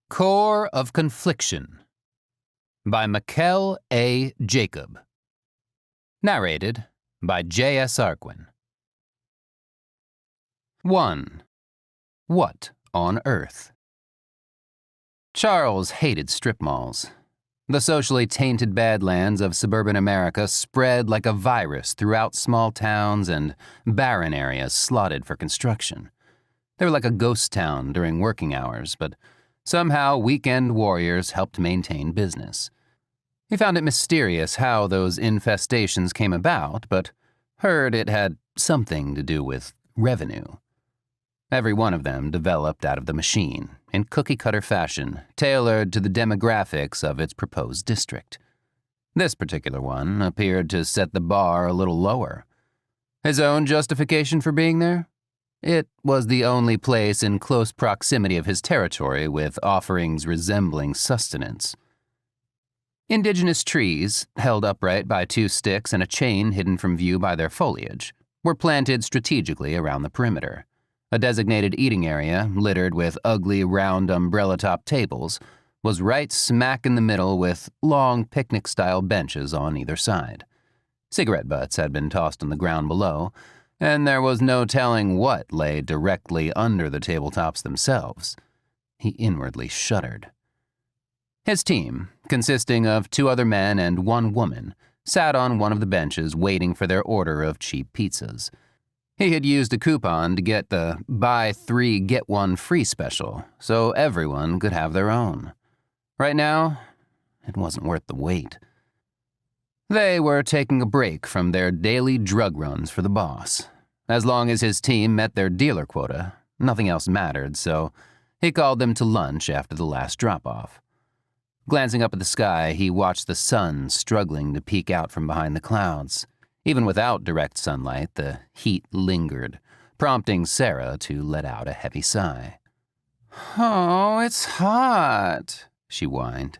Core of Confliction by Maquel A. Jacob. Narrated by J.S. Arquin. 1. What on earth? Charles hated strip malls. The socially tainted badlands of suburban America spread like a virus throughout small towns and barren areas slotted for construction. They were like a ghost town during working hours, but somehow weekend warriors helped maintain business. He found it mysterious how those infestations came about, but heard it had something to do with revenue. Every one of them developed out of the machine, in cookie-cutter fashion, tailored to the demographics of its proposed district. This particular one appeared to set the bar a little lower. His own justification for being there? It was the only place in close proximity of his territory with offerings resembling sustenance. Indigenous trees, held upright by 2 sticks and a chain hidden from view by their foliage, were planted strategically around the perimeter. A designated eating area, littered with ugly round umbrella-top tables, was right smack in the middle with long picnic-style benches on either side. Cigarette butts had been tossed on the ground below, and there was no telling what lay directly under the tabletops themselves. He inwardly shuddered. His team, consisting of 2 other men and 1 woman, sat on one of the benches waiting for their order of cheap pizzas. He had used a coupon to get the buy 3 get 1 free special, so everyone could have their own. Right now, it wasn't worth the wait. They were taking a break from their daily drug runs for the boss. As long as his team met their dealer quota, nothing else mattered, so he called them to lunch after the last drop-off. Glancing up at the sky, he watched the sun struggling to peek out from behind the clouds. Even without direct sunlight, the heat lingered, prompting Sarah to let out a heavy sigh. "Oh, it's hot," she whined.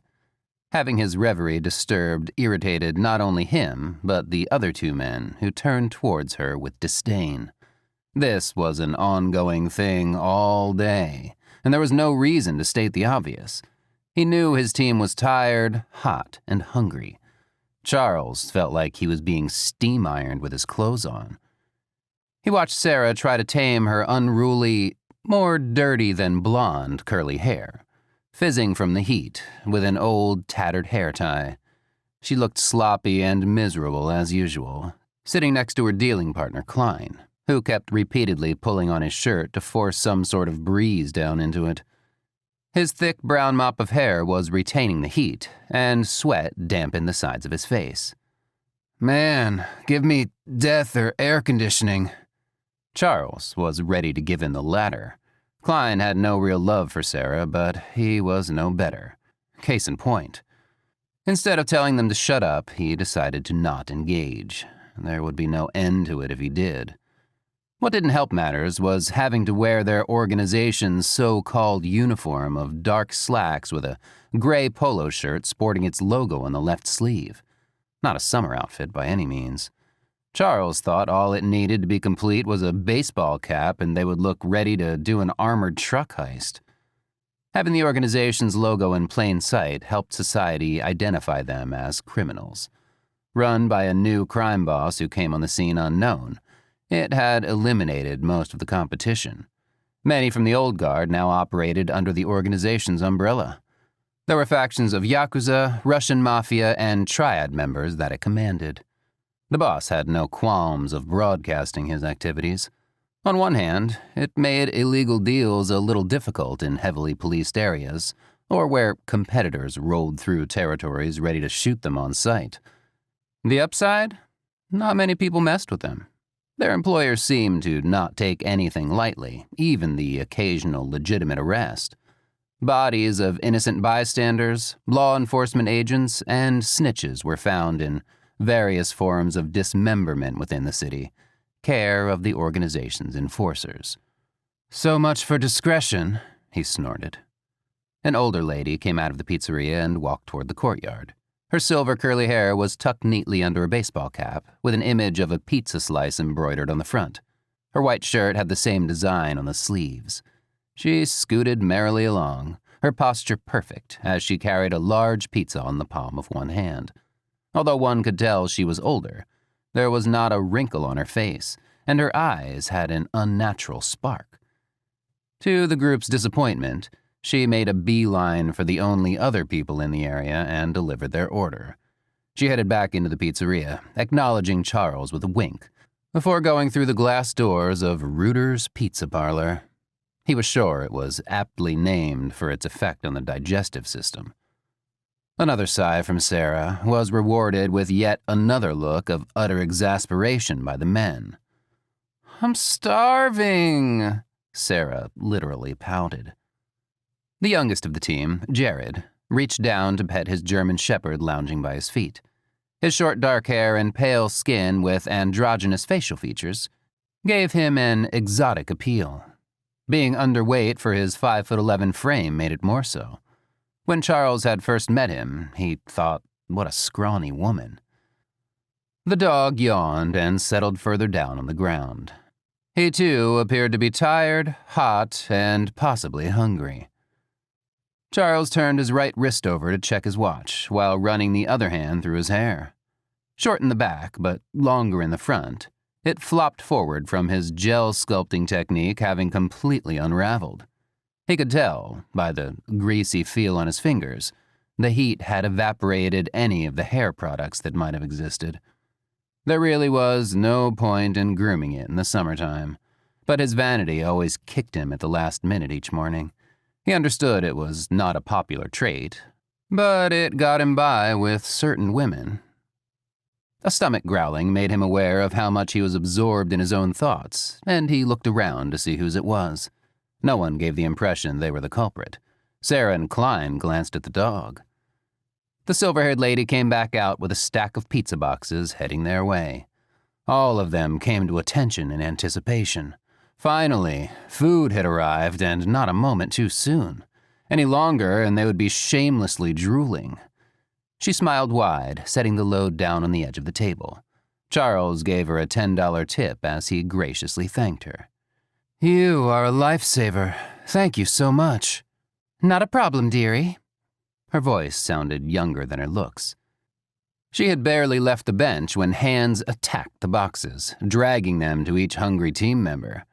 Having his reverie disturbed irritated not only him, but the other 2 men, who turned towards her with disdain. This was an ongoing thing all day, and there was no reason to state the obvious. He knew his team was tired, hot, and hungry. Charles felt like he was being steam-ironed with his clothes on. He watched Sarah try to tame her unruly, more dirty than blonde curly hair, fizzing from the heat with an old, tattered hair tie. She looked sloppy and miserable as usual, sitting next to her dealing partner, Klein, who kept repeatedly pulling on his shirt to force some sort of breeze down into it. His thick brown mop of hair was retaining the heat, and sweat dampened the sides of his face. "Man, give me death or air conditioning." Charles was ready to give in the latter. Klein had no real love for Sarah, but he was no better. Case in point. Instead of telling them to shut up, he decided to not engage. There would be no end to it if he did. What didn't help matters was having to wear their organization's so-called uniform of dark slacks with a gray polo shirt sporting its logo on the left sleeve. Not a summer outfit by any means. Charles thought all it needed to be complete was a baseball cap and they would look ready to do an armored truck heist. Having the organization's logo in plain sight helped society identify them as criminals. Run by a new crime boss who came on the scene unknown, it had eliminated most of the competition. Many from the old guard now operated under the organization's umbrella. There were factions of Yakuza, Russian Mafia, and Triad members that it commanded. The boss had no qualms of broadcasting his activities. On one hand, it made illegal deals a little difficult in heavily policed areas, or where competitors rolled through territories ready to shoot them on sight. The upside? Not many people messed with them. Their employers seemed to not take anything lightly, even the occasional legitimate arrest. Bodies of innocent bystanders, law enforcement agents, and snitches were found in various forms of dismemberment within the city, care of the organization's enforcers. "So much for discretion," he snorted. An older lady came out of the pizzeria and walked toward the courtyard. Her silver curly hair was tucked neatly under a baseball cap, with an image of a pizza slice embroidered on the front. Her white shirt had the same design on the sleeves. She scooted merrily along, her posture perfect as she carried a large pizza on the palm of one hand. Although one could tell she was older, there was not a wrinkle on her face, and her eyes had an unnatural spark. To the group's disappointment, she made a beeline for the only other people in the area and delivered their order. She headed back into the pizzeria, acknowledging Charles with a wink, before going through the glass doors of Reuter's Pizza Parlor. He was sure it was aptly named for its effect on the digestive system. Another sigh from Sarah was rewarded with yet another look of utter exasperation by the men. "I'm starving," Sarah literally pouted. The youngest of the team, Jared, reached down to pet his German shepherd lounging by his feet. His short dark hair and pale skin with androgynous facial features gave him an exotic appeal. Being underweight for his 5'11" frame made it more so. When Charles had first met him, he thought, what a scrawny woman. The dog yawned and settled further down on the ground. He too appeared to be tired, hot, and possibly hungry. Charles turned his right wrist over to check his watch while running the other hand through his hair. Short in the back, but longer in the front, it flopped forward from his gel sculpting technique having completely unraveled. He could tell, by the greasy feel on his fingers, the heat had evaporated any of the hair products that might have existed. There really was no point in grooming it in the summertime, but his vanity always kicked him at the last minute each morning. He understood it was not a popular trait, but it got him by with certain women. A stomach growling made him aware of how much he was absorbed in his own thoughts, and he looked around to see whose it was. No one gave the impression they were the culprit. Sarah and Klein glanced at the dog. The silver-haired lady came back out with a stack of pizza boxes heading their way. All of them came to attention in anticipation. Finally, food had arrived, and not a moment too soon. Any longer, and they would be shamelessly drooling. She smiled wide, setting the load down on the edge of the table. Charles gave her a $10 tip as he graciously thanked her. "You are a lifesaver. Thank you so much." "Not a problem, dearie." Her voice sounded younger than her looks. She had barely left the bench when hands attacked the boxes, dragging them to each hungry team member.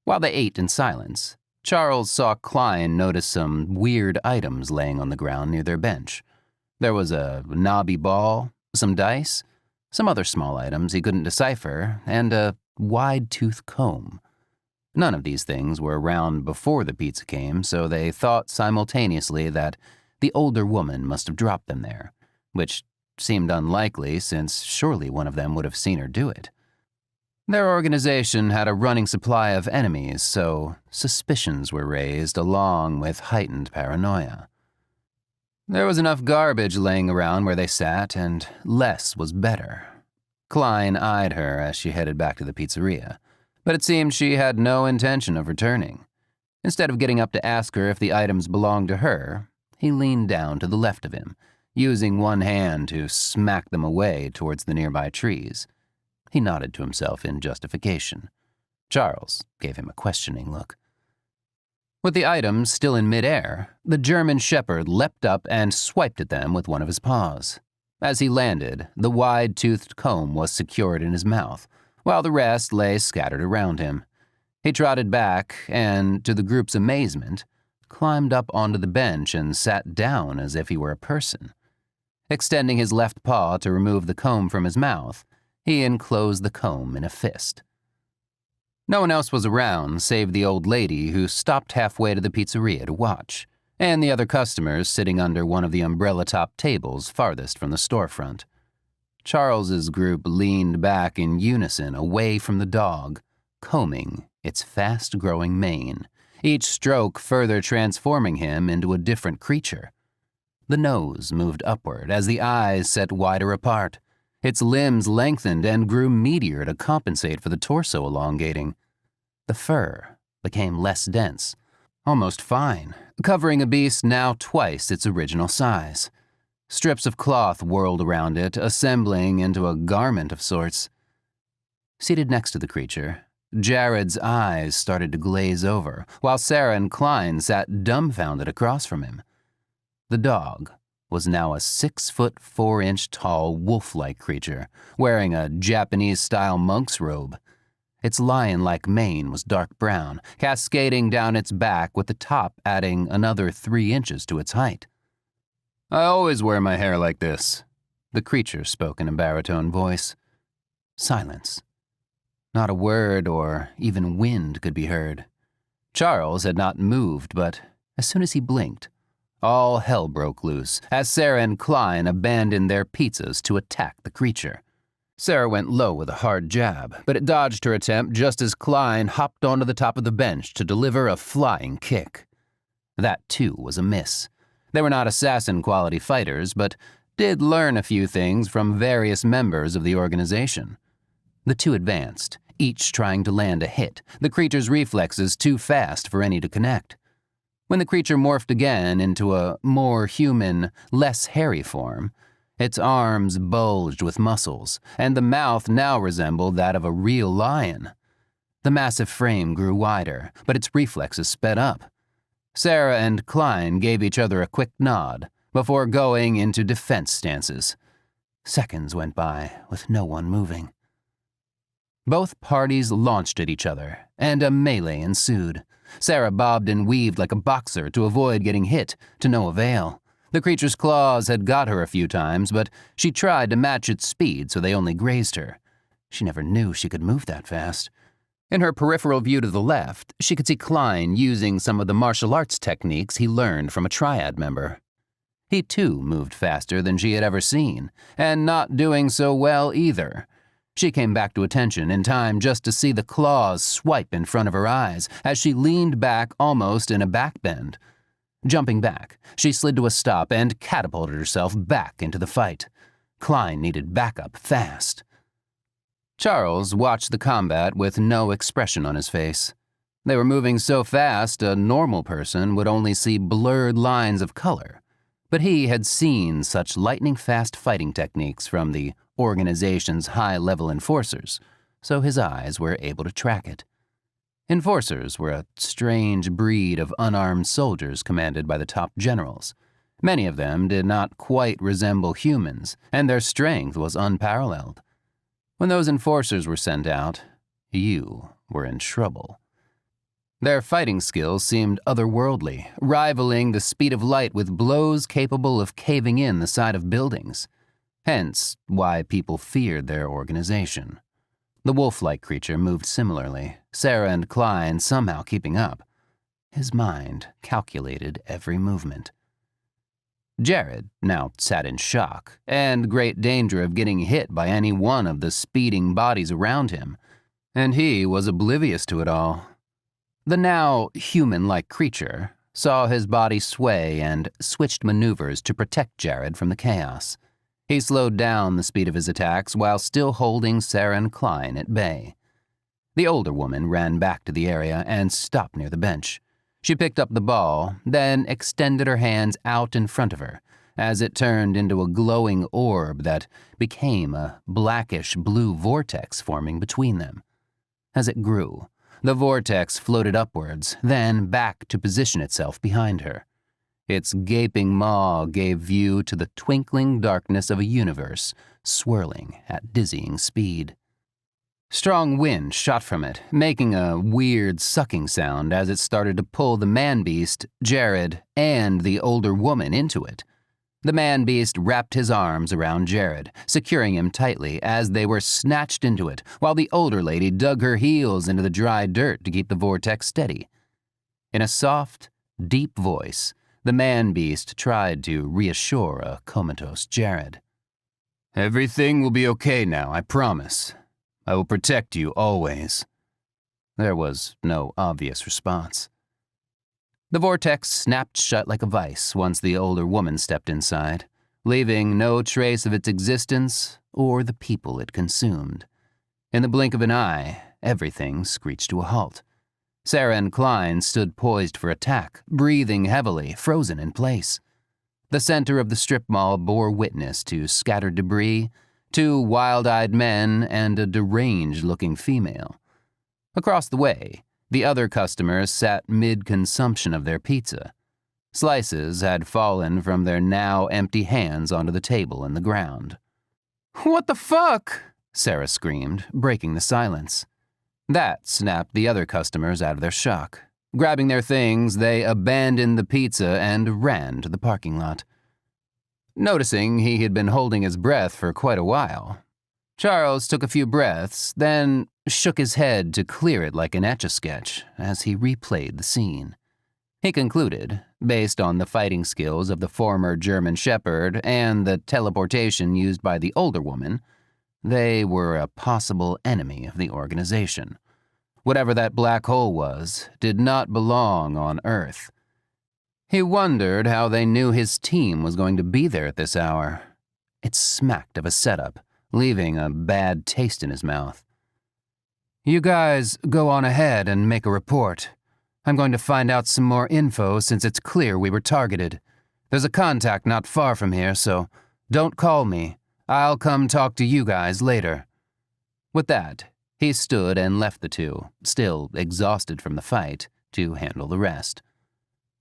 While they ate in silence, Charles saw Klein notice some weird items laying on the ground near their bench. There was a knobby ball, some dice, some other small items he couldn't decipher, and a wide-tooth comb. None of these things were around before the pizza came, so they thought simultaneously that the older woman must have dropped them there, which seemed unlikely since surely one of them would have seen her do it. Their organization had a running supply of enemies, so suspicions were raised along with heightened paranoia. There was enough garbage laying around where they sat, and less was better. Klein eyed her as she headed back to the pizzeria, but it seemed she had no intention of returning. Instead of getting up to ask her if the items belonged to her, he leaned down to the left of him, using one hand to smack them away towards the nearby trees. He nodded to himself in justification. Charles gave him a questioning look. With the items still in midair, the German shepherd leapt up and swiped at them with one of his paws. As he landed, the wide-toothed comb was secured in his mouth, while the rest lay scattered around him. He trotted back and, to the group's amazement, climbed up onto the bench and sat down as if he were a person. Extending his left paw to remove the comb from his mouth, he enclosed the comb in a fist. No one else was around save the old lady who stopped halfway to the pizzeria to watch, and the other customers sitting under one of the umbrella-top tables farthest from the storefront. Charles's group leaned back in unison away from the dog, combing its fast-growing mane, each stroke further transforming him into a different creature. The nose moved upward as the eyes set wider apart. Its limbs lengthened and grew meatier to compensate for the torso elongating. The fur became less dense, almost fine, covering a beast now twice its original size. Strips of cloth whirled around it, assembling into a garment of sorts. Seated next to the creature, Jared's eyes started to glaze over, while Sarah and Klein sat dumbfounded across from him. The dog was now a 6'4" tall wolf-like creature, wearing a Japanese-style monk's robe. Its lion-like mane was dark brown, cascading down its back with the top adding another 3 inches to its height. "I always wear my hair like this," the creature spoke in a baritone voice. Silence. Not a word or even wind could be heard. Charles had not moved, but as soon as he blinked, all hell broke loose as Sarah and Klein abandoned their pizzas to attack the creature. Sarah went low with a hard jab, but it dodged her attempt just as Klein hopped onto the top of the bench to deliver a flying kick. That, too, was a miss. They were not assassin-quality fighters, but did learn a few things from various members of the organization. The two advanced, each trying to land a hit, the creature's reflexes too fast for any to connect. When the creature morphed again into a more human, less hairy form, its arms bulged with muscles, and the mouth now resembled that of a real lion. The massive frame grew wider, but its reflexes sped up. Sarah and Klein gave each other a quick nod before going into defense stances. Seconds went by with no one moving. Both parties launched at each other, and a melee ensued. Sarah bobbed and weaved like a boxer to avoid getting hit, to no avail. The creature's claws had got her a few times, but she tried to match its speed so they only grazed her. She never knew she could move that fast. In her peripheral view to the left, she could see Klein using some of the martial arts techniques he learned from a triad member. He too moved faster than she had ever seen, and not doing so well either. She came back to attention in time just to see the claws swipe in front of her eyes as she leaned back almost in a backbend. Jumping back, she slid to a stop and catapulted herself back into the fight. Klein needed backup fast. Charles watched the combat with no expression on his face. They were moving so fast a normal person would only see blurred lines of color, but he had seen such lightning-fast fighting techniques from the organization's high-level enforcers, so his eyes were able to track it. Enforcers were a strange breed of unarmed soldiers commanded by the top generals. Many of them did not quite resemble humans, and their strength was unparalleled. When those enforcers were sent out, you were in trouble. Their fighting skills seemed otherworldly, rivaling the speed of light with blows capable of caving in the side of buildings. Hence, why people feared their organization. The wolf-like creature moved similarly, Sarah and Klein somehow keeping up. His mind calculated every movement. Jared now sat in shock, and great danger of getting hit by any one of the speeding bodies around him, and he was oblivious to it all. The now human-like creature saw his body sway and switched maneuvers to protect Jared from the chaos. He slowed down the speed of his attacks while still holding Sarah and Klein at bay. The older woman ran back to the area and stopped near the bench. She picked up the ball, then extended her hands out in front of her, as it turned into a glowing orb that became a blackish-blue vortex forming between them. As it grew, the vortex floated upwards, then back to position itself behind her. Its gaping maw gave view to the twinkling darkness of a universe swirling at dizzying speed. Strong wind shot from it, making a weird sucking sound as it started to pull the man-beast, Jared, and the older woman into it. The man-beast wrapped his arms around Jared, securing him tightly as they were snatched into it, while the older lady dug her heels into the dry dirt to keep the vortex steady. In a soft, deep voice, the man-beast tried to reassure a comatose Jared. "Everything will be okay now, I promise. I will protect you always." There was no obvious response. The vortex snapped shut like a vice once the older woman stepped inside, leaving no trace of its existence or the people it consumed. In the blink of an eye, everything screeched to a halt. Sarah and Klein stood poised for attack, breathing heavily, frozen in place. The center of the strip mall bore witness to scattered debris, 2 wild-eyed men, and a deranged-looking female. Across the way, the other customers sat mid-consumption of their pizza. Slices had fallen from their now empty hands onto the table and the ground. "What the fuck?" Sarah screamed, breaking the silence. That snapped the other customers out of their shock. Grabbing their things, they abandoned the pizza and ran to the parking lot. Noticing he had been holding his breath for quite a while, Charles took a few breaths, then shook his head to clear it like an Etch-a-Sketch as he replayed the scene. He concluded, based on the fighting skills of the former German Shepherd and the teleportation used by the older woman, they were a possible enemy of the organization. Whatever that black hole was did not belong on Earth. He wondered how they knew his team was going to be there at this hour. It smacked of a setup, leaving a bad taste in his mouth. "You guys go on ahead and make a report. I'm going to find out some more info since it's clear we were targeted. There's a contact not far from here, so don't call me. I'll come talk to you guys later." With that, he stood and left the two, still exhausted from the fight, to handle the rest.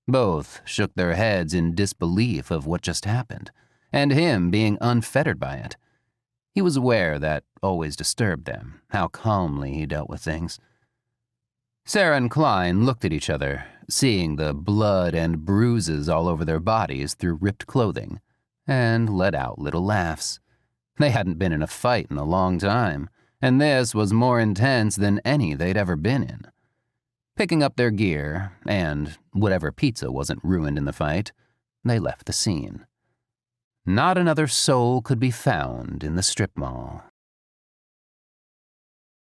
Both shook their heads in disbelief of what just happened, and him being unfettered by it. He was aware that always disturbed them, how calmly he dealt with things. Sarah and Klein looked at each other, seeing the blood and bruises all over their bodies through ripped clothing, and let out little laughs. They hadn't been in a fight in a long time, and this was more intense than any they'd ever been in. Picking up their gear, and whatever pizza wasn't ruined in the fight, they left the scene. Not another soul could be found in the strip mall.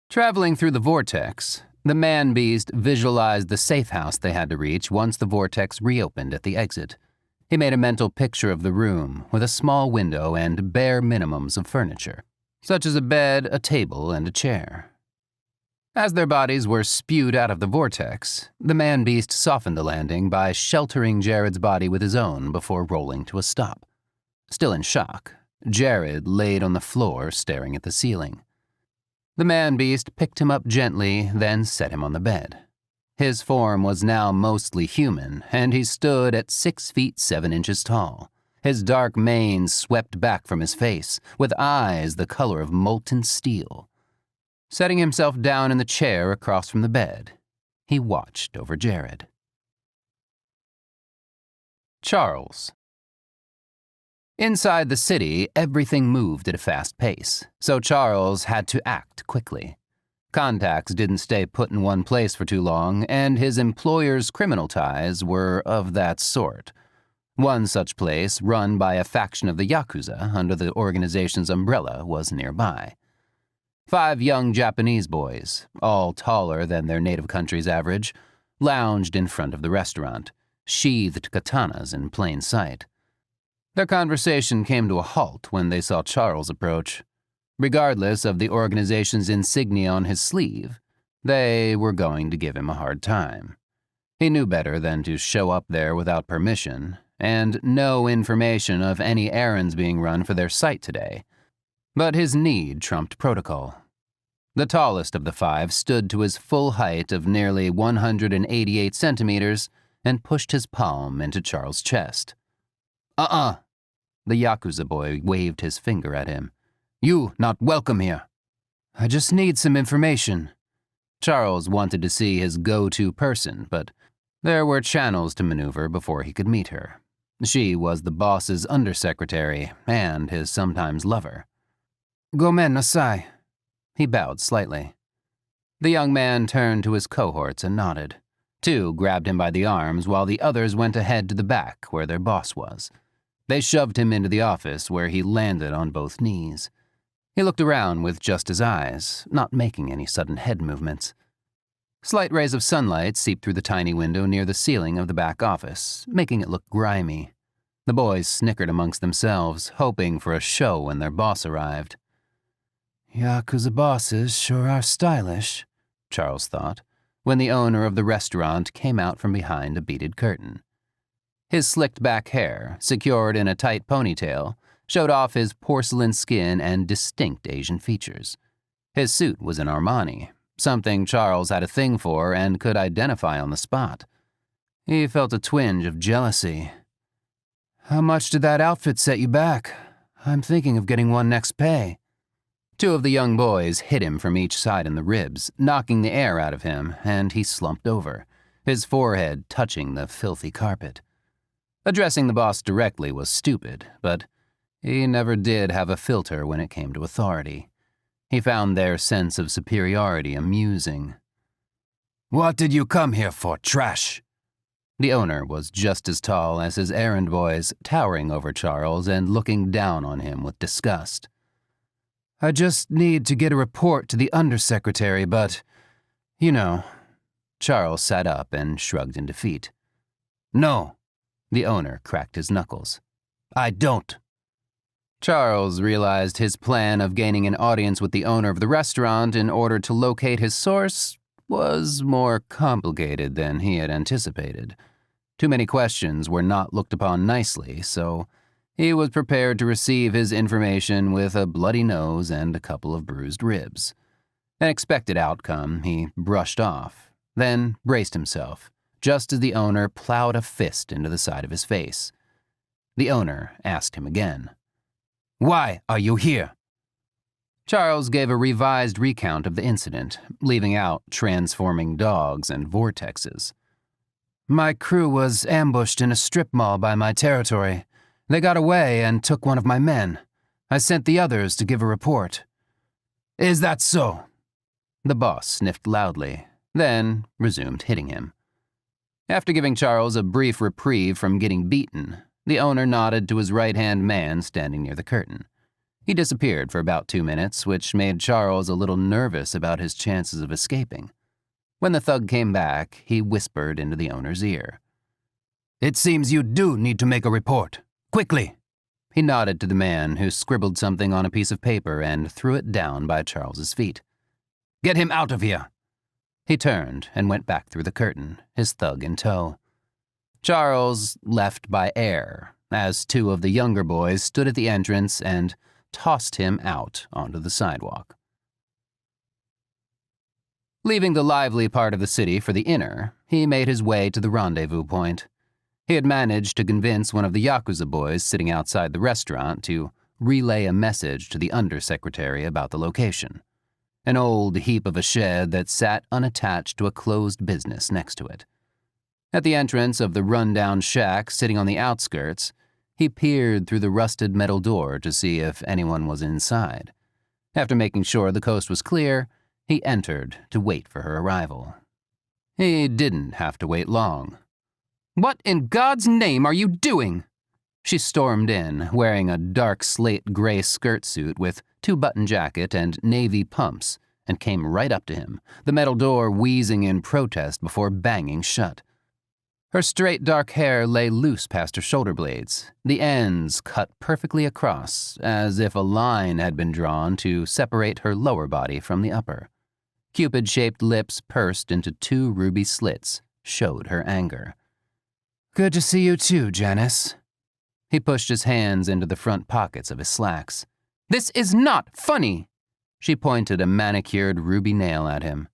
Traveling through the vortex, the man-beast visualized the safe house they had to reach once the vortex reopened at the exit. He made a mental picture of the room with a small window and bare minimums of furniture, such as a bed, a table, and a chair. As their bodies were spewed out of the vortex, the man-beast softened the landing by sheltering Jared's body with his own before rolling to a stop. Still in shock, Jared laid on the floor staring at the ceiling. The man-beast picked him up gently, then set him on the bed. His form was now mostly human, and he stood at 6 feet 7 inches tall. His dark mane swept back from his face, with eyes the color of molten steel. Setting himself down in the chair across from the bed, he watched over Jared. Charles. Inside the city, everything moved at a fast pace, so Charles had to act quickly. Contacts didn't stay put in one place for too long, and his employer's criminal ties were of that sort. One such place, run by a faction of the Yakuza under the organization's umbrella, was nearby. 5 young Japanese boys, all taller than their native country's average, lounged in front of the restaurant, sheathed katanas in plain sight. Their conversation came to a halt when they saw Charles approach. Regardless of the organization's insignia on his sleeve, they were going to give him a hard time. He knew better than to show up there without permission, and no information of any errands being run for their site today. But his need trumped protocol. The tallest of the 5 stood to his full height of nearly 188 centimeters and pushed his palm into Charles' chest. The Yakuza boy waved his finger at him. "You not welcome here." "I just need some information." Charles wanted to see his go-to person, but there were channels to maneuver before he could meet her. She was the boss's undersecretary and his sometimes lover. "Gomen nasai." He bowed slightly. The young man turned to his cohorts and nodded. 2 grabbed him by the arms while the others went ahead to the back where their boss was. They shoved him into the office where he landed on both knees. He looked around with just his eyes, not making any sudden head movements. Slight rays of sunlight seeped through the tiny window near the ceiling of the back office, making it look grimy. The boys snickered amongst themselves, hoping for a show when their boss arrived. "Yakuza bosses sure are stylish," Charles thought, when the owner of the restaurant came out from behind a beaded curtain. His slicked-back hair, secured in a tight ponytail, showed off his porcelain skin and distinct Asian features. His suit was an Armani, something Charles had a thing for and could identify on the spot. He felt a twinge of jealousy. "How much did that outfit set you back? I'm thinking of getting one next pay." Two of the young boys hit him from each side in the ribs, knocking the air out of him, and he slumped over, his forehead touching the filthy carpet. Addressing the boss directly was stupid, but he never did have a filter when it came to authority. He found their sense of superiority amusing. "What did you come here for, trash?" The owner was just as tall as his errand boys, towering over Charles and looking down on him with disgust. "I just need to get a report to the undersecretary, but, you know." Charles sat up and shrugged in defeat. "No," the owner cracked his knuckles. "I don't." Charles realized his plan of gaining an audience with the owner of the restaurant in order to locate his source was more complicated than he had anticipated. Too many questions were not looked upon nicely, so he was prepared to receive his information with a bloody nose and a couple of bruised ribs. An expected outcome he brushed off, then braced himself, just as the owner plowed a fist into the side of his face. The owner asked him again, "Why are you here?" Charles gave a revised recount of the incident, leaving out transforming dogs and vortexes. "My crew was ambushed in a strip mall by my territory. They got away and took one of my men. I sent the others to give a report." "Is that so?" The boss sniffed loudly, then resumed hitting him. After giving Charles a brief reprieve from getting beaten, the owner nodded to his right-hand man standing near the curtain. He disappeared for about 2 minutes, which made Charles a little nervous about his chances of escaping. When the thug came back, he whispered into the owner's ear. "It seems you do need to make a report. Quickly!" He nodded to the man, who scribbled something on a piece of paper and threw it down by Charles's feet. "Get him out of here!" He turned and went back through the curtain, his thug in tow. Charles left by air, as two of the younger boys stood at the entrance and tossed him out onto the sidewalk. Leaving the lively part of the city for the inner, he made his way to the rendezvous point. He had managed to convince one of the Yakuza boys sitting outside the restaurant to relay a message to the undersecretary about the location. An old heap of a shed that sat unattached to a closed business next to it. At the entrance of the rundown shack sitting on the outskirts, he peered through the rusted metal door to see if anyone was inside. After making sure the coast was clear, he entered to wait for her arrival. He didn't have to wait long. "What in God's name are you doing?" She stormed in, wearing a dark slate gray skirt suit with 2-button jacket and navy pumps, and came right up to him, the metal door wheezing in protest before banging shut. Her straight dark hair lay loose past her shoulder blades, the ends cut perfectly across, as if a line had been drawn to separate her lower body from the upper. Cupid-shaped lips pursed into 2 ruby slits showed her anger. "Good to see you too, Janice." He pushed his hands into the front pockets of his slacks. "This is not funny!" She pointed a manicured ruby nail at him.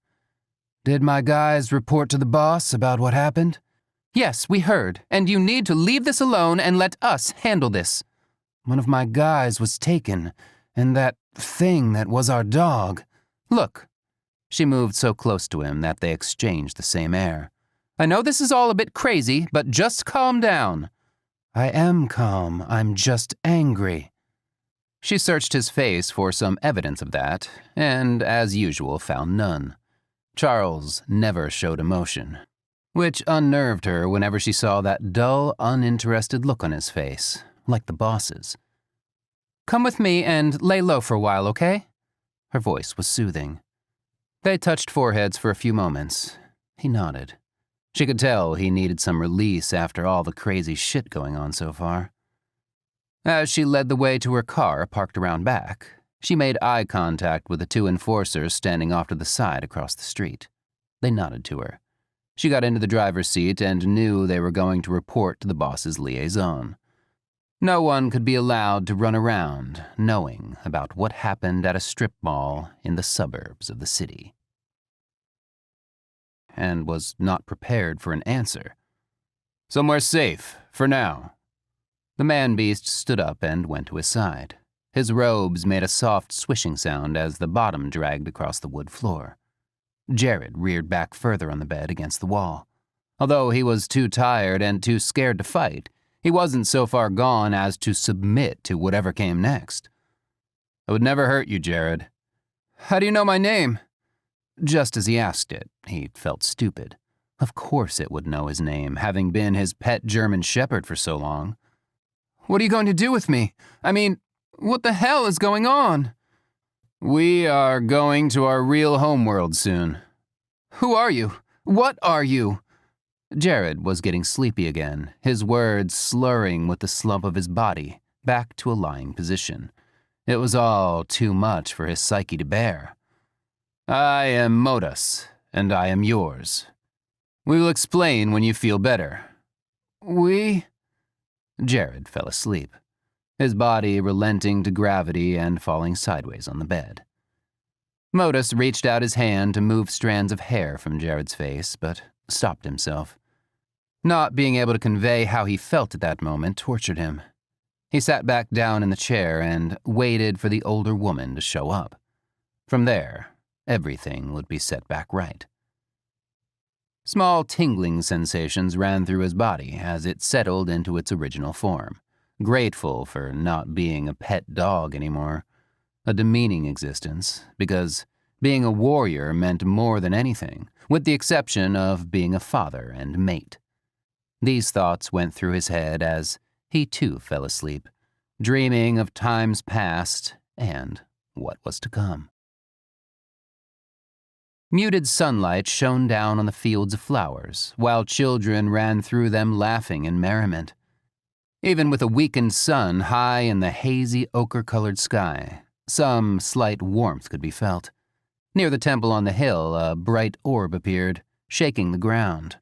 "Did my guys report to the boss about what happened?" "Yes, we heard, and you need to leave this alone and let us handle this." "One of my guys was taken, and that thing that was our dog." "Look." She moved so close to him that they exchanged the same air. "I know this is all a bit crazy, but just calm down." "I am calm. I'm just angry." She searched his face for some evidence of that, and, as usual, found none. Charles never showed emotion, which unnerved her whenever she saw that dull, uninterested look on his face, like the boss's. "Come with me and lay low for a while, okay?" Her voice was soothing. They touched foreheads for a few moments. He nodded. She could tell he needed some release after all the crazy shit going on so far. As she led the way to her car parked around back, she made eye contact with the 2 enforcers standing off to the side across the street. They nodded to her. She got into the driver's seat and knew they were going to report to the boss's liaison. No one could be allowed to run around knowing about what happened at a strip mall in the suburbs of the city. and was not prepared for an answer. "Somewhere safe, for now." The man-beast stood up and went to his side. His robes made a soft swishing sound as the bottom dragged across the wood floor. Jared reared back further on the bed against the wall. Although he was too tired and too scared to fight, he wasn't so far gone as to submit to whatever came next. "I would never hurt you, Jared." "How do you know my name?" Just as he asked it, he felt stupid. Of course it would know his name, having been his pet German shepherd for so long. "What are you going to do with me? I mean, what the hell is going on?" "We are going to our real homeworld soon." "Who are you? What are you?" Jared was getting sleepy again, his words slurring with the slump of his body back to a lying position. It was all too much for his psyche to bear. "I am Modus, and I am yours. We will explain when you feel better." "We?" Jared fell asleep, his body relenting to gravity and falling sideways on the bed. Modus reached out his hand to move strands of hair from Jared's face, but stopped himself. Not being able to convey how he felt at that moment tortured him. He sat back down in the chair and waited for the older woman to show up. From there, everything would be set back right. Small tingling sensations ran through his body as it settled into its original form, grateful for not being a pet dog anymore. A demeaning existence, because being a warrior meant more than anything, with the exception of being a father and mate. These thoughts went through his head as he too fell asleep, dreaming of times past and what was to come. Muted sunlight shone down on the fields of flowers, while children ran through them laughing in merriment. Even with a weakened sun high in the hazy ochre-colored sky, some slight warmth could be felt. Near the temple on the hill, a bright orb appeared, shaking the ground.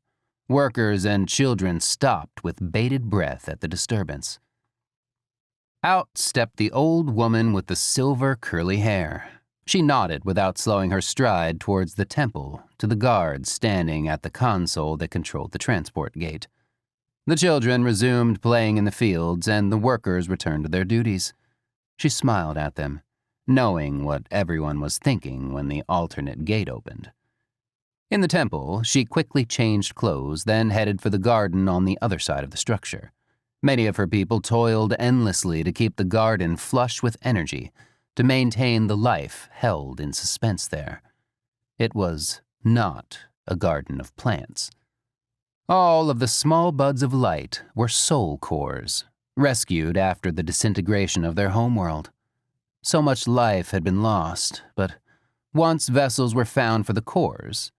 Workers and children stopped with bated breath at the disturbance. Out stepped the old woman with the silver curly hair. She nodded without slowing her stride towards the temple to the guards standing at the console that controlled the transport gate. The children resumed playing in the fields and the workers returned to their duties. She smiled at them, knowing what everyone was thinking when the alternate gate opened. In the temple, she quickly changed clothes, then headed for the garden on the other side of the structure. Many of her people toiled endlessly to keep the garden flush with energy, to maintain the life held in suspense there. It was not a garden of plants. All of the small buds of light were soul cores, rescued after the disintegration of their homeworld. So much life had been lost, but once vessels were found for the cores,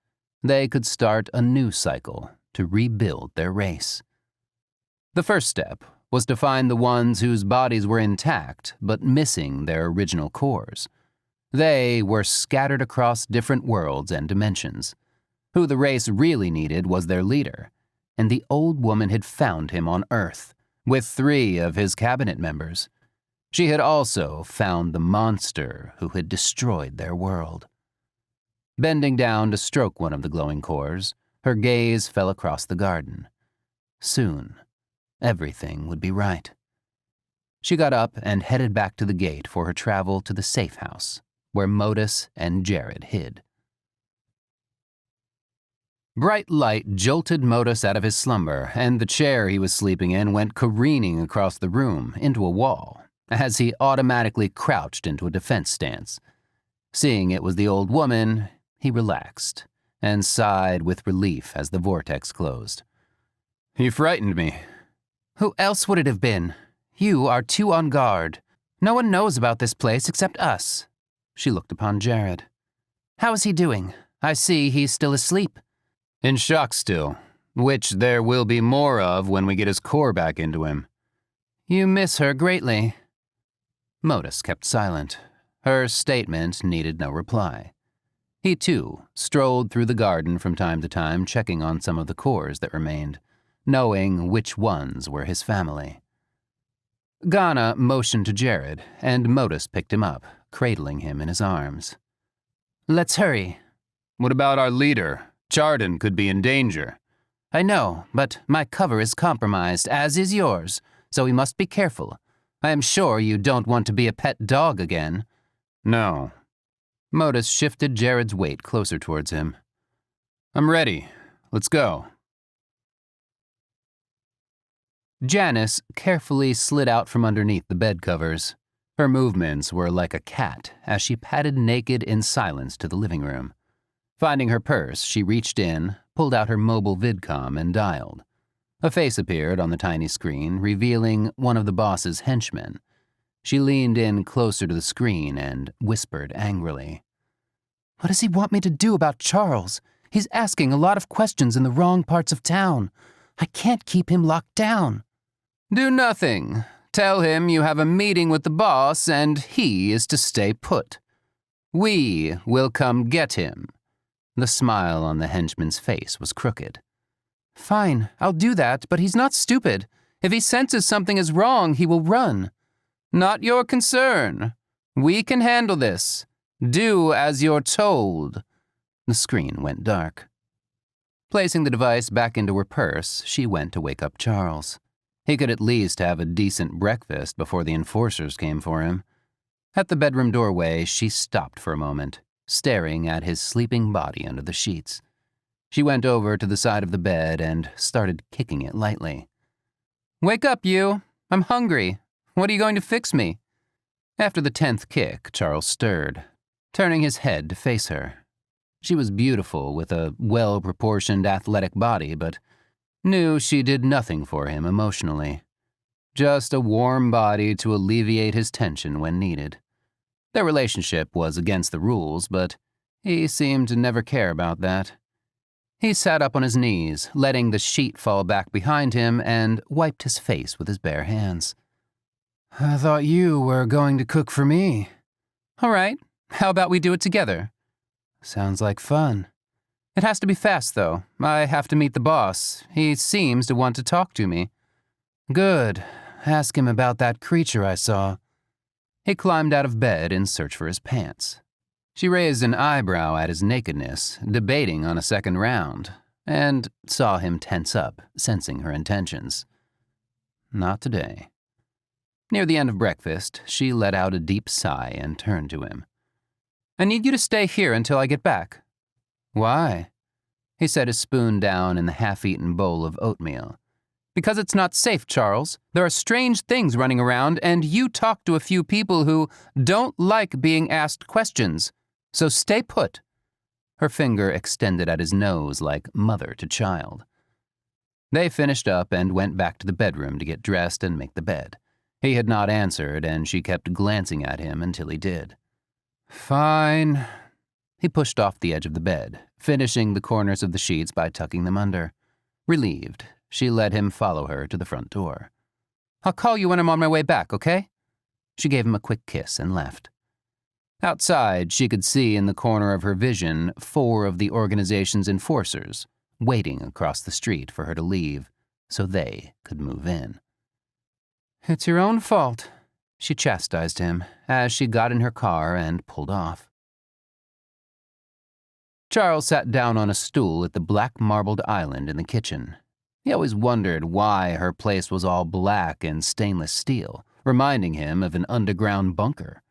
they could start a new cycle to rebuild their race. The first step was to find the ones whose bodies were intact but missing their original cores. They were scattered across different worlds and dimensions. Who the race really needed was their leader, and the old woman had found him on Earth, with 3 of his cabinet members. She had also found the monster who had destroyed their world. Bending down to stroke one of the glowing cores, her gaze fell across the garden. Soon, everything would be right. She got up and headed back to the gate for her travel to the safe house, where Modus and Jared hid. Bright light jolted Modus out of his slumber, and the chair he was sleeping in went careening across the room into a wall, as he automatically crouched into a defense stance. Seeing it was the old woman, he relaxed and sighed with relief as the vortex closed. "You frightened me." "Who else would it have been? You are too on guard. No one knows about this place except us." She looked upon Jared. "How is he doing? I see he's still asleep." "In shock still, which there will be more of when we get his core back into him." "You miss her greatly." Modus kept silent. Her statement needed no reply. He, too, strolled through the garden from time to time, checking on some of the cores that remained, knowing which ones were his family. Ghana motioned to Jared, and Modus picked him up, cradling him in his arms. "Let's hurry." "What about our leader? Chardon could be in danger. I know, but my cover is compromised, as is yours, so we must be careful. I am sure you don't want to be a pet dog again. No. Modus shifted Jared's weight closer towards him. I'm ready. Let's go. Janice carefully slid out from underneath the bed covers. Her movements were like a cat as she padded naked in silence to the living room. Finding her purse, she reached in, pulled out her mobile vidcom, and dialed. A face appeared on the tiny screen, revealing one of the boss's henchmen. She leaned in closer to the screen and whispered angrily. What does he want me to do about Charles? He's asking a lot of questions in the wrong parts of town. I can't keep him locked down. Do nothing. Tell him you have a meeting with the boss and he is to stay put. We will come get him. The smile on the henchman's face was crooked. Fine, I'll do that, but he's not stupid. If he senses something is wrong, he will run. Not your concern. We can handle this. Do as you're told. The screen went dark. Placing the device back into her purse, she went to wake up Charles. He could at least have a decent breakfast before the enforcers came for him. At the bedroom doorway, she stopped for a moment, staring at his sleeping body under the sheets. She went over to the side of the bed and started kicking it lightly. Wake up, you! I'm hungry. What are you going to fix me? After the 10th kick, Charles stirred, turning his head to face her. She was beautiful with a well-proportioned athletic body, but knew she did nothing for him emotionally. Just a warm body to alleviate his tension when needed. Their relationship was against the rules, but he seemed to never care about that. He sat up on his knees, letting the sheet fall back behind him, and wiped his face with his bare hands. I thought you were going to cook for me. All right, how about we do it together? Sounds like fun. It has to be fast, though. I have to meet the boss. He seems to want to talk to me. Good. Ask him about that creature I saw. He climbed out of bed in search for his pants. She raised an eyebrow at his nakedness, debating on a second round, and saw him tense up, sensing her intentions. Not today. Near the end of breakfast, she let out a deep sigh and turned to him. I need you to stay here until I get back. Why? He set his spoon down in the half-eaten bowl of oatmeal. Because it's not safe, Charles. There are strange things running around, and you talk to a few people who don't like being asked questions. So stay put. Her finger extended at his nose like mother to child. They finished up and went back to the bedroom to get dressed and make the bed. He had not answered, and she kept glancing at him until he did. Fine. He pushed off the edge of the bed, finishing the corners of the sheets by tucking them under. Relieved, she let him follow her to the front door. I'll call you when I'm on my way back, okay? She gave him a quick kiss and left. Outside, she could see in the corner of her vision 4 of the organization's enforcers, waiting across the street for her to leave, so they could move in. It's your own fault, she chastised him as she got in her car and pulled off. Charles sat down on a stool at the black marbled island in the kitchen. He always wondered why her place was all black and stainless steel, reminding him of an underground bunker.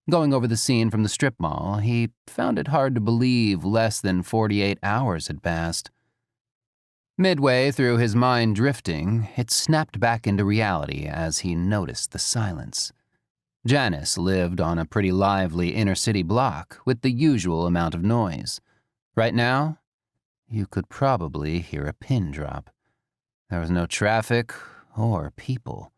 Going over the scene from the strip mall, he found it hard to believe less than 48 hours had passed. Midway through his mind drifting, it snapped back into reality as he noticed the silence. Janice lived on a pretty lively inner-city block with the usual amount of noise. Right now, you could probably hear a pin drop. There was no traffic or people.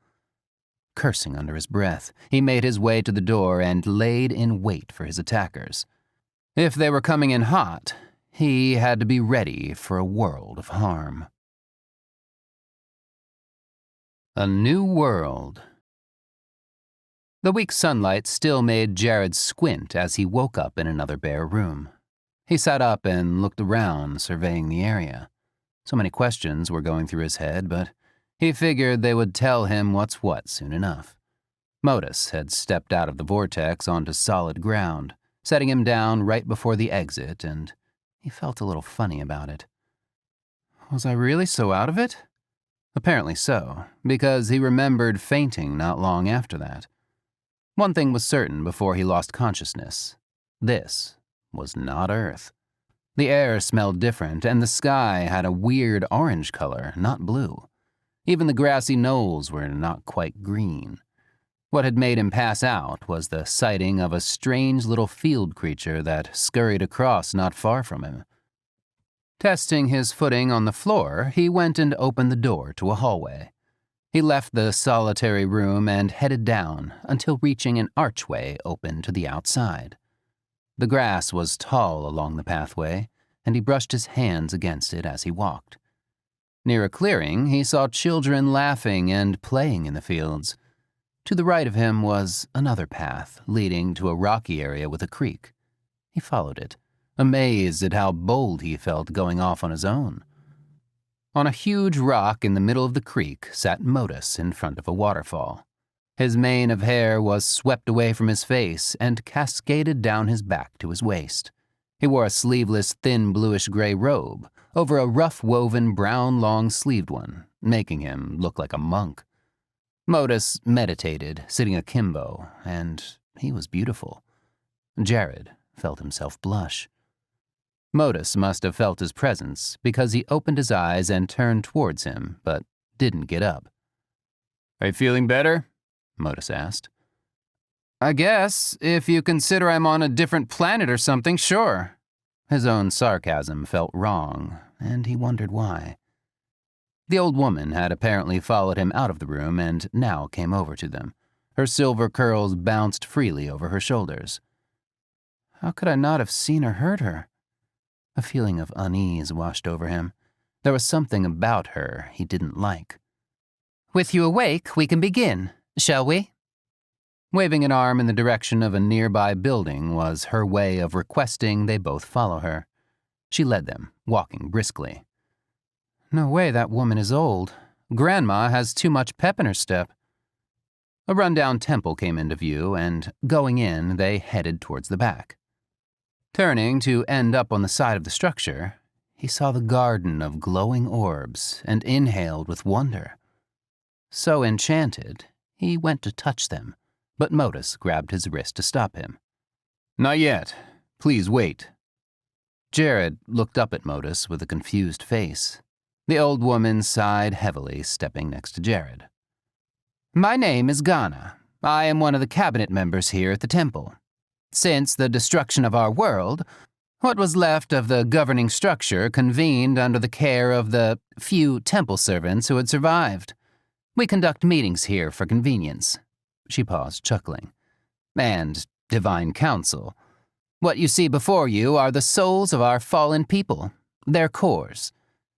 Cursing under his breath, he made his way to the door and laid in wait for his attackers. If they were coming in hot, he had to be ready for a world of harm. A new world. The weak sunlight still made Jared squint as he woke up in another bare room. He sat up and looked around, surveying the area. So many questions were going through his head, but he figured they would tell him what's what soon enough. Modus had stepped out of the vortex onto solid ground, setting him down right before the exit, and He felt a little funny about it. Was I really so out of it? Apparently so, because he remembered fainting not long after that. One thing was certain before he lost consciousness. This was not Earth. The air smelled different, and the sky had a weird orange color, not blue. Even the grassy knolls were not quite green. What had made him pass out was the sighting of a strange little field creature that scurried across not far from him. Testing his footing on the floor, he went and opened the door to a hallway. He left the solitary room and headed down until reaching an archway open to the outside. The grass was tall along the pathway, and he brushed his hands against it as he walked. Near a clearing, he saw children laughing and playing in the fields. To the right of him was another path leading to a rocky area with a creek. He followed it, amazed at how bold he felt going off on his own. On a huge rock in the middle of the creek sat Modus in front of a waterfall. His mane of hair was swept away from his face and cascaded down his back to his waist. He wore a sleeveless, thin bluish-gray robe over a rough-woven brown long-sleeved one, making him look like a monk. Modus meditated, sitting akimbo, and he was beautiful. Jared felt himself blush. Modus must have felt his presence because he opened his eyes and turned towards him, but didn't get up. "Are you feeling better?" Modus asked. "I guess, if you consider I'm on a different planet or something, sure." His own sarcasm felt wrong, and he wondered why. The old woman had apparently followed him out of the room and now came over to them. Her silver curls bounced freely over her shoulders. How could I not have seen or heard her? A feeling of unease washed over him. There was something about her he didn't like. "With you awake, we can begin, shall we?" Waving an arm in the direction of a nearby building was her way of requesting they both follow her. She led them, walking briskly. No way that woman is old. Grandma has too much pep in her step. A rundown temple came into view, and going in, they headed towards the back. Turning to end up on the side of the structure, he saw the garden of glowing orbs and inhaled with wonder. So enchanted, he went to touch them, but Modus grabbed his wrist to stop him. "Not yet. Please wait." Jared looked up at Modus with a confused face. The old woman sighed heavily, stepping next to Jared. "My name is Ghana. I am one of the cabinet members here at the temple. Since the destruction of our world, what was left of the governing structure convened under the care of the few temple servants who had survived. We conduct meetings here for convenience." She paused, chuckling. "And divine council. What you see before you are the souls of our fallen people, their cores.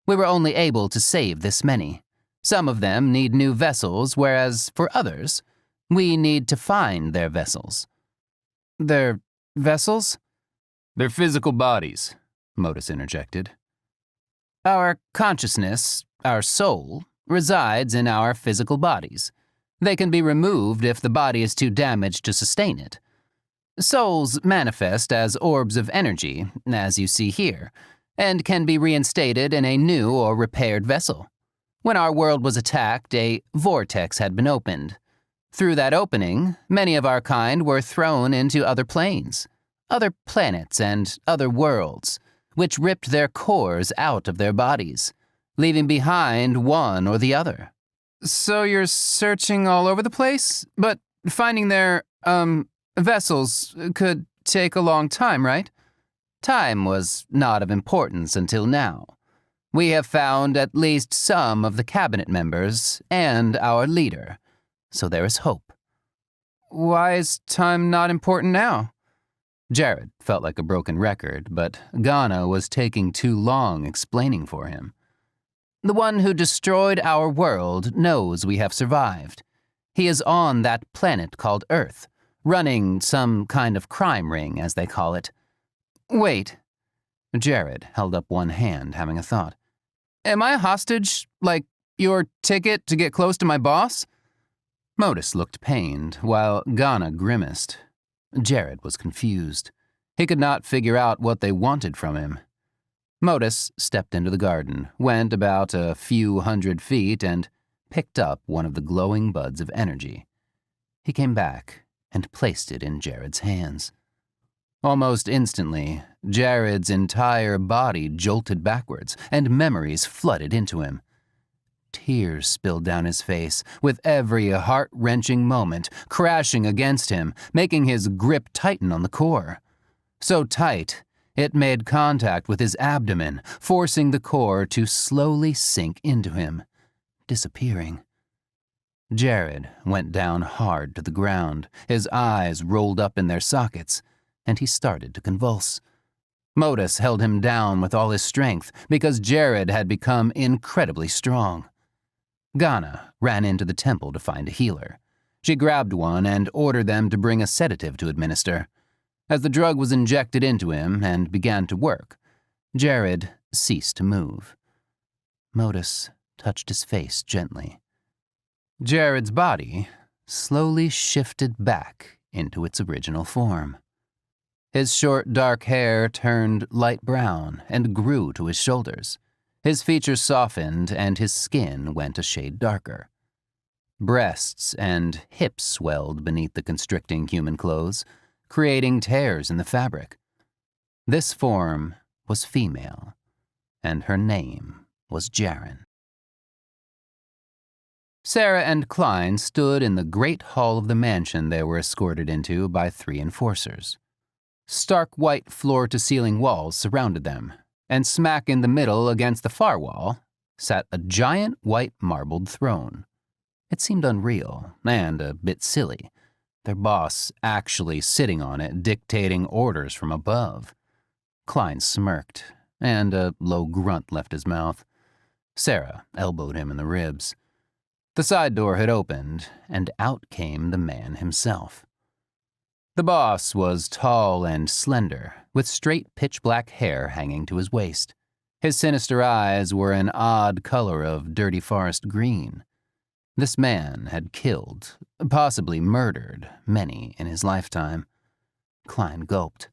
We were only able to save this many. Some of them need new vessels, whereas for others, we need to find their vessels." "Their vessels?" "Their physical bodies," Modus interjected. "Our consciousness, our soul, resides in our physical bodies. They can be removed if the body is too damaged to sustain it. Souls manifest as orbs of energy, as you see here, and can be reinstated in a new or repaired vessel. When our world was attacked, a vortex had been opened. Through that opening, many of our kind were thrown into other planes, other planets, and other worlds, which ripped their cores out of their bodies, leaving behind one or the other." "So you're searching all over the place? But finding their, vessels could take a long time, right?" "Time was not of importance until now. We have found at least some of the cabinet members and our leader, so there is hope." "Why is time not important now?" Jared felt like a broken record, but Ghana was taking too long explaining for him. "The one who destroyed our world knows we have survived. He is on that planet called Earth, running some kind of crime ring, as they call it." "Wait." Jared held up one hand, having a thought. "Am I a hostage? Like your ticket to get close to my boss?" Modus looked pained, while Ghana grimaced. Jared was confused. He could not figure out what they wanted from him. Modus stepped into the garden, went about a few hundred feet, and picked up one of the glowing buds of energy. He came back and placed it in Jared's hands. Almost instantly, Jared's entire body jolted backwards, and memories flooded into him. Tears spilled down his face, with every heart-wrenching moment crashing against him, making his grip tighten on the core. So tight, it made contact with his abdomen, forcing the core to slowly sink into him, disappearing. Jared went down hard to the ground, his eyes rolled up in their sockets, and he started to convulse. Modus held him down with all his strength because Jared had become incredibly strong. Ghana ran into the temple to find a healer. She grabbed one and ordered them to bring a sedative to administer. As the drug was injected into him and began to work, Jared ceased to move. Modus touched his face gently. Jared's body slowly shifted back into its original form. His short, dark hair turned light brown and grew to his shoulders. His features softened and his skin went a shade darker. Breasts and hips swelled beneath the constricting human clothes, creating tears in the fabric. This form was female, and her name was Jaren. Sarah and Klein stood in the great hall of the mansion they were escorted into by 3 enforcers. Stark white floor-to-ceiling walls surrounded them, and smack in the middle against the far wall sat a giant white marbled throne. It seemed unreal and a bit silly, their boss actually sitting on it dictating orders from above. Klein smirked, and a low grunt left his mouth. Sarah elbowed him in the ribs. The side door had opened, and out came the man himself. The boss was tall and slender, with straight pitch-black hair hanging to his waist. His sinister eyes were an odd color of dirty forest green. This man had killed, possibly murdered, many in his lifetime. Klein gulped.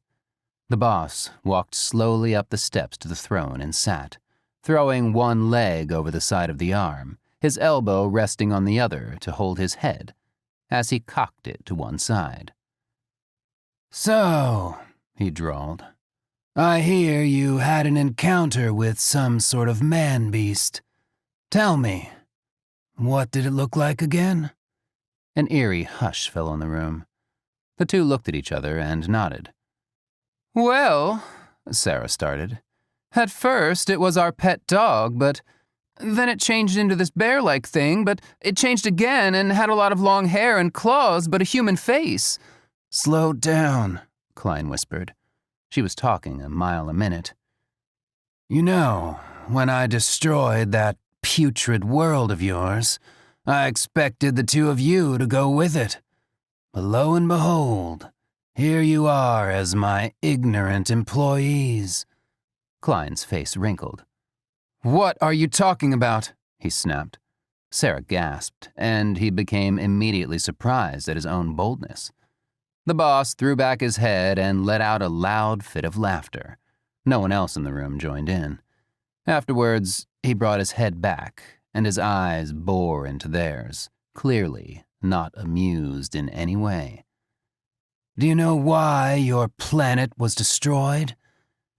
The boss walked slowly up the steps to the throne and sat, throwing one leg over the side of the arm, his elbow resting on the other to hold his head, as he cocked it to one side. "So," he drawled, "I hear you had an encounter with some sort of man-beast. Tell me, what did it look like again?" An eerie hush fell on the room. The two looked at each other and nodded. "Well," Sarah started, "at first it was our pet dog, but then it changed into this bear-like thing, but it changed again and had a lot of long hair and claws but a human face." "Slow down," Klein whispered. She was talking a mile a minute. "You know, when I destroyed that putrid world of yours, I expected the two of you to go with it. But lo and behold, here you are as my ignorant employees." Klein's face wrinkled. "What are you talking about?" he snapped. Sarah gasped, and he became immediately surprised at his own boldness. The boss threw back his head and let out a loud fit of laughter. No one else in the room joined in. Afterwards, he brought his head back, and his eyes bore into theirs, clearly not amused in any way. "Do you know why your planet was destroyed?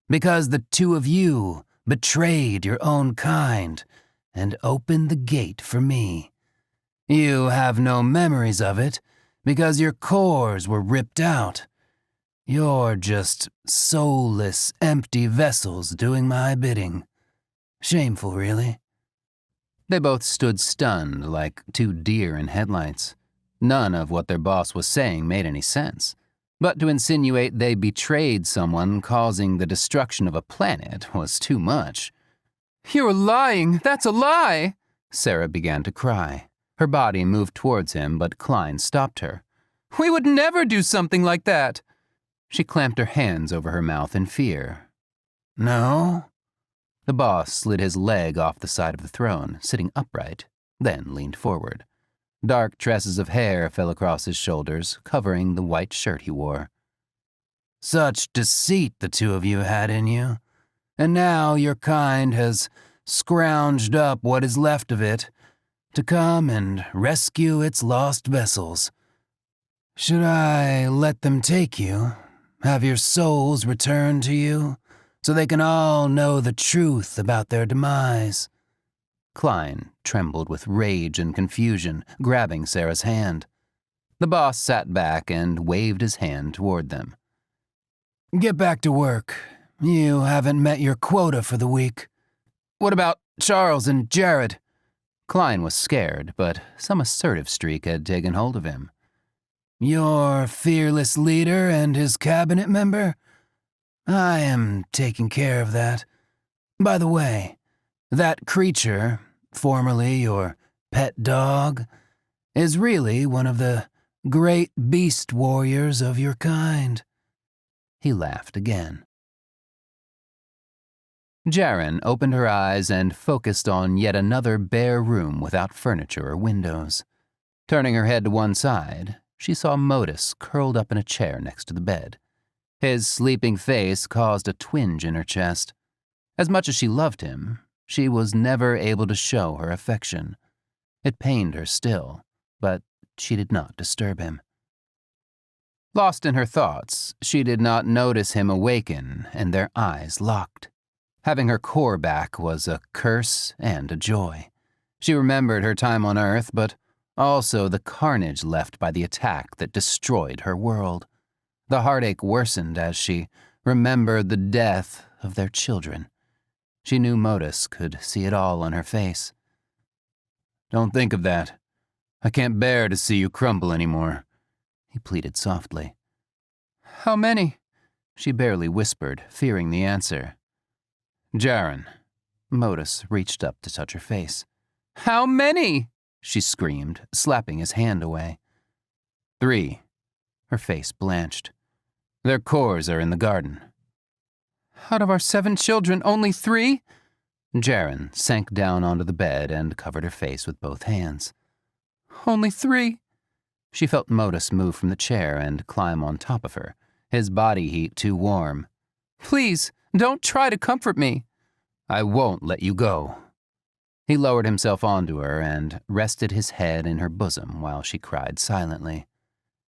Because the two of you betrayed your own kind and opened the gate for me. You have no memories of it because your cores were ripped out. You're just soulless, empty vessels doing my bidding. Shameful, really." They both stood stunned like two deer in headlights. None of what their boss was saying made any sense. But to insinuate they betrayed someone causing the destruction of a planet was too much. "You're lying! That's a lie!" Sarah began to cry. Her body moved towards him, but Klein stopped her. "We would never do something like that!" She clamped her hands over her mouth in fear. "No?" The boss slid his leg off the side of the throne, sitting upright, then leaned forward. Dark tresses of hair fell across his shoulders, covering the white shirt he wore. "Such deceit the two of you had in you. and now your kind has scrounged up what is left of it to come and rescue its lost vessels. Should I let them take you, have your souls returned to you, so they can all know the truth about their demise?" Klein trembled with rage and confusion, grabbing Sarah's hand. The boss sat back and waved his hand toward them. "Get back to work. You haven't met your quota for the week." "What about Charles and Jared?" Klein was scared, but some assertive streak had taken hold of him. "Your fearless leader and his cabinet member? I am taking care of that. By the way, that creature, formerly your pet dog, is really one of the great beast warriors of your kind." He laughed again. Jaren opened her eyes and focused on yet another bare room without furniture or windows. Turning her head to one side, she saw Modus curled up in a chair next to the bed. His sleeping face caused a twinge in her chest. As much as she loved him, she was never able to show her affection. It pained her still, but she did not disturb him. Lost in her thoughts, she did not notice him awaken, and their eyes locked. Having her core back was a curse and a joy. She remembered her time on Earth, but also the carnage left by the attack that destroyed her world. The heartache worsened as she remembered the death of their children. She knew Modus could see it all on her face. "Don't think of that. I can't bear to see you crumble anymore," he pleaded softly. "How many?" she barely whispered, fearing the answer. "Jaren." Modus reached up to touch her face. "How many?" she screamed, slapping his hand away. "3. Her face blanched. "Their cores are in the garden." "Out of our 7 children, only 3? Jaren sank down onto the bed and covered her face with both hands. "Only 3? She felt Modus move from the chair and climb on top of her, his body heat too warm. "Please, don't try to comfort me." "I won't let you go." He lowered himself onto her and rested his head in her bosom while she cried silently,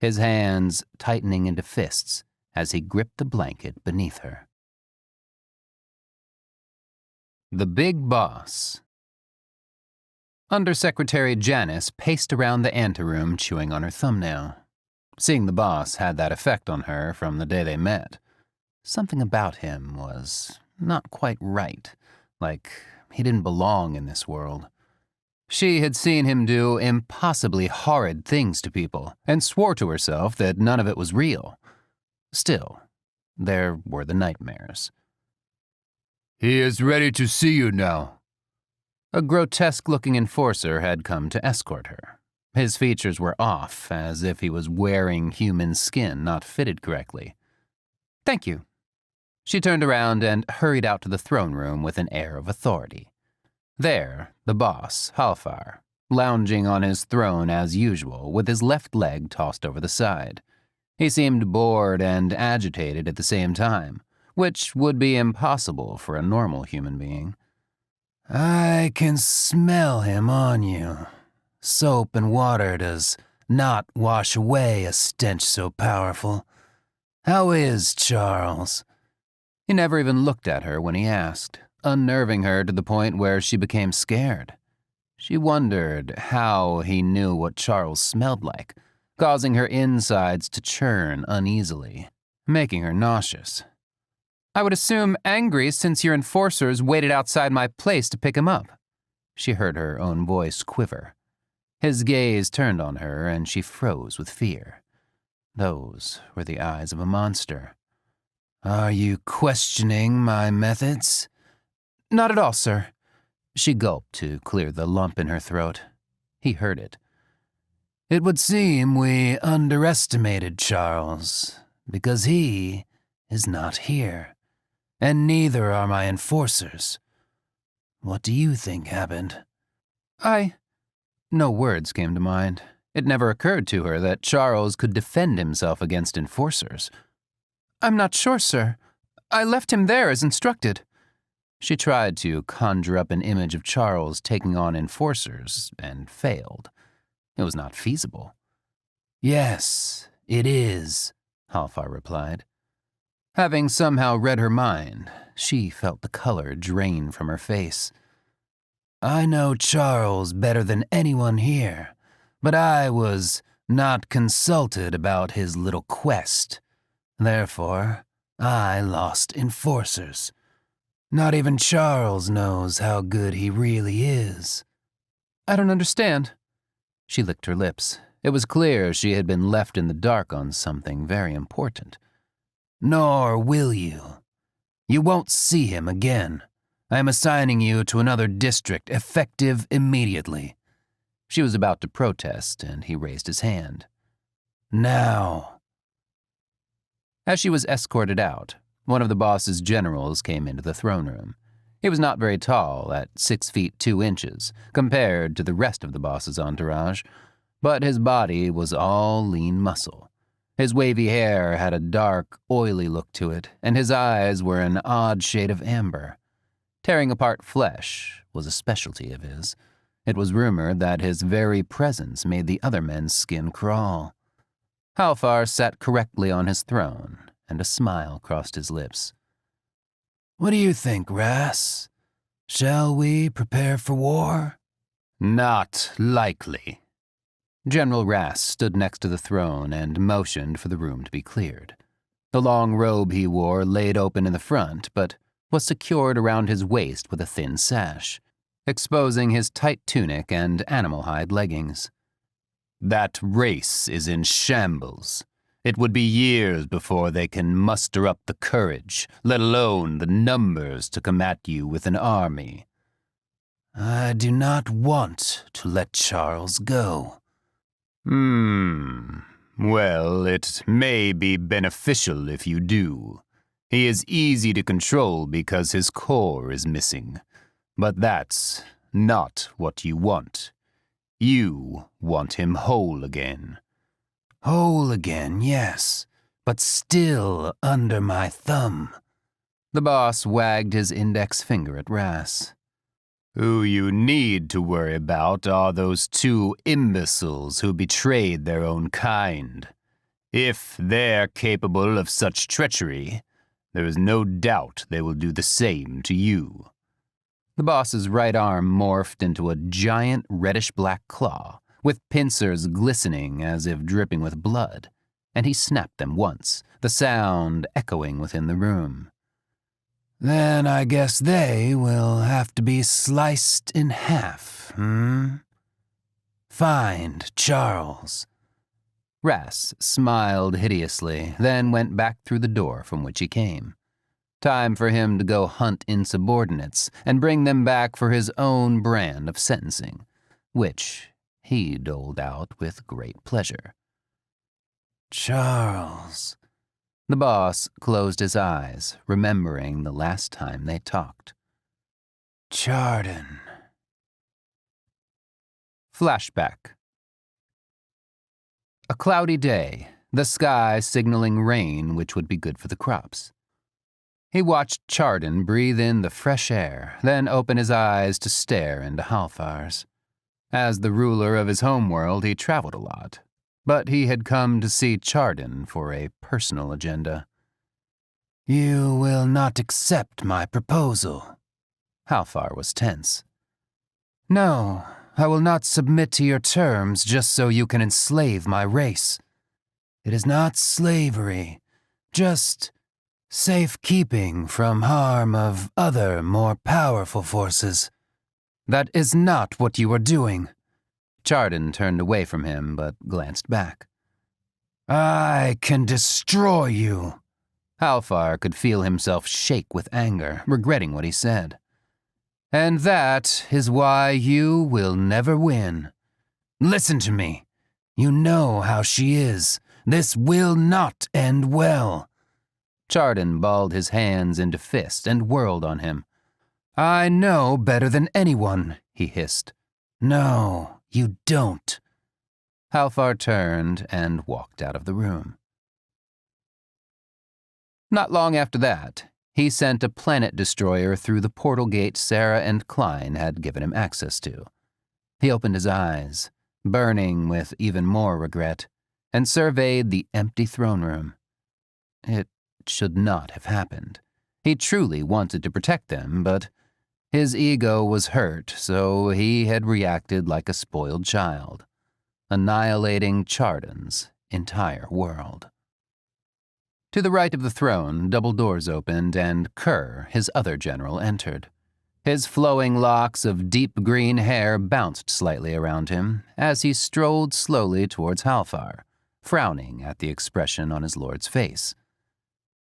his hands tightening into fists as he gripped the blanket beneath her. The Big Boss. Undersecretary Janice paced around the anteroom chewing on her thumbnail. Seeing the boss had that effect on her from the day they met. Something about him was not quite right, like he didn't belong in this world. She had seen him do impossibly horrid things to people and swore to herself that none of it was real. Still, there were the nightmares. "He is ready to see you now." A grotesque-looking enforcer had come to escort her. His features were off, as if he was wearing human skin not fitted correctly. "Thank you." She turned around and hurried out to the throne room with an air of authority. There, the boss, Halfar, lounging on his throne as usual with his left leg tossed over the side. He seemed bored and agitated at the same time, which would be impossible for a normal human being. "I can smell him on you. Soap and water does not wash away a stench so powerful. How is Charles?" He never even looked at her when he asked, unnerving her to the point where she became scared. She wondered how he knew what Charles smelled like, causing her insides to churn uneasily, making her nauseous. "I would assume angry since your enforcers waited outside my place to pick him up." She heard her own voice quiver. His gaze turned on her and she froze with fear. Those were the eyes of a monster. "Are you questioning my methods?" "Not at all, sir." She gulped to clear the lump in her throat. He heard it. "It would seem we underestimated Charles, because he is not here, and neither are my enforcers. What do you think happened?" No words came to mind. It never occurred to her that Charles could defend himself against enforcers. "I'm not sure, sir. I left him there as instructed." She tried to conjure up an image of Charles taking on enforcers and failed. It was not feasible. "Yes, it is," Halfar replied. Having somehow read her mind, she felt the color drain from her face. "I know Charles better than anyone here, but I was not consulted about his little quest. Therefore, I lost enforcers. Not even Charles knows how good he really is." "I don't understand." She licked her lips. It was clear she had been left in the dark on something very important. "Nor will you. You won't see him again. I am assigning you to another district, effective immediately." She was about to protest, and he raised his hand. "Now." As she was escorted out, one of the boss's generals came into the throne room. He was not very tall, at 6 feet 2 inches, compared to the rest of the boss's entourage, but his body was all lean muscle. His wavy hair had a dark, oily look to it, and his eyes were an odd shade of amber. Tearing apart flesh was a specialty of his. It was rumored that his very presence made the other men's skin crawl. Halfar sat correctly on his throne, and a smile crossed his lips. "What do you think, Ras? Shall we prepare for war?" "Not likely." General Ras stood next to the throne and motioned for the room to be cleared. The long robe he wore laid open in the front, but was secured around his waist with a thin sash, exposing his tight tunic and animal hide leggings. "That race is in shambles. It would be years before they can muster up the courage, let alone the numbers, to combat you with an army." "I do not want to let Charles go." Well, it may be beneficial if you do. He is easy to control because his core is missing. But that's not what you want. You want him whole again." "Whole again, yes, but still under my thumb." The boss wagged his index finger at Ras. "Who you need to worry about are those 2 imbeciles who betrayed their own kind. If they're capable of such treachery, there is no doubt they will do the same to you." The boss's right arm morphed into a giant reddish-black claw, with pincers glistening as if dripping with blood, and he snapped them once, the sound echoing within the room. "Then I guess they will have to be sliced in half, Find Charles." Ras smiled hideously, then went back through the door from which he came. Time for him to go hunt insubordinates and bring them back for his own brand of sentencing, which he doled out with great pleasure. "Charles." The boss closed his eyes, remembering the last time they talked. "Chardon." Flashback. A cloudy day, the sky signaling rain which would be good for the crops. He watched Chardon breathe in the fresh air, then open his eyes to stare into Halfar's. As the ruler of his homeworld, he traveled a lot, but he had come to see Chardon for a personal agenda. "You will not accept my proposal." Halfar was tense. "No, I will not submit to your terms just so you can enslave my race. It is not slavery, just safekeeping from harm of other, more powerful forces. That is not what you are doing." Chardon turned away from him, but glanced back. "I can destroy you." Halfar could feel himself shake with anger, regretting what he said. "And that is why you will never win. Listen to me. You know how she is. This will not end well." Chardon balled his hands into fists and whirled on him. "I know better than anyone," he hissed. "No, you don't." Halfar turned and walked out of the room. Not long after that, he sent a planet destroyer through the portal gate Sarah and Klein had given him access to. He opened his eyes, burning with even more regret, and surveyed the empty throne room. It should not have happened. He truly wanted to protect them, but his ego was hurt, so he had reacted like a spoiled child, annihilating Chardon's entire world. To the right of the throne, double doors opened, and Kerr, his other general, entered. His flowing locks of deep green hair bounced slightly around him as he strolled slowly towards Halfar, frowning at the expression on his lord's face.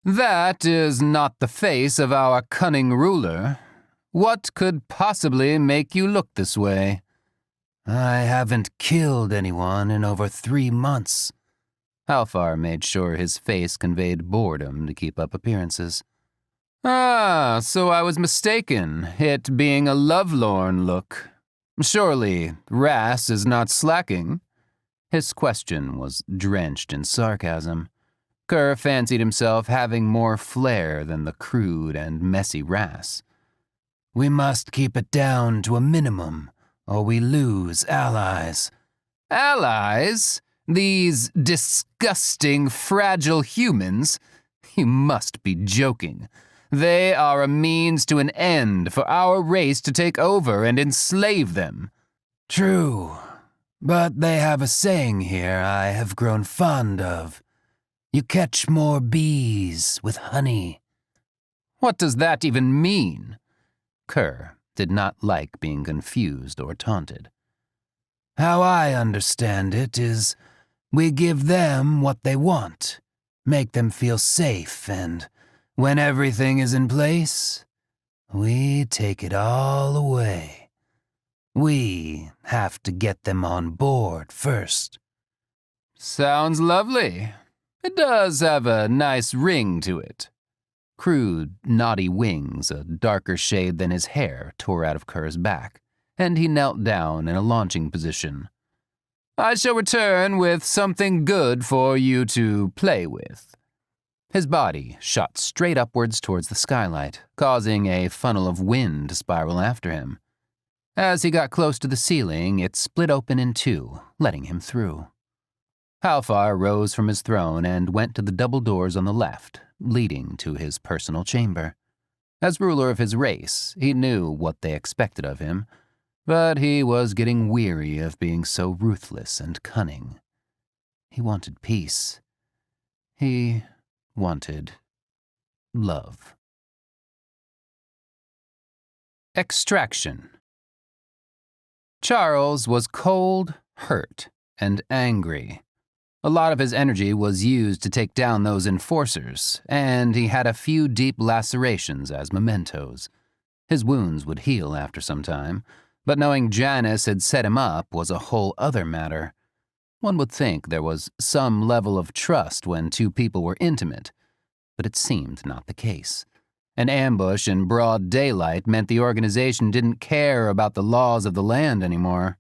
"That is not the face of our cunning ruler. What could possibly make you look this way?" "I haven't killed anyone in over 3 months." Halfar made sure his face conveyed boredom to keep up appearances. "Ah, so I was mistaken, it being a lovelorn look. Surely Ras is not slacking?" His question was drenched in sarcasm. Kerr fancied himself having more flair than the crude and messy Ras. "We must keep it down to a minimum, or we lose allies." "Allies? These disgusting, fragile humans? You must be joking. They are a means to an end for our race to take over and enslave them." "True, but they have a saying here I have grown fond of. You catch more bees with honey." "What does that even mean?" Kerr did not like being confused or taunted. "How I understand it is we give them what they want, make them feel safe, and when everything is in place, we take it all away. We have to get them on board first." "Sounds lovely. It does have a nice ring to it." Crude, knotty wings, a darker shade than his hair, tore out of Kerr's back, and he knelt down in a launching position. "I shall return with something good for you to play with." His body shot straight upwards towards the skylight, causing a funnel of wind to spiral after him. As he got close to the ceiling, it split open in two, letting him through. Halfar rose from his throne and went to the double doors on the left, leading to his personal chamber. As ruler of his race, he knew what they expected of him, but he was getting weary of being so ruthless and cunning. He wanted peace. He wanted love. Extraction. Charles was cold, hurt, and angry. A lot of his energy was used to take down those enforcers, and he had a few deep lacerations as mementos. His wounds would heal after some time, but knowing Janice had set him up was a whole other matter. One would think there was some level of trust when two people were intimate, but it seemed not the case. An ambush in broad daylight meant the organization didn't care about the laws of the land anymore.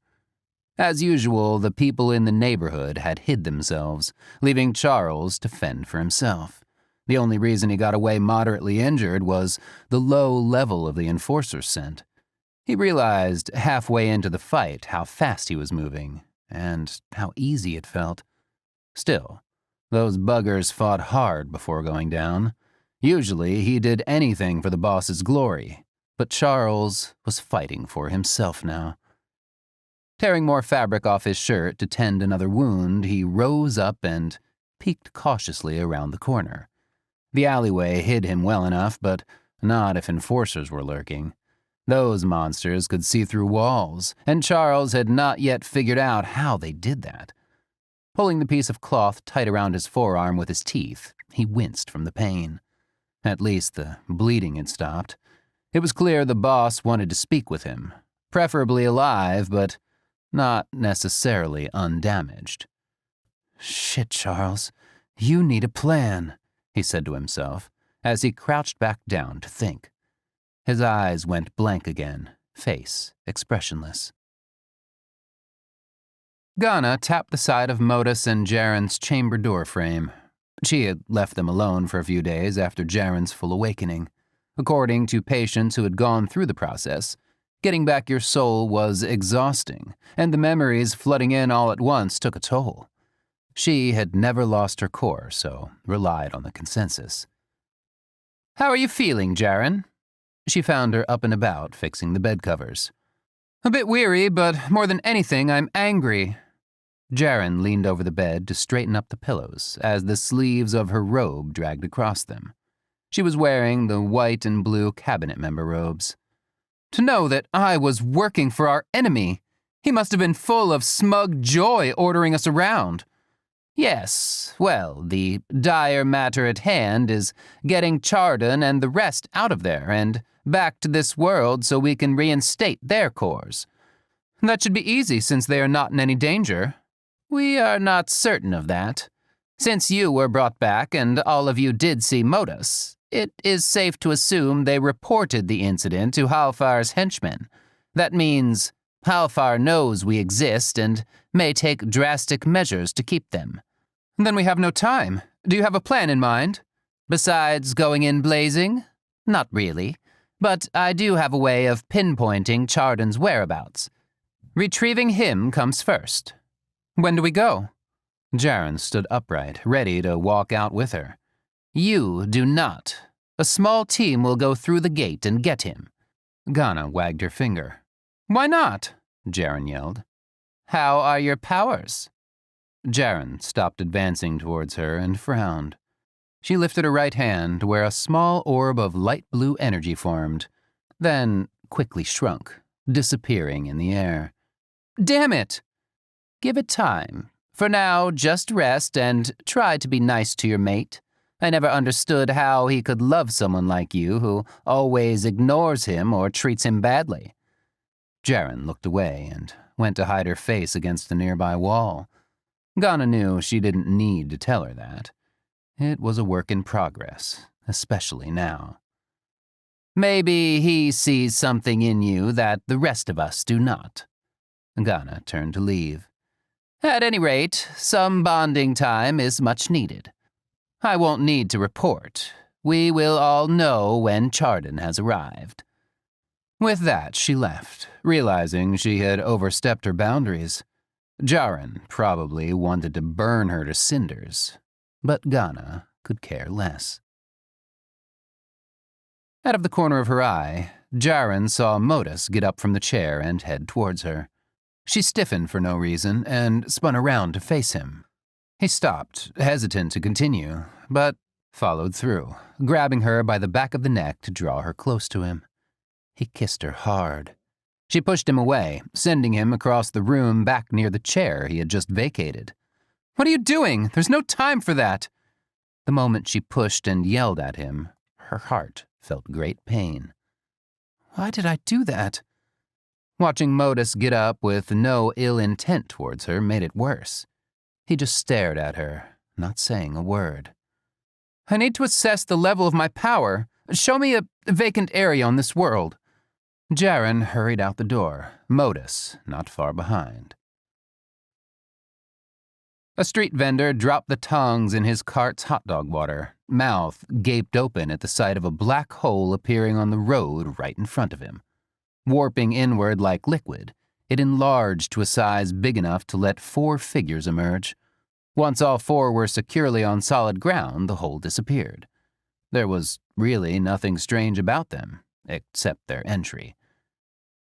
As usual, the people in the neighborhood had hid themselves, leaving Charles to fend for himself. The only reason he got away moderately injured was the low level of the enforcer's scent. He realized halfway into the fight how fast he was moving, and how easy it felt. Still, those buggers fought hard before going down. Usually, he did anything for the boss's glory, but Charles was fighting for himself now. Tearing more fabric off his shirt to tend another wound, he rose up and peeked cautiously around the corner. The alleyway hid him well enough, but not if enforcers were lurking. Those monsters could see through walls, and Charles had not yet figured out how they did that. Pulling the piece of cloth tight around his forearm with his teeth, he winced from the pain. At least the bleeding had stopped. It was clear the boss wanted to speak with him, preferably alive, but not necessarily undamaged. "Shit, Charles, you need a plan," he said to himself, as he crouched back down to think. His eyes went blank again, face expressionless. Ghana tapped the side of Modus and Jaren's chamber door frame. She had left them alone for a few days after Jaren's full awakening. According to patients who had gone through the process, getting back your soul was exhausting, and the memories flooding in all at once took a toll. She had never lost her core, so relied on the consensus. "How are you feeling, Jaren?" She found her up and about, fixing the bed covers. "A bit weary, but more than anything, I'm angry." Jaren leaned over the bed to straighten up the pillows as the sleeves of her robe dragged across them. She was wearing the white and blue cabinet member robes. "To know that I was working for our enemy. He must have been full of smug joy ordering us around." "Yes, well, the dire matter at hand is getting Chardon and the rest out of there and back to this world so we can reinstate their cores. That should be easy since they are not in any danger." "We are not certain of that. Since you were brought back and all of you did see Modus, it is safe to assume they reported the incident to Halfar's henchmen. That means Halfar knows we exist and may take drastic measures to keep them." "Then we have no time. Do you have a plan in mind?" "Besides going in blazing? Not really. But I do have a way of pinpointing Chardon's whereabouts. Retrieving him comes first." "When do we go?" Jaren stood upright, ready to walk out with her. "You do not. A small team will go through the gate and get him." Ghana wagged her finger. "Why not?" Jaren yelled. "How are your powers?" Jaren stopped advancing towards her and frowned. She lifted her right hand, where a small orb of light blue energy formed, then quickly shrunk, disappearing in the air. "Damn it!" "Give it time. For now, just rest and try to be nice to your mate. I never understood how he could love someone like you who always ignores him or treats him badly." Jaren looked away and went to hide her face against the nearby wall. Ghana knew she didn't need to tell her that. It was a work in progress, especially now. "Maybe he sees something in you that the rest of us do not." Ghana turned to leave. "At any rate, some bonding time is much needed. I won't need to report. We will all know when Chardon has arrived." With that, she left, realizing she had overstepped her boundaries. Jaren probably wanted to burn her to cinders, but Ghana could care less. Out of the corner of her eye, Jaren saw Modus get up from the chair and head towards her. She stiffened for no reason and spun around to face him. He stopped, hesitant to continue, but followed through, grabbing her by the back of the neck to draw her close to him. He kissed her hard. She pushed him away, sending him across the room back near the chair he had just vacated. "What are you doing? There's no time for that." The moment she pushed and yelled at him, her heart felt great pain. Why did I do that? Watching Modus get up with no ill intent towards her made it worse. He just stared at her, not saying a word. "I need to assess the level of my power. Show me a vacant area on this world." Jaren hurried out the door, Modus not far behind. A street vendor dropped the tongs in his cart's hot dog water, mouth gaped open at the sight of a black hole appearing on the road right in front of him. Warping inward like liquid, it enlarged to a size big enough to let 4 figures emerge. Once all 4 were securely on solid ground, the hole disappeared. There was really nothing strange about them, except their entry.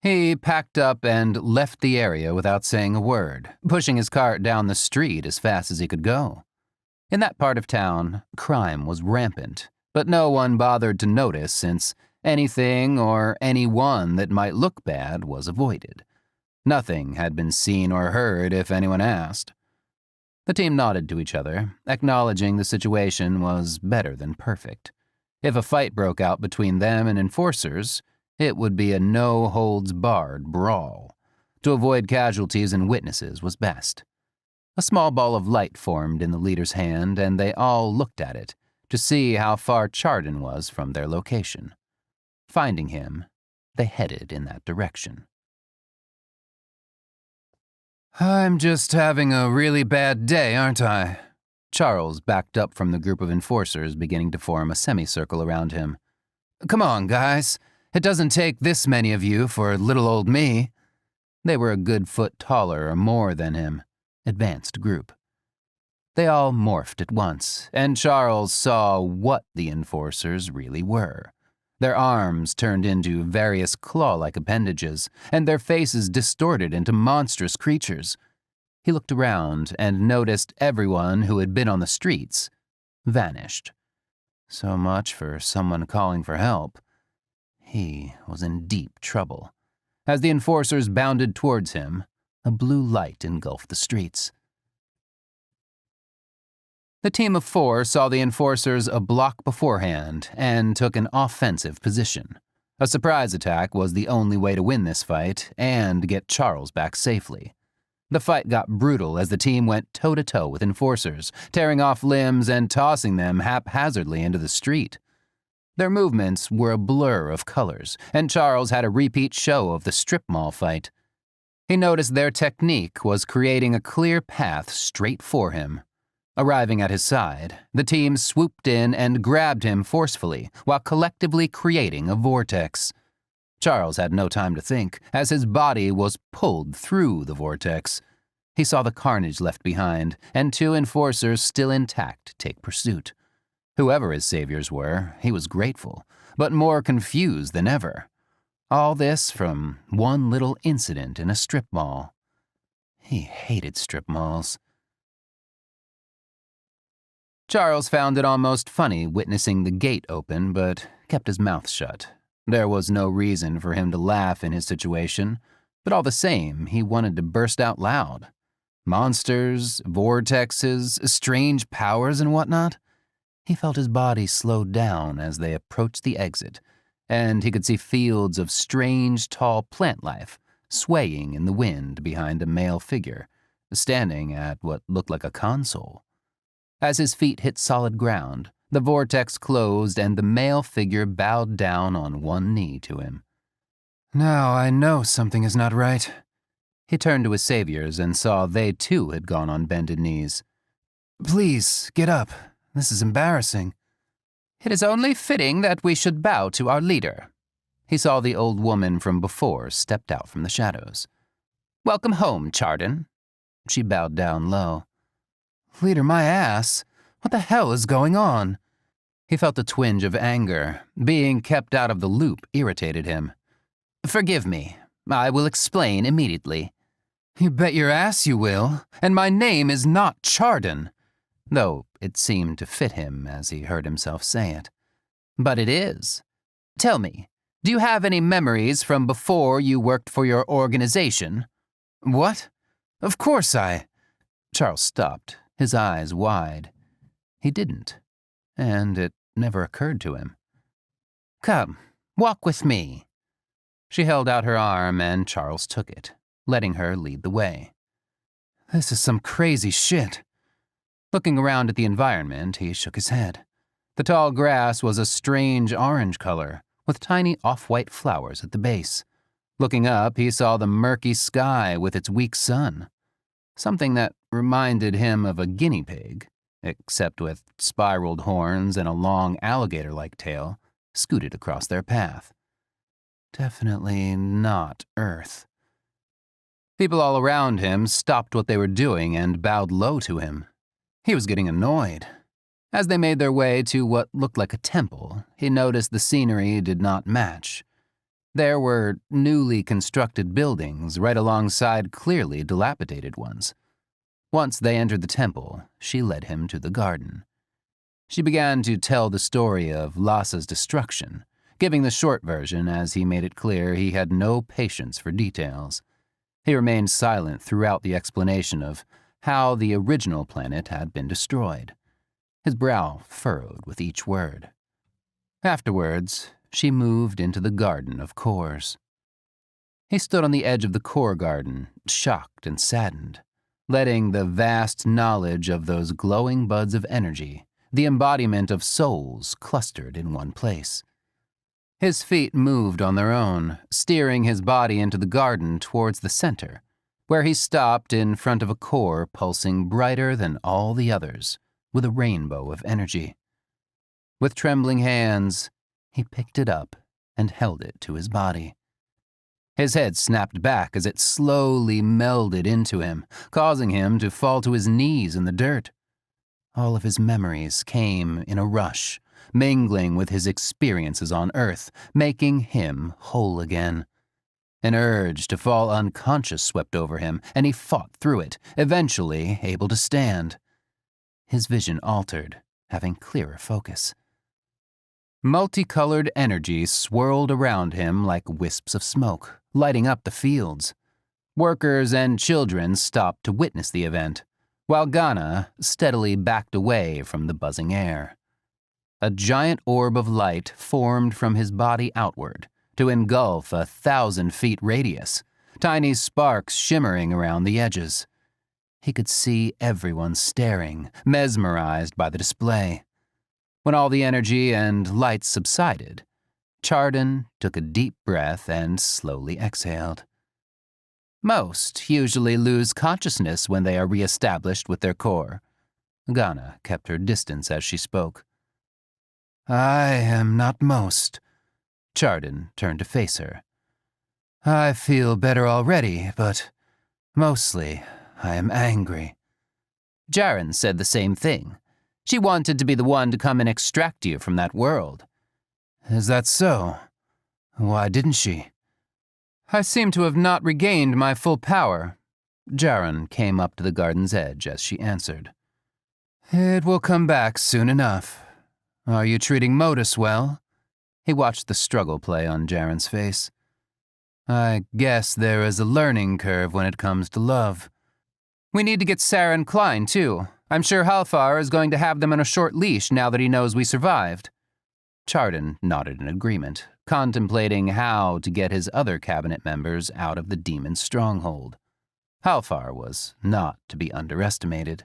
He packed up and left the area without saying a word, pushing his cart down the street as fast as he could go. In that part of town, crime was rampant, but no one bothered to notice since anything or anyone that might look bad was avoided. Nothing had been seen or heard if anyone asked. The team nodded to each other, acknowledging the situation was better than perfect. If a fight broke out between them and enforcers, it would be a no-holds-barred brawl. To avoid casualties and witnesses was best. A small ball of light formed in the leader's hand, and they all looked at it to see how far Chardon was from their location. Finding him, they headed in that direction. "I'm just having a really bad day, aren't I?" Charles backed up from the group of enforcers beginning to form a semicircle around him. Come on, guys. It doesn't take this many of you for little old me." They were a good foot taller or more than him. Advanced group. They all morphed at once, and Charles saw what the enforcers really were. Their arms turned into various claw-like appendages, and their faces distorted into monstrous creatures. He looked around and noticed everyone who had been on the streets vanished. So much for someone calling for help. He was in deep trouble. As the enforcers bounded towards him, a blue light engulfed the streets. The team of 4 saw the enforcers a block beforehand and took an offensive position. A surprise attack was the only way to win this fight and get Charles back safely. The fight got brutal as the team went toe-to-toe with enforcers, tearing off limbs and tossing them haphazardly into the street. Their movements were a blur of colors, and Charles had a repeat show of the strip mall fight. He noticed their technique was creating a clear path straight for him. Arriving at his side, the team swooped in and grabbed him forcefully while collectively creating a vortex. Charles had no time to think, as his body was pulled through the vortex. He saw the carnage left behind, and 2 enforcers still intact take pursuit. Whoever his saviors were, he was grateful, but more confused than ever. All this from one little incident in a strip mall. He hated strip malls. Charles found it almost funny witnessing the gate open, but kept his mouth shut. There was no reason for him to laugh in his situation, but all the same, he wanted to burst out loud. Monsters, vortexes, strange powers and whatnot. He felt his body slow down as they approached the exit, and he could see fields of strange, tall plant life swaying in the wind behind a male figure, standing at what looked like a console. As his feet hit solid ground, the vortex closed and the male figure bowed down on one knee to him. "Now I know something is not right." He turned to his saviors and saw they too had gone on bended knees. "Please, get up. This is embarrassing." "It is only fitting that we should bow to our leader." He saw the old woman from before stepped out from the shadows. "Welcome home, Chardon." She bowed down low. "Leader, my ass. What the hell is going on?" He felt a twinge of anger. Being kept out of the loop irritated him. "Forgive me. I will explain immediately." "You bet your ass you will. And my name is not Chardon." Though it seemed to fit him as he heard himself say it. "But it is. Tell me, do you have any memories from before you worked for your organization?" "What? Of course I—" Charles stopped, his eyes wide. He didn't, and it never occurred to him. "Come, walk with me." She held out her arm and Charles took it, letting her lead the way. "This is some crazy shit." Looking around at the environment, he shook his head. The tall grass was a strange orange color, with tiny off-white flowers at the base. Looking up, he saw the murky sky with its weak sun. Something that reminded him of a guinea pig, except with spiraled horns and a long alligator-like tail, scooted across their path. Definitely not Earth. People all around him stopped what they were doing and bowed low to him. He was getting annoyed. As they made their way to what looked like a temple, he noticed the scenery did not match. There were newly constructed buildings right alongside clearly dilapidated ones. Once they entered the temple, she led him to the garden. She began to tell the story of Lassa's destruction, giving the short version as he made it clear he had no patience for details. He remained silent throughout the explanation of how the original planet had been destroyed. His brow furrowed with each word. Afterwards, she moved into the garden of cores. He stood on the edge of the core garden, shocked and saddened, letting the vast knowledge of those glowing buds of energy, the embodiment of souls clustered in one place. His feet moved on their own, steering his body into the garden towards the center, where he stopped in front of a core pulsing brighter than all the others, with a rainbow of energy. With trembling hands, He picked it up and held it to his body. His head snapped back as it slowly melded into him, causing him to fall to his knees in the dirt. All of his memories came in a rush, mingling with his experiences on Earth, making him whole again. An urge to fall unconscious swept over him, and he fought through it, eventually able to stand. His vision altered, having clearer focus. Multicolored energy swirled around him like wisps of smoke, lighting up the fields. Workers and children stopped to witness the event, while Ghana steadily backed away from the buzzing air. A giant orb of light formed from his body outward to engulf 1,000 feet radius, tiny sparks shimmering around the edges. He could see everyone staring, mesmerized by the display. When all the energy and light subsided, Chardon took a deep breath and slowly exhaled. Most usually lose consciousness when they are reestablished with their core. Ghana kept her distance as she spoke. I am not most. Chardon turned to face her. I feel better already, but mostly I am angry. Jaren said the same thing. She wanted to be the one to come and extract you from that world. Is that so? Why didn't she? I seem to have not regained my full power. Jaren came up to the garden's edge as she answered. It will come back soon enough. Are you treating Modus well? He watched the struggle play on Jaren's face. I guess there is a learning curve when it comes to love. We need to get Sarah and Klein, too. I'm sure Halfar is going to have them on a short leash now that he knows we survived. Chardon nodded in agreement, contemplating how to get his other cabinet members out of the demon's stronghold. Halfar was not to be underestimated.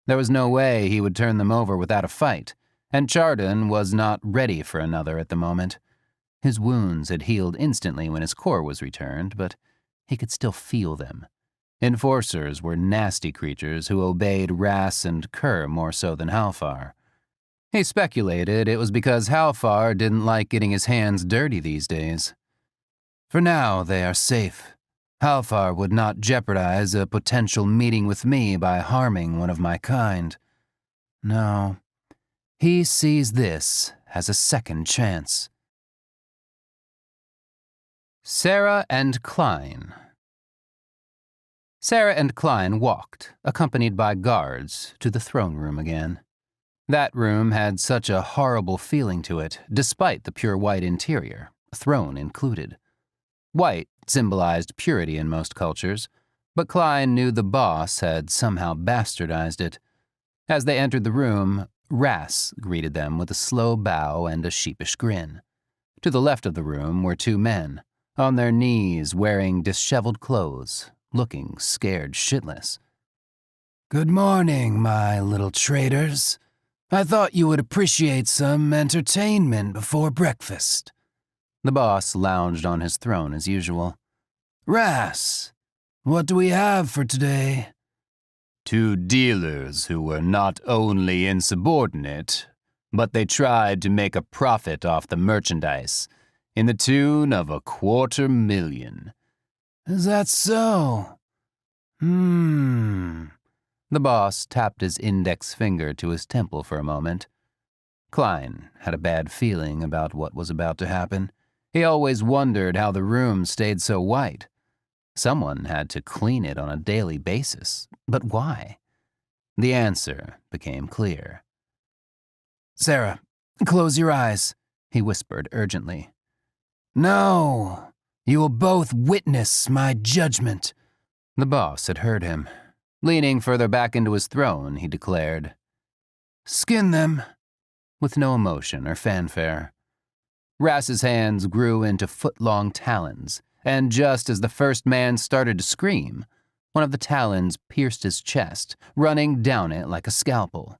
There was no way he would turn them over without a fight, and Chardon was not ready for another at the moment. His wounds had healed instantly when his core was returned, but he could still feel them. Enforcers were nasty creatures who obeyed Ras and Kerr more so than Halfar. He speculated it was because Halfar didn't like getting his hands dirty these days. For now, they are safe. Halfar would not jeopardize a potential meeting with me by harming one of my kind. No, he sees this as a second chance. Sarah and Klein. Sarah and Klein walked, accompanied by guards, to the throne room again. That room had such a horrible feeling to it, despite the pure white interior, throne included. White symbolized purity in most cultures, but Klein knew the boss had somehow bastardized it. As they entered the room, Ras greeted them with a slow bow and a sheepish grin. To the left of the room were two men, on their knees wearing disheveled clothes, looking scared shitless. Good morning, my little traitors. I thought you would appreciate some entertainment before breakfast. The boss lounged on his throne as usual. Ras, what do we have for today? 2 dealers who were not only insubordinate, but they tried to make a profit off the merchandise, in the tune of $250,000. Is that so? The boss tapped his index finger to his temple for a moment. Klein had a bad feeling about what was about to happen. He always wondered how the room stayed so white. Someone had to clean it on a daily basis, but why? The answer became clear. Sarah, close your eyes, he whispered urgently. No! You will both witness my judgment. The boss had heard him. Leaning further back into his throne, he declared, Skin them, with no emotion or fanfare. Ras's hands grew into foot-long talons, and just as the first man started to scream, one of the talons pierced his chest, running down it like a scalpel.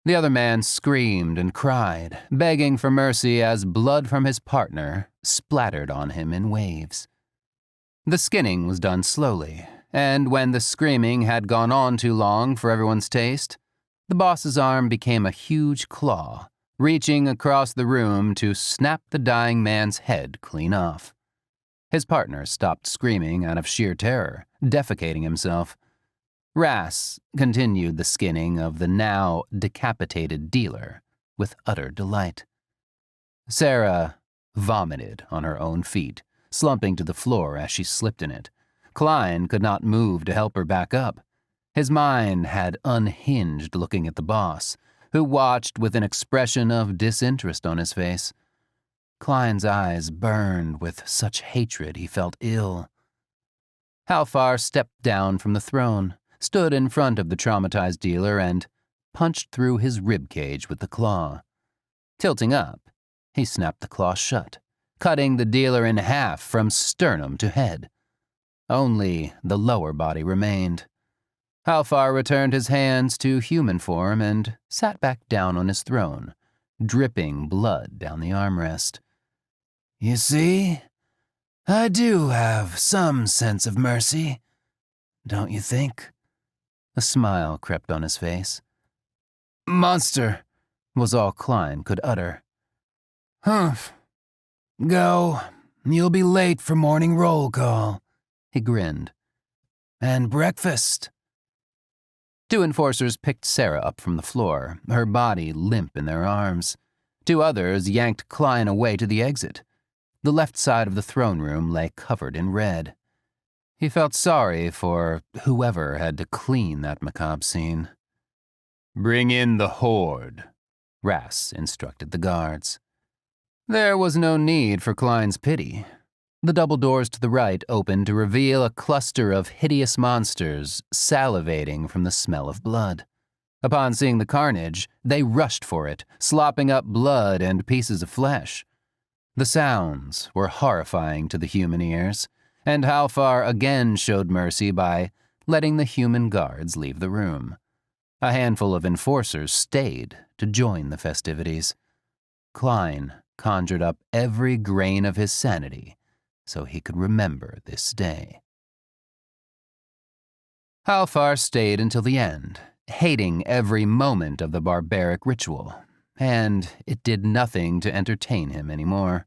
The other man screamed and cried, begging for mercy as blood from his partner splattered on him in waves. The skinning was done slowly, and when the screaming had gone on too long for everyone's taste, the boss's arm became a huge claw, reaching across the room to snap the dying man's head clean off. His partner stopped screaming out of sheer terror, defecating himself. Rass continued the skinning of the now decapitated dealer with utter delight. Sarah vomited on her own feet, slumping to the floor as she slipped in it. Klein could not move to help her back up. His mind had unhinged looking at the boss, who watched with an expression of disinterest on his face. Klein's eyes burned with such hatred he felt ill. Halfar stepped down from the throne, stood in front of the traumatized dealer, and punched through his ribcage with the claw. Tilting up, he snapped the claw shut, cutting the dealer in half from sternum to head. Only the lower body remained. Halfar returned his hands to human form and sat back down on his throne, dripping blood down the armrest. "You see, I do have some sense of mercy, don't you think?" A smile crept on his face. "Monster," was all Klein could utter. "Humph. Go. You'll be late for morning roll call," he grinned. "And breakfast." Two enforcers picked Sarah up from the floor, her body limp in their arms. Two others yanked Klein away to the exit. The left side of the throne room lay covered in red. He felt sorry for whoever had to clean that macabre scene. "Bring in the horde," Rass instructed the guards. There was no need for Klein's pity. The double doors to the right opened to reveal a cluster of hideous monsters salivating from the smell of blood. Upon seeing the carnage, they rushed for it, slopping up blood and pieces of flesh. The sounds were horrifying to the human ears, and Halfar again showed mercy by letting the human guards leave the room. A handful of enforcers stayed to join the festivities. Klein conjured up every grain of his sanity so he could remember this day. Halfar stayed until the end, hating every moment of the barbaric ritual, and it did nothing to entertain him anymore.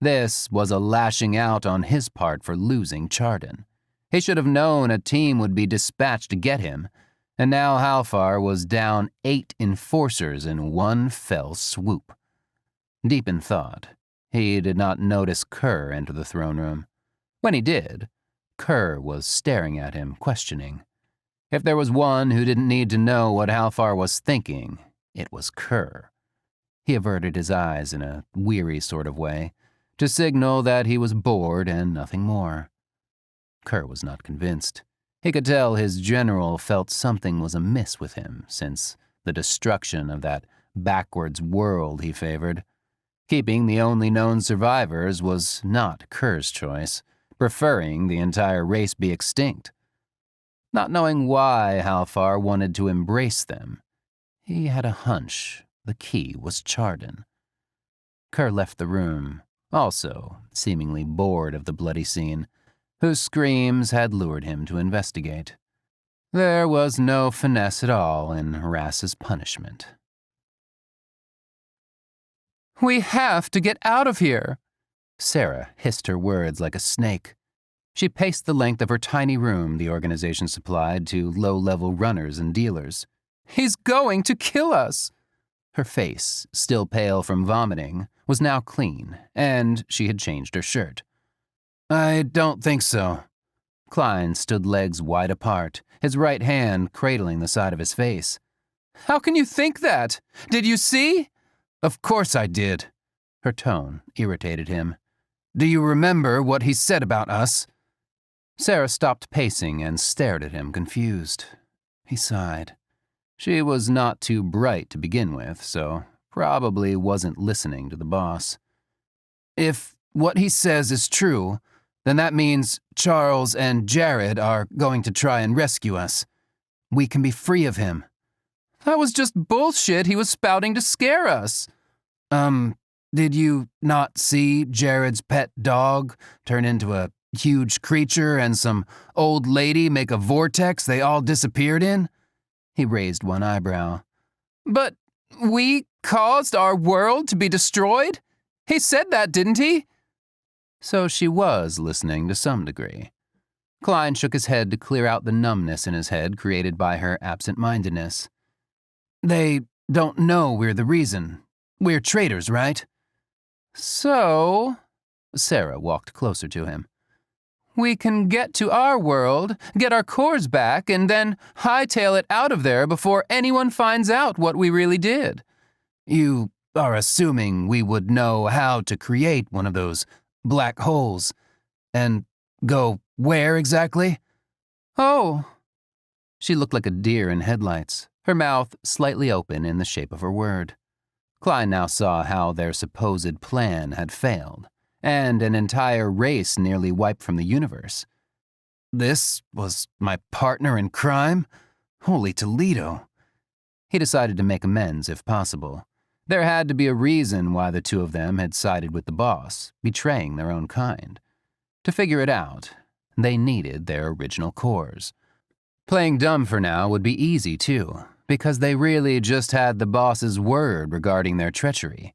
This was a lashing out on his part for losing Chardon. He should have known a team would be dispatched to get him, and now Halfar was down 8 enforcers in one fell swoop. Deep in thought, he did not notice Kerr enter the throne room. When he did, Kerr was staring at him, questioning. If there was one who didn't need to know what Halfar was thinking, it was Kerr. He averted his eyes in a weary sort of way, to signal that he was bored and nothing more. Kerr was not convinced. He could tell his general felt something was amiss with him since the destruction of that backwards world he favored. Keeping the only known survivors was not Kerr's choice, preferring the entire race be extinct. Not knowing why Halfar wanted to embrace them, he had a hunch the key was Chardon. Kerr left the room, also seemingly bored of the bloody scene, whose screams had lured him to investigate. There was no finesse at all in Rass's punishment. "We have to get out of here!" Sarah hissed her words like a snake. She paced the length of her tiny room the organization supplied to low-level runners and dealers. "He's going to kill us!" Her face, still pale from vomiting, was now clean, and she had changed her shirt. "I don't think so." Klein stood legs wide apart, his right hand cradling the side of his face. "How can you think that? Did you see?" "Of course I did." Her tone irritated him. "Do you remember what he said about us?" Sarah stopped pacing and stared at him, confused. He sighed. She was not too bright to begin with, so probably wasn't listening to the boss. "If what he says is true, then that means Charles and Jared are going to try and rescue us. We can be free of him." "That was just bullshit he was spouting to scare us." Did you not see Jared's pet dog turn into a huge creature and some old lady make a vortex they all disappeared in?" He raised one eyebrow. "But we caused our world to be destroyed? He said that, didn't he? So she was listening to some degree. Klein shook his head to clear out the numbness in his head created by her absent-mindedness. They don't know we're the reason. We're traitors, right? So, Sarah walked closer to him. We can get to our world, get our cores back, and then hightail it out of there before anyone finds out what we really did. You are assuming we would know how to create one of those black holes. And go where exactly? Oh. She looked like a deer in headlights, her mouth slightly open in the shape of her word. Klein now saw how their supposed plan had failed, and an entire race nearly wiped from the universe. This was my partner in crime? Holy Toledo. He decided to make amends if possible. There had to be a reason why the two of them had sided with the boss, betraying their own kind. To figure it out, they needed their original cores. Playing dumb for now would be easy, too, because they really just had the boss's word regarding their treachery.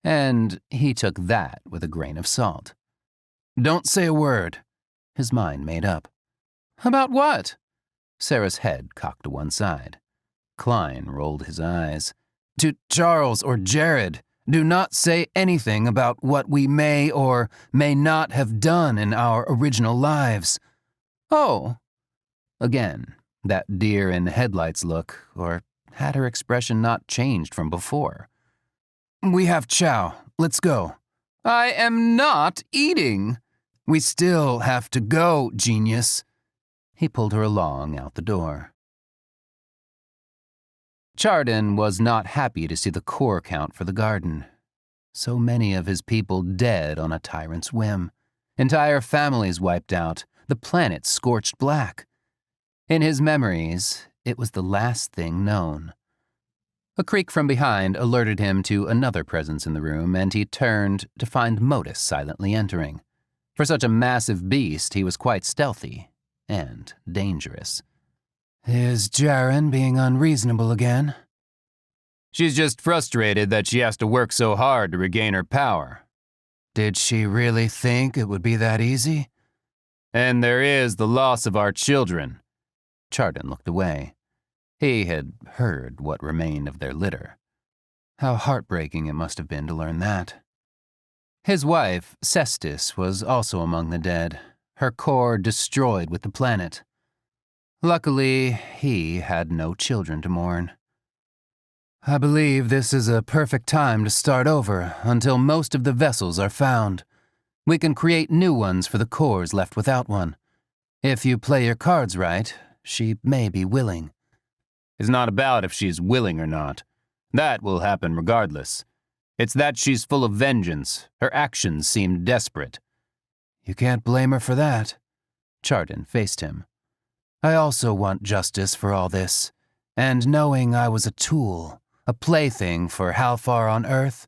And he took that with a grain of salt. Don't say a word. His mind made up. About what? Sarah's head cocked to one side. Klein rolled his eyes. To Charles or Jared, do not say anything about what we may or may not have done in our original lives. Oh. Again, that deer in headlights look, or had her expression not changed from before? We have chow. Let's go. I am not eating. We still have to go, genius. He pulled her along out the door. Chardon was not happy to see the core count for the garden. So many of his people dead on a tyrant's whim. Entire families wiped out, the planet scorched black. In his memories, it was the last thing known. A creak from behind alerted him to another presence in the room, and he turned to find Modus silently entering. For such a massive beast, he was quite stealthy and dangerous. Is Jaren being unreasonable again? She's just frustrated that she has to work so hard to regain her power. Did she really think it would be that easy? And there is the loss of our children. Chardon looked away. He had heard what remained of their litter. How heartbreaking it must have been to learn that. His wife, Cestus, was also among the dead, her core destroyed with the planet. Luckily, he had no children to mourn. I believe this is a perfect time to start over until most of the vessels are found. We can create new ones for the cores left without one. If you play your cards right, she may be willing. It's not about if she's willing or not. That will happen regardless. It's that she's full of vengeance. Her actions seem desperate. You can't blame her for that. Chardon faced him. I also want justice for all this, and knowing I was a tool, a plaything for Halfar on Earth,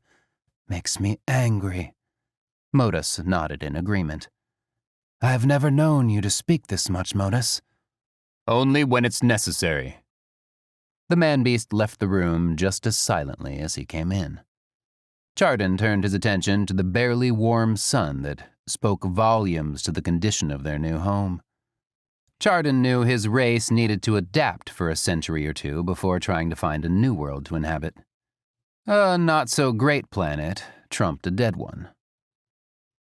makes me angry. Modus nodded in agreement. I've never known you to speak this much, Modus. Only when it's necessary. The man-beast left the room just as silently as he came in. Chardon turned his attention to the barely warm sun that spoke volumes to the condition of their new home. Chardon knew his race needed to adapt for a century or two before trying to find a new world to inhabit. A not-so-great planet trumped a dead one.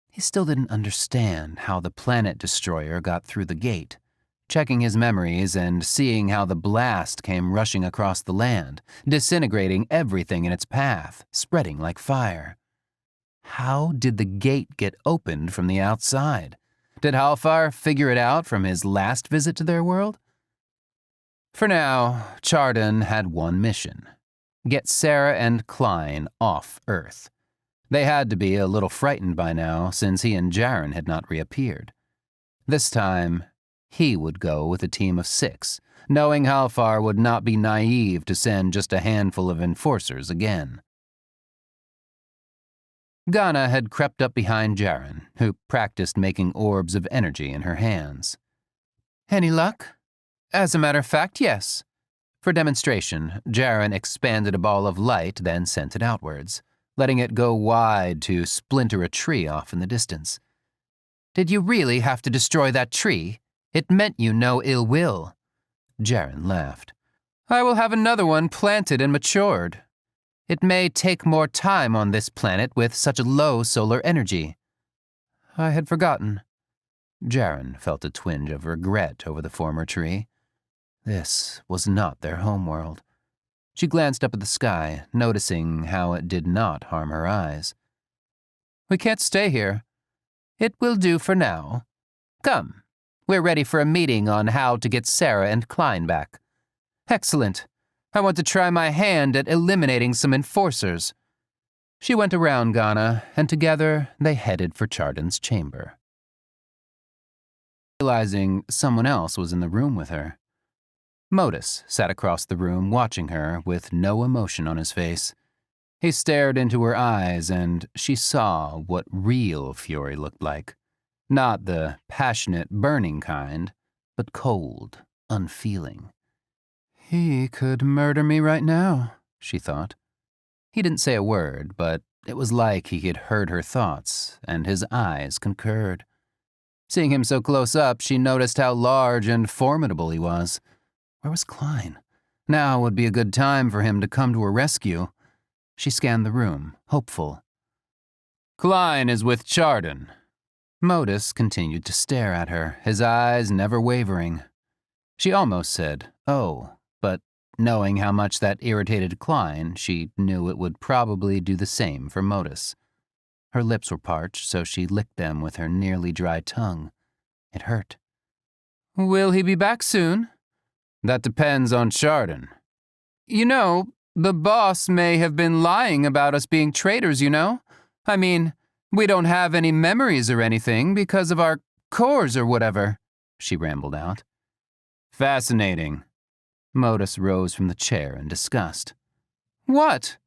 He still didn't understand how the planet destroyer got through the gate, checking his memories and seeing how the blast came rushing across the land, disintegrating everything in its path, spreading like fire. How did the gate get opened from the outside? Did Halfar figure it out from his last visit to their world? For now, Chardon had one mission: get Sarah and Klein off Earth. They had to be a little frightened by now, since he and Jaren had not reappeared. This time, he would go with a team of 6, knowing Halfar would not be naive to send just a handful of enforcers again. Ghana had crept up behind Jaren, who practiced making orbs of energy in her hands. Any luck? As a matter of fact, yes. For demonstration, Jaren expanded a ball of light, then sent it outwards, letting it go wide to splinter a tree off in the distance. "Did you really have to destroy that tree? It meant you no ill will." Jaren laughed. "I will have another one planted and matured. It may take more time on this planet with such a low solar energy." "I had forgotten." Jaren felt a twinge of regret over the former tree. This was not their homeworld. She glanced up at the sky, noticing how it did not harm her eyes. "We can't stay here. It will do for now. Come, we're ready for a meeting on how to get Sarah and Klein back. Excellent. I want to try my hand at eliminating some enforcers." She went around Ghana, and together they headed for Chardon's chamber. Realizing someone else was in the room with her, Modus sat across the room watching her with no emotion on his face. He stared into her eyes, and she saw what real fury looked like. Not the passionate, burning kind, but cold, unfeeling. "He could murder me right now," she thought. He didn't say a word, but it was like he had heard her thoughts, and his eyes concurred. Seeing him so close up, she noticed how large and formidable he was. Where was Klein? Now would be a good time for him to come to her rescue. She scanned the room, hopeful. "Klein is with Chardon." Modus continued to stare at her, his eyes never wavering. She almost said, "Oh," but knowing how much that irritated Klein, she knew it would probably do the same for Modus. Her lips were parched, so she licked them with her nearly dry tongue. It hurt. "Will he be back soon?" "That depends on Chardon." "You know, the boss may have been lying about us being traitors, you know? I mean, we don't have any memories or anything because of our cores or whatever," she rambled out. "Fascinating." Modus rose from the chair in disgust. "What?"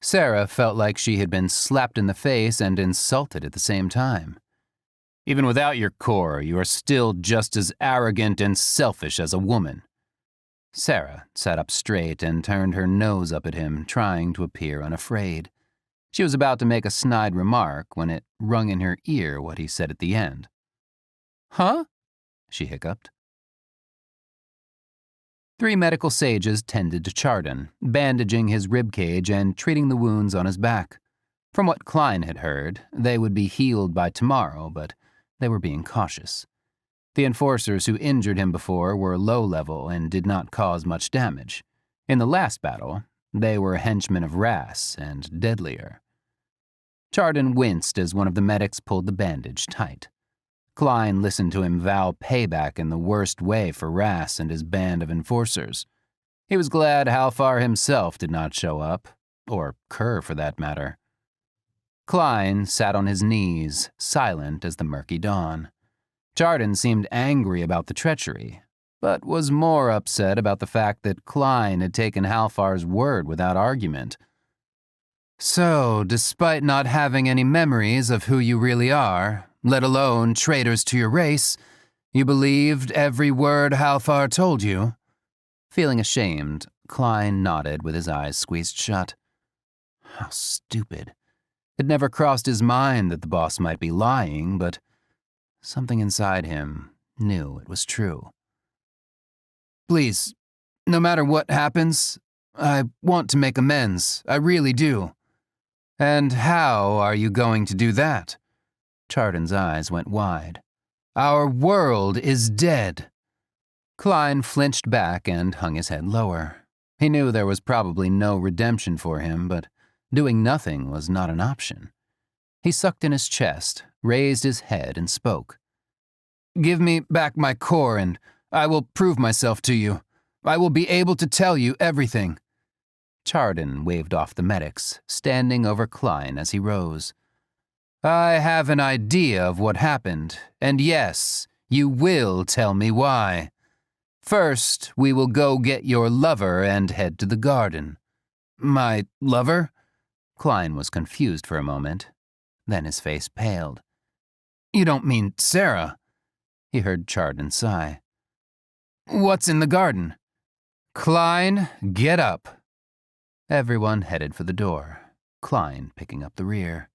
Sarah felt like she had been slapped in the face and insulted at the same time. "Even without your core, you are still just as arrogant and selfish as a woman." Sarah sat up straight and turned her nose up at him, trying to appear unafraid. She was about to make a snide remark when it rung in her ear what he said at the end. "Huh?" she hiccuped. 3 medical sages tended to Chardon, bandaging his ribcage and treating the wounds on his back. From what Klein had heard, they would be healed by tomorrow, but they were being cautious. The enforcers who injured him before were low-level and did not cause much damage. In the last battle, they were henchmen of Ras and deadlier. Chardon winced as one of the medics pulled the bandage tight. Klein listened to him vow payback in the worst way for Ras and his band of enforcers. He was glad Halfar himself did not show up, or Kerr for that matter. Klein sat on his knees, silent as the murky dawn. Chardon seemed angry about the treachery, but was more upset about the fact that Klein had taken Halfar's word without argument. "So, despite not having any memories of who you really are, let alone traitors to your race, you believed every word Halfar told you?" Feeling ashamed, Klein nodded with his eyes squeezed shut. How stupid. It never crossed his mind that the boss might be lying, but something inside him knew it was true. "Please, no matter what happens, I want to make amends. I really do." "And how are you going to do that?" Chardon's eyes went wide. "Our world is dead." Klein flinched back and hung his head lower. He knew there was probably no redemption for him, but doing nothing was not an option. He sucked in his chest, raised his head, and spoke. "Give me back my core, and I will prove myself to you. I will be able to tell you everything." Chardon waved off the medics, standing over Klein as he rose. "I have an idea of what happened, and yes, you will tell me why. First, we will go get your lover and head to the garden." "My lover?" Klein was confused for a moment. Then his face paled. "You don't mean Sarah?" He heard Chardon sigh. "What's in the garden?" Klein, get up. Everyone headed for the door, Klein picking up the rear.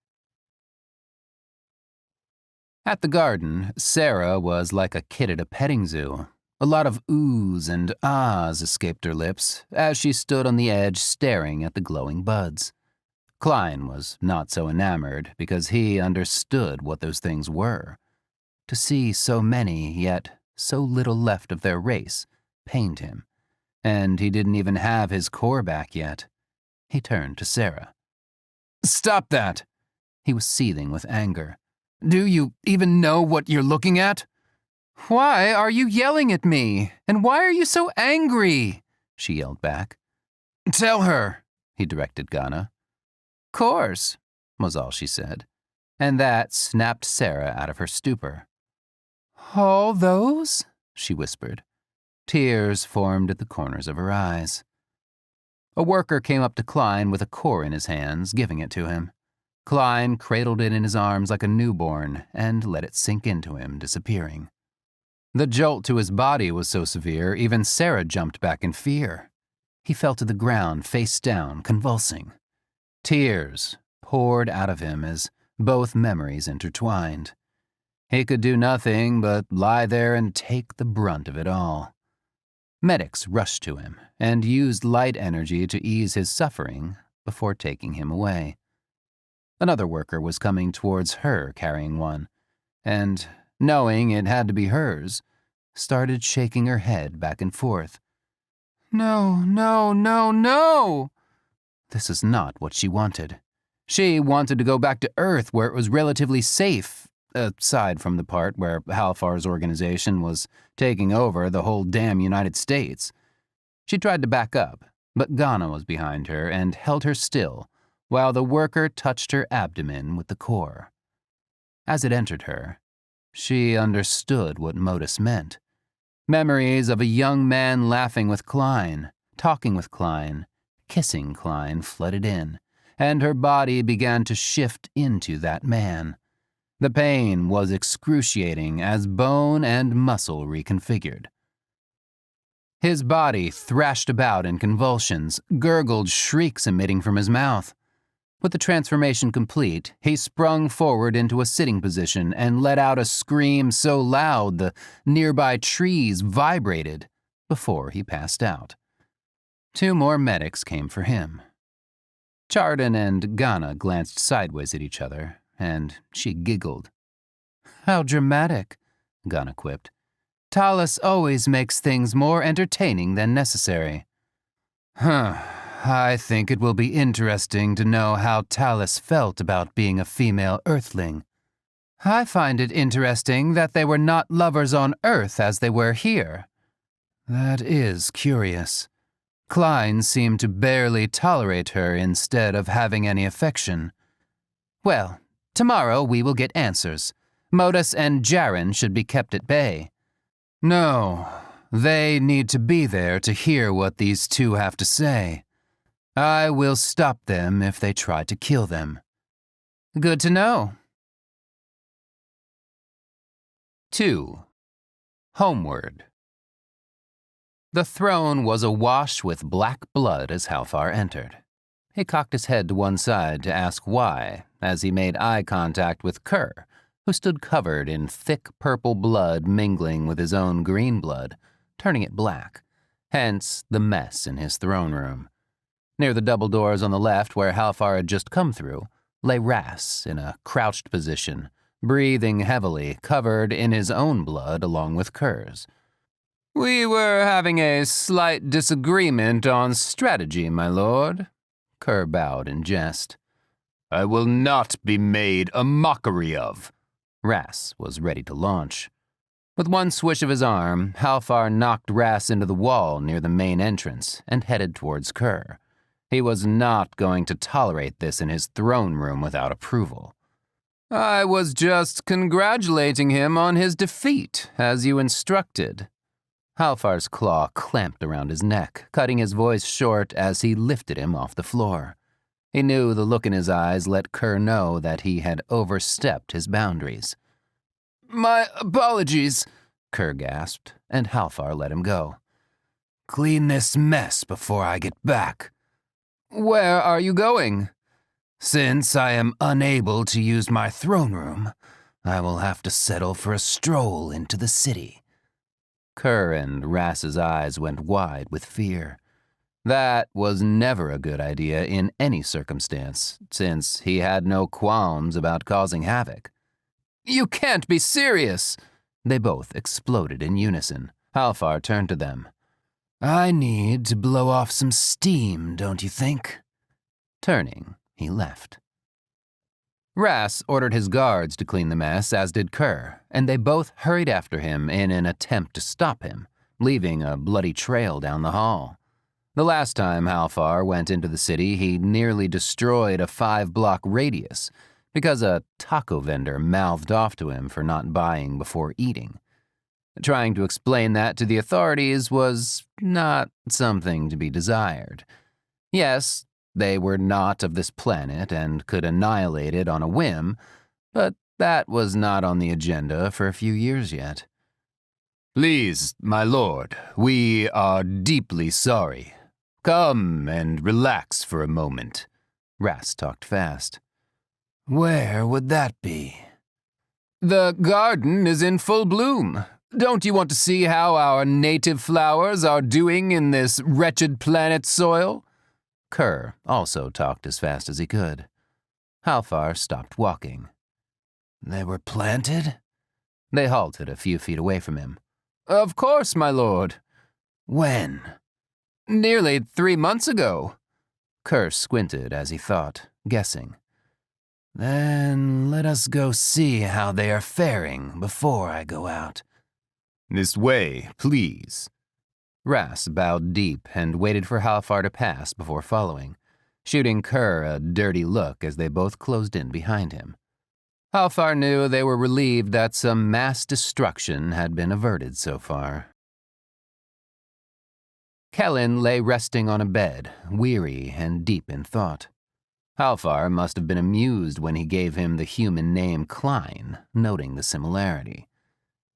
At the garden, Sarah was like a kid at a petting zoo. A lot of oohs and ahs escaped her lips as she stood on the edge staring at the glowing buds. Klein was not so enamored because he understood what those things were. To see so many, yet so little left of their race, pained him, and he didn't even have his core back yet. He turned to Sarah. "Stop that!" He was seething with anger. "Do you even know what you're looking at?" "Why are you yelling at me? And why are you so angry?" she yelled back. "Tell her," he directed Ghana. "Course," was all she said, and that snapped Sarah out of her stupor. "All those?" she whispered. Tears formed at the corners of her eyes. A worker came up to Klein with a core in his hands, giving it to him. Klein cradled it in his arms like a newborn and let it sink into him, disappearing. The jolt to his body was so severe, even Sarah jumped back in fear. He fell to the ground, face down, convulsing. Tears poured out of him as both memories intertwined. He could do nothing but lie there and take the brunt of it all. Medics rushed to him and used light energy to ease his suffering before taking him away. Another worker was coming towards her carrying one, and, knowing it had to be hers, started shaking her head back and forth. "No, no, no, no!" This is not what she wanted. She wanted to go back to Earth where it was relatively safe, aside from the part where Halfar's organization was taking over the whole damn United States. She tried to back up, but Ghana was behind her and held her still, while the worker touched her abdomen with the core. As it entered her, she understood what Modus meant. Memories of a young man laughing with Klein, talking with Klein, kissing Klein flooded in, and her body began to shift into that man. The pain was excruciating as bone and muscle reconfigured. His body thrashed about in convulsions, gurgled shrieks emitting from his mouth. With the transformation complete, he sprung forward into a sitting position and let out a scream so loud the nearby trees vibrated before he passed out. 2 more medics came for him. Chardon and Ghana glanced sideways at each other, and she giggled. "How dramatic," Ghana quipped. "Talus always makes things more entertaining than necessary." I think it will be interesting to know how Talus felt about being a female Earthling. I find it interesting that they were not lovers on Earth as they were here. That is curious. Klein seemed to barely tolerate her instead of having any affection. Well, tomorrow we will get answers. Modus and Jaren should be kept at bay. No, they need to be there to hear what these two have to say. I will stop them if they try to kill them. Good to know. 2. Homeward. The throne was awash with black blood as Halfar entered. He cocked his head to one side to ask why, as he made eye contact with Kerr, who stood covered in thick purple blood mingling with his own green blood, turning it black, hence the mess in his throne room. Near the double doors on the left where Halfar had just come through, lay Ras in a crouched position, breathing heavily, covered in his own blood along with Kerr's. "We were having a slight disagreement on strategy, my lord." Kerr bowed in jest. "I will not be made a mockery of." Ras was ready to launch. With one swish of his arm, Halfar knocked Ras into the wall near the main entrance and headed towards Kerr. He was not going to tolerate this in his throne room without approval. "I was just congratulating him on his defeat, as you instructed." Halfar's claw clamped around his neck, cutting his voice short as he lifted him off the floor. He knew the look in his eyes let Kerr know that he had overstepped his boundaries. "My apologies," Kerr gasped, and Halfar let him go. Clean this mess before I get back. Where are you going? Since I am unable to use my throne room, I will have to settle for a stroll into the city. Kerr and Rass's eyes went wide with fear. That was never a good idea in any circumstance, since he had no qualms about causing havoc. You can't be serious! They both exploded in unison. Halfar turned to them. I need to blow off some steam, don't you think? Turning, he left. Rass ordered his guards to clean the mess, as did Kerr, and they both hurried after him in an attempt to stop him, leaving a bloody trail down the hall. The last time Halfar went into the city, he nearly destroyed a 5-block radius because a taco vendor mouthed off to him for not buying before eating. Trying to explain that to the authorities was not something to be desired. Yes, they were not of this planet and could annihilate it on a whim, but that was not on the agenda for a few years yet. Please, my lord, we are deeply sorry. Come and relax for a moment. Rass talked fast. Where would that be? The garden is in full bloom. Don't you want to see how our native flowers are doing in this wretched planet's soil? Kerr also talked as fast as he could. Halfar stopped walking. They were planted? They halted a few feet away from him. Of course, my lord. When? Nearly 3 months ago. Kerr squinted as he thought, guessing. Then let us go see how they are faring before I go out. This way, please. Rass bowed deep and waited for Halfar to pass before following, shooting Kerr a dirty look as they both closed in behind him. Halfar knew they were relieved that some mass destruction had been averted so far. Kellen lay resting on a bed, weary and deep in thought. Halfar must have been amused when he gave him the human name Klein, noting the similarity.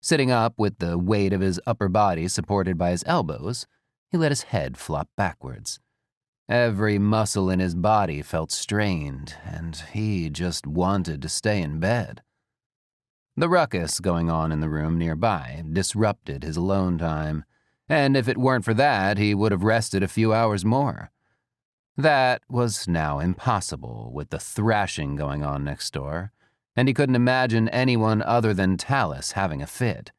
Sitting up with the weight of his upper body supported by his elbows, he let his head flop backwards. Every muscle in his body felt strained, and he just wanted to stay in bed. The ruckus going on in the room nearby disrupted his alone time, and if it weren't for that, he would have rested a few hours more. That was now impossible with the thrashing going on next door, and he couldn't imagine anyone other than Talus having a fit.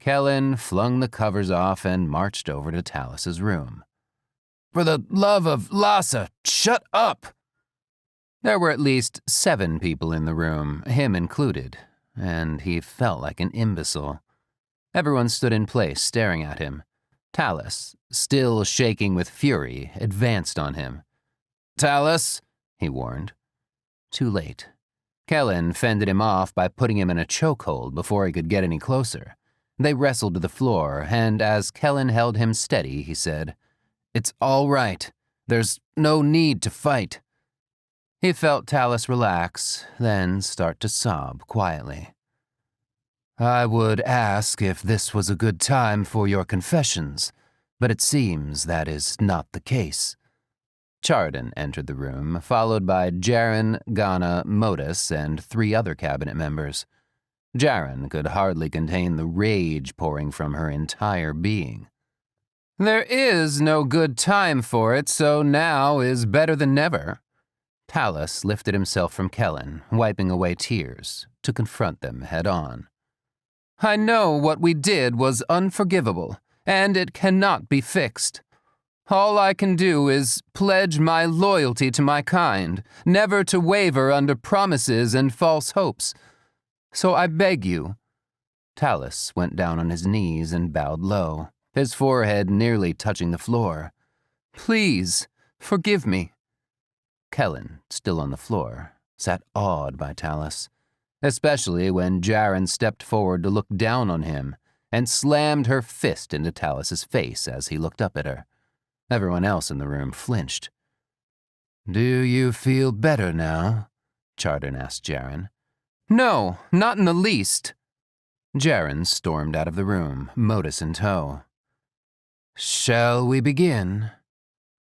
Kellen flung the covers off and marched over to Talus's room. For the love of Lhasa, shut up! There were at least 7 people in the room, him included, and he felt like an imbecile. Everyone stood in place staring at him. Talus, still shaking with fury, advanced on him. Talus, he warned. Too late. Kellen fended him off by putting him in a chokehold before he could get any closer. They wrestled to the floor, and as Kellen held him steady, he said, It's all right. There's no need to fight. He felt Talus relax, then start to sob quietly. I would ask if this was a good time for your confessions, but it seems that is not the case. Chardon entered the room, followed by Jaren, Ghana, Modus, and 3 other cabinet members. Jaren could hardly contain the rage pouring from her entire being. There is no good time for it, so now is better than never. Talus lifted himself from Kellen, wiping away tears, to confront them head-on. I know what we did was unforgivable, and it cannot be fixed. All I can do is pledge my loyalty to my kind, never to waver under promises and false hopes. So I beg you. Talus went down on his knees and bowed low, his forehead nearly touching the floor. Please, forgive me. Kellen, still on the floor, sat awed by Talus, especially when Jaren stepped forward to look down on him and slammed her fist into Talus's face as he looked up at her. Everyone else in the room flinched. Do you feel better now? Chardon asked Jaren. No, not in the least. Jaren stormed out of the room, Modus in tow. Shall we begin?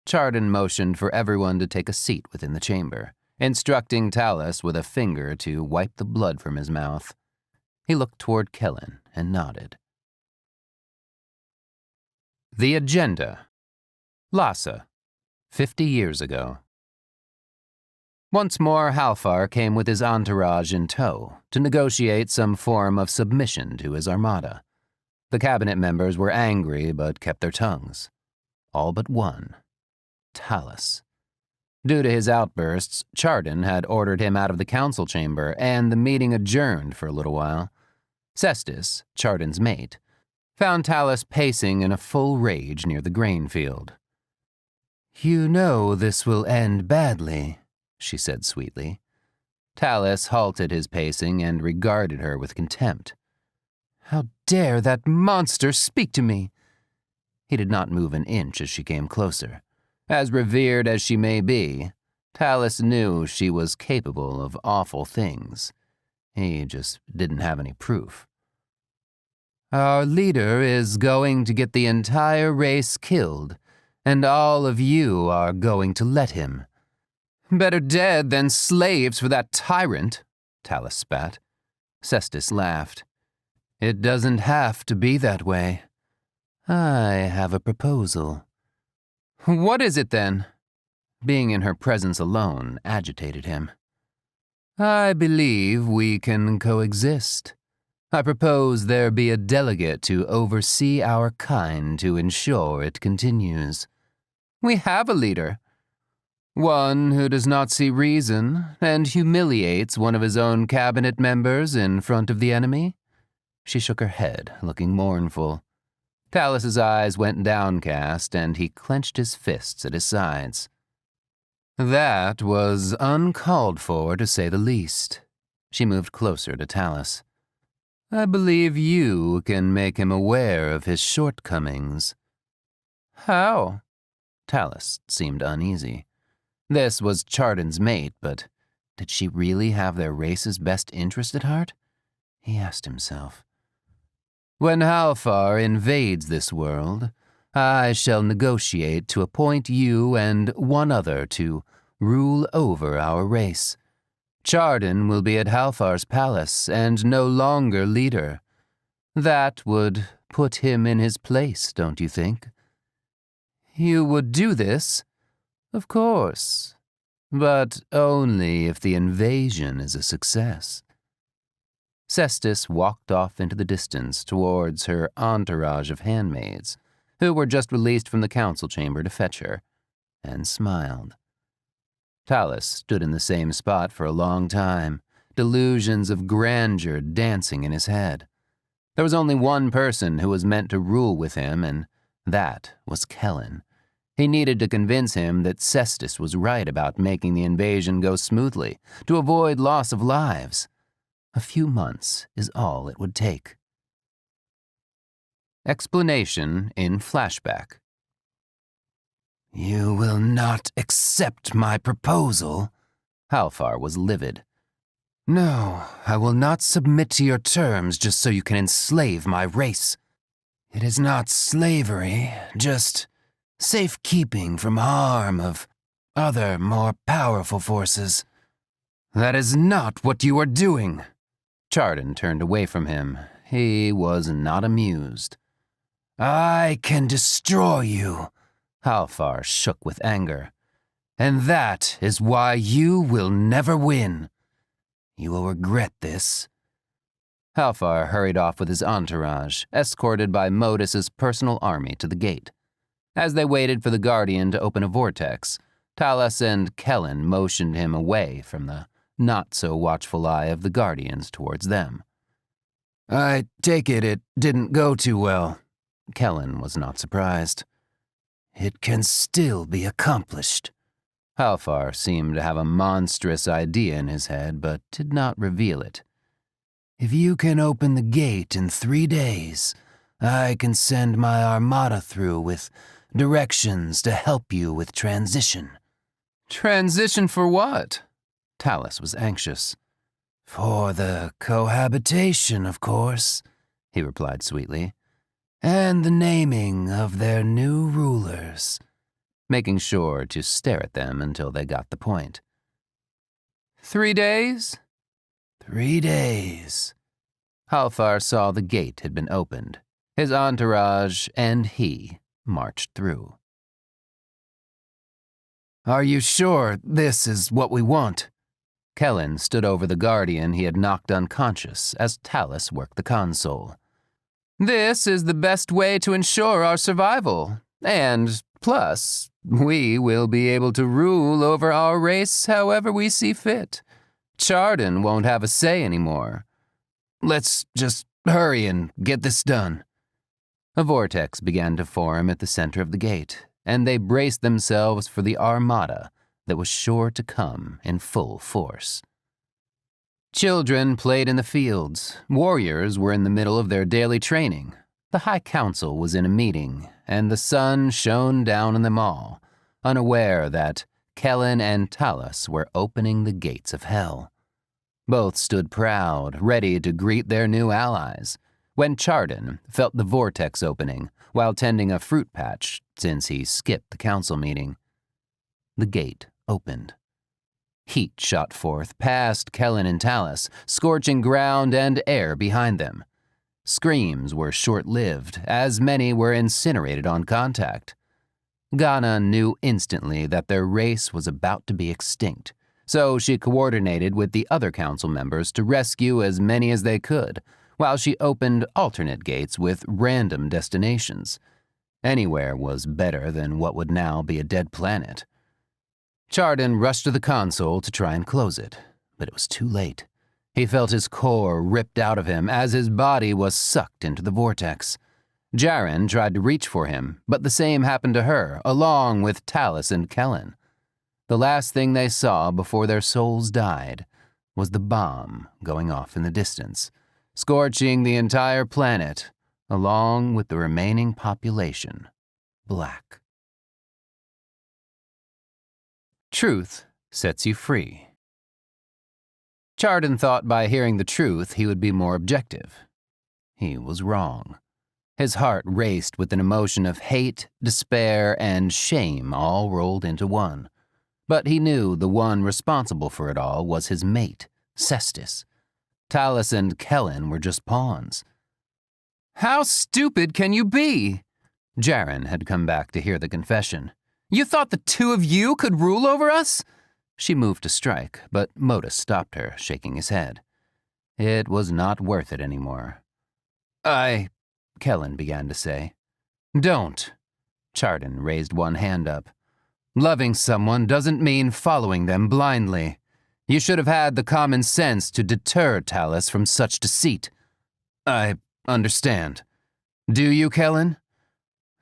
Chardon motioned for everyone to take a seat within the chamber, instructing Talus with a finger to wipe the blood from his mouth. He looked toward Kellen and nodded. The agenda. Lhasa, 50 years ago. Once more, Halfar came with his entourage in tow to negotiate some form of submission to his armada. The cabinet members were angry but kept their tongues. All but one, Talus. Due to his outbursts, Chardon had ordered him out of the council chamber, and the meeting adjourned for a little while. Cestus, Chardon's mate, found Talus pacing in a full rage near the grain field. "You know this will end badly," she said sweetly. Talus halted his pacing and regarded her with contempt. "How dare that monster speak to me?" He did not move an inch as she came closer. As revered as she may be, Talus knew she was capable of awful things. He just didn't have any proof. "Our leader is going to get the entire race killed, and all of you are going to let him. Better dead than slaves for that tyrant," Talus spat. Cestus laughed. "It doesn't have to be that way. I have a proposal." "What is it, then?" Being in her presence alone agitated him. "I believe we can coexist. I propose there be a delegate to oversee our kind to ensure it continues." "We have a leader." "One who does not see reason and humiliates one of his own cabinet members in front of the enemy?" She shook her head, looking mournful. Talus's eyes went downcast, and he clenched his fists at his sides. "That was uncalled for, to say the least." She moved closer to Talus. "I believe you can make him aware of his shortcomings." "How?" Talus seemed uneasy. This was Chardon's mate, but did she really have their race's best interest at heart? He asked himself. "When Halfar invades this world, I shall negotiate to appoint you and one other to rule over our race. Chardon will be at Halfar's palace and no longer leader. That would put him in his place, don't you think?" "You would do this?" "Of course, but only if the invasion is a success." Cestus walked off into the distance towards her entourage of handmaids, who were just released from the council chamber to fetch her, and smiled. Talus stood in the same spot for a long time, delusions of grandeur dancing in his head. There was only one person who was meant to rule with him, and that was Kellen. He needed to convince him that Cestus was right about making the invasion go smoothly, to avoid loss of lives. A few months is all it would take. Explanation in flashback. "You will not accept my proposal?" Halfar was livid. "No, I will not submit to your terms just so you can enslave my race. It is not slavery, just safekeeping from harm of other more powerful forces." "That is not what you are doing." Chardon turned away from him. He was not amused. "I can destroy you," Halfar shook with anger. "And that is why you will never win. You will regret this." Halfar hurried off with his entourage, escorted by Modus's personal army to the gate. As they waited for the Guardian to open a vortex, Talus and Kellen motioned him away from the not-so-watchful eye of the Guardians towards them. "I take it didn't go too well." Kellen was not surprised. "It can still be accomplished." Halfar seemed to have a monstrous idea in his head, but did not reveal it. "If you can open the gate in 3 days, I can send my armada through with directions to help you with transition." "Transition for what?" Talus was anxious. "For the cohabitation, of course," he replied sweetly. and the naming of their new rulers, making sure to stare at them until they got the point. 3 days? 3 days. Halfar saw the gate had been opened. His entourage and he marched through. Are you sure this is what we want? Kellen stood over the guardian he had knocked unconscious as Talus worked the console. This is the best way to ensure our survival, and plus, we will be able to rule over our race however we see fit. Chardon won't have a say anymore. Let's just hurry and get this done. A vortex began to form at the center of the gate, and they braced themselves for the armada that was sure to come in full force. Children played in the fields, warriors were in the middle of their daily training, the High Council was in a meeting, and the sun shone down on them all, unaware that Kellen and Talus were opening the gates of hell. Both stood proud, ready to greet their new allies, when Chardon felt the vortex opening while tending a fruit patch since he skipped the council meeting. The gate opened. Heat shot forth past Kellen and Talus, scorching ground and air behind them. Screams were short-lived, as many were incinerated on contact. Ghana knew instantly that their race was about to be extinct, so she coordinated with the other council members to rescue as many as they could, while she opened alternate gates with random destinations. Anywhere was better than what would now be a dead planet. Chardon rushed to the console to try and close it, but it was too late. He felt his core ripped out of him as his body was sucked into the vortex. Jaren tried to reach for him, but the same happened to her, along with Talus and Kellen. The last thing they saw before their souls died was the bomb going off in the distance, scorching the entire planet, along with the remaining population black. Truth sets you free. Chardon thought by hearing the truth he would be more objective. He was wrong. His heart raced with an emotion of hate, despair, and shame all rolled into one. But he knew the one responsible for it all was his mate, Cestus. Talus and Kellen were just pawns. How stupid can you be? Jaren had come back to hear the confession. You thought the two of you could rule over us? She moved to strike, but Modus stopped her, shaking his head. It was not worth it anymore. Kellen began to say. Don't. Chardon raised one hand up. Loving someone doesn't mean following them blindly. You should have had the common sense to deter Talus from such deceit. I understand. Do you, Kellen?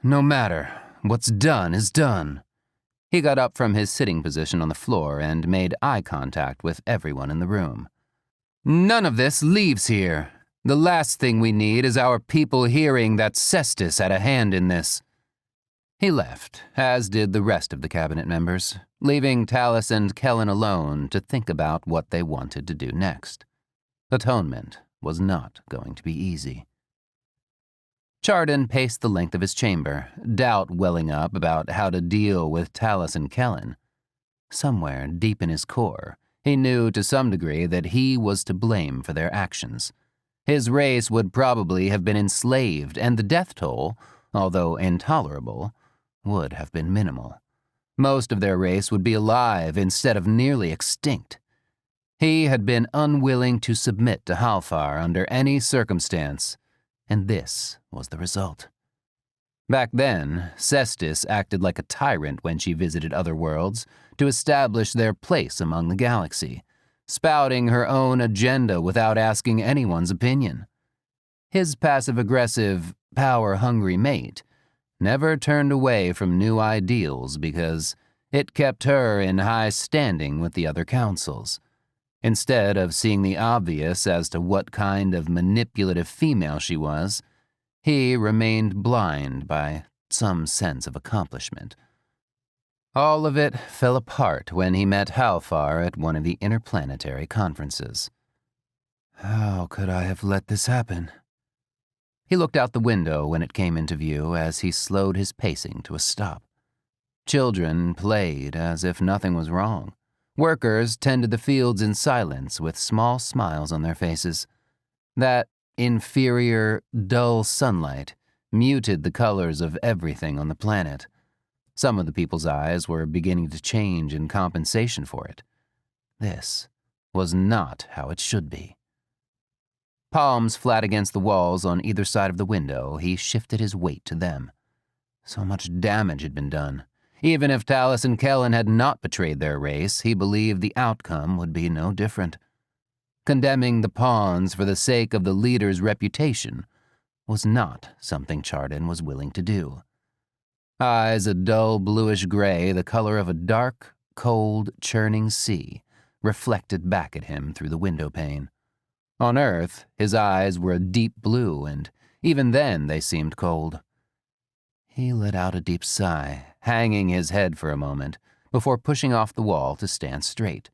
No matter. What's done is done. He got up from his sitting position on the floor and made eye contact with everyone in the room. None of this leaves here. The last thing we need is our people hearing that Cestus had a hand in this. He left, as did the rest of the cabinet members, leaving Talus and Kellen alone to think about what they wanted to do next. Atonement was not going to be easy. Chardon paced the length of his chamber, doubt welling up about how to deal with Talus and Kellen. Somewhere deep in his core, he knew to some degree that he was to blame for their actions. His race would probably have been enslaved, and the death toll, although intolerable, would have been minimal. Most of their race would be alive instead of nearly extinct. He had been unwilling to submit to Halfar under any circumstance, and this was the result. Back then, Cestus acted like a tyrant when she visited other worlds to establish their place among the galaxy, spouting her own agenda without asking anyone's opinion. His passive-aggressive, power-hungry mate never turned away from new ideals because it kept her in high standing with the other councils. Instead of seeing the obvious as to what kind of manipulative female she was, he remained blind by some sense of accomplishment. All of it fell apart when he met Halfar at one of the interplanetary conferences. How could I have let this happen? He looked out the window when it came into view as he slowed his pacing to a stop. Children played as if nothing was wrong. Workers tended the fields in silence with small smiles on their faces. That inferior, dull sunlight muted the colors of everything on the planet. Some of the people's eyes were beginning to change in compensation for it. This was not how it should be. Palms flat against the walls on either side of the window, he shifted his weight to them. So much damage had been done. Even if Tallis and Kellen had not betrayed their race, he believed the outcome would be no different. Condemning the pawns for the sake of the leader's reputation was not something Chardon was willing to do. Eyes a dull bluish gray, the color of a dark, cold, churning sea, reflected back at him through the window pane. On Earth, his eyes were a deep blue, and even then they seemed cold. He let out a deep sigh, hanging his head for a moment, before pushing off the wall to stand straight.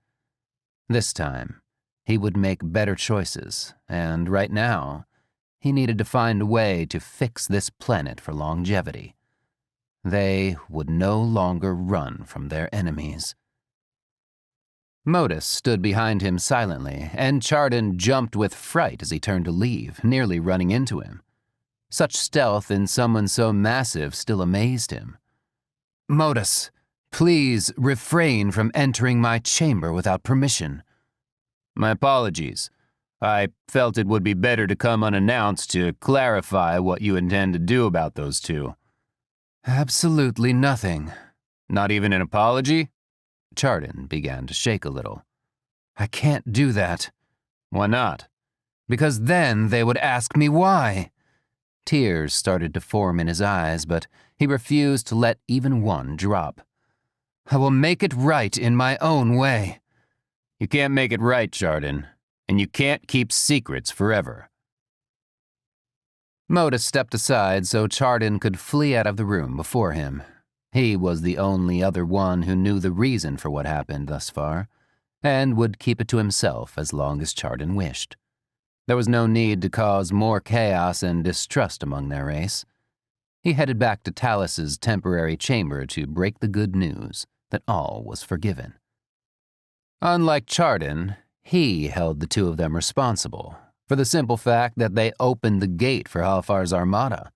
This time, he would make better choices, and right now, he needed to find a way to fix this planet for longevity. They would no longer run from their enemies. Modus stood behind him silently, and Chardon jumped with fright as he turned to leave, nearly running into him. Such stealth in someone so massive still amazed him. "Modus, please refrain from entering my chamber without permission." My apologies. I felt it would be better to come unannounced to clarify what you intend to do about those two. Absolutely nothing. Not even an apology? Chardon began to shake a little. I can't do that. Why not? Because then they would ask me why. Tears started to form in his eyes, but he refused to let even one drop. I will make it right in my own way. You can't make it right, Chardon, and you can't keep secrets forever. Modus stepped aside so Chardon could flee out of the room before him. He was the only other one who knew the reason for what happened thus far, and would keep it to himself as long as Chardon wished. There was no need to cause more chaos and distrust among their race. He headed back to Tallis's temporary chamber to break the good news that all was forgiven. Unlike Chardon, he held the two of them responsible, for the simple fact that they opened the gate for Halfar's armada.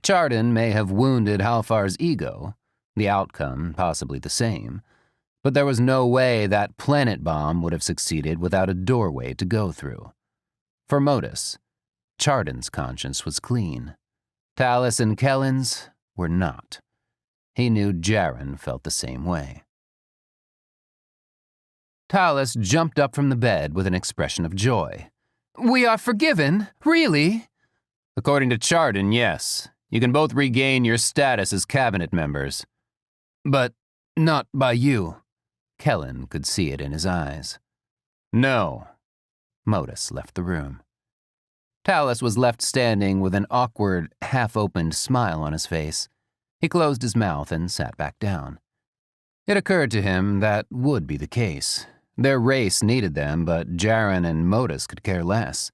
Chardon may have wounded Halfar's ego, the outcome possibly the same, but there was no way that planet bomb would have succeeded without a doorway to go through. For Modus, Chardon's conscience was clean. Tallis and Kellen's were not. He knew Jaren felt the same way. Tallis jumped up from the bed with an expression of joy. We are forgiven? Really? According to Chardon, yes. You can both regain your status as cabinet members. But not by you. Kellen could see it in his eyes. No. Modus left the room. Tallis was left standing with an awkward, half-opened smile on his face. He closed his mouth and sat back down. It occurred to him that would be the case. Their race needed them, but Jaren and Modus could care less.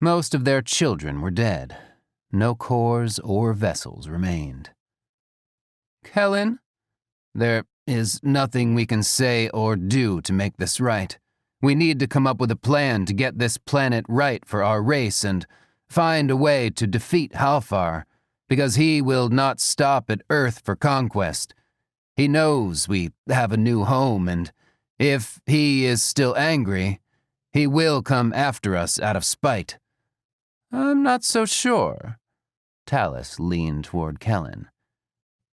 Most of their children were dead. No cores or vessels remained. Kellen, there is nothing we can say or do to make this right. We need to come up with a plan to get this planet right for our race and find a way to defeat Halfar, because he will not stop at Earth for conquest. He knows we have a new home, and if he is still angry, he will come after us out of spite. I'm not so sure. Tallis leaned toward Kellen.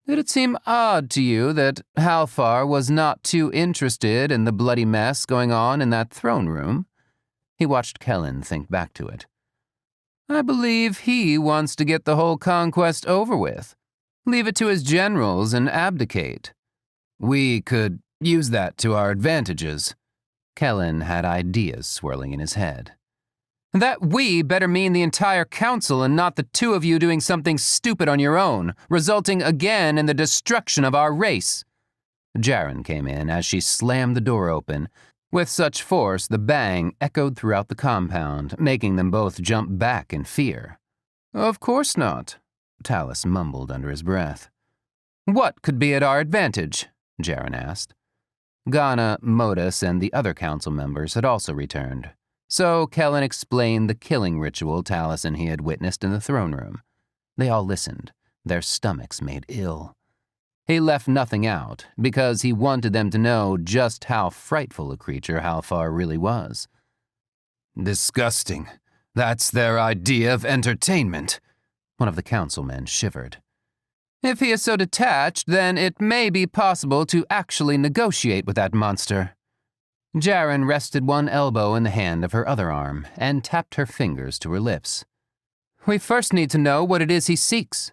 Did it seem odd to you that Halfar was not too interested in the bloody mess going on in that throne room? He watched Kellen think back to it. I believe he wants to get the whole conquest over with. Leave it to his generals and abdicate. We could use that to our advantages. Kellen had ideas swirling in his head. That we better mean the entire council and not the two of you doing something stupid on your own, resulting again in the destruction of our race. Jaren came in as she slammed the door open. With such force, the bang echoed throughout the compound, making them both jump back in fear. Of course not, Talus mumbled under his breath. What could be at our advantage? Jaren asked. Ghana, Modus, and the other council members had also returned, so Kellen explained the killing ritual Talus and he had witnessed in the throne room. They all listened, their stomachs made ill. He left nothing out, because he wanted them to know just how frightful a creature Halfar really was. Disgusting. That's their idea of entertainment. One of the councilmen shivered. If he is so detached, then it may be possible to actually negotiate with that monster. Jaren rested one elbow in the hand of her other arm and tapped her fingers to her lips. We first need to know what it is he seeks.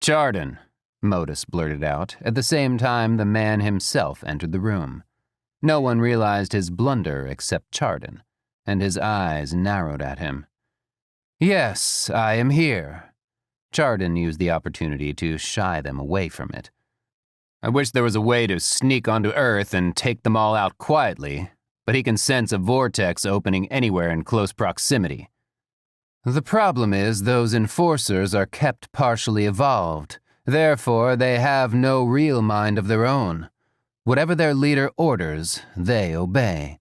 Chardon, Modus blurted out, at the same time the man himself entered the room. No one realized his blunder except Chardon, and his eyes narrowed at him. Yes, I am here. Chardon used the opportunity to shy them away from it. I wish there was a way to sneak onto Earth and take them all out quietly, but he can sense a vortex opening anywhere in close proximity. The problem is those enforcers are kept partially evolved. Therefore, they have no real mind of their own. Whatever their leader orders, they obey.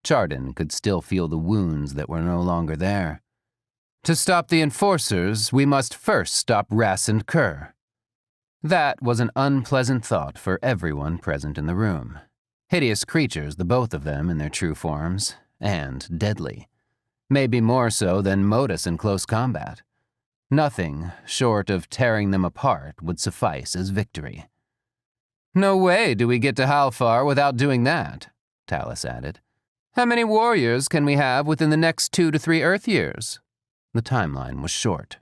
Chardon could still feel the wounds that were no longer there. To stop the enforcers, we must first stop Rass and Kerr. That was an unpleasant thought for everyone present in the room. Hideous creatures, the both of them in their true forms, and deadly. Maybe more so than Modus in close combat. Nothing, short of tearing them apart, would suffice as victory. No way do we get to Halfar without doing that, Talus added. How many warriors can we have within the next 2 to 3 Earth years? The timeline was short.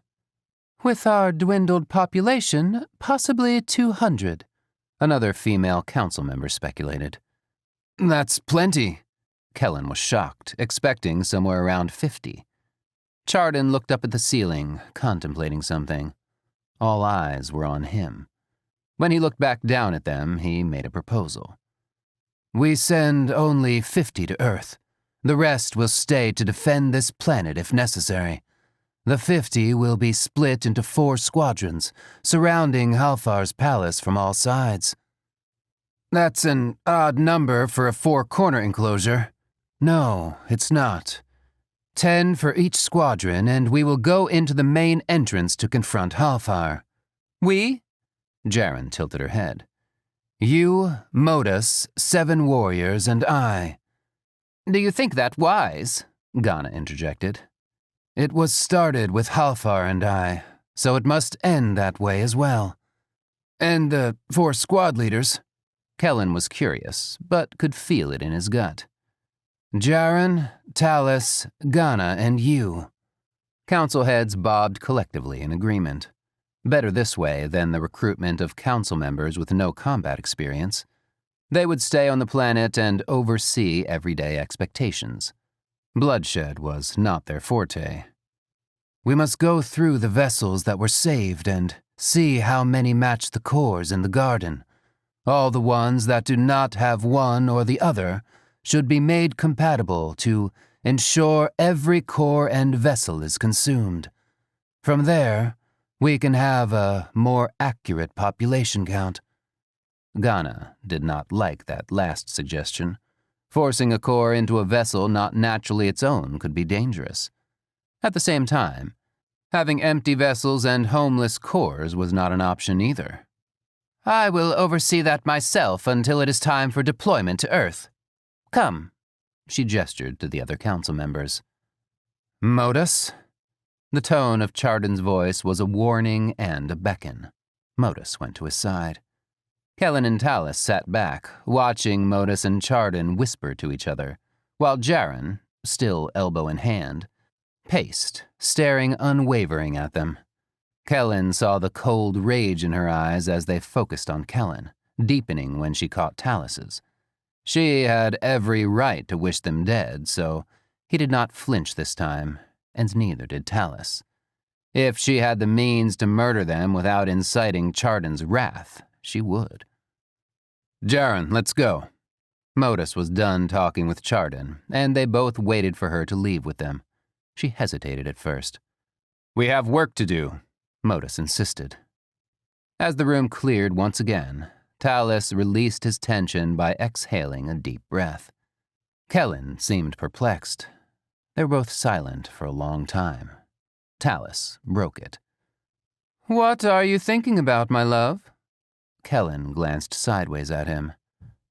With our dwindled population, possibly 200, another female council member speculated. That's plenty. Kellen was shocked, expecting somewhere around 50. Chardon looked up at the ceiling, contemplating something. All eyes were on him. When he looked back down at them, he made a proposal. We send only 50 to Earth. The rest will stay to defend this planet if necessary. The 50 will be split into 4 squadrons, surrounding Halfar's palace from all sides. That's an odd number for a 4-corner enclosure. No, it's not. 10 for each squadron, and we will go into the main entrance to confront Halfar. We? Jaren tilted her head. You, Modus, 7 warriors, and I. Do you think that wise? Ghana interjected. It was started with Halfar and I, so it must end that way as well. And the 4 squad leaders? Kellen was curious, but could feel it in his gut. Jaren, Talus, Ghana, and you. Council heads bobbed collectively in agreement. Better this way than the recruitment of council members with no combat experience. They would stay on the planet and oversee everyday expectations. Bloodshed was not their forte. We must go through the vessels that were saved and see how many match the cores in the garden. All the ones that do not have one or the other should be made compatible to ensure every core and vessel is consumed. From there, we can have a more accurate population count. Ghana did not like that last suggestion. Forcing a core into a vessel not naturally its own could be dangerous. At the same time, having empty vessels and homeless cores was not an option either. I will oversee that myself until it is time for deployment to Earth. Come, she gestured to the other council members. Modus? The tone of Chardon's voice was a warning and a beckon. Modus went to his side. Kellen and Talus sat back, watching Modus and Chardon whisper to each other, while Jaren, still elbow in hand, paced, staring unwavering at them. Kellen saw the cold rage in her eyes as they focused on Kellen, deepening when she caught Talus's. She had every right to wish them dead, so he did not flinch this time, and neither did Talus. If she had the means to murder them without inciting Chardon's wrath, she would. Jaren, let's go. Modus was done talking with Chardon, and they both waited for her to leave with them. She hesitated at first. We have work to do, Modus insisted. As the room cleared once again, Talus released his tension by exhaling a deep breath. Kellen seemed perplexed. They were both silent for a long time. Talus broke it. What are you thinking about, my love? Kellen glanced sideways at him.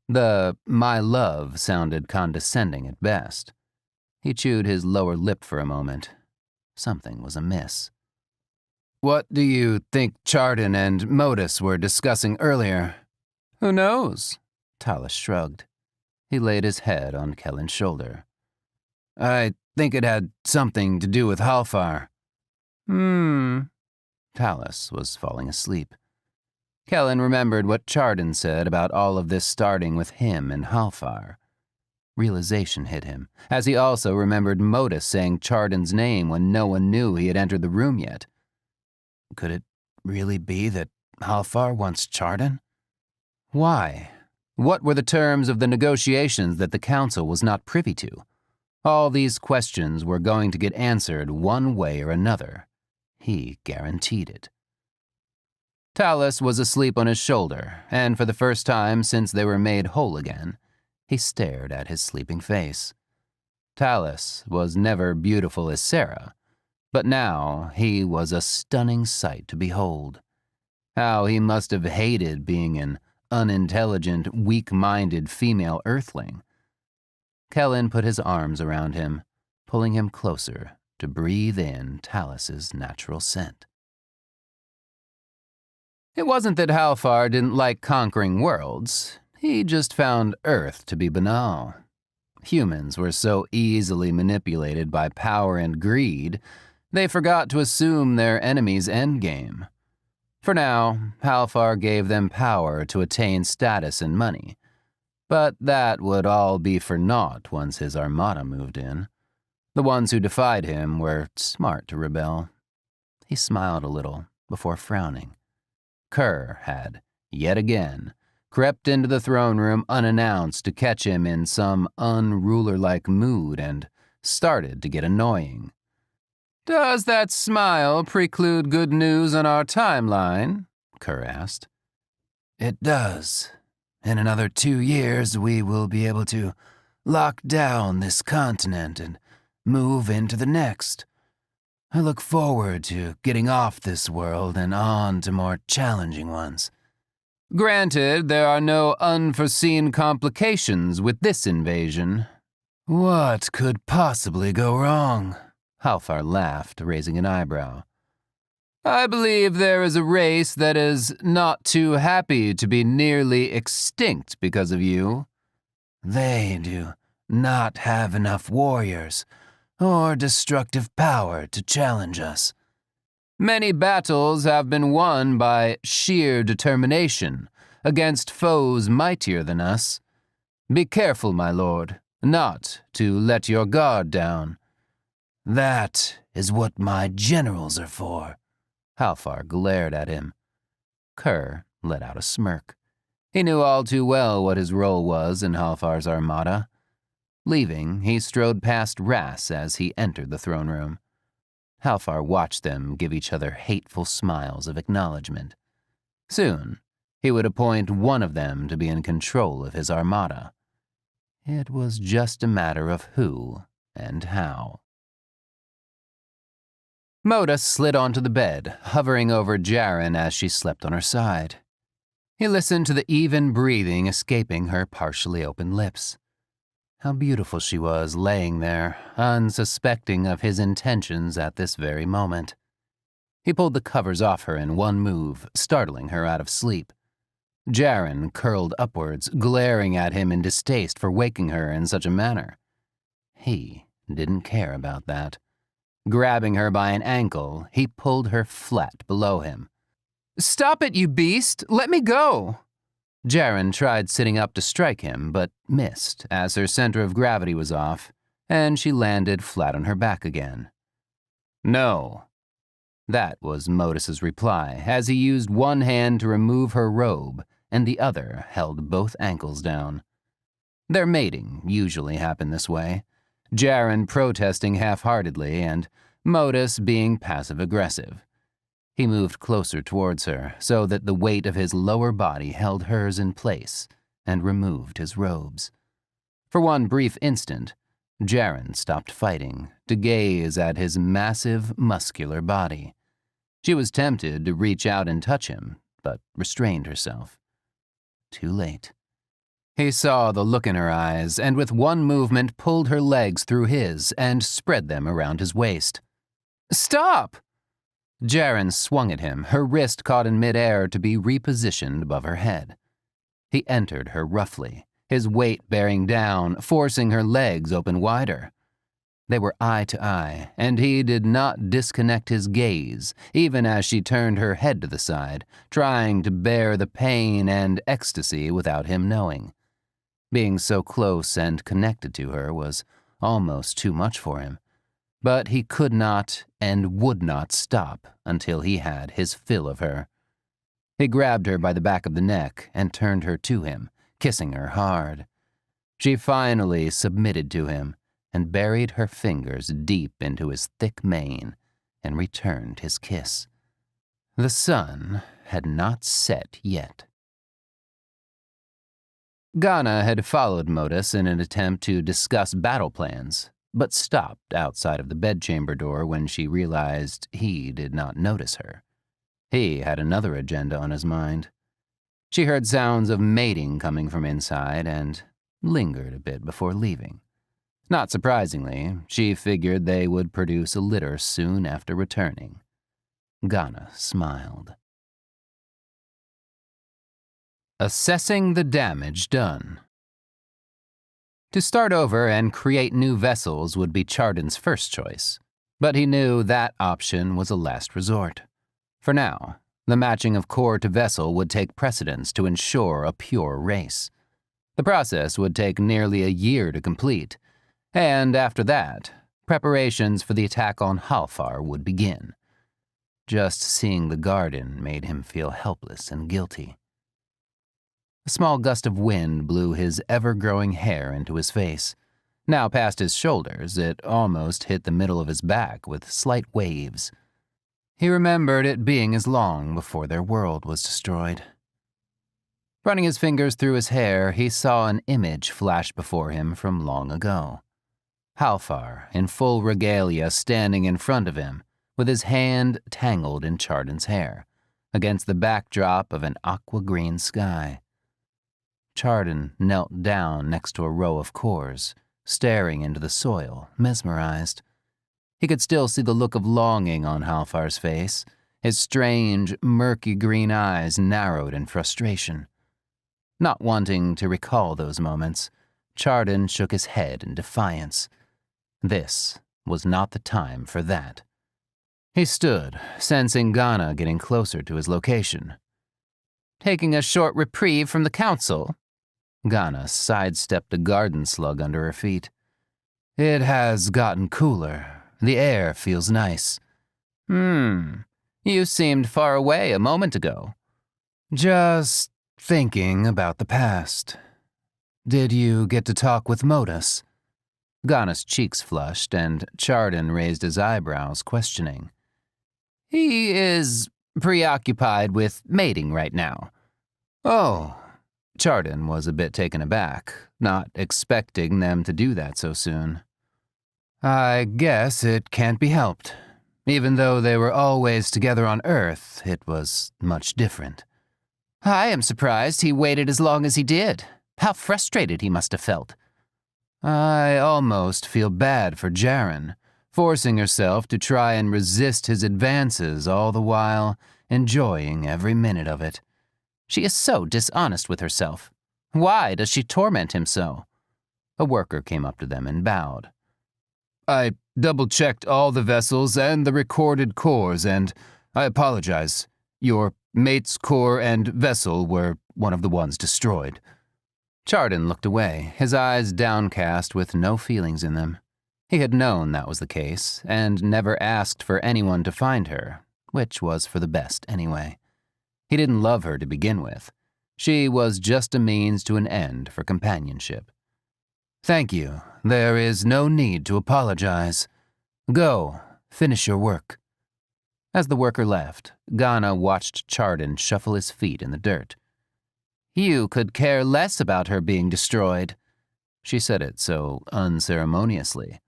The "my love" sounded condescending at best. He chewed his lower lip for a moment. Something was amiss. What do you think Chardon and Modus were discussing earlier? Who knows? Talus shrugged. He laid his head on Kellen's shoulder. I think it had something to do with Halfar. Talus was falling asleep. Kellen remembered what Chardon said about all of this starting with him and Halfar. Realization hit him, as he also remembered Modus saying Chardon's name when no one knew he had entered the room yet. Could it really be that Halfar wants Chardon? Why? What were the terms of the negotiations that the council was not privy to? All these questions were going to get answered one way or another. He guaranteed it. Talus was asleep on his shoulder, and for the first time since they were made whole again, he stared at his sleeping face. Talus was never beautiful as Sarah, but now he was a stunning sight to behold. How he must have hated being an unintelligent, weak-minded female earthling. Kellen put his arms around him, pulling him closer to breathe in Talus's natural scent. It wasn't that Halfar didn't like conquering worlds. He just found Earth to be banal. Humans were so easily manipulated by power and greed, they forgot to assume their enemy's endgame. For now, Halfar gave them power to attain status and money. But that would all be for naught once his armada moved in. The ones who defied him were smart to rebel. He smiled a little before frowning. Kerr had, yet again, crept into the throne room unannounced to catch him in some unruler-like mood and started to get annoying. Does that smile preclude good news on our timeline? Kerr asked. It does. In another 2 years, we will be able to lock down this continent and move into the next. I look forward to getting off this world and on to more challenging ones. Granted, there are no unforeseen complications with this invasion. What could possibly go wrong? Halfar laughed, raising an eyebrow. I believe there is a race that is not too happy to be nearly extinct because of you. They do not have enough warriors or destructive power to challenge us. Many battles have been won by sheer determination against foes mightier than us. Be careful, my lord, not to let your guard down. That is what my generals are for. Halfar glared at him. Kerr let out a smirk. He knew all too well what his role was in Halfar's armada. Leaving, he strode past Ras as he entered the throne room. Halfar watched them give each other hateful smiles of acknowledgement. Soon, he would appoint one of them to be in control of his armada. It was just a matter of who and how. Modus slid onto the bed, hovering over Jaren as she slept on her side. He listened to the even breathing escaping her partially open lips. How beautiful she was laying there, unsuspecting of his intentions at this very moment. He pulled the covers off her in one move, startling her out of sleep. Jaren curled upwards, glaring at him in distaste for waking her in such a manner. He didn't care about that. Grabbing her by an ankle, he pulled her flat below him. Stop it, you beast! Let me go! Jaren tried sitting up to strike him, but missed as her center of gravity was off, and she landed flat on her back again. No. That was Modus's reply, as he used one hand to remove her robe, and the other held both ankles down. Their mating usually happened this way, Jaren protesting half-heartedly, and Modus being passive-aggressive. He moved closer towards her so that the weight of his lower body held hers in place and removed his robes. For one brief instant, Jaren stopped fighting to gaze at his massive, muscular body. She was tempted to reach out and touch him, but restrained herself. Too late. He saw the look in her eyes and with one movement pulled her legs through his and spread them around his waist. "Stop!" Jaren swung at him, her wrist caught in midair to be repositioned above her head. He entered her roughly, his weight bearing down, forcing her legs open wider. They were eye to eye, and he did not disconnect his gaze, even as she turned her head to the side, trying to bear the pain and ecstasy without him knowing. Being so close and connected to her was almost too much for him. But he could not and would not stop until he had his fill of her. He grabbed her by the back of the neck and turned her to him, kissing her hard. She finally submitted to him and buried her fingers deep into his thick mane and returned his kiss. The sun had not set yet. Ghana had followed Modus in an attempt to discuss battle plans, but stopped outside of the bedchamber door when she realized he did not notice her. He had another agenda on his mind. She heard sounds of mating coming from inside and lingered a bit before leaving. Not surprisingly, she figured they would produce a litter soon after returning. Ghana smiled. Assessing the damage done. To start over and create new vessels would be Chardon's first choice, but he knew that option was a last resort. For now, the matching of core to vessel would take precedence to ensure a pure race. The process would take nearly a year to complete, and after that, preparations for the attack on Halfar would begin. Just seeing the garden made him feel helpless and guilty. A small gust of wind blew his ever-growing hair into his face. Now past his shoulders, it almost hit the middle of his back with slight waves. He remembered it being as long before their world was destroyed. Running his fingers through his hair, he saw an image flash before him from long ago. Halfar, in full regalia, standing in front of him, with his hand tangled in Chardon's hair, against the backdrop of an aqua-green sky. Chardon knelt down next to a row of cores, staring into the soil, mesmerized. He could still see the look of longing on Halfar's face, his strange, murky green eyes narrowed in frustration. Not wanting to recall those moments, Chardon shook his head in defiance. This was not the time for that. He stood, sensing Ghana getting closer to his location. "Taking a short reprieve from the council?" Ghana sidestepped a garden slug under her feet. "It has gotten cooler. The air feels nice." You seemed far away a moment ago." "Just thinking about the past. Did you get to talk with Modus?" Ghana's cheeks flushed, and Chardon raised his eyebrows, questioning. "He is preoccupied with mating right now." "Oh." Chardon was a bit taken aback, not expecting them to do that so soon. "I guess it can't be helped. Even though they were always together on Earth, it was much different." "I am surprised he waited as long as he did. How frustrated he must have felt." "I almost feel bad for Jaren, forcing herself to try and resist his advances all the while enjoying every minute of it." She is so dishonest with herself. Why does she torment him so? A worker came up to them and bowed. "I double-checked all the vessels and the recorded cores, and I apologize. Your mate's core and vessel were one of the ones destroyed." Chardon looked away, his eyes downcast with no feelings in them. He had known that was the case, and never asked for anyone to find her, which was for the best anyway. He didn't love her to begin with. She was just a means to an end for companionship. "Thank you. There is no need to apologize. Go, Finish your work." As the worker left, Ghana watched Chardon shuffle his feet in the dirt. "You could care less about her being destroyed." She said it so unceremoniously.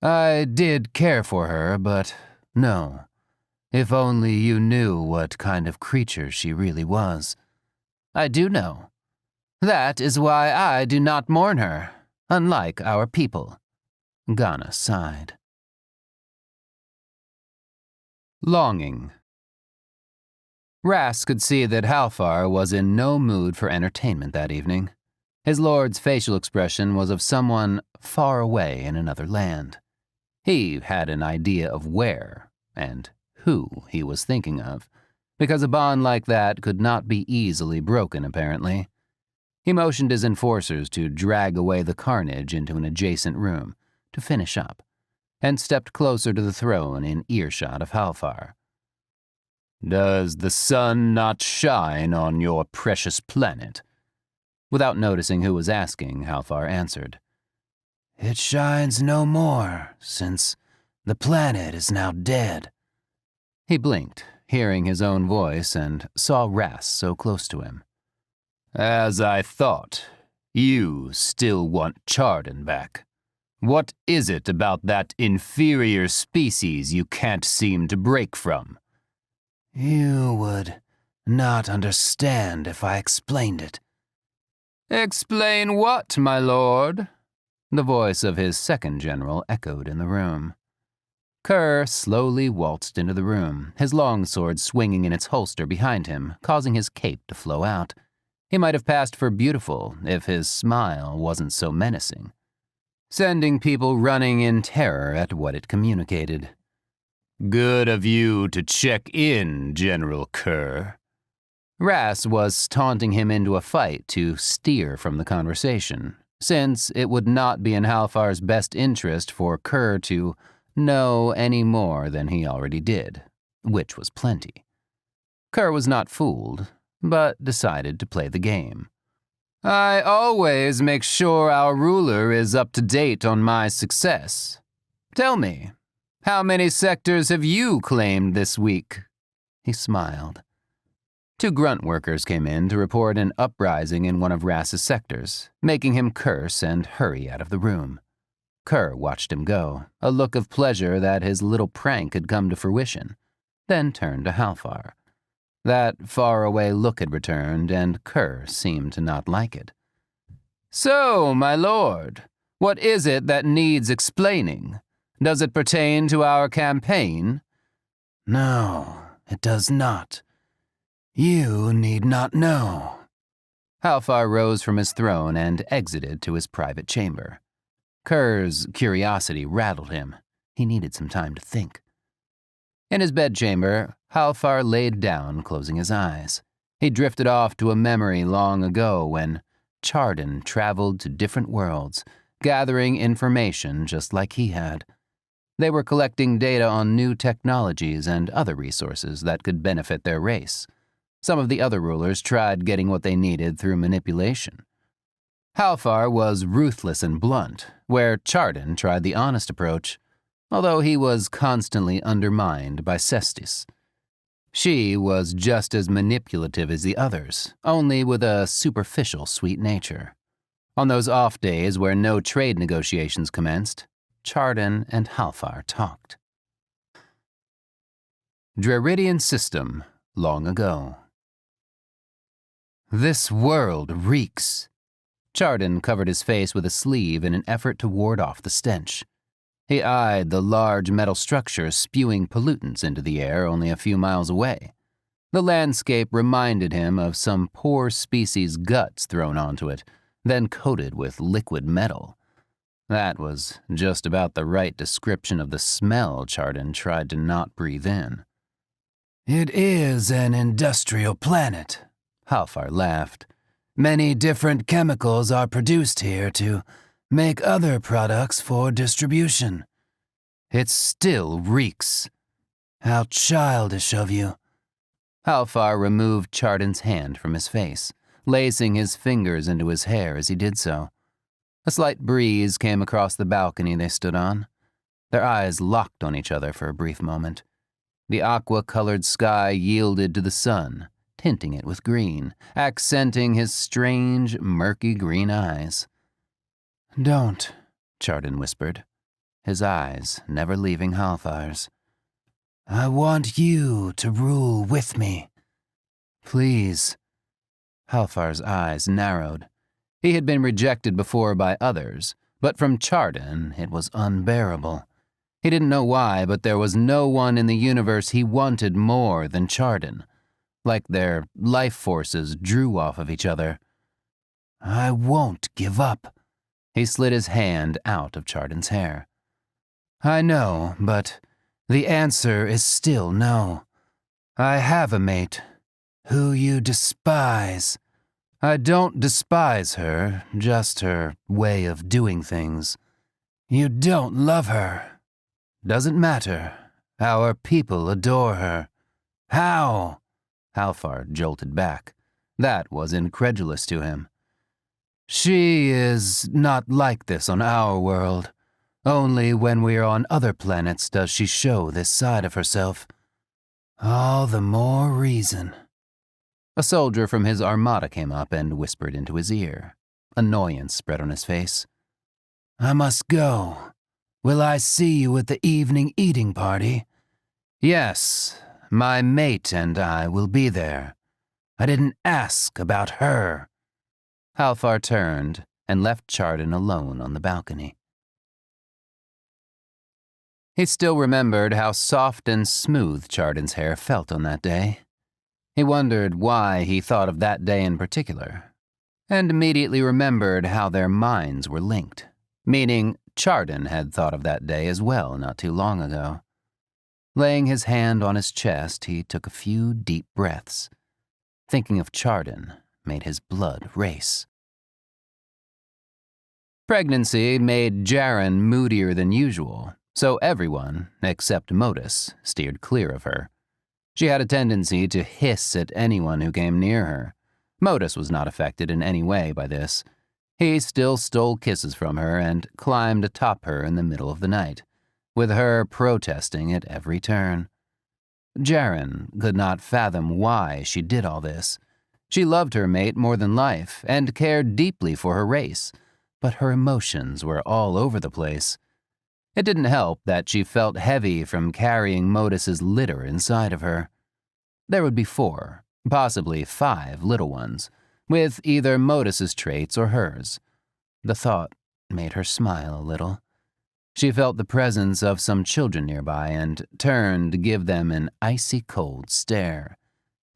"I did care for her, but no. If only you knew what kind of creature she really was." "I do know. That is why I do not mourn her, unlike our people." Ghana sighed. Longing. Ras could see that Halfar was in no mood for entertainment that evening. His lord's facial expression was of someone far away in another land. He had an idea of where and who he was thinking of, because a bond like that could not be easily broken, apparently. He motioned his enforcers to drag away the carnage into an adjacent room to finish up, and stepped closer to the throne in earshot of Halfar. "Does the sun not shine on your precious planet?" Without noticing who was asking, Halfar answered. "It shines no more, since the planet is now dead." He blinked, hearing his own voice, and saw Ras so close to him. "As I thought, you still want Chardon back. What is it about that inferior species you can't seem to break from?" "You would not understand if I explained it." "Explain what, my lord?" The voice of his second general echoed in the room. Kerr slowly waltzed into the room, his longsword swinging in its holster behind him, causing his cape to flow out. He might have passed for beautiful if his smile wasn't so menacing, sending people running in terror at what it communicated. "Good of you to check in, General Kerr." Ras was taunting him into a fight to steer from the conversation, since it would not be in Halfar's best interest for Kerr to know any more than he already did, which was plenty. Kerr was not fooled, but decided to play the game. "I always make sure our ruler is up to date on my success. Tell me, how many sectors have you claimed this week?" He smiled. Two grunt workers came in to report an uprising in one of Ras's sectors, making him curse and hurry out of the room. Kerr watched him go, a look of pleasure that his little prank had come to fruition, then turned to Halfar. That faraway look had returned, and Kerr seemed to not like it. "So, my lord, what is it that needs explaining? Does it pertain to our campaign?" "No, it does not. You need not know." Halfar rose from his throne and exited to his private chamber. Kerr's curiosity rattled him. He needed some time to think. In his bedchamber, Halfar laid down, closing his eyes. He drifted off to a memory long ago when Chardon traveled to different worlds, gathering information just like he had. They were collecting data on new technologies and other resources that could benefit their race. Some of the other rulers tried getting what they needed through manipulation. Halfar was ruthless and blunt, where Chardon tried the honest approach, although he was constantly undermined by Cestis. She was just as manipulative as the others, only with a superficial sweet nature. On those off days where no trade negotiations commenced, Chardon and Halfar talked. Dreridian system, long ago. "This world reeks." Chardon covered his face with a sleeve in an effort to ward off the stench. He eyed the large metal structure spewing pollutants into the air only a few miles away. The landscape reminded him of some poor species' guts thrown onto it, then coated with liquid metal. That was just about the right description of the smell Chardon tried to not breathe in. "It is an industrial planet," Halfar laughed. "Many different chemicals are produced here to make other products for distribution." "It still reeks." "How childish of you." Halfar removed Chardon's hand from his face, lacing his fingers into his hair as he did so. A slight breeze came across the balcony they stood on. Their eyes locked on each other for a brief moment. The aqua-colored sky yielded to the sun, tinting it with green, accenting his strange, murky green eyes. "Don't," Chardon whispered, his eyes never leaving Halfar's. "I want you to rule with me. Please." Halfar's eyes narrowed. He had been rejected before by others, but from Chardon it was unbearable. He didn't know why, but there was no one in the universe he wanted more than Chardon. Like their life forces drew off of each other. "I won't give up." He slid his hand out of Chardon's hair. "I know, but the answer is still no. I have a mate, who you despise. I don't despise her, just her way of doing things. You don't love her. Doesn't matter. Our people adore her. How?" Halfar jolted back. That was incredulous to him. "She is not like this on our world. Only when we are on other planets does she show this side of herself. All the more reason." A soldier from his armada came up and whispered into his ear. Annoyance spread on his face. "I must go. Will I see you at the evening eating party?" "Yes, my mate and I will be there. I didn't ask about her." Halfar turned and left Chardon alone on the balcony. He still remembered how soft and smooth Chardon's hair felt on that day. He wondered why he thought of that day in particular, and immediately remembered how their minds were linked, meaning Chardon had thought of that day as well not too long ago. Laying his hand on his chest, he took a few deep breaths. Thinking of Chardon made his blood race. Pregnancy made Jaren moodier than usual, so everyone, except Modus, steered clear of her. She had a tendency to hiss at anyone who came near her. Modus was not affected in any way by this. He still stole kisses from her and climbed atop her in the middle of the night, with her protesting at every turn. Jaren could not fathom why she did all this. She loved her mate more than life and cared deeply for her race, but her emotions were all over the place. It didn't help that she felt heavy from carrying Modus's litter inside of her. There would be 4, possibly 5 little ones, with either Modus's traits or hers. The thought made her smile a little. She felt the presence of some children nearby and turned to give them an icy cold stare.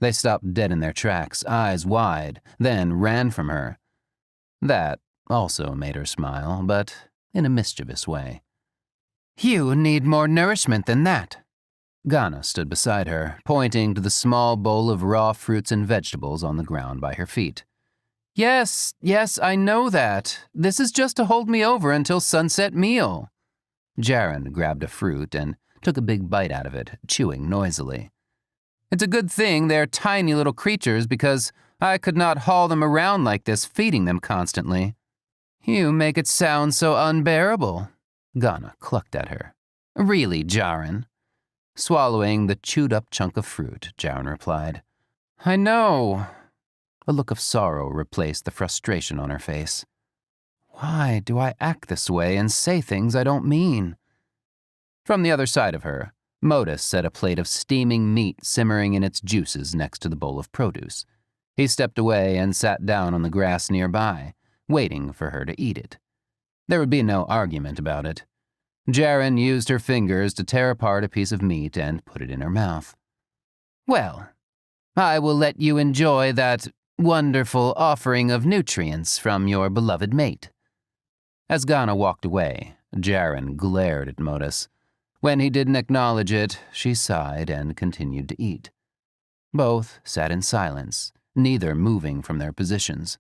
They stopped dead in their tracks, eyes wide, then ran from her. That also made her smile, but in a mischievous way. "You need more nourishment than that." Ghana stood beside her, pointing to the small bowl of raw fruits and vegetables on the ground by her feet. Yes, I know that. This is just to hold me over until sunset meal." Jaren grabbed a fruit and took a big bite out of it, chewing noisily. "It's a good thing they're tiny little creatures because I could not haul them around like this, feeding them constantly." "You make it sound so unbearable." Ghana clucked at her. "Really, Jaren?" Swallowing the chewed-up chunk of fruit, Jaren replied. "I know." A look of sorrow replaced the frustration on her face. "Why do I act this way and say things I don't mean?" From the other side of her, Modus set a plate of steaming meat simmering in its juices next to the bowl of produce. He stepped away and sat down on the grass nearby, waiting for her to eat it. There would be no argument about it. Jaren used her fingers to tear apart a piece of meat and put it in her mouth. "Well, I will let you enjoy that wonderful offering of nutrients from your beloved mate." As Ghana walked away, Jaren glared at Modus. When he didn't acknowledge it, she sighed and continued to eat. Both sat in silence, neither moving from their positions.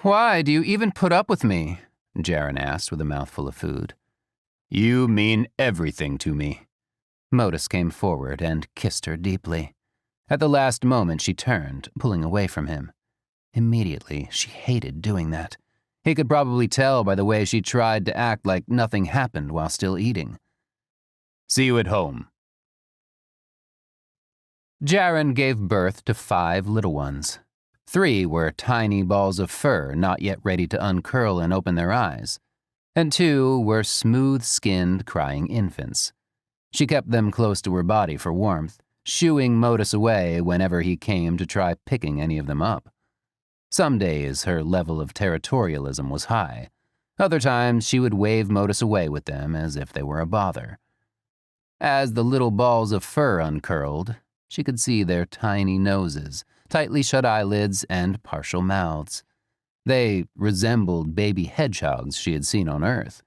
"Why do you even put up with me?" Jaren asked with a mouthful of food. You mean everything to me. Modus came forward and kissed her deeply. At the last moment she turned, pulling away from him. Immediately, she hated doing that. He could probably tell by the way she tried to act like nothing happened while still eating. See you at home. Jaren gave birth to 5 little ones. 3 were tiny balls of fur not yet ready to uncurl and open their eyes, and 2 were smooth-skinned, crying infants. She kept them close to her body for warmth, shooing Modus away whenever he came to try picking any of them up. Some days her level of territorialism was high. Other times she would wave Modus away with them as if they were a bother. As the little balls of fur uncurled, she could see their tiny noses, tightly shut eyelids, and partial mouths. They resembled baby hedgehogs she had seen on Earth.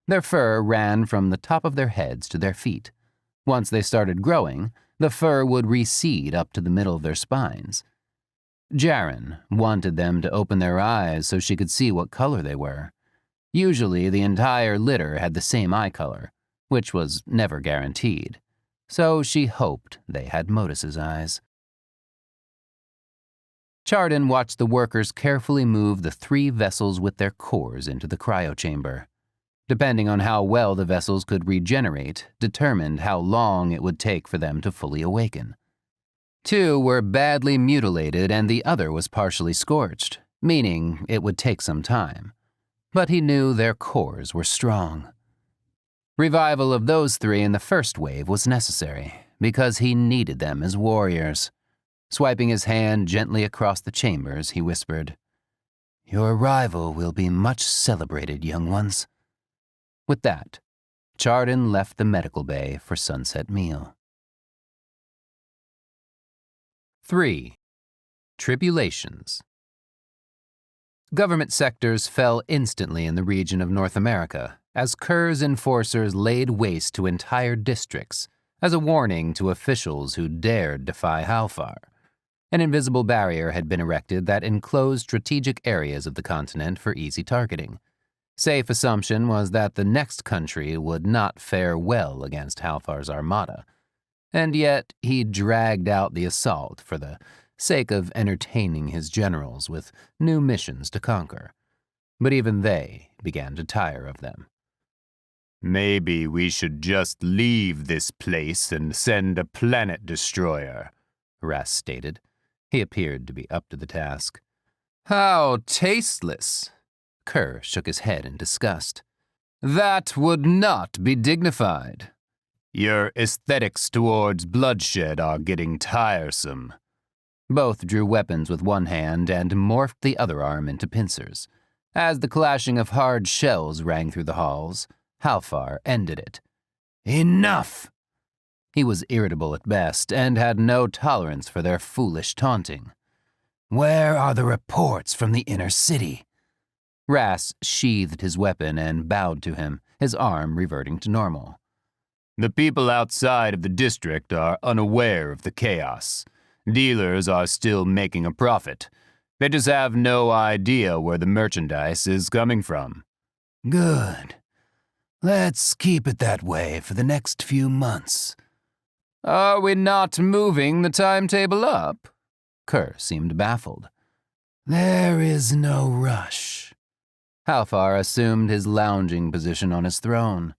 Their fur ran from the top of their heads to their feet. Once they started growing, the fur would recede up to the middle of their spines. Jaren wanted them to open their eyes so she could see what color they were. Usually, the entire litter had the same eye color, which was never guaranteed, so she hoped they had Modus's eyes. Chardon watched the workers carefully move the 3 vessels with their cores into the cryochamber. Depending on how well the vessels could regenerate, determined how long it would take for them to fully awaken. 2 were badly mutilated and the other was partially scorched, meaning it would take some time. But he knew their cores were strong. Revival of those 3 in the first wave was necessary, because he needed them as warriors. Swiping his hand gently across the chambers, he whispered, "Your arrival will be much celebrated, young ones." With that, Chardon left the medical bay for sunset meal. 3. Tribulations. Government sectors fell instantly in the region of North America as Kerr's enforcers laid waste to entire districts as a warning to officials who dared defy Halfar. An invisible barrier had been erected that enclosed strategic areas of the continent for easy targeting. Safe assumption was that the next country would not fare well against Halfar's armada, and yet he dragged out the assault for the sake of entertaining his generals with new missions to conquer. But even they began to tire of them. Maybe we should just leave this place and send a planet destroyer, Ras stated. He appeared to be up to the task. How tasteless! Kerr shook his head in disgust. That would not be dignified. Your aesthetics towards bloodshed are getting tiresome. Both drew weapons with one hand and morphed the other arm into pincers. As the clashing of hard shells rang through the halls, Halfar ended it. Enough! He was irritable at best and had no tolerance for their foolish taunting. Where are the reports from the inner city? Ras sheathed his weapon and bowed to him, his arm reverting to normal. The people outside of the district are unaware of the chaos. Dealers are still making a profit. They just have no idea where the merchandise is coming from. Good. Let's keep it that way for the next few months. Are we not moving the timetable up? Kerr seemed baffled. There is no rush. Halfar assumed his lounging position on his throne.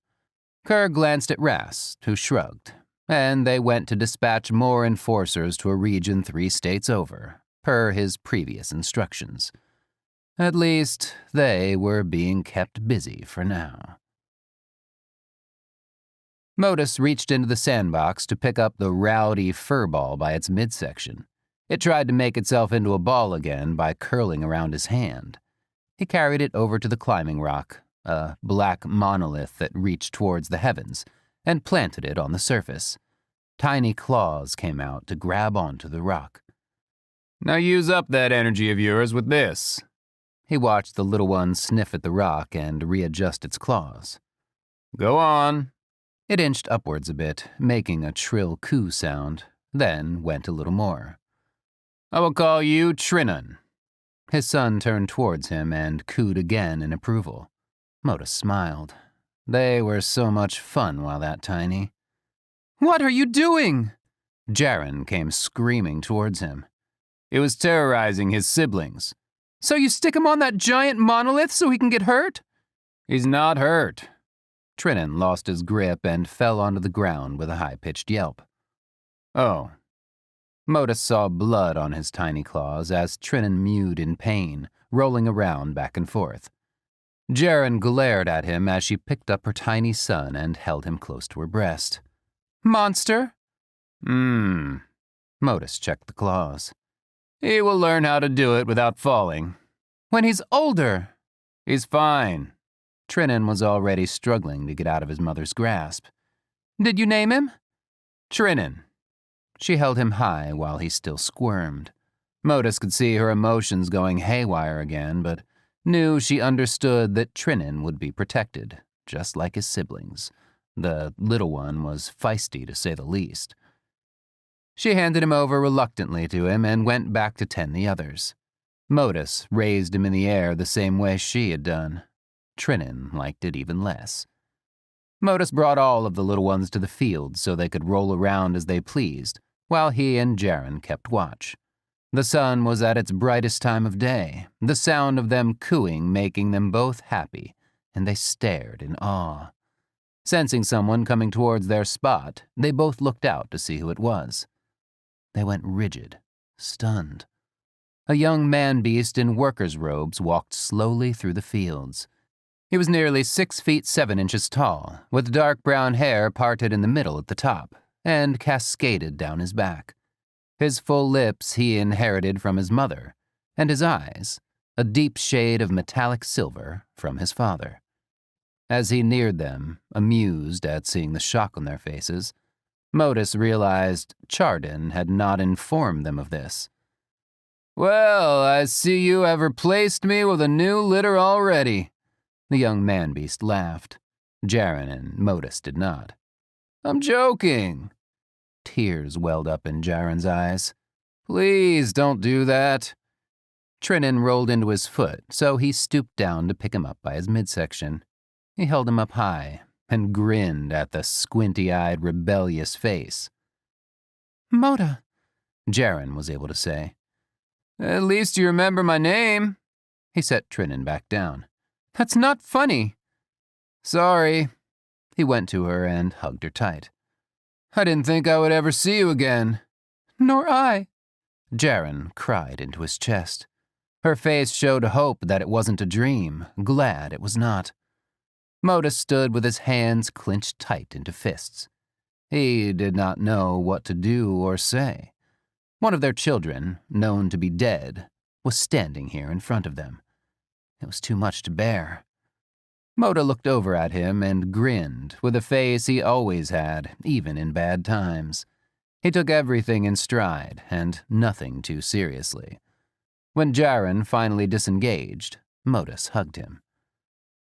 Kerr glanced at Ras, who shrugged, and they went to dispatch more enforcers to a region 3 states over, per his previous instructions. At least, they were being kept busy for now. Modus reached into the sandbox to pick up the rowdy furball by its midsection. It tried to make itself into a ball again by curling around his hand. He carried it over to the climbing rock, a black monolith that reached towards the heavens, and planted it on the surface. Tiny claws came out to grab onto the rock. Now use up that energy of yours with this. He watched the little one sniff at the rock and readjust its claws. Go on. It inched upwards a bit, making a shrill coo sound, then went a little more. I will call you Trinan. His son turned towards him and cooed again in approval. Modus smiled. They were so much fun while that tiny. What are you doing? Jaren came screaming towards him. It was terrorizing his siblings. So you stick him on that giant monolith so he can get hurt? He's not hurt. Trinan lost his grip and fell onto the ground with a high-pitched yelp. Oh. Modus saw blood on his tiny claws as Trinan mewed in pain, rolling around back and forth. Jaren glared at him as she picked up her tiny son and held him close to her breast. Monster? Modus checked the claws. He will learn how to do it without falling. When he's older. He's fine. Trinan was already struggling to get out of his mother's grasp. Did you name him? Trinan. She held him high while he still squirmed. Modus could see her emotions going haywire again, but knew she understood that Trinan would be protected, just like his siblings. The little one was feisty, to say the least. She handed him over reluctantly to him and went back to tend the others. Modus raised him in the air the same way she had done. Trinan liked it even less. Modus brought all of the little ones to the field so they could roll around as they pleased, while he and Jaren kept watch. The sun was at its brightest time of day, the sound of them cooing making them both happy, and they stared in awe. Sensing someone coming towards their spot, they both looked out to see who it was. They went rigid, stunned. A young man-beast in workers' robes walked slowly through the fields. He was nearly 6 feet 7 inches tall, with dark brown hair parted in the middle at the top, and cascaded down his back. His full lips he inherited from his mother, and his eyes, a deep shade of metallic silver, from his father. As he neared them, amused at seeing the shock on their faces, Modus realized Chardon had not informed them of this. Well, I see you have replaced me with a new litter already. The young man-beast laughed. Jaren and Modus did not. I'm joking. Tears welled up in Jaren's eyes. Please don't do that. Trinan rolled into his foot, so he stooped down to pick him up by his midsection. He held him up high and grinned at the squinty-eyed, rebellious face. Moda, Jaren was able to say. At least you remember my name. He set Trinan back down. That's not funny. Sorry. He went to her and hugged her tight. I didn't think I would ever see you again. Nor I. Jaren cried into his chest. Her face showed hope that it wasn't a dream, glad it was not. Modus stood with his hands clenched tight into fists. He did not know what to do or say. One of their children, known to be dead, was standing here in front of them. It was too much to bear. Moda looked over at him and grinned with a face he always had, even in bad times. He took everything in stride and nothing too seriously. When Jaren finally disengaged, Modus hugged him.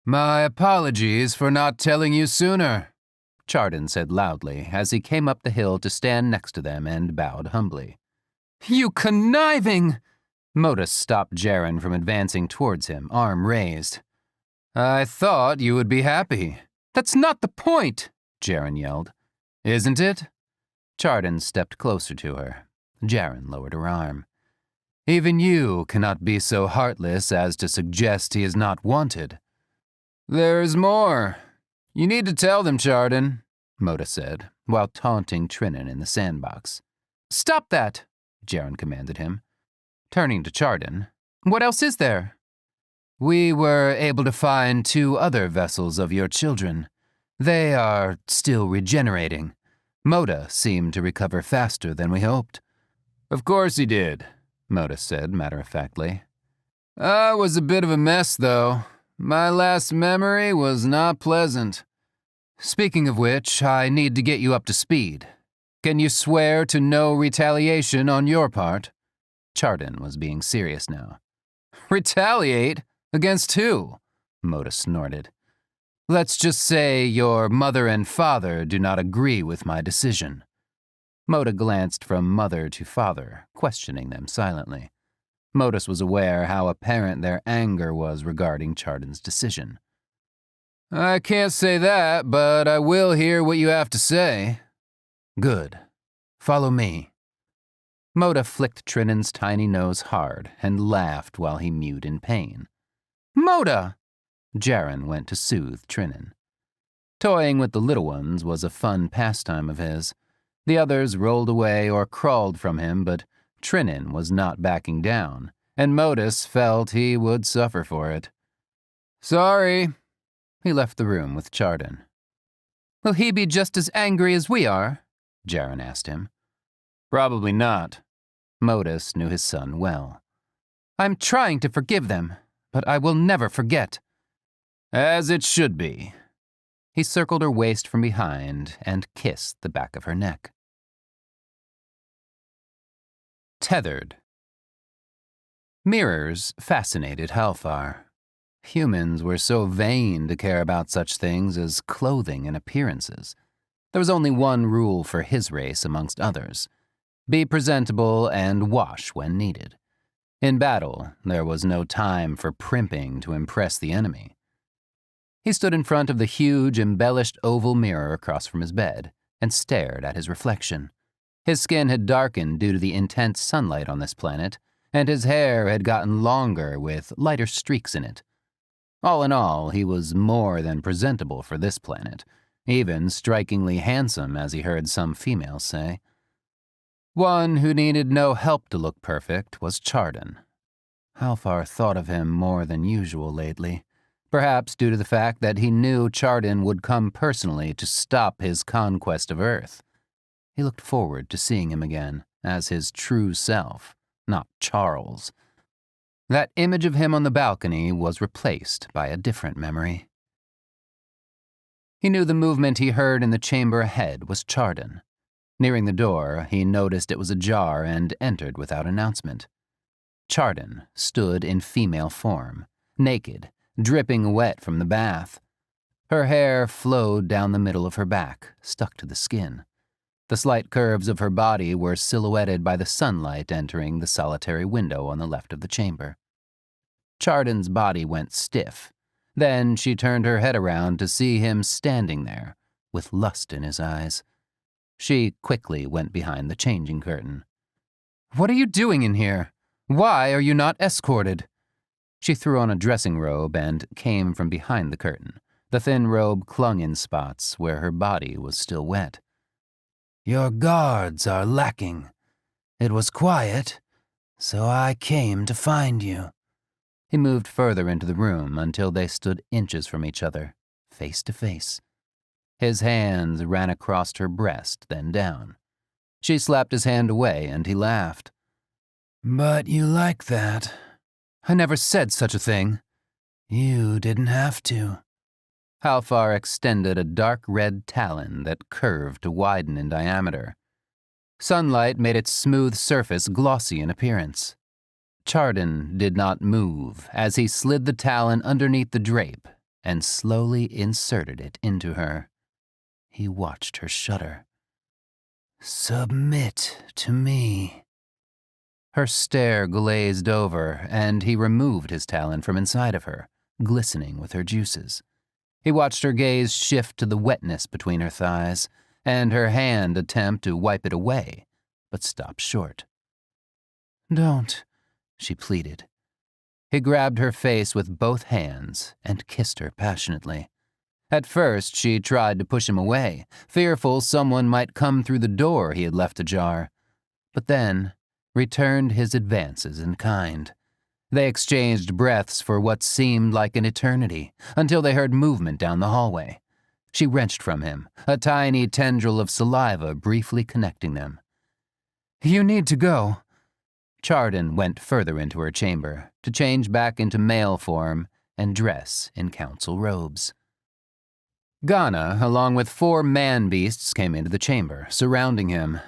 My apologies for not telling you sooner, Chardon said loudly as he came up the hill to stand next to them and bowed humbly. You conniving! Modus stopped Jaren from advancing towards him, arm raised. I thought you would be happy. That's not the point, Jaren yelled. Isn't it? Chardon stepped closer to her. Jaren lowered her arm. Even you cannot be so heartless as to suggest he is not wanted. There's more. You need to tell them, Chardon, Moda said, while taunting Trinan in the sandbox. Stop that, Jaren commanded him. Turning to Chardon, what else is there? We were able to find 2 other vessels of your children. They are still regenerating. Moda seemed to recover faster than we hoped. Of course he did, Moda said matter-of-factly. I was a bit of a mess, though. My last memory was not pleasant. Speaking of which, I need to get you up to speed. Can you swear to no retaliation on your part? Chardon was being serious now. Retaliate? Against who? Moda snorted. Let's just say your mother and father do not agree with my decision. Moda glanced from mother to father, questioning them silently. Modus was aware how apparent their anger was regarding Chardon's decision. I can't say that, but I will hear what you have to say. Good. Follow me. Moda flicked Trinan's tiny nose hard and laughed while he mewed in pain. Moda! Jaren went to soothe Trinan. Toying with the little ones was a fun pastime of his. The others rolled away or crawled from him, but Trinin was not backing down, and Modus felt he would suffer for it. "Sorry." He left the room with Chardon. "Will he be just as angry as we are?" Jaren asked him. "Probably not." Modus knew his son well. "I'm trying to forgive them, but I will never forget." "As it should be." He circled her waist from behind and kissed the back of her neck. Tethered. Mirrors fascinated Halfar. Humans were so vain to care about such things as clothing and appearances. There was only one rule for his race amongst others: be presentable and wash when needed. In battle, there was no time for primping to impress the enemy. He stood in front of the huge, embellished oval mirror across from his bed and stared at his reflection. His skin had darkened due to the intense sunlight on this planet, and his hair had gotten longer with lighter streaks in it. All in all, he was more than presentable for this planet, even strikingly handsome, as he heard some females say. One who needed no help to look perfect was Chardon. Halfar thought of him more than usual lately, perhaps due to the fact that he knew Chardon would come personally to stop his conquest of Earth. He looked forward to seeing him again as his true self, not Charles. That image of him on the balcony was replaced by a different memory. He knew the movement he heard in the chamber ahead was Chardon. Nearing the door, he noticed it was ajar and entered without announcement. Chardon stood in female form, naked, dripping wet from the bath. Her hair flowed down the middle of her back, stuck to the skin. The slight curves of her body were silhouetted by the sunlight entering the solitary window on the left of the chamber. Chardon's body went stiff. Then she turned her head around to see him standing there, with lust in his eyes. She quickly went behind the changing curtain. "What are you doing in here? Why are you not escorted?" She threw on a dressing robe and came from behind the curtain. The thin robe clung in spots where her body was still wet. "Your guards are lacking. It was quiet, so I came to find you." He moved further into the room until they stood inches from each other, face to face. His hands ran across her breast, then down. She slapped his hand away, and he laughed. "But you like that." "I never said such a thing." "You didn't have to." Halfar extended a dark red talon that curved to widen in diameter. Sunlight made its smooth surface glossy in appearance. Chardon did not move as he slid the talon underneath the drape and slowly inserted it into her. He watched her shudder. "Submit to me." Her stare glazed over, and he removed his talon from inside of her, glistening with her juices. He watched her gaze shift to the wetness between her thighs, and her hand attempt to wipe it away, but stopped short. "Don't," she pleaded. He grabbed her face with both hands and kissed her passionately. At first, she tried to push him away, fearful someone might come through the door he had left ajar, but then returned his advances in kind. They exchanged breaths for what seemed like an eternity, until they heard movement down the hallway. She wrenched from him, a tiny tendril of saliva briefly connecting them. "You need to go." Chardon went further into her chamber, to change back into male form and dress in council robes. Ghana, along with 4 man-beasts, came into the chamber, surrounding him.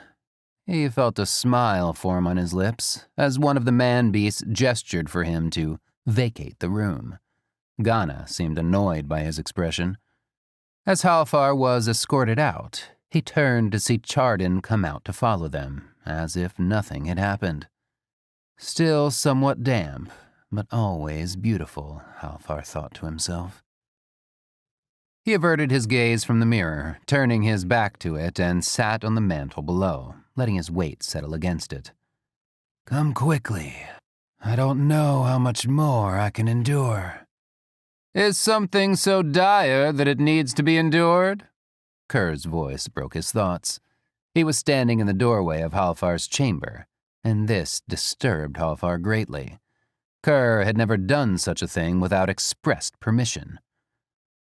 He felt a smile form on his lips as one of the man-beasts gestured for him to vacate the room. Ghana seemed annoyed by his expression. As Halfar was escorted out, he turned to see Chardon come out to follow them, as if nothing had happened. Still somewhat damp, but always beautiful, Halfar thought to himself. He averted his gaze from the mirror, turning his back to it, and sat on the mantel below, letting his weight settle against it. "Come quickly. I don't know how much more I can endure." Is something so dire that it needs to be endured? Kerr's voice broke his thoughts. He was standing in the doorway of Halfar's chamber, and this disturbed Halfar greatly. Kerr had never done such a thing without expressed permission.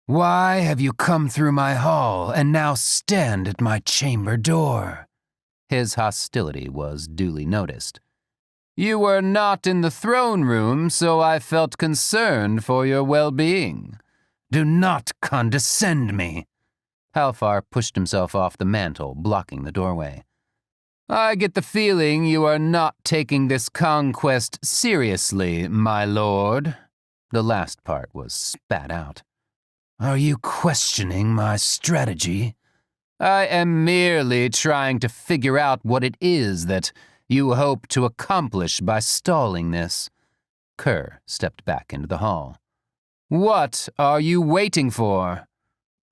Why have you come through my hall and now stand at my chamber door? His hostility was duly noticed. You were not in the throne room, so I felt concerned for your well-being. Do not condescend me. Halfar pushed himself off the mantel, blocking the doorway. I get the feeling you are not taking this conquest seriously, my lord. The last part was spat out. Are you questioning my strategy? I am merely trying to figure out what it is that you hope to accomplish by stalling this. Kerr stepped back into the hall. What are you waiting for?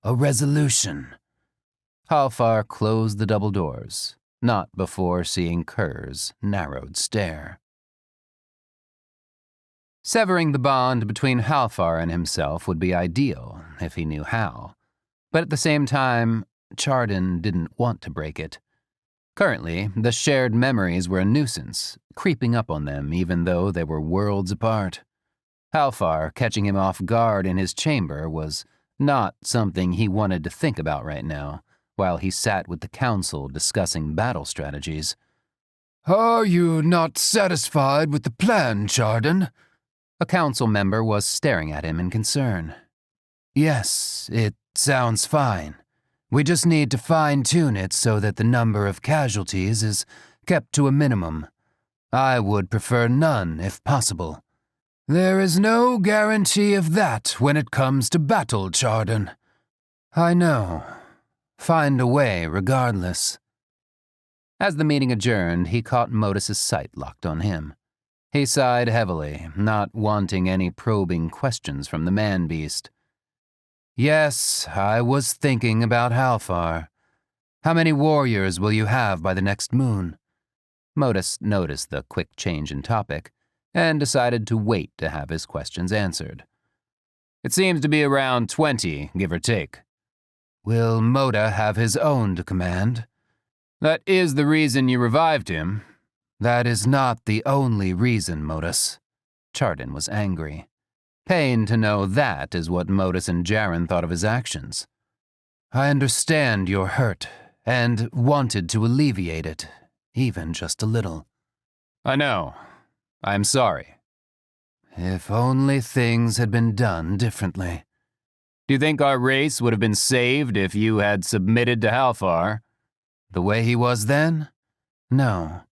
A resolution. Halfar closed the double doors, not before seeing Kerr's narrowed stare. Severing the bond between Halfar and himself would be ideal if he knew how, but at the same time, Chardon didn't want to break it. Currently, the shared memories were a nuisance, creeping up on them even though they were worlds apart. Halfar catching him off guard in his chamber was not something he wanted to think about right now, while he sat with the council discussing battle strategies. Are you not satisfied with the plan, Chardon? A council member was staring at him in concern. Yes, it sounds fine. We just need to fine-tune it so that the number of casualties is kept to a minimum. I would prefer none, if possible. There is no guarantee of that when it comes to battle, Chardon. I know. Find a way regardless. As the meeting adjourned, he caught Modus's sight locked on him. He sighed heavily, not wanting any probing questions from the man-beast. Yes, I was thinking about Halfar. How many warriors will you have by the next moon? Modus noticed the quick change in topic and decided to wait to have his questions answered. It seems to be around 20, give or take. Will Moda have his own to command? That is the reason you revived him. That is not the only reason, Modus. Chardon was angry. Pained to know that is what Modus and Jaren thought of his actions. I understand you're hurt, and wanted to alleviate it, even just a little. I know. I'm sorry. If only things had been done differently. Do you think our race would have been saved if you had submitted to Halfar? The way he was then? No.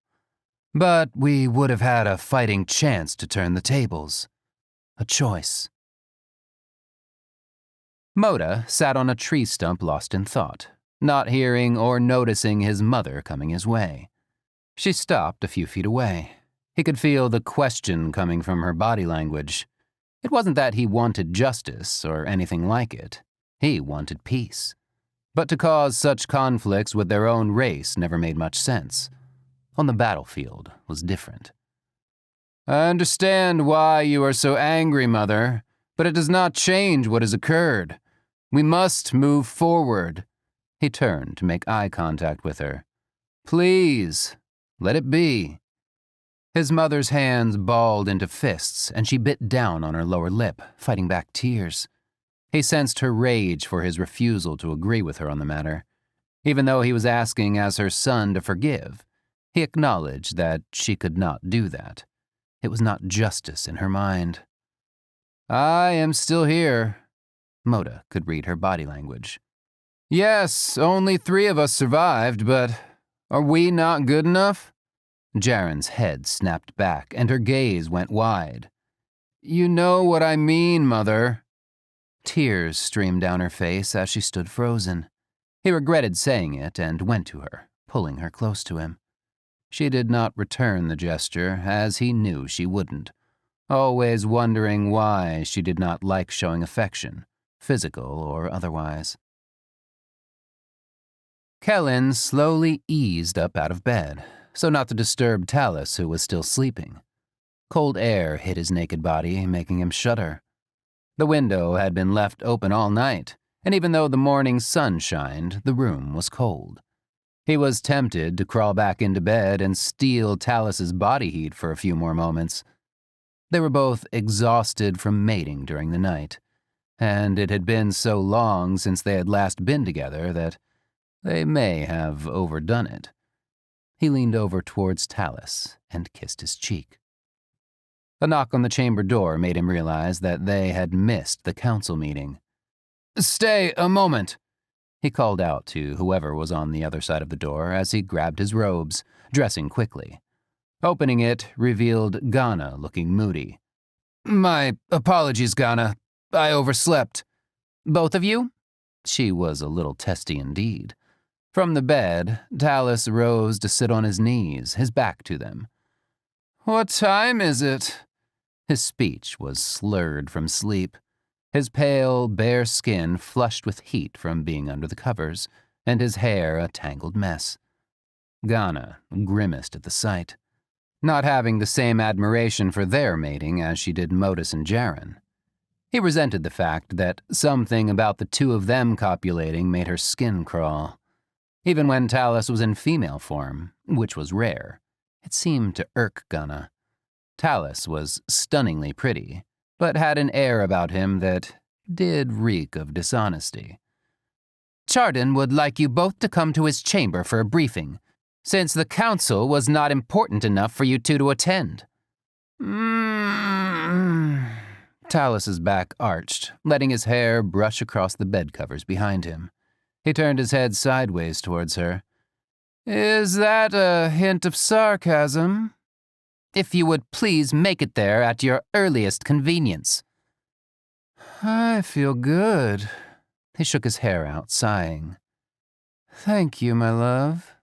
But we would have had a fighting chance to turn the tables. A choice. Moda sat on a tree stump lost in thought, not hearing or noticing his mother coming his way. She stopped a few feet away. He could feel the question coming from her body language. It wasn't that he wanted justice or anything like it. He wanted peace. But to cause such conflicts with their own race never made much sense. On the battlefield was different. I understand why you are so angry, Mother, but it does not change what has occurred. We must move forward. He turned to make eye contact with her. Please, let it be. His mother's hands balled into fists, and she bit down on her lower lip, fighting back tears. He sensed her rage for his refusal to agree with her on the matter. Even though he was asking as her son to forgive, he acknowledged that she could not do that. It was not justice in her mind. I am still here. Moda could read her body language. Yes, only 3 of us survived, but are we not good enough? Jaren's head snapped back, and her gaze went wide. You know what I mean, Mother. Tears streamed down her face as she stood frozen. He regretted saying it and went to her, pulling her close to him. She did not return the gesture, as he knew she wouldn't, always wondering why she did not like showing affection, physical or otherwise. Kellen slowly eased up out of bed, so not to disturb Talus, who was still sleeping. Cold air hit his naked body, making him shudder. The window had been left open all night, and even though the morning sun shined, the room was cold. He was tempted to crawl back into bed and steal Talus's body heat for a few more moments. They were both exhausted from mating during the night, and it had been so long since they had last been together that they may have overdone it. He leaned over towards Talus and kissed his cheek. A knock on the chamber door made him realize that they had missed the council meeting. "Stay a moment," he called out to whoever was on the other side of the door as he grabbed his robes, dressing quickly. Opening it revealed Ghana looking moody. "My apologies, Ghana. I overslept." "Both of you?" She was a little testy indeed. From the bed, Talus rose to sit on his knees, his back to them. "What time is it?" His speech was slurred from sleep. His pale, bare skin flushed with heat from being under the covers, and his hair a tangled mess. Ghana grimaced at the sight, not having the same admiration for their mating as she did Modus and Jaren. He resented the fact that something about the two of them copulating made her skin crawl. Even when Talus was in female form, which was rare, it seemed to irk Ghana. Talus was stunningly pretty, but had an air about him that did reek of dishonesty. "Chardon would like you both to come to his chamber for a briefing, since the council was not important enough for you two to attend." Talus's back arched, letting his hair brush across the bed covers behind him. He turned his head sideways towards her. "Is that a hint of sarcasm?" "If you would please make it there at your earliest convenience." "I feel good." He shook his hair out, sighing. "Thank you, my love."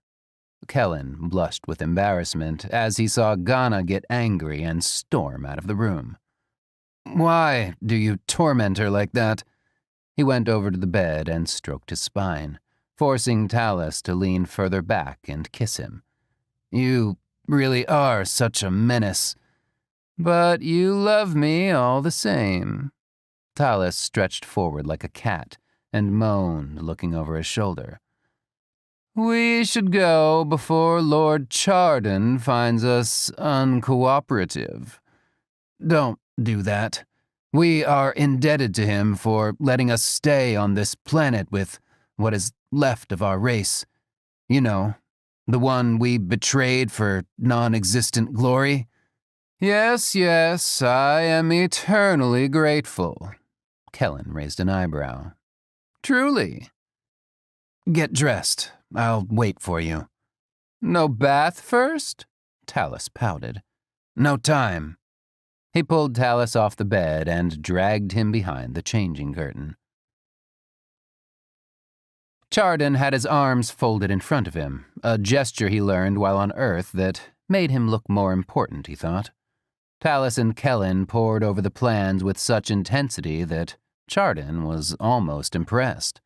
Kellen blushed with embarrassment as he saw Ghana get angry and storm out of the room. "Why do you torment her like that?" He went over to the bed and stroked his spine, forcing Talus to lean further back and kiss him. "You really are such a menace. But you love me all the same." Talus stretched forward like a cat and moaned, looking over his shoulder. "We should go before Lord Chardon finds us uncooperative." "Don't do that. We are indebted to him for letting us stay on this planet with what is left of our race. You know, the one we betrayed for non-existent glory." Yes, I am eternally grateful." Kellen raised an eyebrow. "Truly." "Get dressed. I'll wait for you." "No bath first?" Talus pouted. "No time." He pulled Talus off the bed and dragged him behind the changing curtain. Chardon had his arms folded in front of him, a gesture he learned while on Earth that made him look more important, he thought. Talus and Kellen pored over the plans with such intensity that Chardon was almost impressed.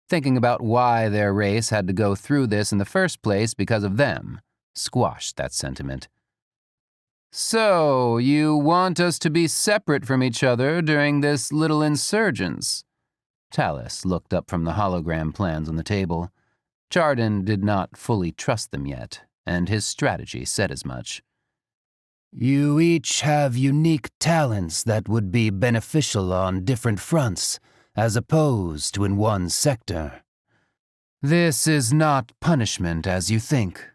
Thinking about why their race had to go through this in the first place because of them squashed that sentiment. "So, you want us to be separate from each other during this little insurgence?" Talus looked up from the hologram plans on the table. Chardon did not fully trust them yet, and his strategy said as much. "You each have unique talents that would be beneficial on different fronts, as opposed to in one sector. This is not punishment as you think."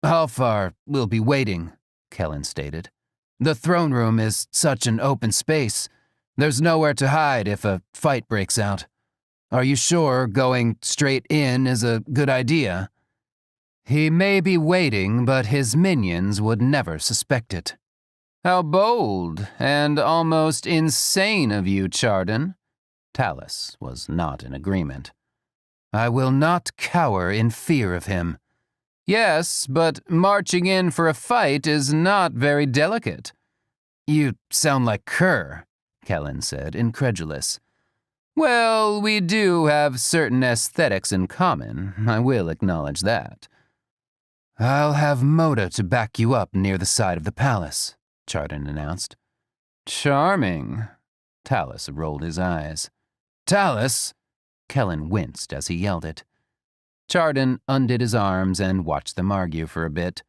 "Halfar will be waiting," Kellen stated. "The throne room is such an open space. There's nowhere to hide if a fight breaks out. Are you sure going straight in is a good idea?" "He may be waiting, but his minions would never suspect it." "How bold and almost insane of you, Chardon." Talus was not in agreement. "I will not cower in fear of him." "Yes, but marching in for a fight is not very delicate." "You sound like Kerr," Kellen said, incredulous. "Well, we do have certain aesthetics in common, I will acknowledge that." "I'll have Moda to back you up near the side of the palace," Chardon announced. "Charming." Talus rolled his eyes. Talus? Kellen winced as he yelled it. Chardon undid his arms and watched them argue for a bit.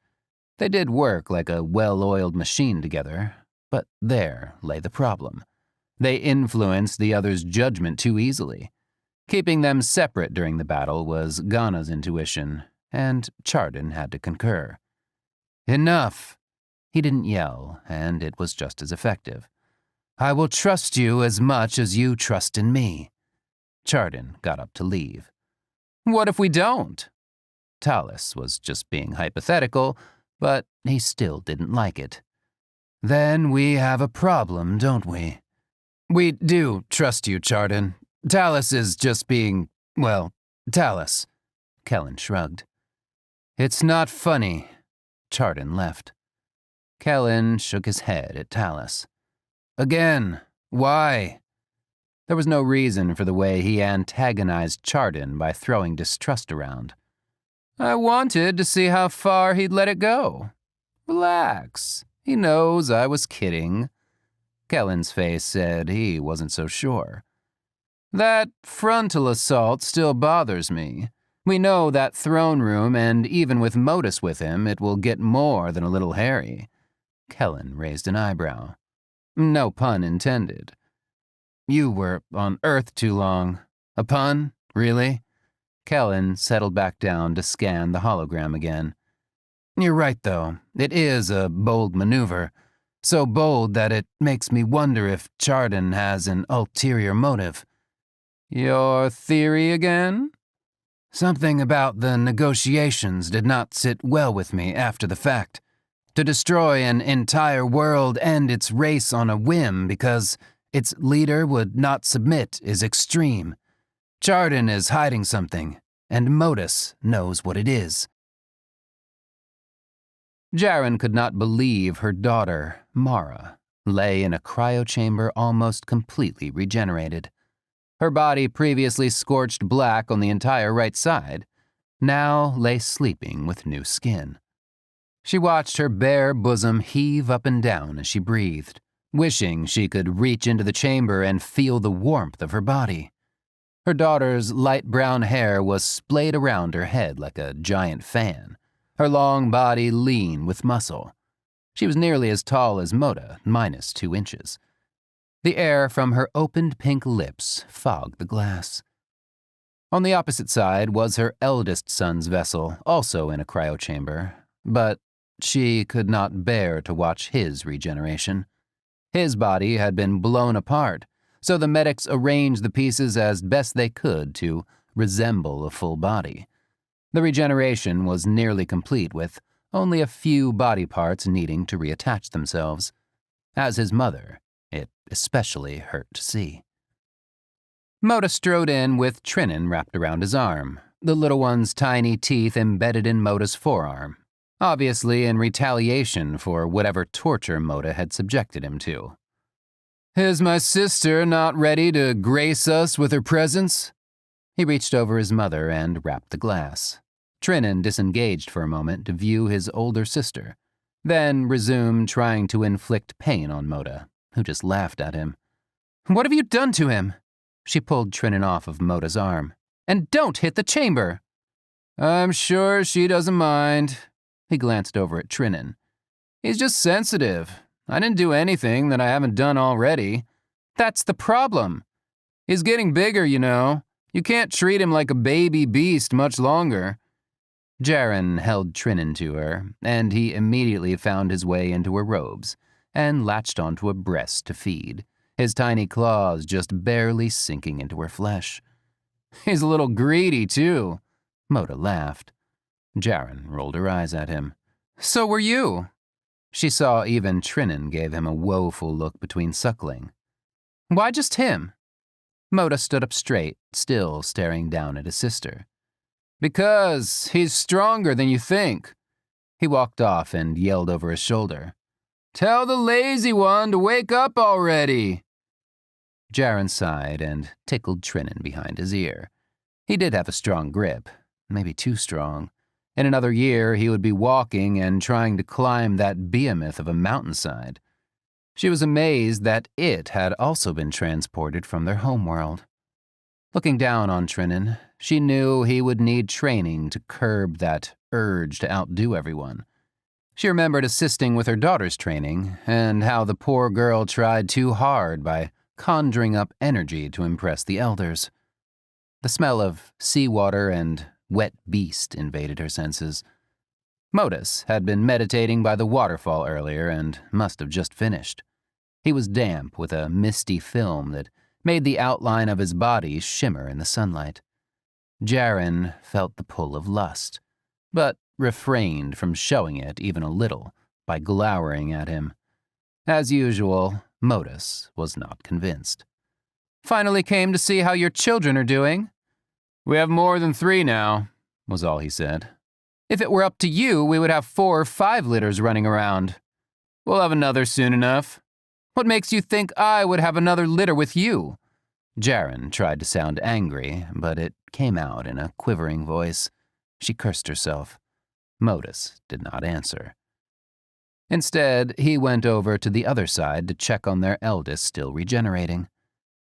They did work like a well-oiled machine together, but there lay the problem. They influenced the other's judgment too easily. Keeping them separate during the battle was Ghana's intuition, and Chardon had to concur. Enough! He didn't yell, and it was just as effective. I will trust you as much as you trust in me. Chardon got up to leave. What if we don't? Talus was just being hypothetical, but he still didn't like it. Then we have a problem, don't we? We do trust you, Chardon. Talus is just being, well, Talus. Kellen shrugged. It's not funny. Chardon left. Kellen shook his head at Talus. Again, why? There was no reason for the way he antagonized Chardon by throwing distrust around. I wanted to see how far he'd let it go. Relax. He knows I was kidding. Kellen's face said he wasn't so sure. That frontal assault still bothers me. We know that throne room, and even with Modus with him, it will get more than a little hairy. Kellen raised an eyebrow. No pun intended. You were on Earth too long. A pun? Really? Kellen settled back down to scan the hologram again. You're right, though. It is a bold maneuver. So bold that it makes me wonder if Chardon has an ulterior motive. Your theory again? Something about the negotiations did not sit well with me after the fact. To destroy an entire world and its race on a whim because its leader would not submit is extreme. Chardon is hiding something, and Modus knows what it is. Jaren could not believe her daughter, Mara, lay in a cryochamber almost completely regenerated. Her body, previously scorched black on the entire right side, now lay sleeping with new skin. She watched her bare bosom heave up and down as she breathed, wishing she could reach into the chamber and feel the warmth of her body. Her daughter's light brown hair was splayed around her head like a giant fan, her long body lean with muscle. She was nearly as tall as Moda, minus 2 inches. The air from her opened pink lips fogged the glass. On the opposite side was her eldest son's vessel, also in a cryochamber, but she could not bear to watch his regeneration. His body had been blown apart, so the medics arranged the pieces as best they could to resemble a full body. The regeneration was nearly complete, with only a few body parts needing to reattach themselves. As his mother, it especially hurt to see. Moda strode in with Trinan wrapped around his arm, the little one's tiny teeth embedded in Moda's forearm, obviously in retaliation for whatever torture Moda had subjected him to. Is my sister not ready to grace us with her presence? He reached over his mother and wrapped the glass. Trinan disengaged for a moment to view his older sister, then resumed trying to inflict pain on Moda, who just laughed at him. What have you done to him? She pulled Trinan off of Moda's arm. And don't hit the chamber. I'm sure she doesn't mind. He glanced over at Trinan. He's just sensitive. I didn't do anything that I haven't done already. That's the problem. He's getting bigger, you know. You can't treat him like a baby beast much longer. Jaren held Trinan to her, and he immediately found his way into her robes and latched onto a breast to feed, his tiny claws just barely sinking into her flesh. He's a little greedy, too. Moda laughed. Jaren rolled her eyes at him. So were you. She saw even Trinan gave him a woeful look between suckling. Why just him? Moda stood up straight, still staring down at his sister. Because he's stronger than you think. He walked off and yelled over his shoulder. Tell the lazy one to wake up already. Jaren sighed and tickled Trinan behind his ear. He did have a strong grip, maybe too strong. In another year, he would be walking and trying to climb that behemoth of a mountainside. She was amazed that it had also been transported from their homeworld. Looking down on Trinan, she knew he would need training to curb that urge to outdo everyone. She remembered assisting with her daughter's training and how the poor girl tried too hard by conjuring up energy to impress the elders. The smell of seawater and wet beast invaded her senses. Modus had been meditating by the waterfall earlier and must have just finished. He was damp with a misty film that made the outline of his body shimmer in the sunlight. Jaren felt the pull of lust, but refrained from showing it even a little by glowering at him. As usual, Modus was not convinced. "Finally came to see how your children are doing." "We have more than 3 now," was all he said. "If it were up to you, we would have 4 or 5 litters running around." "We'll have another soon enough." "What makes you think I would have another litter with you?" Jaren tried to sound angry, but it came out in a quivering voice. She cursed herself. Modus did not answer. Instead, he went over to the other side to check on their eldest still regenerating.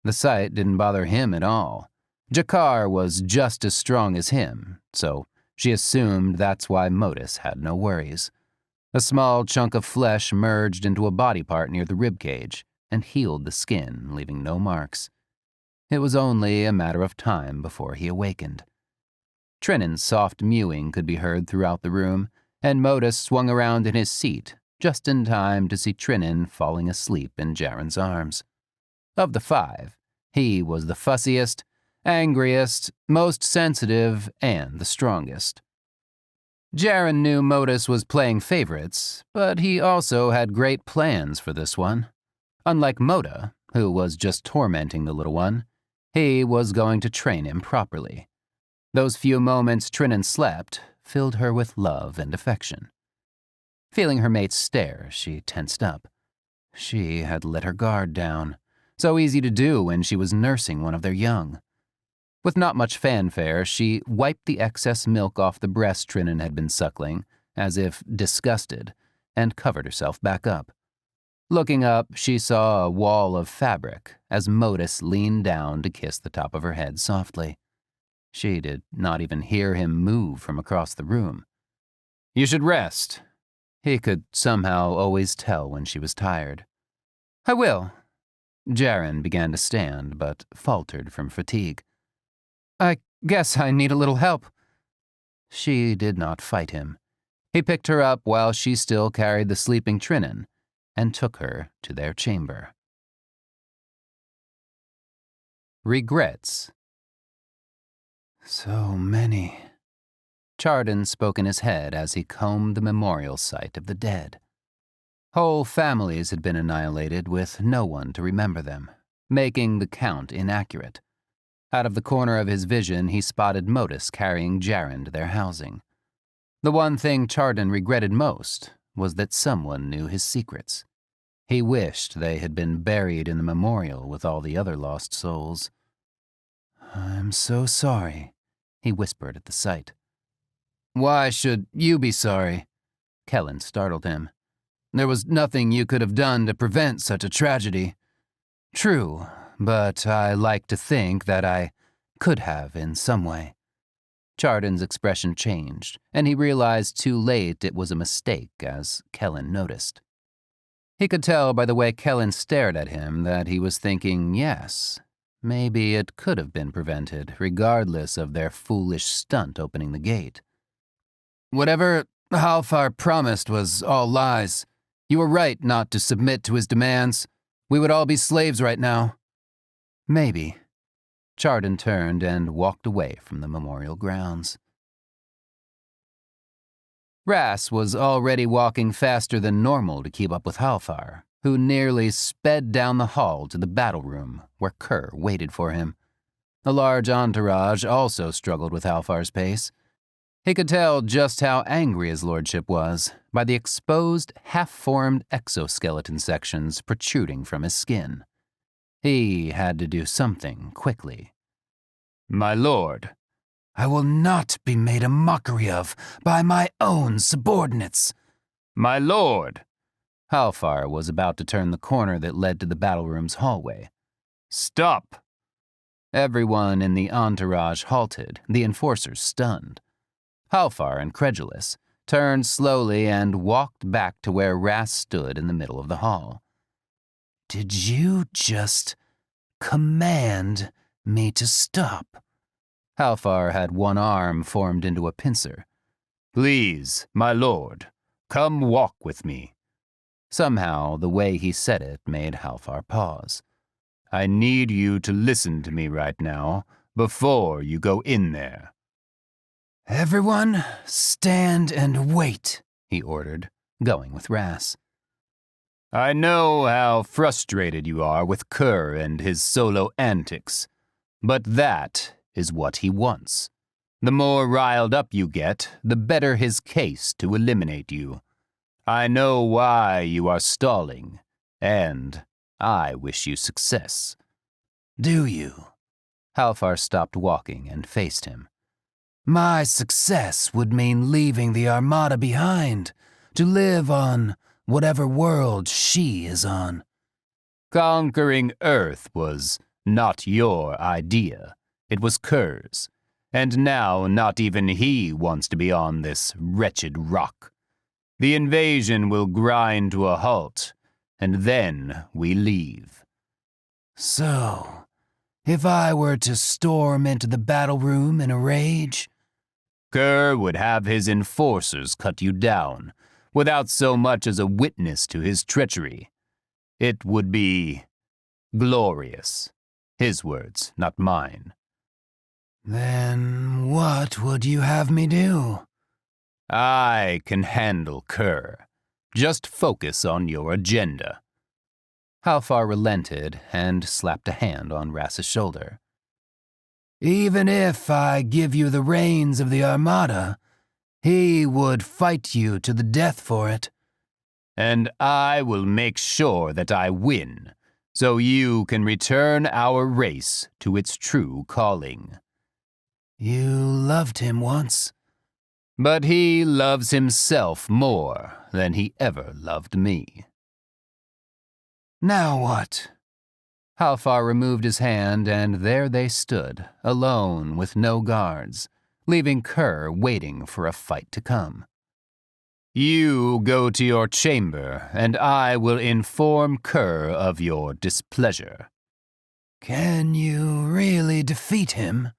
The sight didn't bother him at all. Jakar was just as strong as him, so she assumed that's why Modus had no worries. A small chunk of flesh merged into a body part near the ribcage and healed the skin, leaving no marks. It was only a matter of time before he awakened. Trinan's soft mewing could be heard throughout the room, and Modus swung around in his seat just in time to see Trinan falling asleep in Jaren's arms. Of the 5, he was the fussiest, angriest, most sensitive, and the strongest. Jaren knew Modus was playing favorites, but he also had great plans for this one. Unlike Moda, who was just tormenting the little one, he was going to train him properly. Those few moments Trinan slept filled her with love and affection. Feeling her mate's stare, she tensed up. She had let her guard down. So easy to do when she was nursing one of their young. With not much fanfare, she wiped the excess milk off the breast Trinan had been suckling, as if disgusted, and covered herself back up. Looking up, she saw a wall of fabric as Modus leaned down to kiss the top of her head softly. She did not even hear him move from across the room. "You should rest." He could somehow always tell when she was tired. "I will." Jaren began to stand, but faltered from fatigue. "I guess I need a little help." She did not fight him. He picked her up while she still carried the sleeping Trinan and took her to their chamber. Regrets. "So many," Chardon spoke in his head as he combed the memorial site of the dead. Whole families had been annihilated with no one to remember them, making the count inaccurate. Out of the corner of his vision, he spotted Modus carrying Jaren to their housing. The one thing Chardon regretted most was that someone knew his secrets. He wished they had been buried in the memorial with all the other lost souls. "I'm so sorry," he whispered at the sight. "Why should you be sorry?" Kellen startled him. "There was nothing you could have done to prevent such a tragedy." "True, but I like to think that I could have in some way." Chardon's expression changed, and he realized too late it was a mistake as Kellen noticed. He could tell by the way Kellen stared at him that he was thinking, yes, maybe it could have been prevented, regardless of their foolish stunt opening the gate. "Whatever Halfar promised was all lies. You were right not to submit to his demands. We would all be slaves right now." "Maybe." Chardon turned and walked away from the memorial grounds. Ras was already walking faster than normal to keep up with Halfar, who nearly sped down the hall to the battle room where Kerr waited for him. The large entourage also struggled with Halfar's pace. He could tell just how angry his lordship was by the exposed, half-formed exoskeleton sections protruding from his skin. He had to do something quickly. "My lord." "I will not be made a mockery of by my own subordinates." "My lord." Halfar was about to turn the corner that led to the battle room's hallway. Stop! Everyone in the entourage halted, the enforcers stunned. Halfar, incredulous, turned slowly and walked back to where Ras stood in the middle of the hall. Did you just command me to stop? Halfar had one arm formed into a pincer. Please, my lord, come walk with me. Somehow, the way he said it made Halfar pause. I need you to listen to me right now, before you go in there. Everyone, stand and wait, he ordered, going with Ras. I know how frustrated you are with Kerr and his solo antics, but that is what he wants. The more riled up you get, the better his case to eliminate you. I know why you are stalling, and I wish you success. Do you? Halfar stopped walking and faced him. My success would mean leaving the Armada behind, to live on whatever world she is on. Conquering Earth was not your idea. It was Kerr's. And now not even he wants to be on this wretched rock. The invasion will grind to a halt, and then we leave. So, if I were to storm into the battle room in a rage? Kerr would have his enforcers cut you down, without so much as a witness to his treachery. It would be glorious. His words, not mine. Then what would you have me do? I can handle Kerr. Just focus on your agenda. Halfar relented and slapped a hand on Ras's shoulder. Even if I give you the reins of the Armada, he would fight you to the death for it. And I will make sure that I win, so you can return our race to its true calling. You loved him once. But he loves himself more than he ever loved me. Now what? Halfar removed his hand, and there they stood, alone with no guards, leaving Kerr waiting for a fight to come. You go to your chamber, and I will inform Kerr of your displeasure. Can you really defeat him?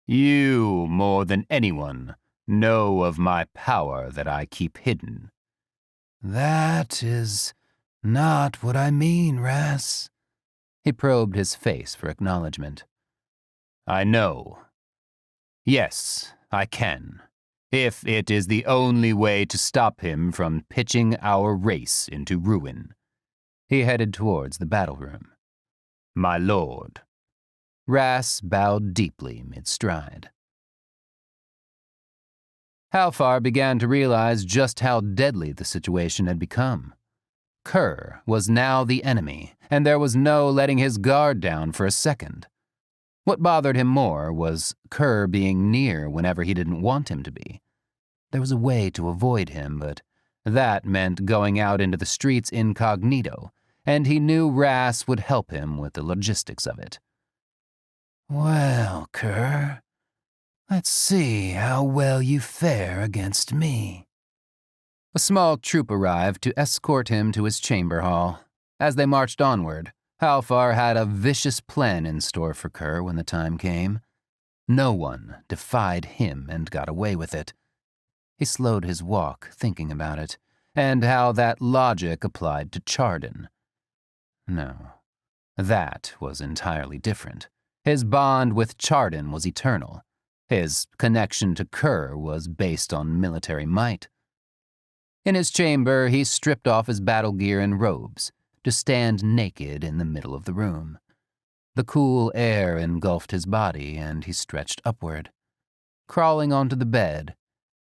You, more than anyone, know of my power that I keep hidden. That is not what I mean, Ras. He probed his face for acknowledgement. I know. Yes, I can, if it is the only way to stop him from pitching our race into ruin. He headed towards the battle room. My lord. Ras bowed deeply mid-stride. Halfar began to realize just how deadly the situation had become. Kerr was now the enemy, and there was no letting his guard down for a second. What bothered him more was Kerr being near whenever he didn't want him to be. There was a way to avoid him, but that meant going out into the streets incognito, and he knew Ras would help him with the logistics of it. Well, Kerr, let's see how well you fare against me. A small troop arrived to escort him to his chamber hall. As they marched onward, Halfar had a vicious plan in store for Kerr when the time came. No one defied him and got away with it. He slowed his walk, thinking about it, and how that logic applied to Chardon. No, that was entirely different. His bond with Chardon was eternal. His connection to Kerr was based on military might. In his chamber, he stripped off his battle gear and robes, to stand naked in the middle of the room. The cool air engulfed his body, and he stretched upward. Crawling onto the bed,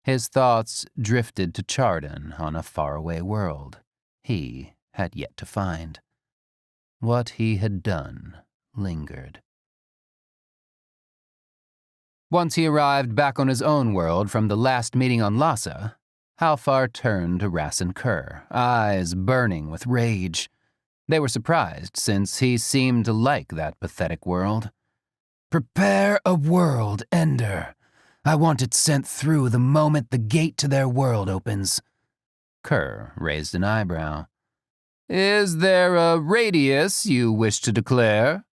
his thoughts drifted to Chardon on a faraway world he had yet to find. What he had done lingered. Once he arrived back on his own world from the last meeting on Lhasa, Halfar turned to Ras and Kerr, eyes burning with rage. They were surprised, since he seemed to like that pathetic world. Prepare a world ender. I want it sent through the moment the gate to their world opens. Kerr raised an eyebrow. Is there a radius you wish to declare?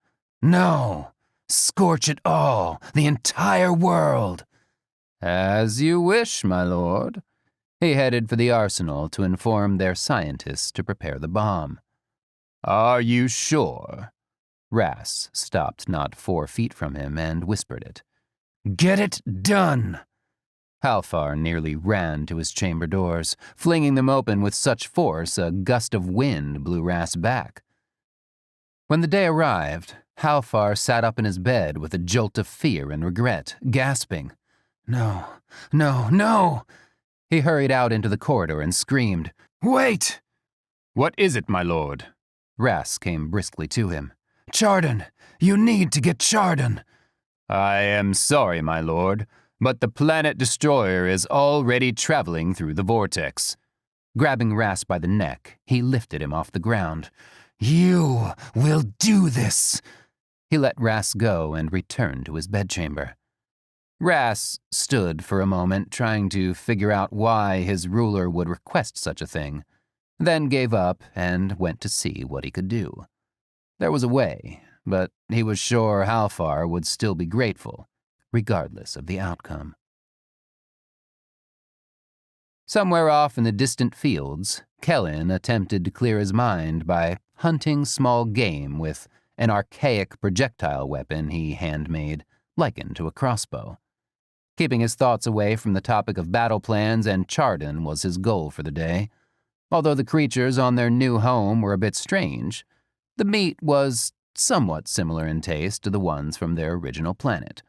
No. Scorch it all, the entire world. As you wish, my lord. He headed for the arsenal to inform their scientists to prepare the bomb. Are you sure? Ras stopped not 4 feet from him and whispered it. Get it done! Halfar nearly ran to his chamber doors, flinging them open with such force a gust of wind blew Ras back. When the day arrived, Halfar sat up in his bed with a jolt of fear and regret, gasping. No, no, no! He hurried out into the corridor and screamed, Wait! What is it, my lord? Ras came briskly to him. Chardon! You need to get Chardon! I am sorry, my lord, but the planet destroyer is already traveling through the vortex. Grabbing Ras by the neck, he lifted him off the ground. You will do this! He let Ras go and returned to his bedchamber. Ras stood for a moment, trying to figure out why his ruler would request such a thing, then gave up and went to see what he could do. There was a way, but he was sure Halfar would still be grateful, regardless of the outcome. Somewhere off in the distant fields, Kellen attempted to clear his mind by hunting small game with an archaic projectile weapon he handmade, likened to a crossbow. Keeping his thoughts away from the topic of battle plans and Chardon was his goal for the day. Although the creatures on their new home were a bit strange, the meat was somewhat similar in taste to the ones from their original planet.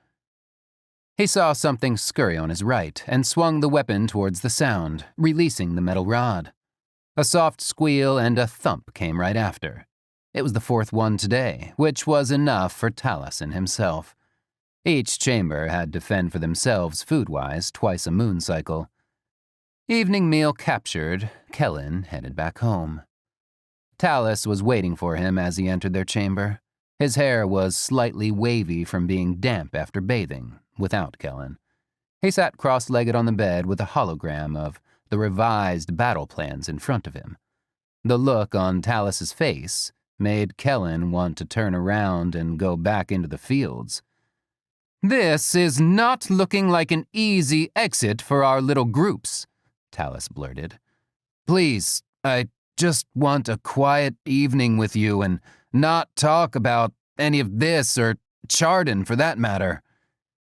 He saw something scurry on his right and swung the weapon towards the sound, releasing the metal rod. A soft squeal and a thump came right after. It was the 4th one today, which was enough for Taliesin himself. Each chamber had to fend for themselves food-wise twice a moon cycle. Evening meal captured, Kellen headed back home. Talis was waiting for him as he entered their chamber. His hair was slightly wavy from being damp after bathing, without Kellen. He sat cross-legged on the bed with a hologram of the revised battle plans in front of him. The look on Talis's face made Kellen want to turn around and go back into the fields. "This is not looking like an easy exit for our little groups," Talis blurted. Please, I just want a quiet evening with you and not talk about any of this or Chardon for that matter.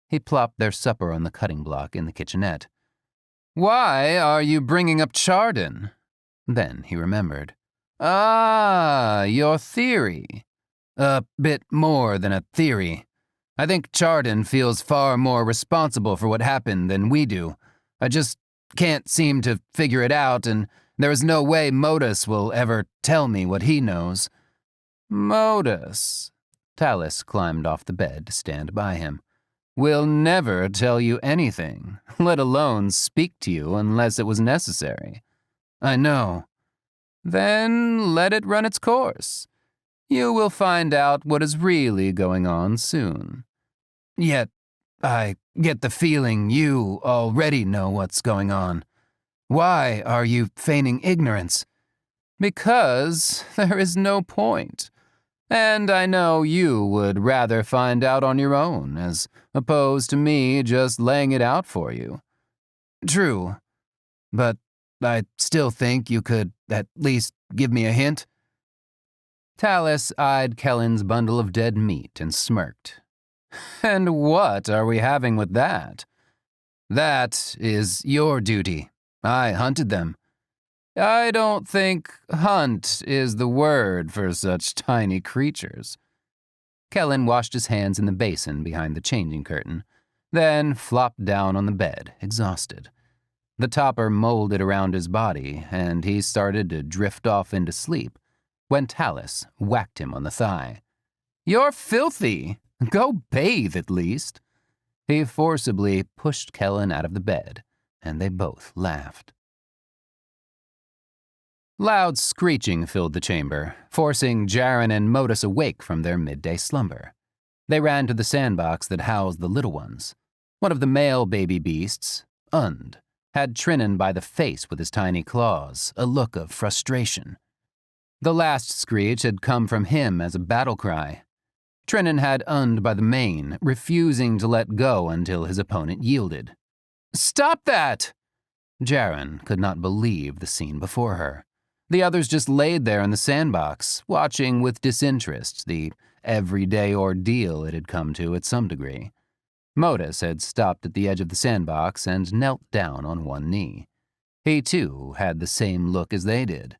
He plopped their supper on the cutting block in the kitchenette. "Why are you bringing up Chardon?" Then he remembered. "Ah, your theory." A bit more than a theory. I think Chardon feels far more responsible for what happened than we do. I just can't seem to figure it out, and there is no way Modus will ever tell me what he knows. "Modus," Talis climbed off the bed to stand by him, "will never tell you anything, let alone speak to you unless it was necessary." I know. "Then let it run its course. You will find out what is really going on soon." Yet, I get the feeling you already know what's going on. Why are you feigning ignorance? "Because there is no point. And I know you would rather find out on your own, as opposed to me just laying it out for you." True. But I still think you could at least give me a hint. Talis eyed Kellen's bundle of dead meat and smirked. "And what are we having with that?" That is your duty. I hunted them. "I don't think hunt is the word for such tiny creatures." Kellen washed his hands in the basin behind the changing curtain, then flopped down on the bed, exhausted. The topper molded around his body, and he started to drift off into sleep when Talis whacked him on the thigh. "You're filthy! Go bathe, at least." He forcibly pushed Kellen out of the bed, and they both laughed. Loud screeching filled the chamber, forcing Jaren and Modus awake from their midday slumber. They ran to the sandbox that housed the little ones. One of the male baby beasts, Und, had Trinan by the face with his tiny claws, a look of frustration. The last screech had come from him as a battle cry. Trinan had Und by the mane, refusing to let go until his opponent yielded. "Stop that!" Jaren could not believe the scene before her. The others just laid there in the sandbox, watching with disinterest the everyday ordeal it had come to at some degree. Modus had stopped at the edge of the sandbox and knelt down on one knee. He, too, had the same look as they did.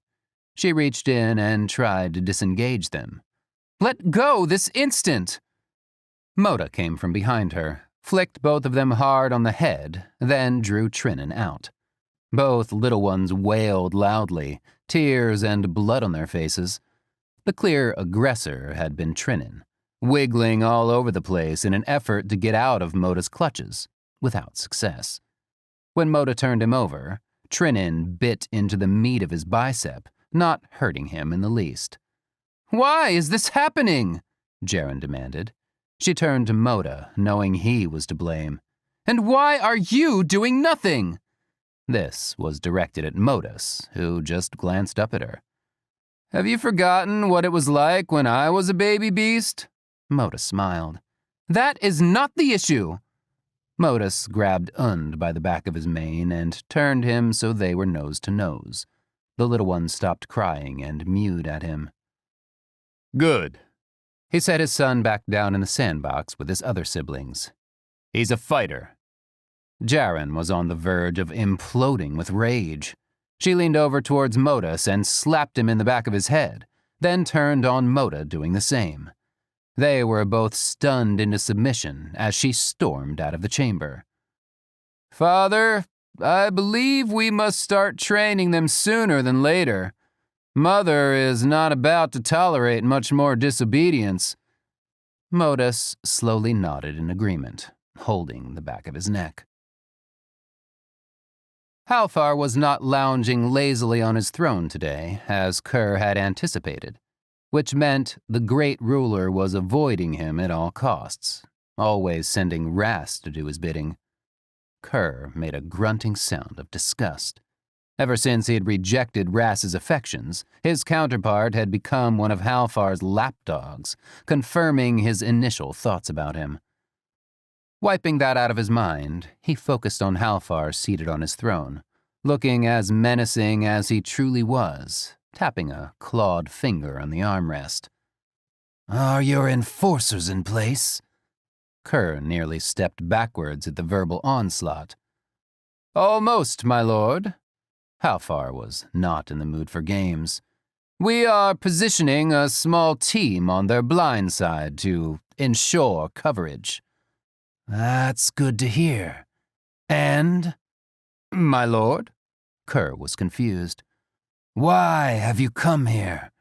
She reached in and tried to disengage them. "Let go this instant!" Moda came from behind her, flicked both of them hard on the head, then drew Trinan out. Both little ones wailed loudly, tears and blood on their faces. The clear aggressor had been Trinan, wiggling all over the place in an effort to get out of Moda's clutches, without success. When Moda turned him over, Trinan bit into the meat of his bicep, not hurting him in the least. "Why is this happening?" Jaren demanded. She turned to Moda, knowing he was to blame. "And why are you doing nothing?" This was directed at Modus, who just glanced up at her. "Have you forgotten what it was like when I was a baby beast?" Modus smiled. "That is not the issue." Modus grabbed Und by the back of his mane and turned him so they were nose to nose. The little one stopped crying and mewed at him. Good. He set his son back down in the sandbox with his other siblings. He's a fighter. Jaren was on the verge of imploding with rage. She leaned over towards Modus and slapped him in the back of his head, then turned on Moda doing the same. They were both stunned into submission as she stormed out of the chamber. "Father, I believe we must start training them sooner than later. Mother is not about to tolerate much more disobedience." Modus slowly nodded in agreement, holding the back of his neck. Halfar was not lounging lazily on his throne today, as Kerr had anticipated, which meant the great ruler was avoiding him at all costs, always sending Ras to do his bidding. Kerr made a grunting sound of disgust. Ever since he had rejected Ras's affections, his counterpart had become one of Halfar's lapdogs, confirming his initial thoughts about him. Wiping that out of his mind, he focused on Halfar seated on his throne, looking as menacing as he truly was, tapping a clawed finger on the armrest. "Are your enforcers in place?" Kerr nearly stepped backwards at the verbal onslaught. "Almost, my lord." Halfar was not in the mood for games. "We are positioning a small team on their blind side to ensure coverage." "That's good to hear. And?" "My lord?" Kerr was confused. "Why have you come here?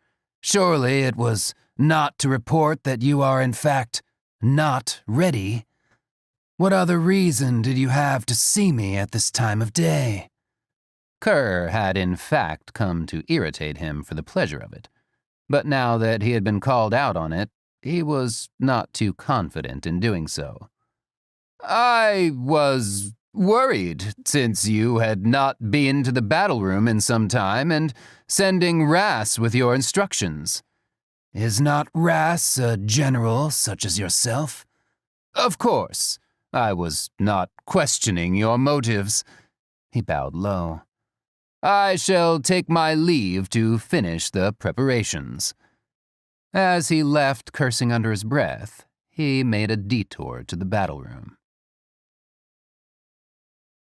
Surely it was not to report that you are in fact not ready. What other reason did you have to see me at this time of day?" Kerr had in fact come to irritate him for the pleasure of it, but now that he had been called out on it, he was not too confident in doing so. "I was worried, since you had not been to the battle room in some time, and sending Ras with your instructions." "Is not Ras a general such as yourself?" "Of course. I was not questioning your motives." He bowed low. "I shall take my leave to finish the preparations." As he left cursing under his breath, he made a detour to the battle room.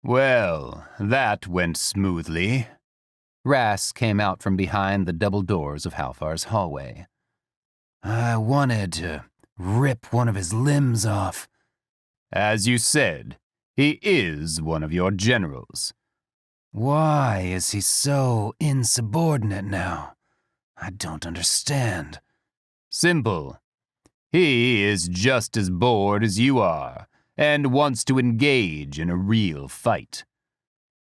Well, that went smoothly. Ras came out from behind the double doors of Halfar's hallway. "I wanted to rip one of his limbs off." As you said, he is one of your generals. Why is he so insubordinate now? I don't understand. Simple. He is just as bored as you are, and wants to engage in a real fight.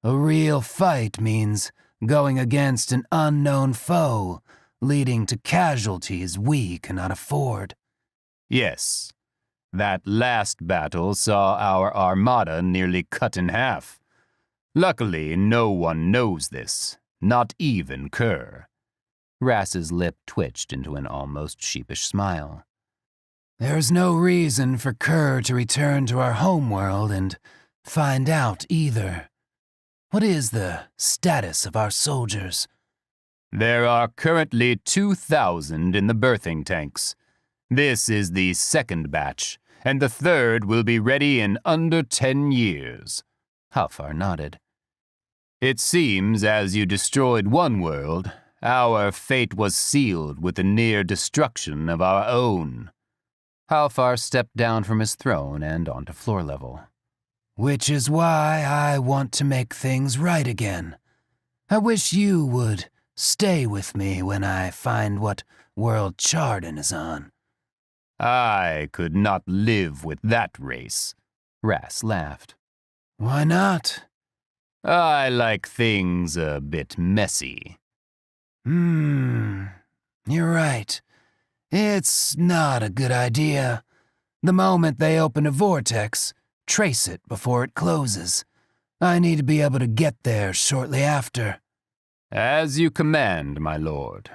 A real fight means going against an unknown foe, leading to casualties we cannot afford. Yes, that last battle saw our armada nearly cut in half. Luckily, no one knows this, not even Kerr. Rass's lip twitched into an almost sheepish smile. There's no reason for Kerr to return to our homeworld and find out either. What is the status of our soldiers? There are currently 2,000 in the birthing tanks. This is the second batch, and the third will be ready in under 10 years. Halfar nodded. It seems as you destroyed one world, our fate was sealed with the near destruction of our own. Halfar stepped down from his throne and onto floor level. Which is why I want to make things right again. I wish you would stay with me when I find what world Chardon is on. I could not live with that race. Rass laughed. Why not? I like things a bit messy. You're right. It's not a good idea. The moment they open a vortex, trace it before it closes. I need to be able to get there shortly after. As you command, my lord.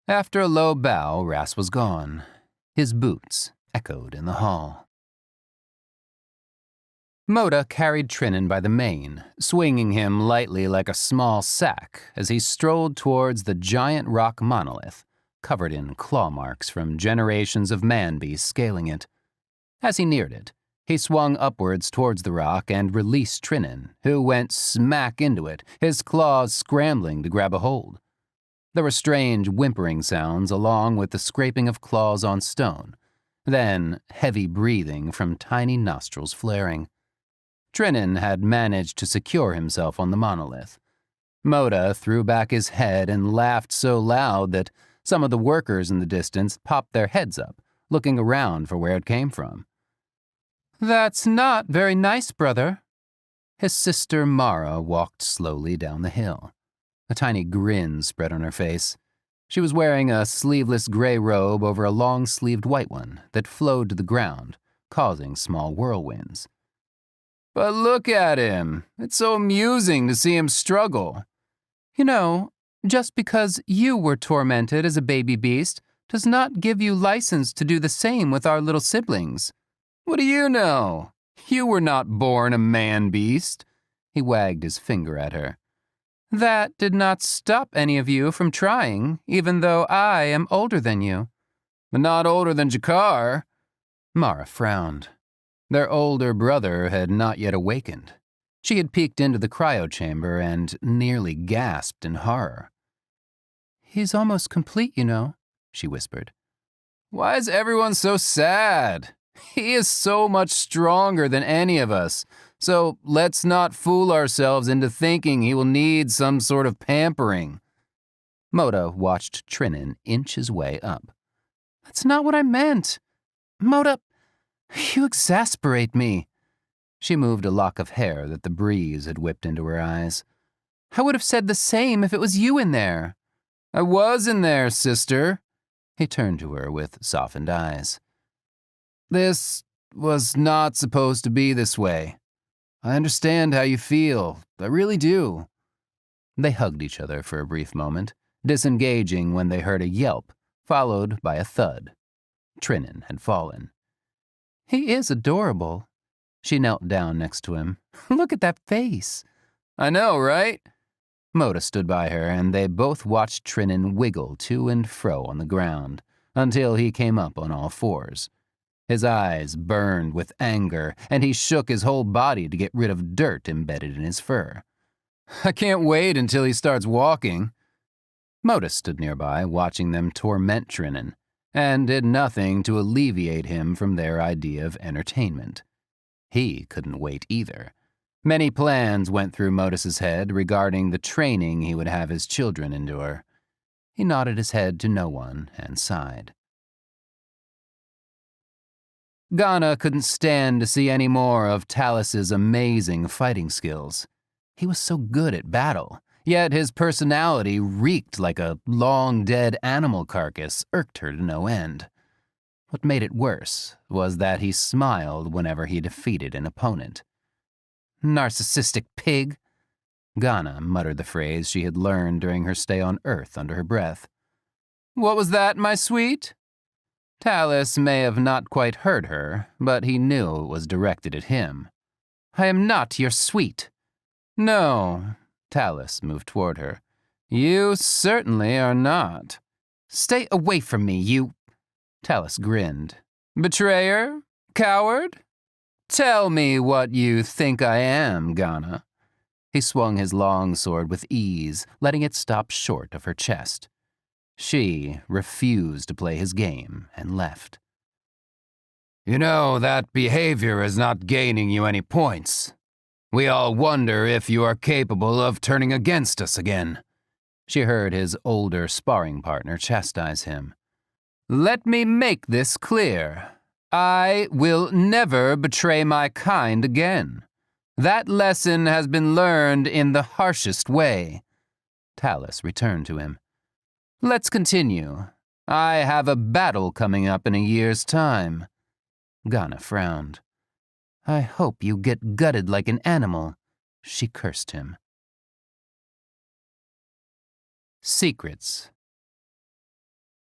After a low bow, Rass was gone. His boots echoed in the hall. Moda carried Trinan by the mane, swinging him lightly like a small sack as he strolled towards the giant rock monolith, covered in claw marks from generations of man-beasts scaling it. As he neared it, he swung upwards towards the rock and released Trinan, who went smack into it, his claws scrambling to grab a hold. There were strange whimpering sounds along with the scraping of claws on stone, then heavy breathing from tiny nostrils flaring. Trinan had managed to secure himself on the monolith. Moda threw back his head and laughed so loud that some of the workers in the distance popped their heads up, looking around for where it came from. "That's not very nice, brother." His sister Mara walked slowly down the hill. A tiny grin spread on her face. She was wearing a sleeveless gray robe over a long-sleeved white one that flowed to the ground, causing small whirlwinds. But look at him. It's so amusing to see him struggle. You know, just because you were tormented as a baby beast does not give you license to do the same with our little siblings. What do you know? You were not born a man-beast. He wagged his finger at her. That did not stop any of you from trying, even though I am older than you. But not older than Jakar. Mara frowned. Their older brother had not yet awakened. She had peeked into the cryo-chamber and nearly gasped in horror. "He's almost complete, you know," she whispered. Why is everyone so sad? He is so much stronger than any of us, so let's not fool ourselves into thinking he will need some sort of pampering. Moda watched Trinan inch his way up. "That's not what I meant. Moda, you exasperate me." She moved a lock of hair that the breeze had whipped into her eyes. "I would have said the same if it was you in there." I was in there, sister. He turned to her with softened eyes. This was not supposed to be this way. I understand how you feel. I really do. They hugged each other for a brief moment, disengaging when they heard a yelp, followed by a thud. Trinan had fallen. "He is adorable." She knelt down next to him. "Look at that face." I know, right? Moda stood by her, and they both watched Trinan wiggle to and fro on the ground, until he came up on all fours. His eyes burned with anger, and he shook his whole body to get rid of dirt embedded in his fur. I can't wait until he starts walking. Moda stood nearby, watching them torment Trinan, and did nothing to alleviate him from their idea of entertainment. He couldn't wait either. Many plans went through Modus's head regarding the training he would have his children endure. He nodded his head to no one and sighed. Ghana couldn't stand to see any more of Talus's amazing fighting skills. He was so good at battle, yet his personality reeked like a long-dead animal carcass irked her to no end. What made it worse was that he smiled whenever he defeated an opponent. "Narcissistic pig," Ghana muttered the phrase she had learned during her stay on Earth under her breath. "What was that, my sweet?" Talus may have not quite heard her, but he knew it was directed at him. "I am not your sweet." "No," Talus moved toward her. "You certainly are not." "Stay away from me, you—" Talus grinned. "Betrayer? Coward? Tell me what you think I am, Ghana." He swung his long sword with ease, letting it stop short of her chest. She refused to play his game and left. "You know, that behavior is not gaining you any points. We all wonder if you are capable of turning against us again." She heard his older sparring partner chastise him. "Let me make this clear. I will never betray my kind again. That lesson has been learned in the harshest way." Talus returned to him. "Let's continue. I have a battle coming up in a year's time." Ghana frowned. "I hope you get gutted like an animal," she cursed him. Secrets.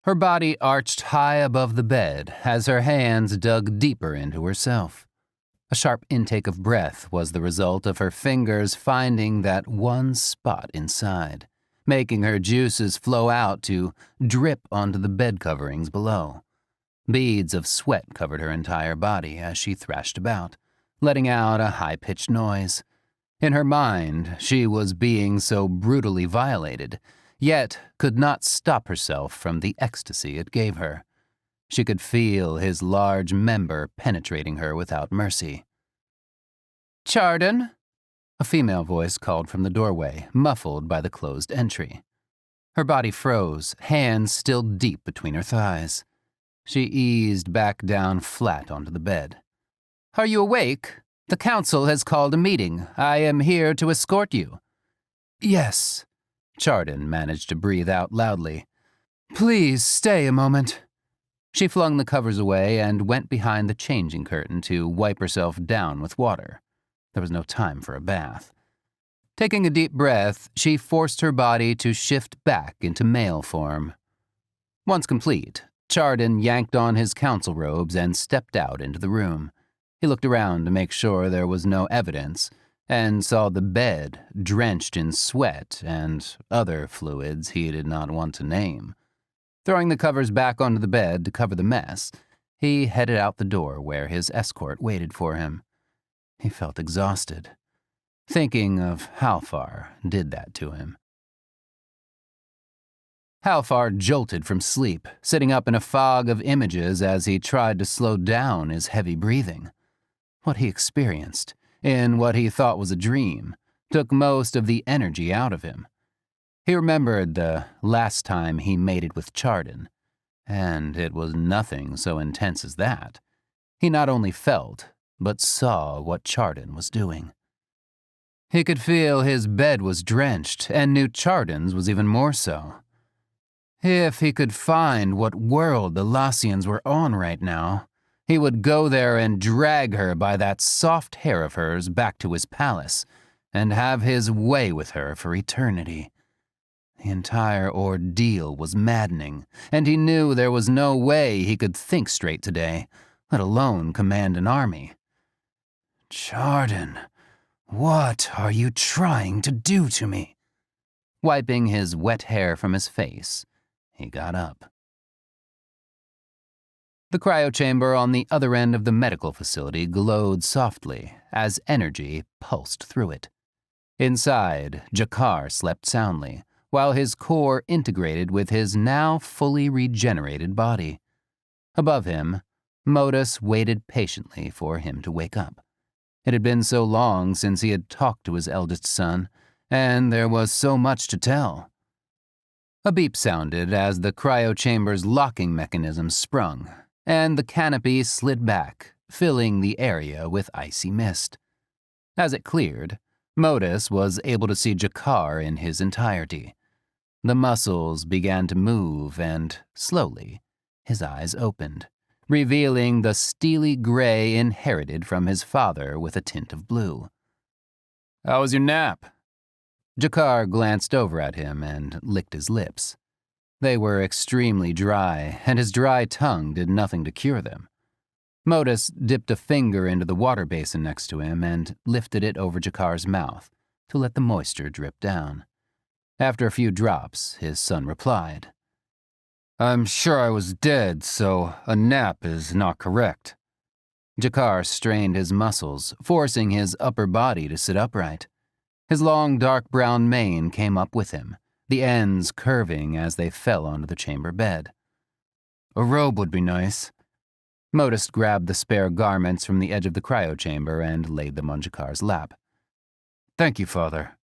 Her body arched high above the bed as her hands dug deeper into herself. A sharp intake of breath was the result of her fingers finding that one spot inside, making her juices flow out to drip onto the bed coverings below. Beads of sweat covered her entire body as she thrashed about, letting out a high-pitched noise. In her mind, she was being so brutally violated, yet could not stop herself from the ecstasy it gave her. She could feel his large member penetrating her without mercy. "Chardon?" A female voice called from the doorway, muffled by the closed entry. Her body froze, hands still deep between her thighs. She eased back down flat onto the bed. "Are you awake? The council has called a meeting. I am here to escort you." "Yes." Chardon managed to breathe out loudly. "Please stay a moment." She flung the covers away and went behind the changing curtain to wipe herself down with water. There was no time for a bath. Taking a deep breath, she forced her body to shift back into male form. Once complete, Chardon yanked on his council robes and stepped out into the room. He looked around to make sure there was no evidence, and saw the bed drenched in sweat and other fluids he did not want to name. Throwing the covers back onto the bed to cover the mess, he headed out the door where his escort waited for him. He felt exhausted. Thinking of Halfar did that to him. Halfar jolted from sleep, sitting up in a fog of images as he tried to slow down his heavy breathing. What he experienced, in what he thought was a dream, took most of the energy out of him. He remembered the last time he mated with Chardon, and it was nothing so intense as that. He not only felt, but saw what Chardon was doing. He could feel his bed was drenched, and knew Chardon's was even more so. If he could find what world the Lassians were on right now, he would go there and drag her by that soft hair of hers back to his palace, and have his way with her for eternity. The entire ordeal was maddening, and he knew there was no way he could think straight today, let alone command an army. "Chardon, what are you trying to do to me?" Wiping his wet hair from his face, he got up. The cryochamber on the other end of the medical facility glowed softly as energy pulsed through it. Inside, Jakar slept soundly, while his core integrated with his now fully regenerated body. Above him, Modus waited patiently for him to wake up. It had been so long since he had talked to his eldest son, and there was so much to tell. A beep sounded as the cryochamber's locking mechanism sprung, and the canopy slid back, filling the area with icy mist. As it cleared, Modus was able to see Jakar in his entirety. The muscles began to move, and slowly, his eyes opened, revealing the steely gray inherited from his father with a tint of blue. "How was your nap?" Jakar glanced over at him and licked his lips. They were extremely dry, and his dry tongue did nothing to cure them. Modus dipped a finger into the water basin next to him and lifted it over Jakar's mouth to let the moisture drip down. After a few drops, his son replied, "I'm sure I was dead, so a nap is not correct." Jakar strained his muscles, forcing his upper body to sit upright. His long dark brown mane came up with him, the ends curving as they fell onto the chamber bed. "A robe would be nice." Modus grabbed the spare garments from the edge of the cryochamber and laid them on Jakar's lap. "Thank you, father."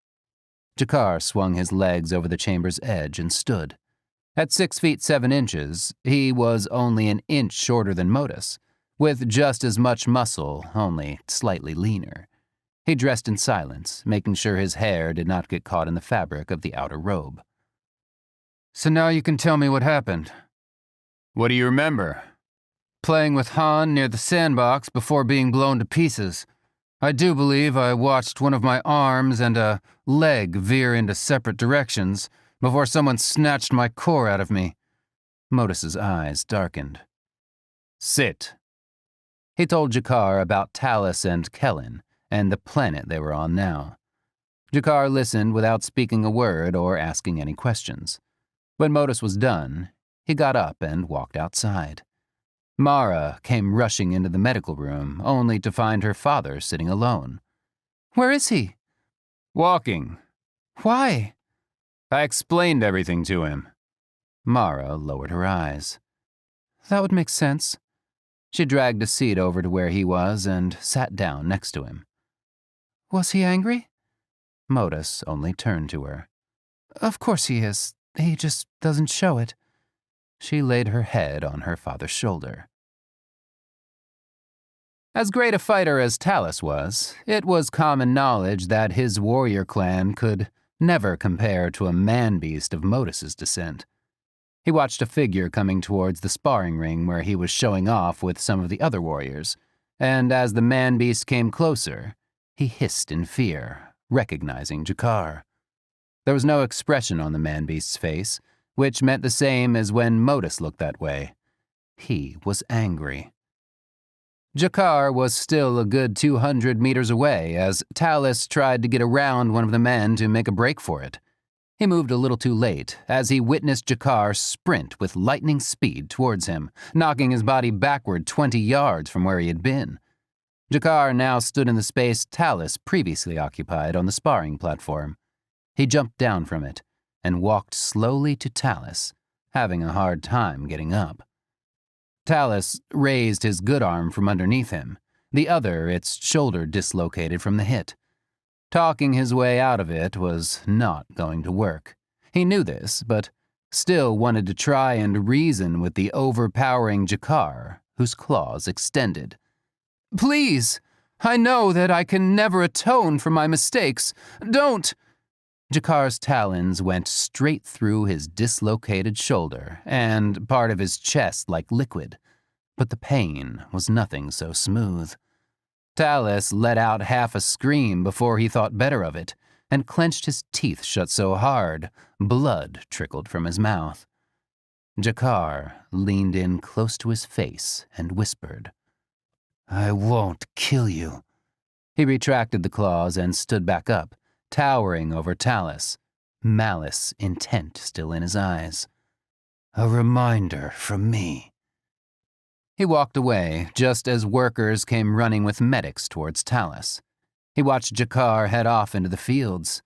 Jakar swung his legs over the chamber's edge and stood. At 6 feet 7 inches, he was only an inch shorter than Modus, with just as much muscle, only slightly leaner. He dressed in silence, making sure his hair did not get caught in the fabric of the outer robe. "So now you can tell me what happened." What do you remember? Playing with Han near the sandbox before being blown to pieces. I do believe I watched one of my arms and a leg veer into separate directions before someone snatched my core out of me. Modus's eyes darkened. Sit. He told Jakar about Talus and Kellen and the planet they were on now. Jakar listened without speaking a word or asking any questions. When Modus was done, he got up and walked outside. Mara came rushing into the medical room, only to find her father sitting alone. "Where is he?" Walking. "Why?" I explained everything to him. Mara lowered her eyes. "That would make sense." She dragged a seat over to where he was and sat down next to him. "Was he angry?" Modus only turned to her. "Of course he is. He just doesn't show it." She laid her head on her father's shoulder. As great a fighter as Talus was, it was common knowledge that his warrior clan could never compare to a man-beast of Modus's descent. He watched a figure coming towards the sparring ring where he was showing off with some of the other warriors, and as the man-beast came closer, he hissed in fear, recognizing Jakar. There was no expression on the man-beast's face, which meant the same as when Modus looked that way. He was angry. Jakar was still a good 200 meters away as Talus tried to get around one of the men to make a break for it. He moved a little too late as he witnessed Jakar sprint with lightning speed towards him, knocking his body backward 20 yards from where he had been. Jakar now stood in the space Talus previously occupied on the sparring platform. He jumped down from it and walked slowly to Talus, having a hard time getting up. Talus raised his good arm from underneath him, the other its shoulder dislocated from the hit. Talking his way out of it was not going to work. He knew this, but still wanted to try and reason with the overpowering Jakar, whose claws extended. "Please! I know that I can never atone for my mistakes. Don't!" Jakar's talons went straight through his dislocated shoulder and part of his chest like liquid, but the pain was nothing so smooth. Talus let out half a scream before he thought better of it and clenched his teeth shut so hard, blood trickled from his mouth. Jakar leaned in close to his face and whispered, "I won't kill you." He retracted the claws and stood back up, towering over Talus, malice intent still in his eyes. "A reminder from me." He walked away just as workers came running with medics towards Talus. He watched Jakar head off into the fields.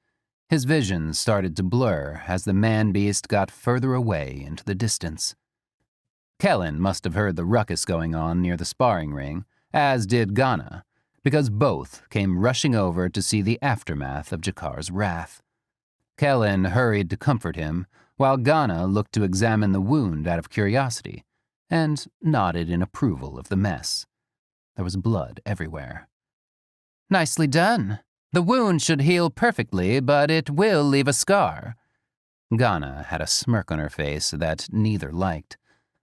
His vision started to blur as the man-beast got further away into the distance. Kellen must have heard the ruckus going on near the sparring ring, as did Ghana, because both came rushing over to see the aftermath of Jakar's wrath. Kellen hurried to comfort him, while Ghana looked to examine the wound out of curiosity, and nodded in approval of the mess. There was blood everywhere. "Nicely done. The wound should heal perfectly, but it will leave a scar. Ghana had a smirk on her face that neither liked,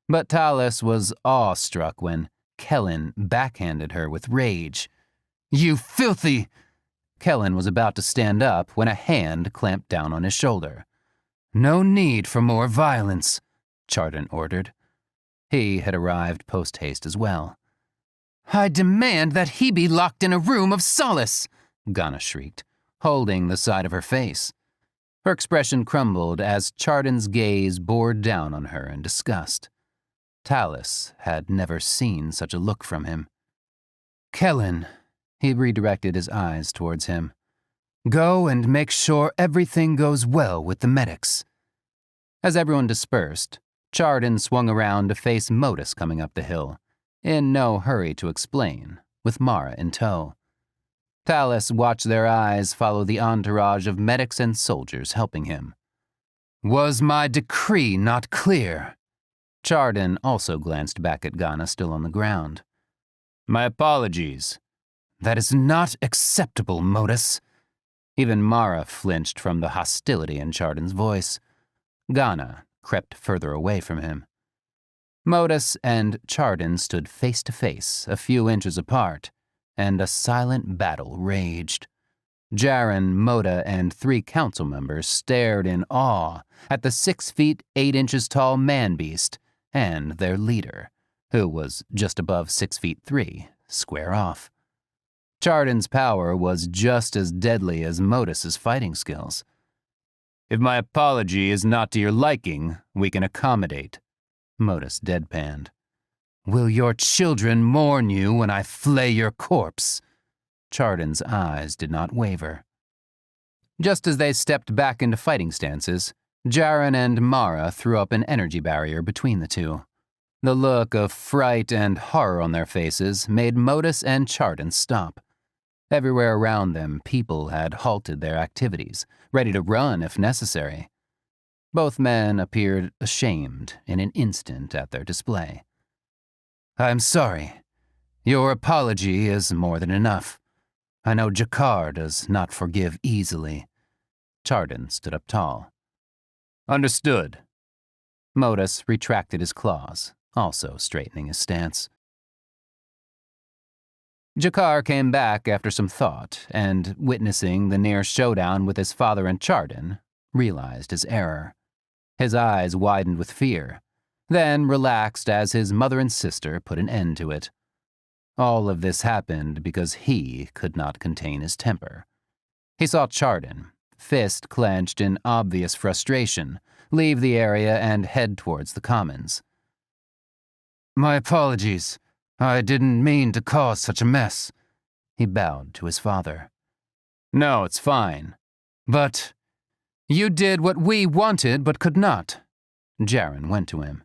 but Talus was awestruck when Kellen backhanded her with rage. "You filthy—" Kellen was about to stand up when a hand clamped down on his shoulder. "No need for more violence," Chardon ordered. He had arrived post-haste as well. "I demand that he be locked in a room of solace!" Ghana shrieked, holding the side of her face. Her expression crumbled as Chardon's gaze bored down on her in disgust. Talus had never seen such a look from him. "Kellen," he redirected his eyes towards him. "Go and make sure everything goes well with the medics." As everyone dispersed, Chardon swung around to face Modus coming up the hill, in no hurry to explain, with Mara in tow. Talus watched their eyes follow the entourage of medics and soldiers helping him. "Was my decree not clear?" Chardon also glanced back at Ghana still on the ground. My apologies. "That is not acceptable, Modus." Even Mara flinched from the hostility in Chardon's voice. Ghana crept further away from him. Modus and Chardon stood face to face, a few inches apart, and a silent battle raged. Jaren, Moda, and 3 council members stared in awe at the 6 feet 8 inches tall man-beast and their leader, who was just above 6 feet 3, square off. Chardon's power was just as deadly as Modus's fighting skills. If my apology is not to your liking, we can accommodate. Modus deadpanned. "Will your children mourn you when I flay your corpse?" Chardon's eyes did not waver. Just as they stepped back into fighting stances, Jaren and Mara threw up an energy barrier between the two. The look of fright and horror on their faces made Modus and Chardon stop. Everywhere around them, people had halted their activities, ready to run if necessary. Both men appeared ashamed in an instant at their display. "I'm sorry. Your apology is more than enough. I know Jakar does not forgive easily." Chardon stood up tall. Understood. Modus retracted his claws, also straightening his stance. Jakar came back after some thought, and, witnessing the near showdown with his father and Chardon, realized his error. His eyes widened with fear, then relaxed as his mother and sister put an end to it. All of this happened because he could not contain his temper. He saw Chardon, fist clenched in obvious frustration, leave the area and head towards the commons. "My apologies. I didn't mean to cause such a mess." He bowed to his father. No, it's fine. "But you did what we wanted but could not." Jaren went to him.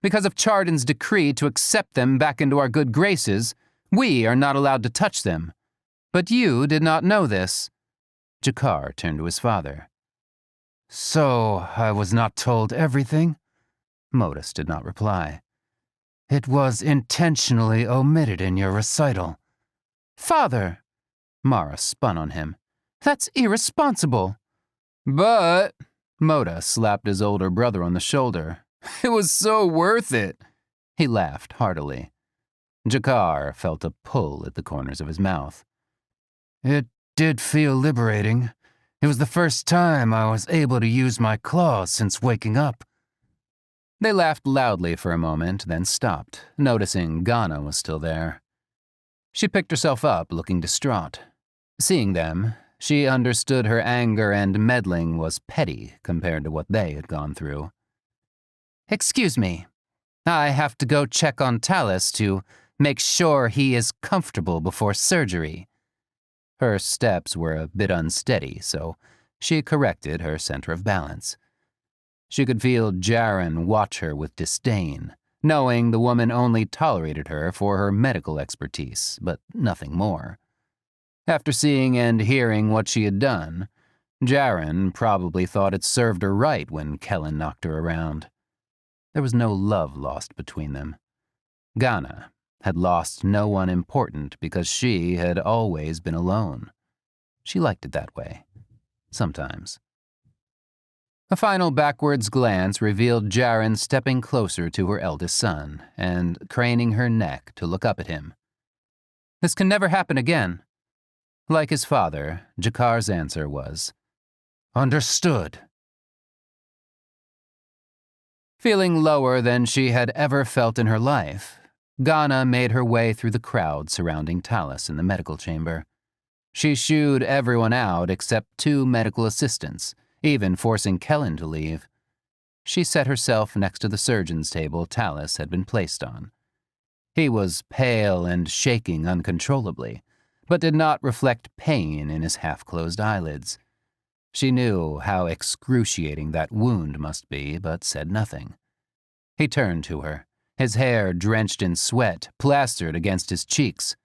"Because of Chardon's decree to accept them back into our good graces, we are not allowed to touch them. But you did not know this." Jakar turned to his father. "So I was not told everything?" Modus did not reply. "It was intentionally omitted in your recital." "Father!" Mara spun on him. "That's irresponsible." But, Moda slapped his older brother on the shoulder. "It was so worth it." He laughed heartily. Jakar felt a pull at the corners of his mouth. "It did feel liberating. It was the first time I was able to use my claws since waking up." They laughed loudly for a moment, then stopped, noticing Ghana was still there. She picked herself up, looking distraught. Seeing them, she understood her anger and meddling was petty compared to what they had gone through. "Excuse me. I have to go check on Talus to make sure he is comfortable before surgery." Her steps were a bit unsteady, so she corrected her center of balance. She could feel Jaren watch her with disdain, knowing the woman only tolerated her for her medical expertise, but nothing more. After seeing and hearing what she had done, Jaren probably thought it served her right when Kellen knocked her around. There was no love lost between them. Ghana had lost no one important because she had always been alone. She liked it that way. Sometimes. A final backwards glance revealed Jaren stepping closer to her eldest son and craning her neck to look up at him. This can never happen again. Like his father, Jakar's answer was, "Understood." Feeling lower than she had ever felt in her life, Ghana made her way through the crowd surrounding Talus in the medical chamber. She shooed everyone out except 2 medical assistants, even forcing Kellen to leave. She set herself next to the surgeon's table Talus had been placed on. He was pale and shaking uncontrollably, but did not reflect pain in his half-closed eyelids. She knew how excruciating that wound must be, but said nothing. He turned to her, his hair drenched in sweat, plastered against his cheeks.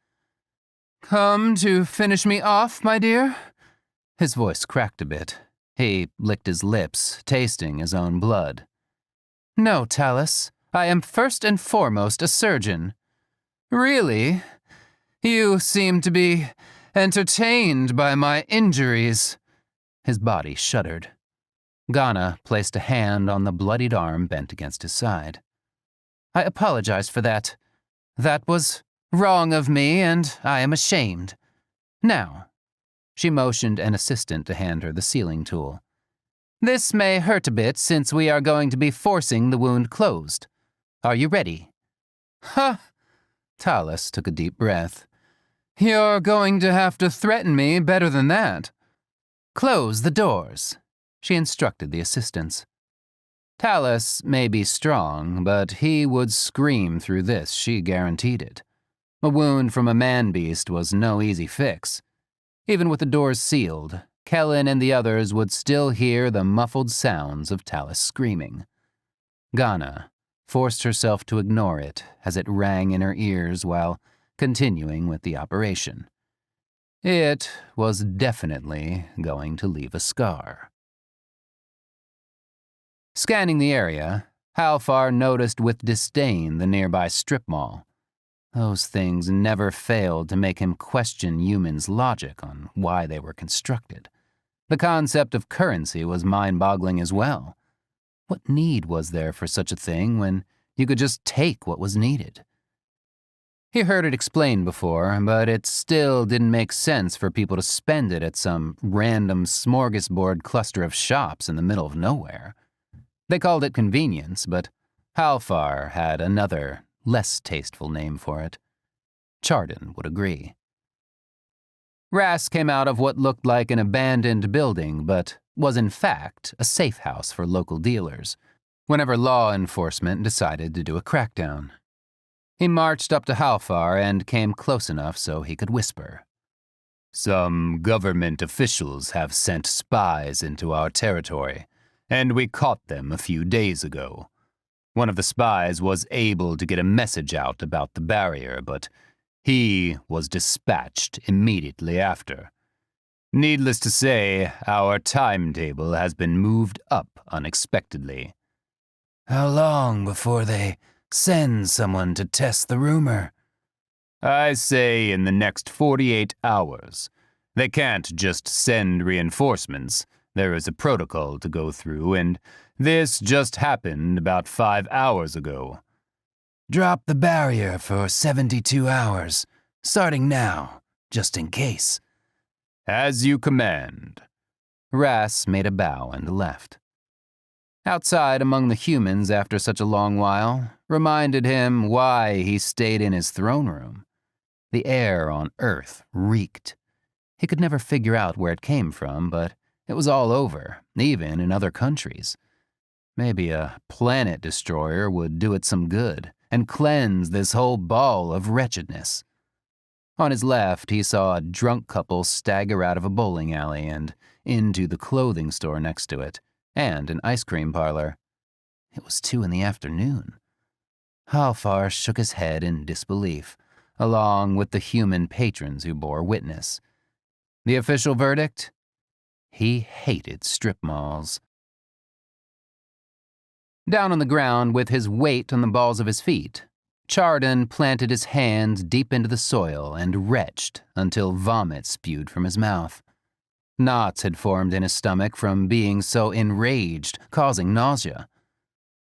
"Come to finish me off, my dear?" His voice cracked a bit. He licked his lips, tasting his own blood. "No, Talus. I am first and foremost a surgeon." "Really? You seem to be entertained by my injuries." His body shuddered. Ghana placed a hand on the bloodied arm bent against his side. "I apologize for that. That was wrong of me, and I am ashamed. Now," she motioned an assistant to hand her the sealing tool. "This may hurt a bit since we are going to be forcing the wound closed. Are you ready?" "Huh!" Talus took a deep breath. "You're going to have to threaten me better than that." "Close the doors," she instructed the assistants. Talus may be strong, but he would scream through this, she guaranteed it. A wound from a man-beast was no easy fix. Even with the doors sealed, Kellen and the others would still hear the muffled sounds of Talus screaming. Ghana forced herself to ignore it as it rang in her ears while continuing with the operation. It was definitely going to leave a scar. Scanning the area, Halfar noticed with disdain the nearby strip mall. Those things never failed to make him question humans' logic on why they were constructed. The concept of currency was mind-boggling as well. What need was there for such a thing when you could just take what was needed? He heard it explained before, but it still didn't make sense for people to spend it at some random smorgasbord cluster of shops in the middle of nowhere. They called it convenience, but Halfar had another, less tasteful name for it. Chardon would agree. Ras came out of what looked like an abandoned building, but was in fact a safe house for local dealers, whenever law enforcement decided to do a crackdown. He marched up to Halfar and came close enough so he could whisper. "Some government officials have sent spies into our territory, and we caught them a few days ago. One of the spies was able to get a message out about the barrier, but he was dispatched immediately after. Needless to say, our timetable has been moved up unexpectedly." "How long before they send someone to test the rumor?" "I say in the next 48 hours. They can't just send reinforcements. There is a protocol to go through, and this just happened about 5 hours ago." "Drop the barrier for 72 hours, starting now, just in case." "As you command." Ras made a bow and left. Outside among the humans after such a long while reminded him why he stayed in his throne room. The air on Earth reeked. He could never figure out where it came from, but it was all over, even in other countries. Maybe a planet destroyer would do it some good and cleanse this whole ball of wretchedness. On his left, he saw a drunk couple stagger out of a bowling alley and into the clothing store next to it, and an ice cream parlor. It was 2 p.m. Halfar shook his head in disbelief, along with the human patrons who bore witness. The official verdict? He hated strip malls. Down on the ground with his weight on the balls of his feet, Chardon planted his hands deep into the soil and retched until vomit spewed from his mouth. Knots had formed in his stomach from being so enraged, causing nausea.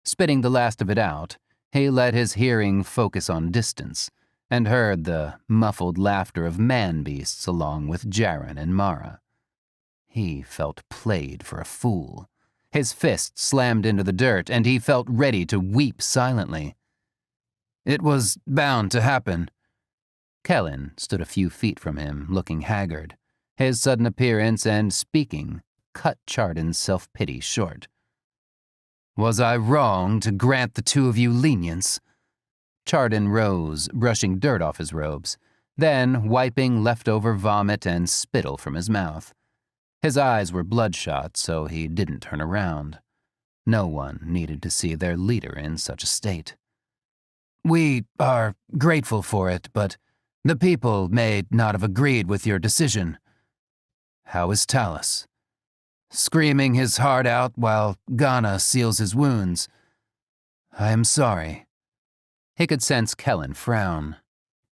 Spitting the last of it out, he let his hearing focus on distance, and heard the muffled laughter of man-beasts along with Jaren and Mara. He felt played for a fool. His fist slammed into the dirt, and he felt ready to weep silently. It was bound to happen. Kellen stood a few feet from him, looking haggard. His sudden appearance and speaking cut Chardon's self-pity short. Was I wrong to grant the two of you lenience? Chardon rose, brushing dirt off his robes, then wiping leftover vomit and spittle from his mouth. His eyes were bloodshot, so he didn't turn around. No one needed to see their leader in such a state. We are grateful for it, but the people may not have agreed with your decision. How is Talus? Screaming his heart out while Ghana seals his wounds. I am sorry. He could sense Kellen frown.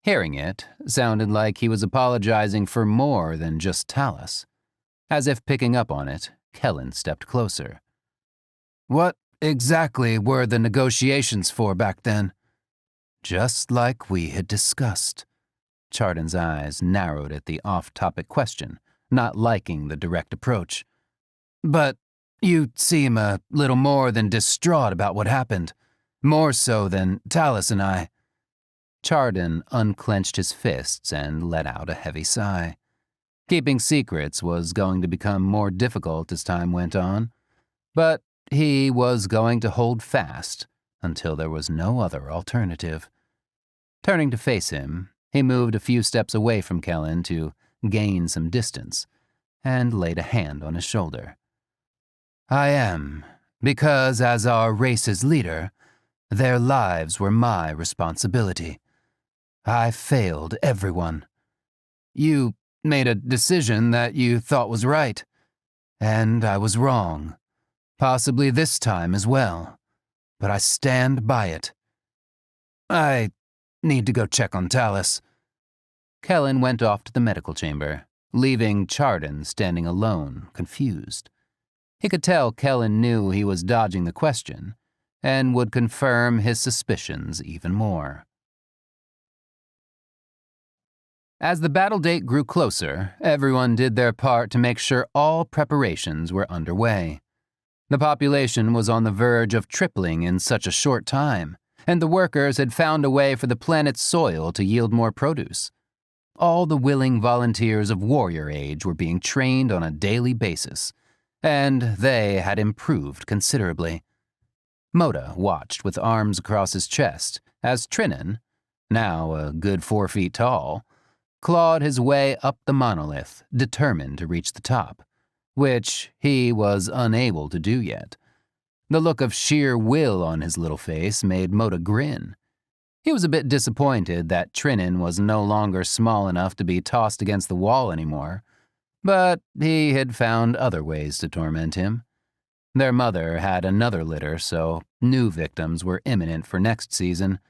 Hearing it sounded like he was apologizing for more than just Talus. As if picking up on it, Kellen stepped closer. What exactly were the negotiations for back then? Just like we had discussed. Chardon's eyes narrowed at the off-topic question, not liking the direct approach. But you seem a little more than distraught about what happened. More so than Talus and I. Chardon unclenched his fists and let out a heavy sigh. Keeping secrets was going to become more difficult as time went on, but he was going to hold fast until there was no other alternative. Turning to face him, he moved a few steps away from Kellen to gain some distance and laid a hand on his shoulder. I am, because as our race's leader, their lives were my responsibility. I failed everyone. You made a decision that you thought was right, and I was wrong, possibly this time as well, but I stand by it. I need to go check on Talus. Kellen went off to the medical chamber, leaving Chardon standing alone, confused. He could tell Kellen knew he was dodging the question, and would confirm his suspicions even more. As the battle date grew closer, everyone did their part to make sure all preparations were underway. The population was on the verge of tripling in such a short time, and the workers had found a way for the planet's soil to yield more produce. All the willing volunteers of warrior age were being trained on a daily basis, and they had improved considerably. Moda watched with arms across his chest as Trinan, now a good 4 feet tall, clawed his way up the monolith, determined to reach the top, which he was unable to do yet. The look of sheer will on his little face made Moda grin. He was a bit disappointed that Trinan was no longer small enough to be tossed against the wall anymore, but he had found other ways to torment him. Their mother had another litter, so new victims were imminent for next season.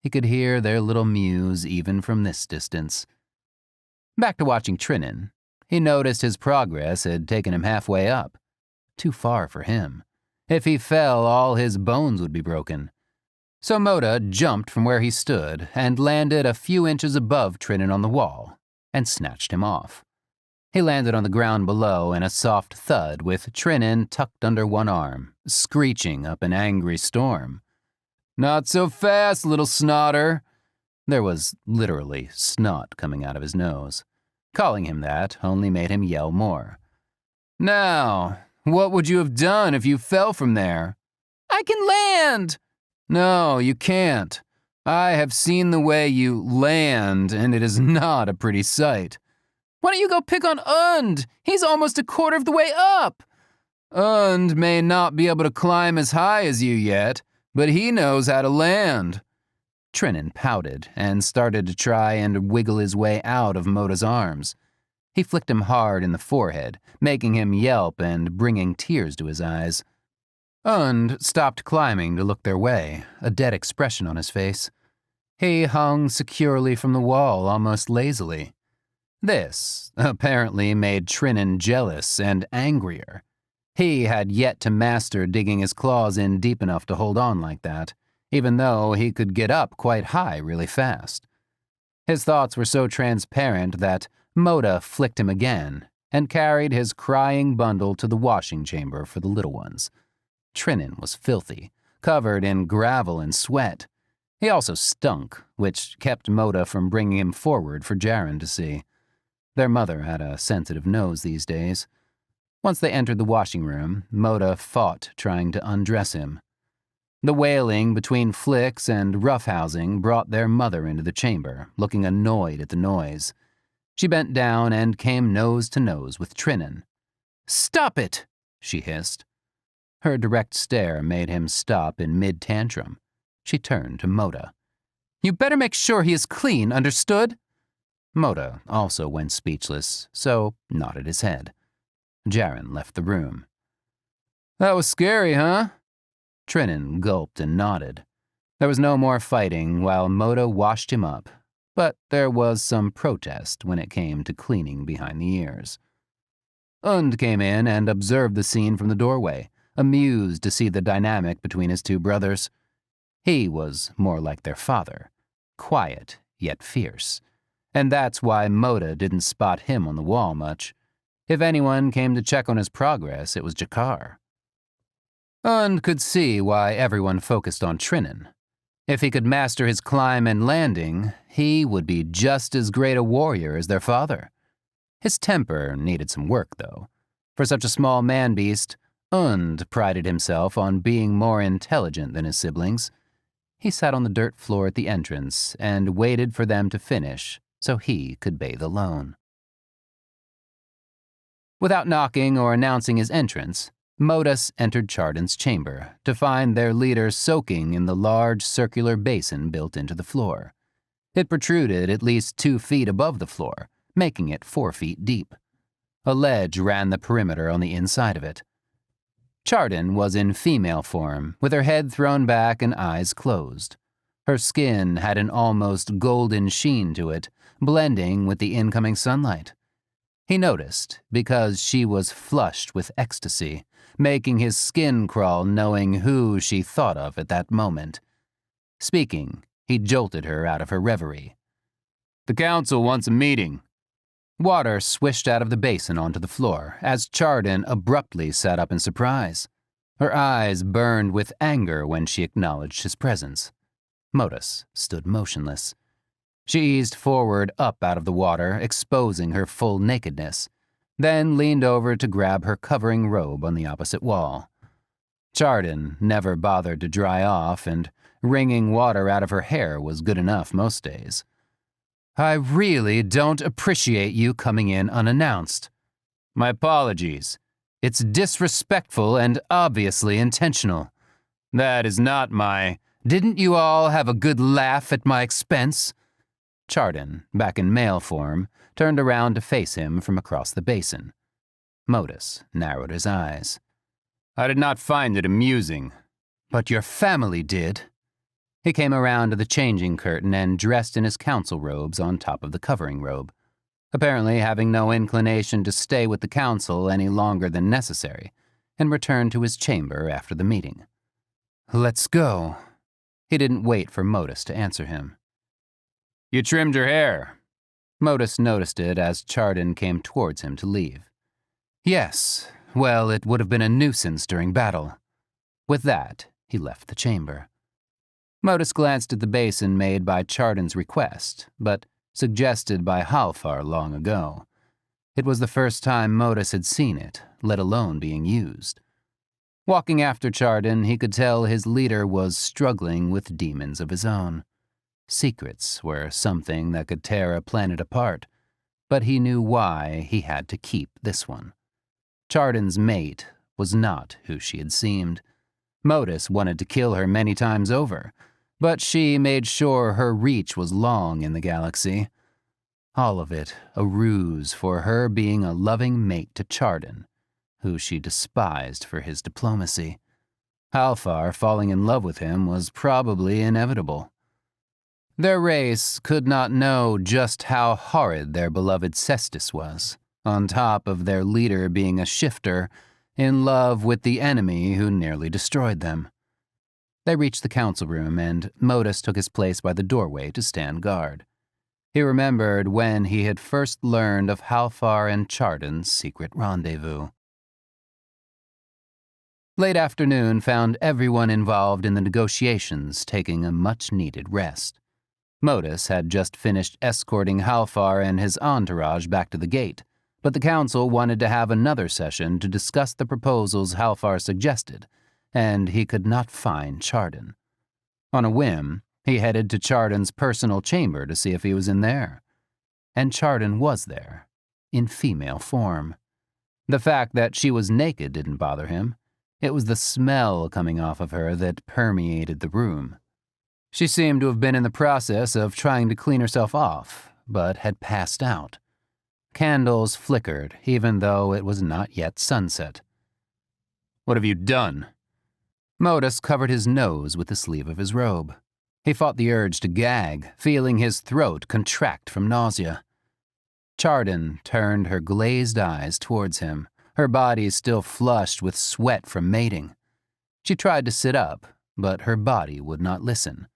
He could hear their little mews even from this distance. Back to watching Trinan, he noticed his progress had taken him halfway up. Too far for him. If he fell, all his bones would be broken. So Moda jumped from where he stood and landed a few inches above Trinan on the wall and snatched him off. He landed on the ground below in a soft thud with Trinan tucked under one arm, screeching up an angry storm. Not so fast, little snotter. There was literally snot coming out of his nose. Calling him that only made him yell more. Now, what would you have done if you fell from there? I can land! No, you can't. I have seen the way you land, and it is not a pretty sight. Why don't you go pick on Und? He's almost a quarter of the way up. Und may not be able to climb as high as you yet, but he knows how to land. Trinan pouted and started to try and wiggle his way out of Moda's arms. He flicked him hard in the forehead, making him yelp and bringing tears to his eyes. Und stopped climbing to look their way, a dead expression on his face. He hung securely from the wall almost lazily. This apparently made Trinan jealous and angrier. He had yet to master digging his claws in deep enough to hold on like that, even though he could get up quite high really fast. His thoughts were so transparent that Moda flicked him again and carried his crying bundle to the washing chamber for the little ones. Trinan was filthy, covered in gravel and sweat. He also stunk, which kept Moda from bringing him forward for Jaren to see. Their mother had a sensitive nose these days. Once they entered the washing room, Moda fought trying to undress him. The wailing between flicks and roughhousing brought their mother into the chamber, looking annoyed at the noise. She bent down and came nose to nose with Trinan. "Stop it!" she hissed. Her direct stare made him stop in mid-tantrum. She turned to Moda. "You better make sure he is clean, understood?" Moda also went speechless, so nodded his head. Jaren left the room. "That was scary, huh?" Trinan gulped and nodded. There was no more fighting while Moda washed him up, but there was some protest when it came to cleaning behind the ears. Und came in and observed the scene from the doorway, amused to see the dynamic between his two brothers. He was more like their father, quiet yet fierce, and that's why Moda didn't spot him on the wall much. If anyone came to check on his progress, it was Jakar. Und could see why everyone focused on Trinan. If he could master his climb and landing, he would be just as great a warrior as their father. His temper needed some work, though. For such a small man-beast, Und prided himself on being more intelligent than his siblings. He sat on the dirt floor at the entrance and waited for them to finish so he could bathe alone. Without knocking or announcing his entrance, Modus entered Chardon's chamber to find their leader soaking in the large circular basin built into the floor. It protruded at least 2 feet above the floor, making it 4 feet deep. A ledge ran the perimeter on the inside of it. Chardon was in female form, with her head thrown back and eyes closed. Her skin had an almost golden sheen to it, blending with the incoming sunlight. He noticed because she was flushed with ecstasy, making his skin crawl knowing who she thought of at that moment. Speaking, he jolted her out of her reverie. "The council wants a meeting." Water swished out of the basin onto the floor as Chardon abruptly sat up in surprise. Her eyes burned with anger when she acknowledged his presence. Modus stood motionless. She eased forward up out of the water, exposing her full nakedness, then leaned over to grab her covering robe on the opposite wall. Chardon never bothered to dry off, and wringing water out of her hair was good enough most days. "I really don't appreciate you coming in unannounced." "My apologies. It's disrespectful and obviously intentional." "That is not my—" "Didn't you all have a good laugh at my expense?" Chardon, back in male form, turned around to face him from across the basin. Modus narrowed his eyes. "I did not find it amusing." "But your family did." He came around to the changing curtain and dressed in his council robes on top of the covering robe, apparently having no inclination to stay with the council any longer than necessary, and returned to his chamber after the meeting. "Let's go." He didn't wait for Modus to answer him. "You trimmed your hair." Modus noticed it as Chardon came towards him to leave. "Yes, well, it would have been a nuisance during battle." With that, he left the chamber. Modus glanced at the basin made by Chardon's request, but suggested by Halfar long ago. It was the first time Modus had seen it, let alone being used. Walking after Chardon, he could tell his leader was struggling with demons of his own. Secrets were something that could tear a planet apart, but he knew why he had to keep this one. Chardon's mate was not who she had seemed. Modus wanted to kill her many times over, but she made sure her reach was long in the galaxy. All of it a ruse for her being a loving mate to Chardon, who she despised for his diplomacy. Halfar falling in love with him was probably inevitable. Their race could not know just how horrid their beloved Cestus was, on top of their leader being a shifter in love with the enemy who nearly destroyed them. They reached the council room, and Modus took his place by the doorway to stand guard. He remembered when he had first learned of Halfar and Chardon's secret rendezvous. Late afternoon found everyone involved in the negotiations taking a much-needed rest. Modus had just finished escorting Halfar and his entourage back to the gate, but the council wanted to have another session to discuss the proposals Halfar suggested, and he could not find Chardon. On a whim, he headed to Chardon's personal chamber to see if he was in there. And Chardon was there, in female form. The fact that she was naked didn't bother him. It was the smell coming off of her that permeated the room. She seemed to have been in the process of trying to clean herself off, but had passed out. Candles flickered, even though it was not yet sunset. "What have you done?" Modus covered his nose with the sleeve of his robe. He fought the urge to gag, feeling his throat contract from nausea. Chardon turned her glazed eyes towards him, her body still flushed with sweat from mating. She tried to sit up, but her body would not listen.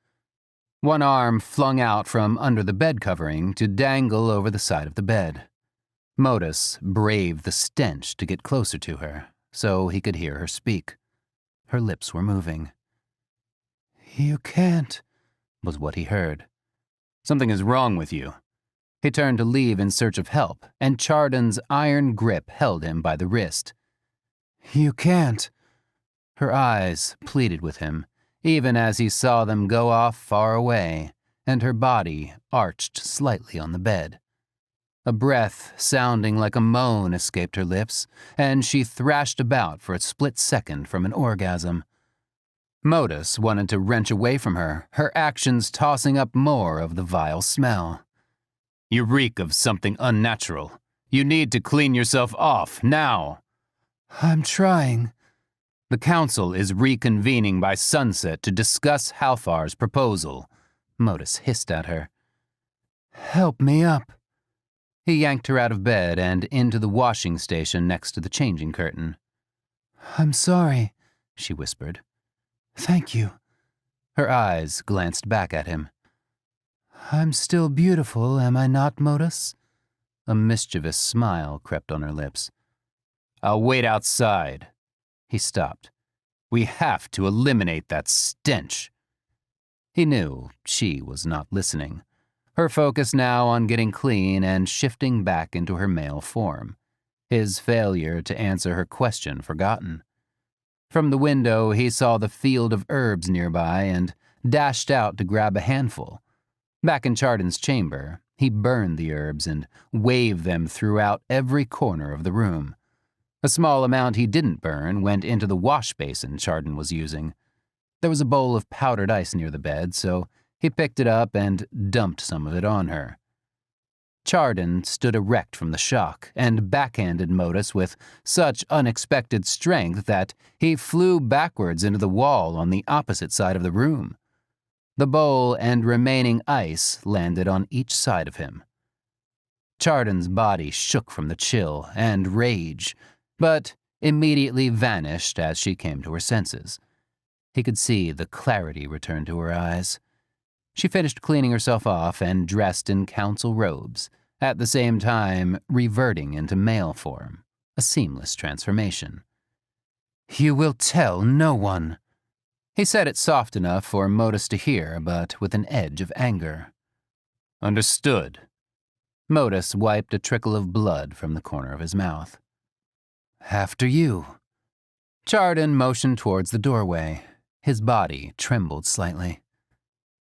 One arm flung out from under the bed covering to dangle over the side of the bed. Modus braved the stench to get closer to her, so he could hear her speak. Her lips were moving. "You can't," was what he heard. "Something is wrong with you." He turned to leave in search of help, and Chardon's iron grip held him by the wrist. "You can't." Her eyes pleaded with him, even as he saw them go off far away, and her body arched slightly on the bed. A breath sounding like a moan escaped her lips, and she thrashed about for a split second from an orgasm. Modus wanted to wrench away from her, her actions tossing up more of the vile smell. "You reek of something unnatural. You need to clean yourself off, now." "I'm trying." "The council is reconvening by sunset to discuss Halfar's proposal," Modus hissed at her. "Help me up." He yanked her out of bed and into the washing station next to the changing curtain. "I'm sorry," she whispered. "Thank you." Her eyes glanced back at him. "I'm still beautiful, am I not, Modus?" A mischievous smile crept on her lips. "I'll wait outside." He stopped. "We have to eliminate that stench." He knew she was not listening, her focus now on getting clean and shifting back into her male form, his failure to answer her question forgotten. From the window, he saw the field of herbs nearby and dashed out to grab a handful. Back in Chardon's chamber, he burned the herbs and waved them throughout every corner of the room. A small amount he didn't burn went into the wash basin Chardon was using. There was a bowl of powdered ice near the bed, so he picked it up and dumped some of it on her. Chardon stood erect from the shock and backhanded Modus with such unexpected strength that he flew backwards into the wall on the opposite side of the room. The bowl and remaining ice landed on each side of him. Chardon's body shook from the chill and rage, but immediately vanished as she came to her senses. He could see the clarity return to her eyes. She finished cleaning herself off and dressed in council robes, at the same time reverting into male form, a seamless transformation. "You will tell no one." He said it soft enough for Modus to hear, but with an edge of anger. "Understood." Modus wiped a trickle of blood from the corner of his mouth. "After you." Chardon motioned towards the doorway. His body trembled slightly.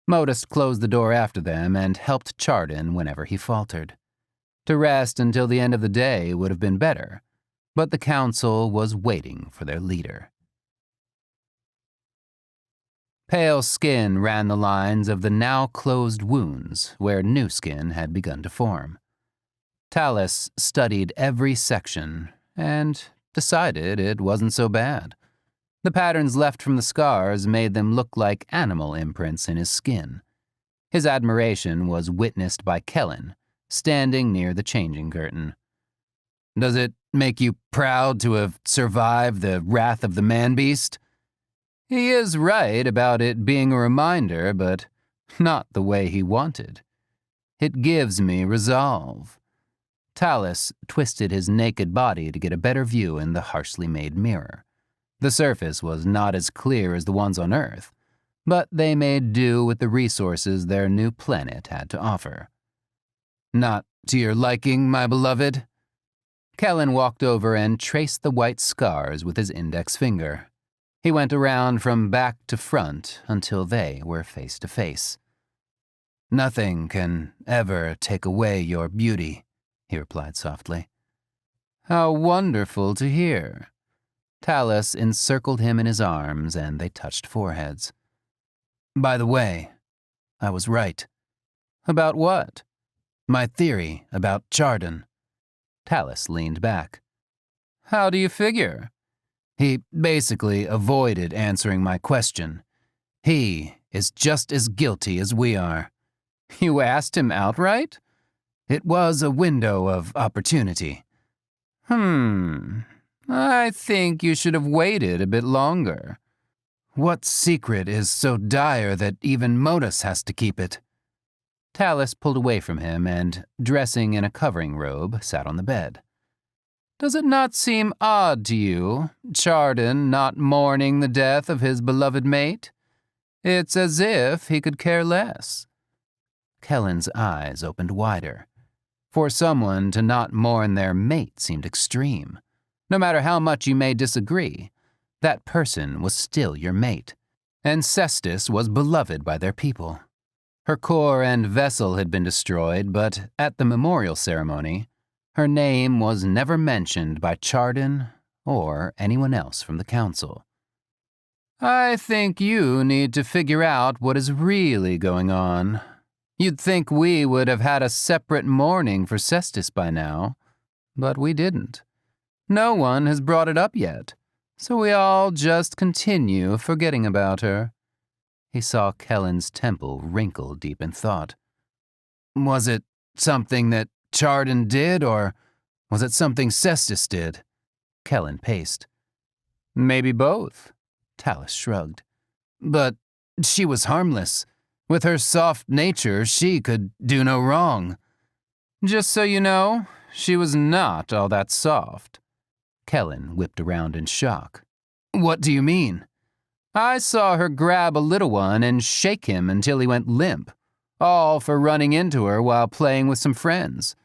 Modus closed the door after them and helped Chardon whenever he faltered. To rest until the end of the day would have been better, but the council was waiting for their leader. Pale skin ran the lines of the now closed wounds where new skin had begun to form. Talus studied every section and decided it wasn't so bad. The patterns left from the scars made them look like animal imprints in his skin. His admiration was witnessed by Kellen, standing near the changing curtain. Does it make you proud to have survived the wrath of the man-beast? He is right about it being a reminder, but not the way he wanted. It gives me resolve. Talus twisted his naked body to get a better view in the harshly made mirror. The surface was not as clear as the ones on Earth, but they made do with the resources their new planet had to offer. Not to your liking, my beloved? Kellen walked over and traced the white scars with his index finger. He went around from back to front until they were face to face. Nothing can ever take away your beauty, he replied softly. How wonderful to hear. Talus encircled him in his arms, and they touched foreheads. By the way, I was right. About what? My theory about Chardon. Talus leaned back. How do you figure? He basically avoided answering my question. He is just as guilty as we are. You asked him outright? It was a window of opportunity. I think you should have waited a bit longer. What secret is so dire that even Modus has to keep it? Talus pulled away from him and, dressing in a covering robe, sat on the bed. Does it not seem odd to you, Chardon not mourning the death of his beloved mate? It's as if he could care less. Kellen's eyes opened wider. For someone to not mourn their mate seemed extreme. No matter how much you may disagree, that person was still your mate, and Cestus was beloved by their people. Her core and vessel had been destroyed, but at the memorial ceremony, her name was never mentioned by Chardon or anyone else from the council. I think you need to figure out what is really going on. You'd think we would have had a separate mourning for Cestus by now, but we didn't. No one has brought it up yet, so we all just continue forgetting about her. He saw Kellen's temple wrinkle deep in thought. Was it something that Chardon did, or was it something Cestus did? Kellen paced. Maybe both. Talus shrugged. But she was harmless. With her soft nature, she could do no wrong. Just so you know, she was not all that soft. Kellen whipped around in shock. What do you mean? I saw her grab a little one and shake him until he went limp, all for running into her while playing with some friends.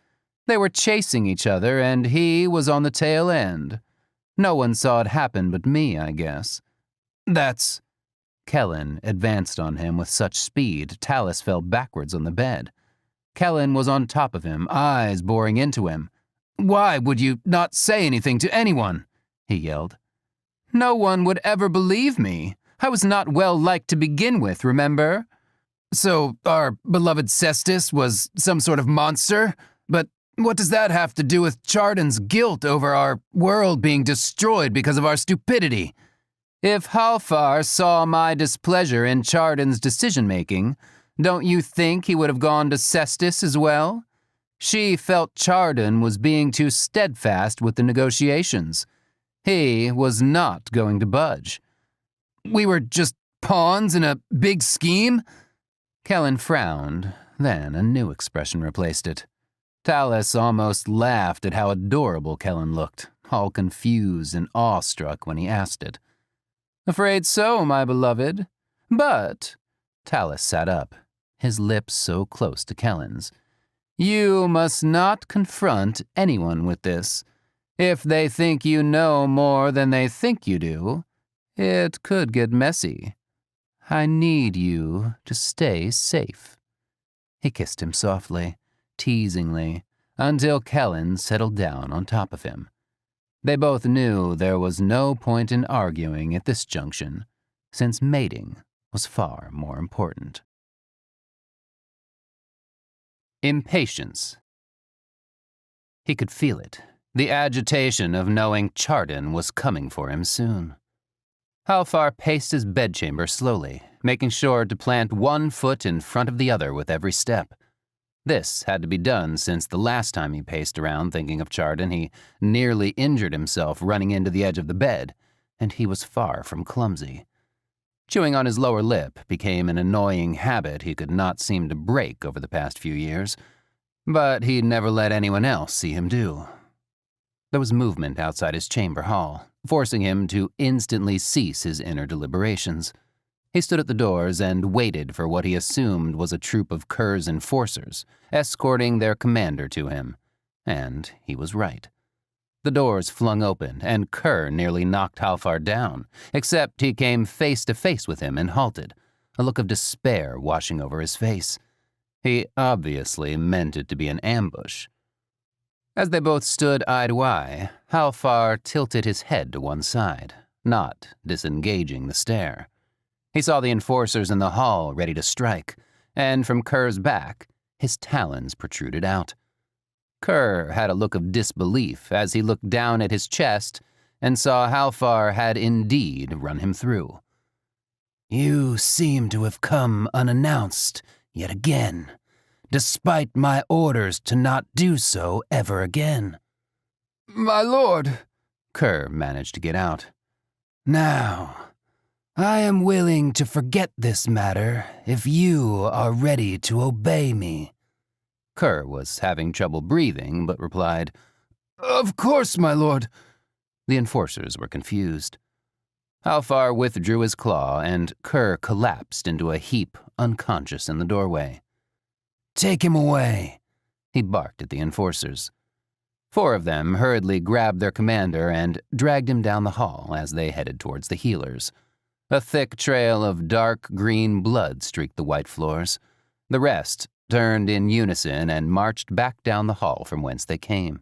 They were chasing each other, and he was on the tail end. No one saw it happen but me, I guess. That's... Kellen advanced on him with such speed, Talus fell backwards on the bed. Kellen was on top of him, eyes boring into him. Why would you not say anything to anyone? He yelled. No one would ever believe me. I was not well liked to begin with, remember? So our beloved Cestus was some sort of monster? But what does that have to do with Chardon's guilt over our world being destroyed because of our stupidity? If Halfar saw my displeasure in Chardon's decision-making, don't you think he would have gone to Cestus as well? She felt Chardon was being too steadfast with the negotiations. He was not going to budge. We were just pawns in a big scheme? Kellen frowned, then a new expression replaced it. Talus almost laughed at how adorable Kellen looked, all confused and awestruck when he asked it. Afraid so, my beloved. But, Talus sat up, his lips so close to Kellen's. You must not confront anyone with this. If they think you know more than they think you do, it could get messy. I need you to stay safe. He kissed him softly, teasingly, until Kellen settled down on top of him. They both knew there was no point in arguing at this junction, since mating was far more important. Impatience. He could feel it, the agitation of knowing Chardon was coming for him soon. Halfar paced his bedchamber slowly, making sure to plant one foot in front of the other with every step. This had to be done since the last time he paced around thinking of Chardon, he nearly injured himself running into the edge of the bed, and he was far from clumsy. Chewing on his lower lip became an annoying habit he could not seem to break over the past few years, but he'd never let anyone else see him do. There was movement outside his chamber hall, forcing him to instantly cease his inner deliberations. He stood at the doors and waited for what he assumed was a troop of Kerr's enforcers, escorting their commander to him. And he was right. The doors flung open, and Kerr nearly knocked Halfar down, except he came face to face with him and halted, a look of despair washing over his face. He obviously meant it to be an ambush. As they both stood eye to eye, Halfar tilted his head to one side, not disengaging the stare. He saw the enforcers in the hall ready to strike, and from Kerr's back, his talons protruded out. Kerr had a look of disbelief as he looked down at his chest and saw Halfar had indeed run him through. You seem to have come unannounced yet again, despite my orders to not do so ever again. My lord, Kerr managed to get out. Now, I am willing to forget this matter if you are ready to obey me. Kerr was having trouble breathing, but replied, Of course, my lord. The enforcers were confused. Halfar withdrew his claw, and Kerr collapsed into a heap, unconscious in the doorway. Take him away, he barked at the enforcers. 4 of them hurriedly grabbed their commander and dragged him down the hall as they headed towards the healers. A thick trail of dark green blood streaked the white floors. The rest turned in unison and marched back down the hall from whence they came.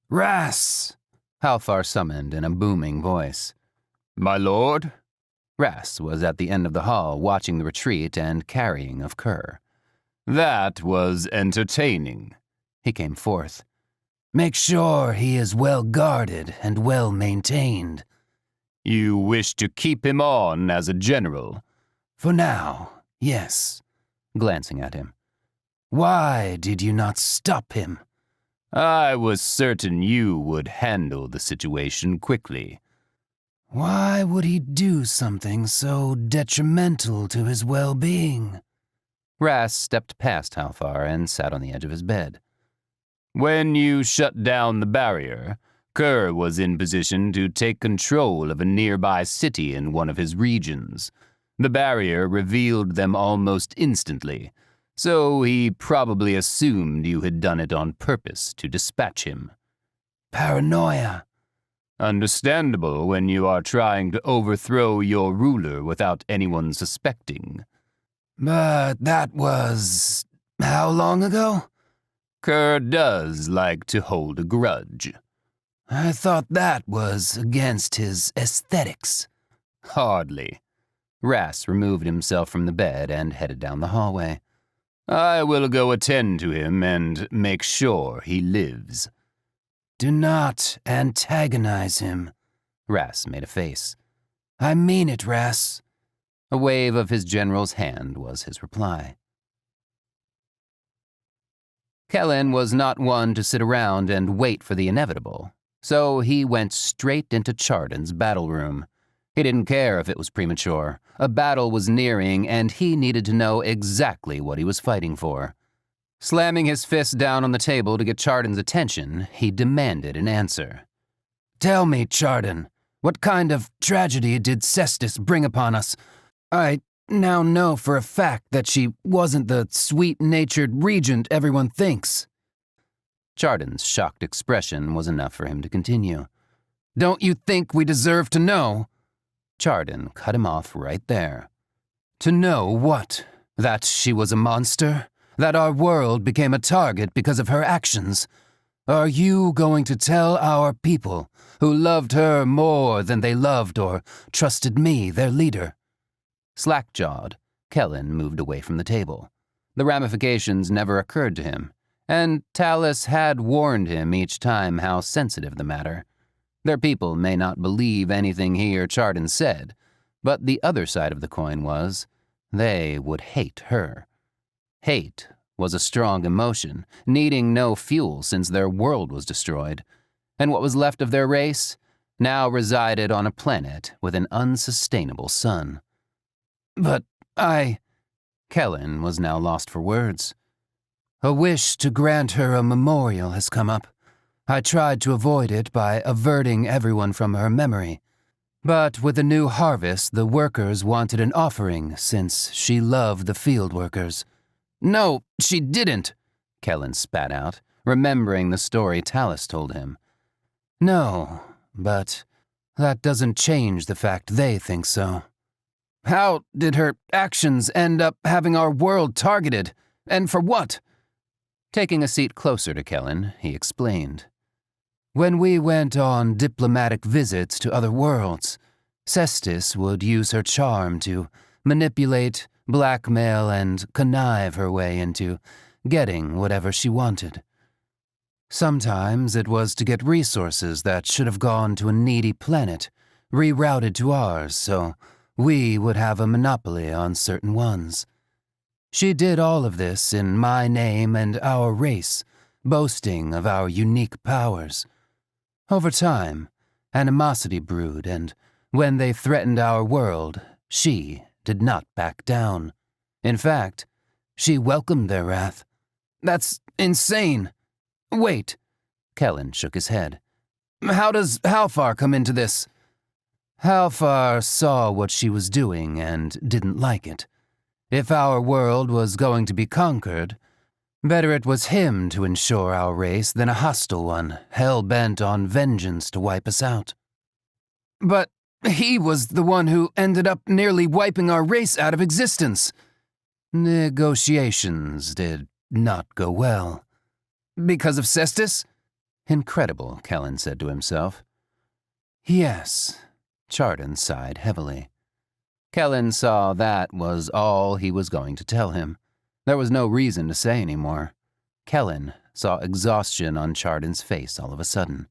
Ras! Halfar summoned in a booming voice. My lord? Ras was at the end of the hall watching the retreat and carrying of Kerr. That was entertaining. He came forth. Make sure he is well guarded and well maintained. You wish to keep him on as a general? For now, yes. Glancing at him. Why did you not stop him? I was certain you would handle the situation quickly. Why would he do something so detrimental to his well-being? Ras stepped past Halfar and sat on the edge of his bed. When you shut down the barrier, Kerr was in position to take control of a nearby city in one of his regions. The barrier revealed them almost instantly, so he probably assumed you had done it on purpose to dispatch him. Paranoia. Understandable when you are trying to overthrow your ruler without anyone suspecting. But that was... how long ago? Kerr does like to hold a grudge. I thought that was against his aesthetics. Hardly. Ras removed himself from the bed and headed down the hallway. I will go attend to him and make sure he lives. Do not antagonize him. Ras made a face. I mean it, Ras. A wave of his general's hand was his reply. Kellen was not one to sit around and wait for the inevitable, so he went straight into Chardon's battle room. He didn't care if it was premature. A battle was nearing, and he needed to know exactly what he was fighting for. Slamming his fist down on the table to get Chardon's attention, he demanded an answer. Tell me, Chardon, what kind of tragedy did Cestus bring upon us? I now know for a fact that she wasn't the sweet-natured regent everyone thinks. Chardon's shocked expression was enough for him to continue. Don't you think we deserve to know? Chardon cut him off right there. To know what? That she was a monster? That our world became a target because of her actions? Are you going to tell our people, who loved her more than they loved or trusted me, their leader? Slack-jawed, Kellen moved away from the table. The ramifications never occurred to him, and Talus had warned him each time how sensitive the matter. Their people may not believe anything he or Chardon said, But the other side of the coin was, they would hate her. Hate was a strong emotion, needing no fuel since their world was destroyed, and what was left of their race now resided on a planet with an unsustainable sun. But Kellen was now lost for words. A wish to grant her a memorial has come up. I tried to avoid it by averting everyone from her memory. But with the new harvest, the workers wanted an offering since she loved the field workers. No, she didn't, Kellen spat out, remembering the story Talus told him. No, but that doesn't change the fact they think so. How did her actions end up having our world targeted? And for what? Taking a seat closer to Kellen, he explained. When we went on diplomatic visits to other worlds, Cestus would use her charm to manipulate, blackmail, and connive her way into getting whatever she wanted. Sometimes it was to get resources that should have gone to a needy planet, rerouted to ours so we would have a monopoly on certain ones. She did all of this in my name and our race, boasting of our unique powers. Over time, animosity brewed, and when they threatened our world, she did not back down. In fact, she welcomed their wrath. That's insane. Wait, Kellen shook his head. How does Halfar come into this? Halfar saw what she was doing and didn't like it. If our world was going to be conquered, better it was him to ensure our race than a hostile one, hell-bent on vengeance to wipe us out. But he was the one who ended up nearly wiping our race out of existence. Negotiations did not go well. Because of Cestus? Incredible, Kellen said to himself. Yes, Chardon sighed heavily. Kellen saw that was all he was going to tell him. There was no reason to say any more. Kellen saw exhaustion on Chardon's face all of a sudden.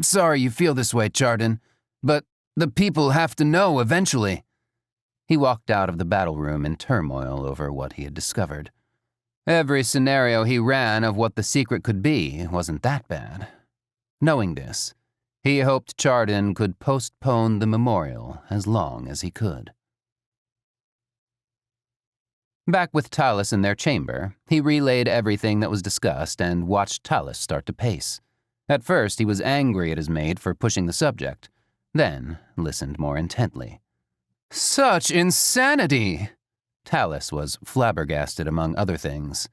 Sorry you feel this way, Chardon, but the people have to know eventually. He walked out of the battle room in turmoil over what he had discovered. Every scenario he ran of what the secret could be wasn't that bad. Knowing this, he hoped Chardon could postpone the memorial as long as he could. Back with Talus in their chamber, he relayed everything that was discussed and watched Talus start to pace. At first, he was angry at his mate for pushing the subject, then listened more intently. Such insanity! Talus was flabbergasted among other things.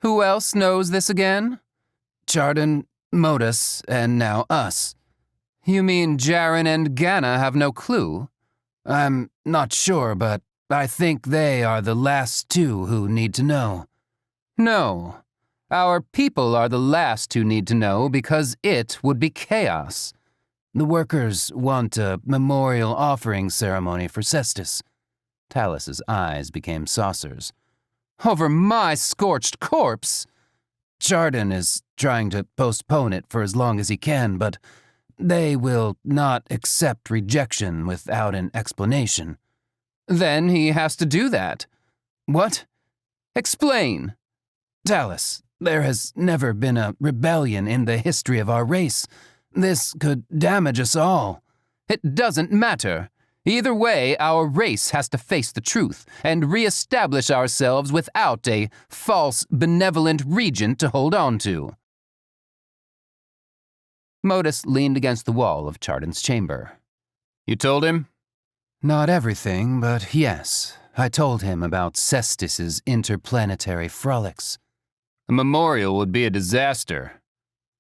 Who else knows this again? Chardon, Modus, and now us. You mean Jaren and Ganna have no clue? I'm not sure, but I think they are the last two who need to know. No. Our people are the last who need to know because it would be chaos. The workers want a memorial offering ceremony for Cestus. Talus's eyes became saucers. Over my scorched corpse? Chardon is trying to postpone it for as long as he can, but they will not accept rejection without an explanation. Then he has to do that. What? Explain. Talus, there has never been a rebellion in the history of our race. This could damage us all. It doesn't matter. Either way, our race has to face the truth and reestablish ourselves without a false, benevolent regent to hold on to. Modus leaned against the wall of Chardon's chamber. You told him? Not everything, but yes. I told him about Cestus's interplanetary frolics. A memorial would be a disaster.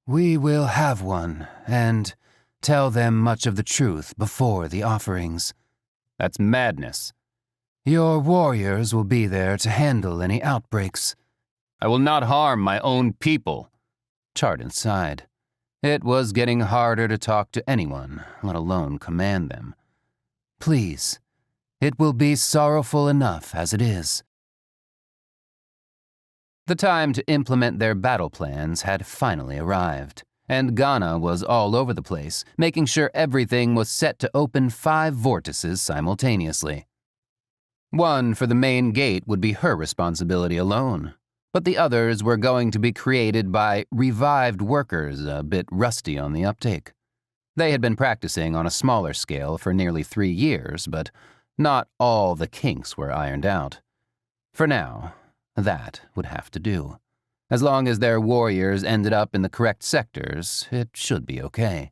We will have one, and tell them much of the truth before the offerings. That's madness. Your warriors will be there to handle any outbreaks. I will not harm my own people. Chardon sighed. It was getting harder to talk to anyone, let alone command them. Please, it will be sorrowful enough as it is. The time to implement their battle plans had finally arrived. and Ghana was all over the place, making sure everything was set to open 5 vortices simultaneously. One for the main gate would be her responsibility alone, but the others were going to be created by revived workers a bit rusty on the uptake. They had been practicing on a smaller scale for nearly 3 years, but not all the kinks were ironed out. For now, that would have to do. As long as their warriors ended up in the correct sectors, it should be okay.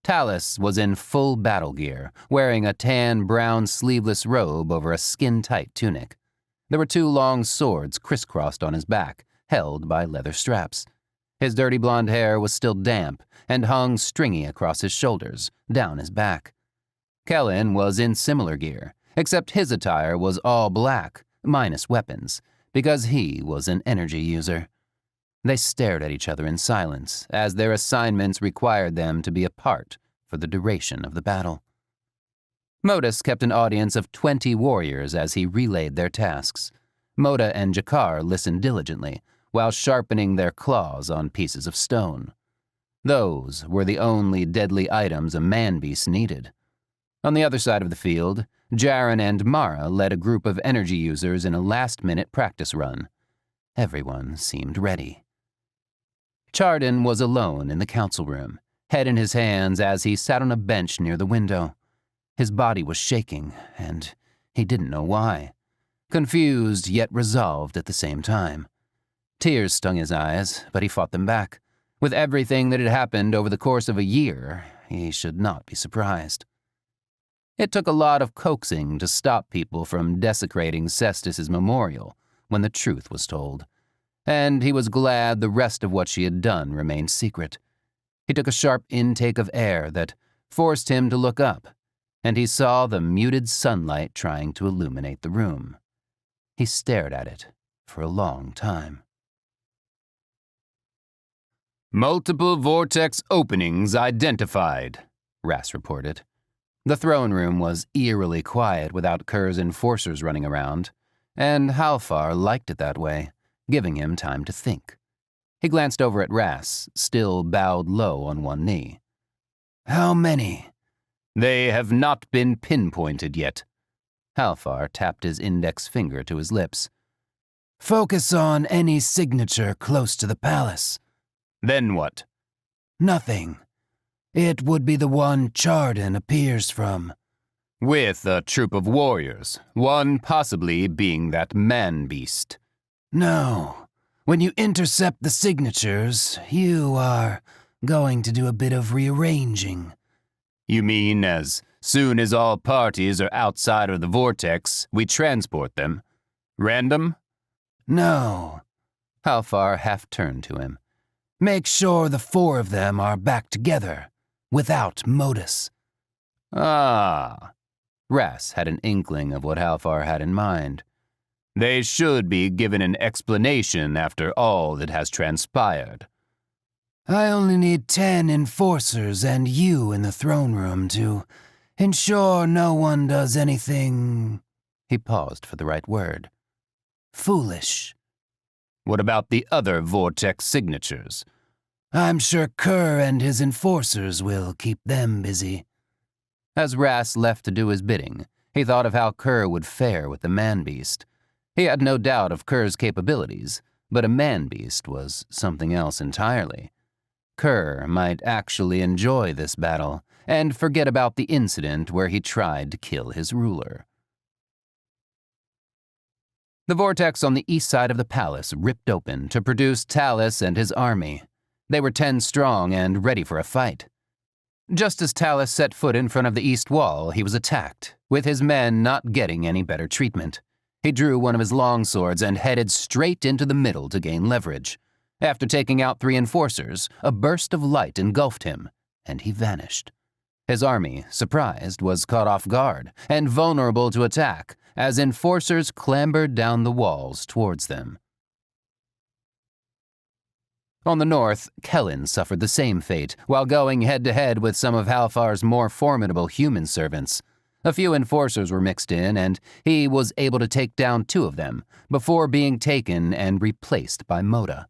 Talus was in full battle gear, wearing a tan-brown sleeveless robe over a skin-tight tunic. There were 2 long swords crisscrossed on his back, held by leather straps. His dirty blonde hair was still damp and hung stringy across his shoulders, down his back. Kellen was in similar gear, except his attire was all black, minus weapons, because he was an energy user. They stared at each other in silence, as their assignments required them to be apart for the duration of the battle. Modus kept an audience of 20 warriors as he relayed their tasks. Moda and Jakar listened diligently, while sharpening their claws on pieces of stone. Those were the only deadly items a man-beast needed. On the other side of the field, Jaren and Mara led a group of energy users in a last-minute practice run. Everyone seemed ready. Chardon was alone in the council room, head in his hands as he sat on a bench near the window. His body was shaking, and he didn't know why. Confused yet resolved at the same time. Tears stung his eyes, but he fought them back. With everything that had happened over the course of a year, he should not be surprised. It took a lot of coaxing to stop people from desecrating Cestus's memorial when the truth was told, and he was glad the rest of what she had done remained secret. He took a sharp intake of air that forced him to look up, and he saw the muted sunlight trying to illuminate the room. He stared at it for a long time. Multiple vortex openings identified, Rass reported. The throne room was eerily quiet without Kerr's enforcers running around, and Halfar liked it that way, giving him time to think. He glanced over at Rass, still bowed low on one knee. How many? They have not been pinpointed yet. Halfar tapped his index finger to his lips. Focus on any signature close to the palace. Then what? Nothing. It would be the one Chardon appears from. With a troop of warriors, one possibly being that man-beast. No. When you intercept the signatures, you are going to do a bit of rearranging. You mean as soon as all parties are outside of the vortex, we transport them? Random? No. Halfar half turned to him. Make sure the 4 of them are back together, without Modus. Ah. Rass had an inkling of what Halfar had in mind. They should be given an explanation after all that has transpired. I only need 10 enforcers and you in the throne room to ensure no one does anything... He paused for the right word. Foolish. What about the other vortex signatures? I'm sure Kerr and his enforcers will keep them busy. As Rass left to do his bidding, he thought of how Kerr would fare with the man-beast. He had no doubt of Kerr's capabilities, but a man-beast was something else entirely. Kerr might actually enjoy this battle and forget about the incident where he tried to kill his ruler. The vortex on the east side of the palace ripped open to produce Talus and his army. They were 10 strong and ready for a fight. Just as Talus set foot in front of the east wall, he was attacked, with his men not getting any better treatment. He drew one of his longswords and headed straight into the middle to gain leverage. After taking out 3 enforcers, a burst of light engulfed him, and he vanished. His army, surprised, was caught off guard and vulnerable to attack as enforcers clambered down the walls towards them. On the north, Kellen suffered the same fate while going head-to-head with some of Halfar's more formidable human servants. A few enforcers were mixed in, and he was able to take down 2 of them before being taken and replaced by Moda.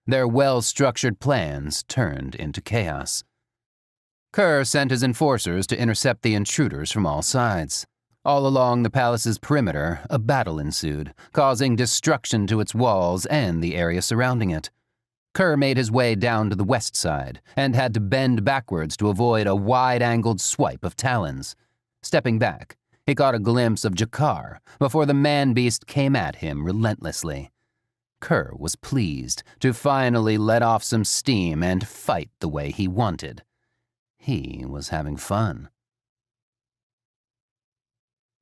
Their well-structured plans turned into chaos. Kerr sent his enforcers to intercept the intruders from all sides. All along the palace's perimeter, a battle ensued, causing destruction to its walls and the area surrounding it. Kerr made his way down to the west side and had to bend backwards to avoid a wide-angled swipe of talons. Stepping back, he caught a glimpse of Jakar before the man-beast came at him relentlessly. Kerr was pleased to finally let off some steam and fight the way he wanted. He was having fun.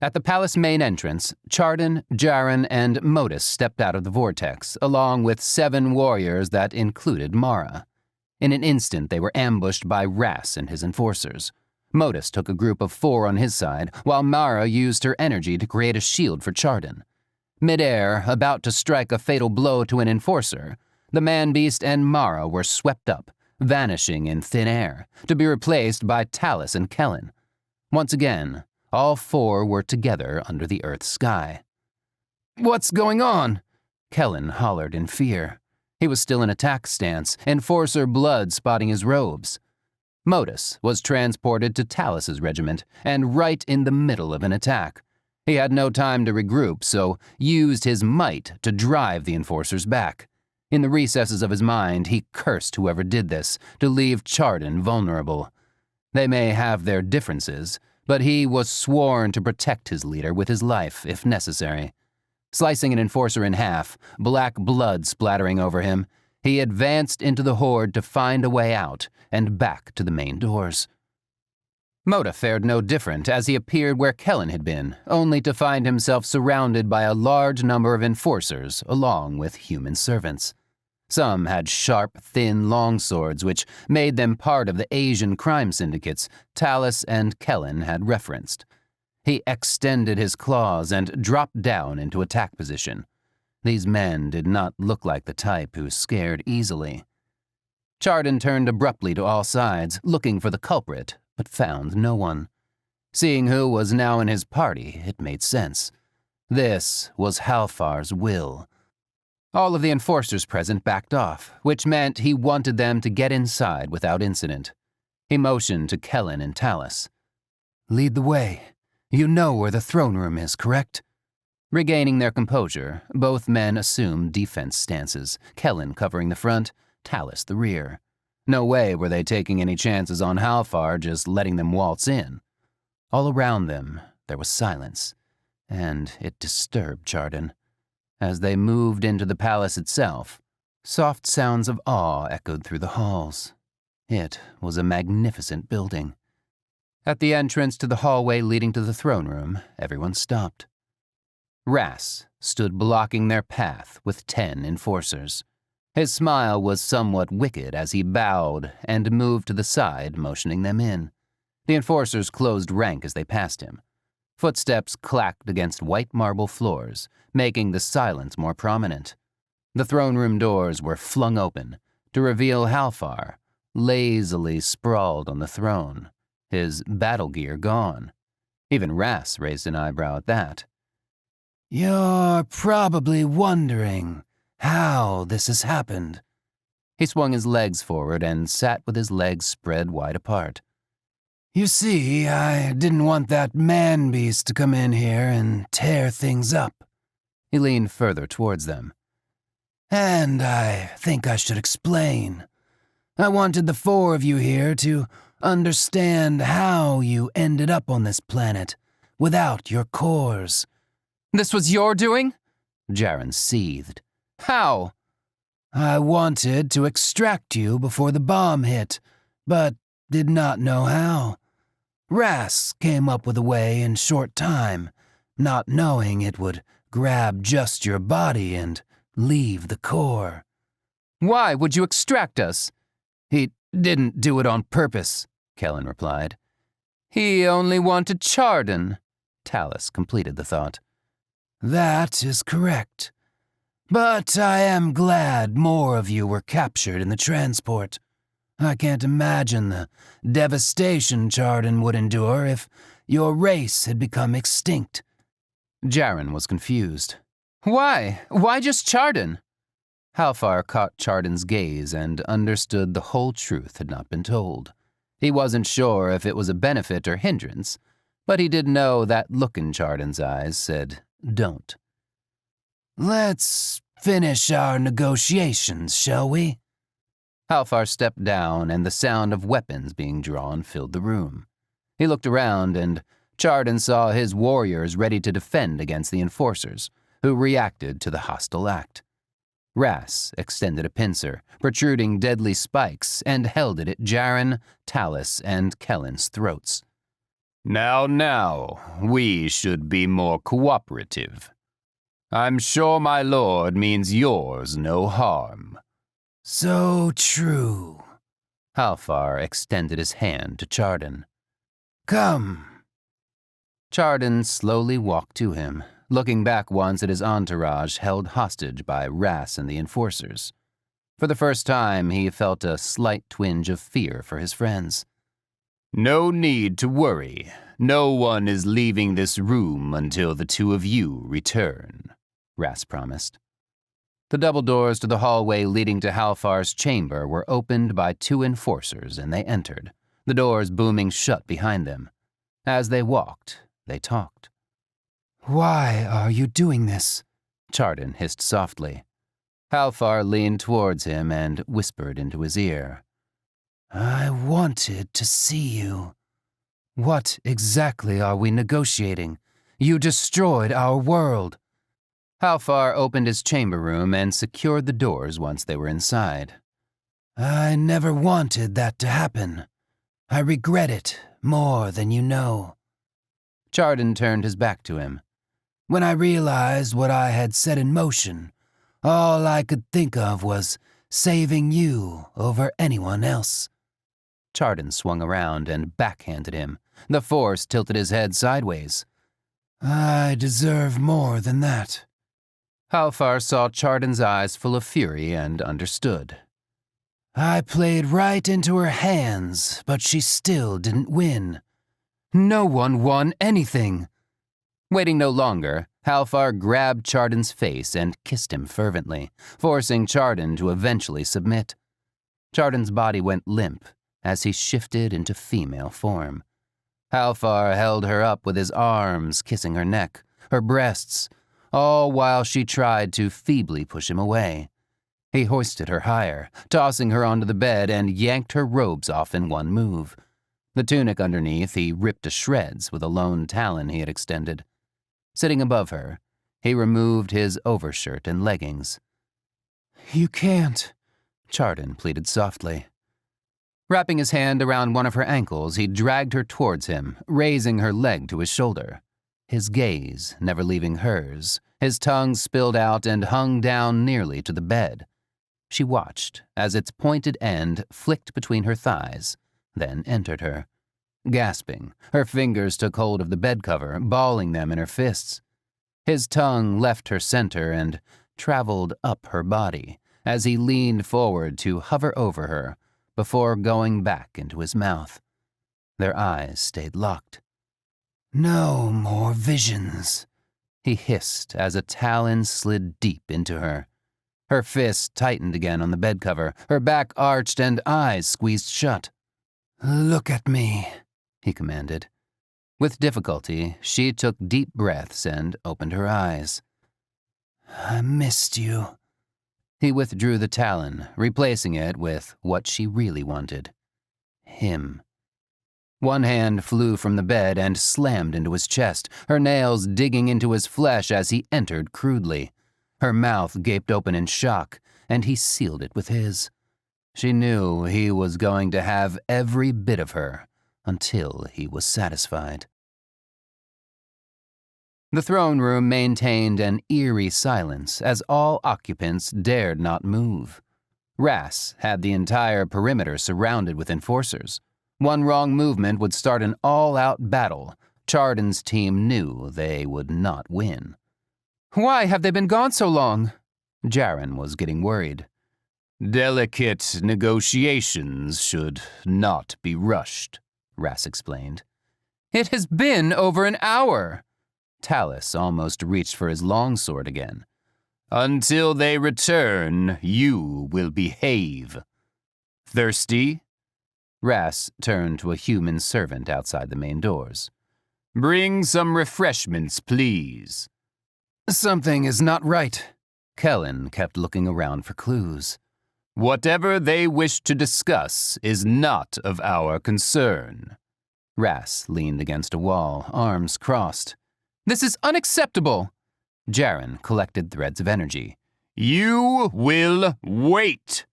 At the palace main entrance, Chardon, Jaren, and Modus stepped out of the vortex, along with 7 warriors that included Mara. In an instant, they were ambushed by Ras and his enforcers. Modus took a group of 4 on his side, while Mara used her energy to create a shield for Chardon. Mid-air, about to strike a fatal blow to an enforcer, the man-beast and Mara were swept up, vanishing in thin air, to be replaced by Talus and Kellen. Once again, all 4 were together under the Earth's sky. "What's going on?" Kellen hollered in fear. He was still in attack stance, enforcer blood spotting his robes. Modus was transported to Talus's regiment, and right in the middle of an attack. He had no time to regroup, so used his might to drive the enforcers back. In the recesses of his mind, he cursed whoever did this, to leave Chardon vulnerable. They may have their differences, but he was sworn to protect his leader with his life, if necessary. Slicing an enforcer in half, black blood splattering over him, he advanced into the horde to find a way out and back to the main doors. Moda fared no different as he appeared where Kellen had been, only to find himself surrounded by a large number of enforcers along with human servants. Some had sharp, thin longswords which made them part of the Asian crime syndicates Talus and Kellen had referenced. He extended his claws and dropped down into attack position. These men did not look like the type who scared easily. Chardon turned abruptly to all sides, looking for the culprit, but found no one. Seeing who was now in his party, it made sense. This was Halfar's will. All of the enforcers present backed off, which meant he wanted them to get inside without incident. He motioned to Kellen and Talus. "Lead the way. You know where the throne room is, correct?" Regaining their composure, both men assumed defense stances, Kellen covering the front, Talus the rear. No way were they taking any chances on Halfar just letting them waltz in. All around them, there was silence, and it disturbed Chardon. As they moved into the palace itself, soft sounds of awe echoed through the halls. It was a magnificent building. At the entrance to the hallway leading to the throne room, everyone stopped. Ras stood blocking their path with 10 enforcers. His smile was somewhat wicked as he bowed and moved to the side, motioning them in. The enforcers closed rank as they passed him. Footsteps clacked against white marble floors, making the silence more prominent. The throne room doors were flung open to reveal Halfar, lazily sprawled on the throne, his battle gear gone. Even Ras raised an eyebrow at that. "You're probably wondering how this has happened." He swung his legs forward and sat with his legs spread wide apart. "You see, I didn't want that man-beast to come in here and tear things up." He leaned further towards them. "And I think I should explain. I wanted the 4 of you here to understand how you ended up on this planet without your cores." "This was your doing?" Jaren seethed. "How?" "I wanted to extract you before the bomb hit, but did not know how. Ras came up with a way in short time, not knowing it would grab just your body and leave the core." "Why would you extract us?" "He didn't do it on purpose," Kellen replied. "He only wanted Chardon," Talus completed the thought. "That is correct. But I am glad more of you were captured in the transport. I can't imagine the devastation Chardon would endure if your race had become extinct." Jaren was confused. "Why? Why just Chardon?" Halfar caught Chardon's gaze and understood the whole truth had not been told. He wasn't sure if it was a benefit or hindrance, but he did know that look in Chardon's eyes said, "Don't." "Let's finish our negotiations, shall we?" Halfar stepped down, and the sound of weapons being drawn filled the room. He looked around, and Chardon saw his warriors ready to defend against the enforcers, who reacted to the hostile act. Ras extended a pincer, protruding deadly spikes, and held it at Jaren, Talus, and Kellen's throats. Now, we should be more cooperative. I'm sure my lord means yours no harm. "So true." Halfar extended his hand to Chardon. "Come." Chardon slowly walked to him, looking back once at his entourage held hostage by Ras and the enforcers. For the first time, he felt a slight twinge of fear for his friends. No need to worry. No one is leaving this room until the two of you return, Ras promised. The double doors to the hallway leading to Halfar's chamber were opened by two enforcers, and they entered, the doors booming shut behind them. As they walked, they talked. "Why are you doing this?" Chardon hissed softly. Halfar leaned towards him and whispered into his ear. "I wanted to see you." "What exactly are we negotiating? You destroyed our world." Halfar opened his chamber room and secured the doors once they were inside. "I never wanted that to happen. I regret it more than you know." Chardon turned his back to him. "When I realized what I had set in motion, all I could think of was saving you over anyone else." Chardon swung around and backhanded him. The Force tilted his head sideways. "I deserve more than that." Halfar saw Chardon's eyes full of fury and understood. "I played right into her hands, but she still didn't win." "No one won anything." Waiting no longer, Halfar grabbed Chardon's face and kissed him fervently, forcing Chardon to eventually submit. Chardon's body went limp as he shifted into female form. Halfar held her up with his arms, kissing her neck, her breasts, all while she tried to feebly push him away. He hoisted her higher, tossing her onto the bed, and yanked her robes off in one move. The tunic underneath he ripped to shreds with a lone talon he had extended. Sitting above her, he removed his overshirt and leggings. "You can't," Chardon pleaded softly. Wrapping his hand around one of her ankles, he dragged her towards him, raising her leg to his shoulder. His gaze never leaving hers, his tongue spilled out and hung down nearly to the bed. She watched as its pointed end flicked between her thighs, then entered her. Gasping, her fingers took hold of the bed cover, balling them in her fists. His tongue left her center and traveled up her body as he leaned forward to hover over her before going back into his mouth. Their eyes stayed locked. "No more visions," he hissed as a talon slid deep into her. Her fist tightened again on the bed cover, her back arched and eyes squeezed shut. "Look at me," he commanded. With difficulty, she took deep breaths and opened her eyes. "I missed you." He withdrew the talon, replacing it with what she really wanted. Him. One hand flew from the bed and slammed into his chest, her nails digging into his flesh as he entered crudely. Her mouth gaped open in shock, and he sealed it with his. She knew he was going to have every bit of her until he was satisfied. The throne room maintained an eerie silence as all occupants dared not move. Ras had the entire perimeter surrounded with enforcers. One wrong movement would start an all-out battle. Chardon's team knew they would not win. "Why have they been gone so long?" Jaren was getting worried. Delicate negotiations should not be rushed, Ras explained. "It has been over an hour." Talus almost reached for his longsword again. Until they return, you will behave. Thirsty? Ras turned to a human servant outside the main doors. Bring some refreshments, please. Something is not right. Kellen kept looking around for clues. Whatever they wish to discuss is not of our concern. Ras leaned against a wall, arms crossed. This is unacceptable! Jaren collected threads of energy. You will wait,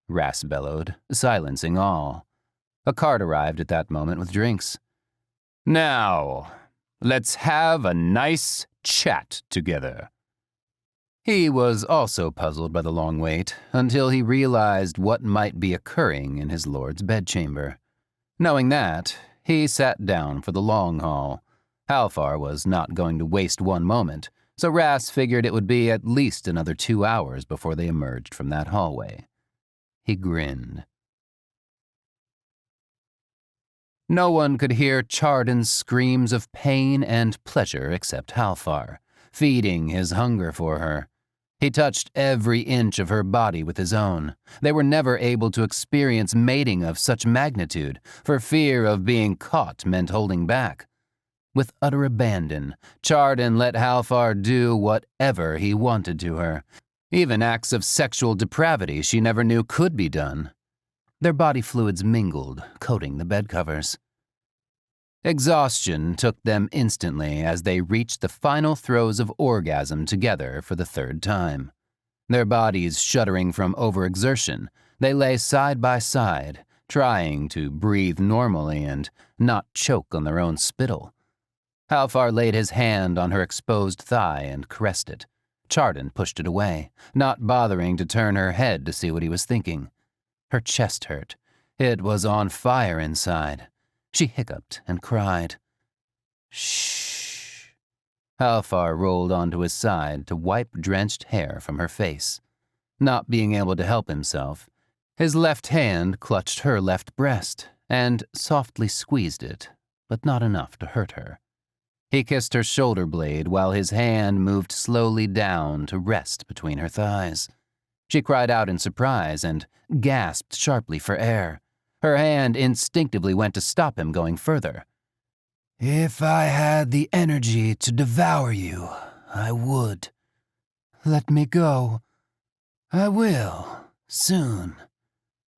Ras bellowed, silencing all. A cart arrived at that moment with drinks. Now, let's have a nice chat together. He was also puzzled by the long wait, until he realized what might be occurring in his lord's bedchamber. Knowing that, he sat down for the long haul. Halfar was not going to waste one moment, so Ras figured it would be at least another 2 hours before they emerged from that hallway. He grinned. No one could hear Chardon's screams of pain and pleasure except Halfar, feeding his hunger for her. He touched every inch of her body with his own. They were never able to experience mating of such magnitude, for fear of being caught meant holding back. With utter abandon, Chardon let Halfar do whatever he wanted to her, even acts of sexual depravity she never knew could be done. Their body fluids mingled, coating the bed covers. Exhaustion took them instantly as they reached the final throes of orgasm together for the 3rd time. Their bodies shuddering from overexertion, they lay side by side, trying to breathe normally and not choke on their own spittle. Halfar laid his hand on her exposed thigh and caressed it. Chardon pushed it away, not bothering to turn her head to see what he was thinking. Her chest hurt. It was on fire inside. She hiccuped and cried. Shh. Halfar rolled onto his side to wipe drenched hair from her face. Not being able to help himself, his left hand clutched her left breast and softly squeezed it, but not enough to hurt her. He kissed her shoulder blade while his hand moved slowly down to rest between her thighs. She cried out in surprise and gasped sharply for air. Her hand instinctively went to stop him going further. If I had the energy to devour you, I would. Let me go. I will, soon.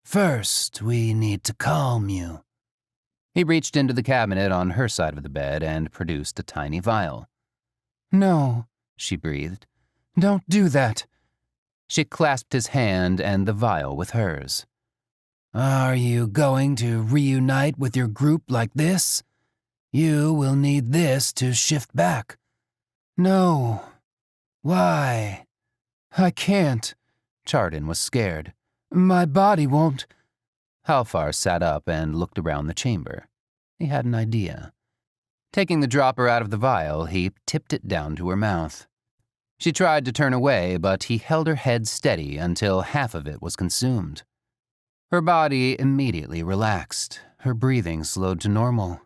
First, we need to calm you. He reached into the cabinet on her side of the bed and produced a tiny vial. No, she breathed. Don't do that. She clasped his hand and the vial with hers. Are you going to reunite with your group like this? You will need this to shift back. No. Why? I can't. Chardon was scared. My body won't. Halfar sat up and looked around the chamber. He had an idea. Taking the dropper out of the vial, he tipped it down to her mouth. She tried to turn away, but he held her head steady until half of it was consumed. Her body immediately relaxed. Her breathing slowed to normal.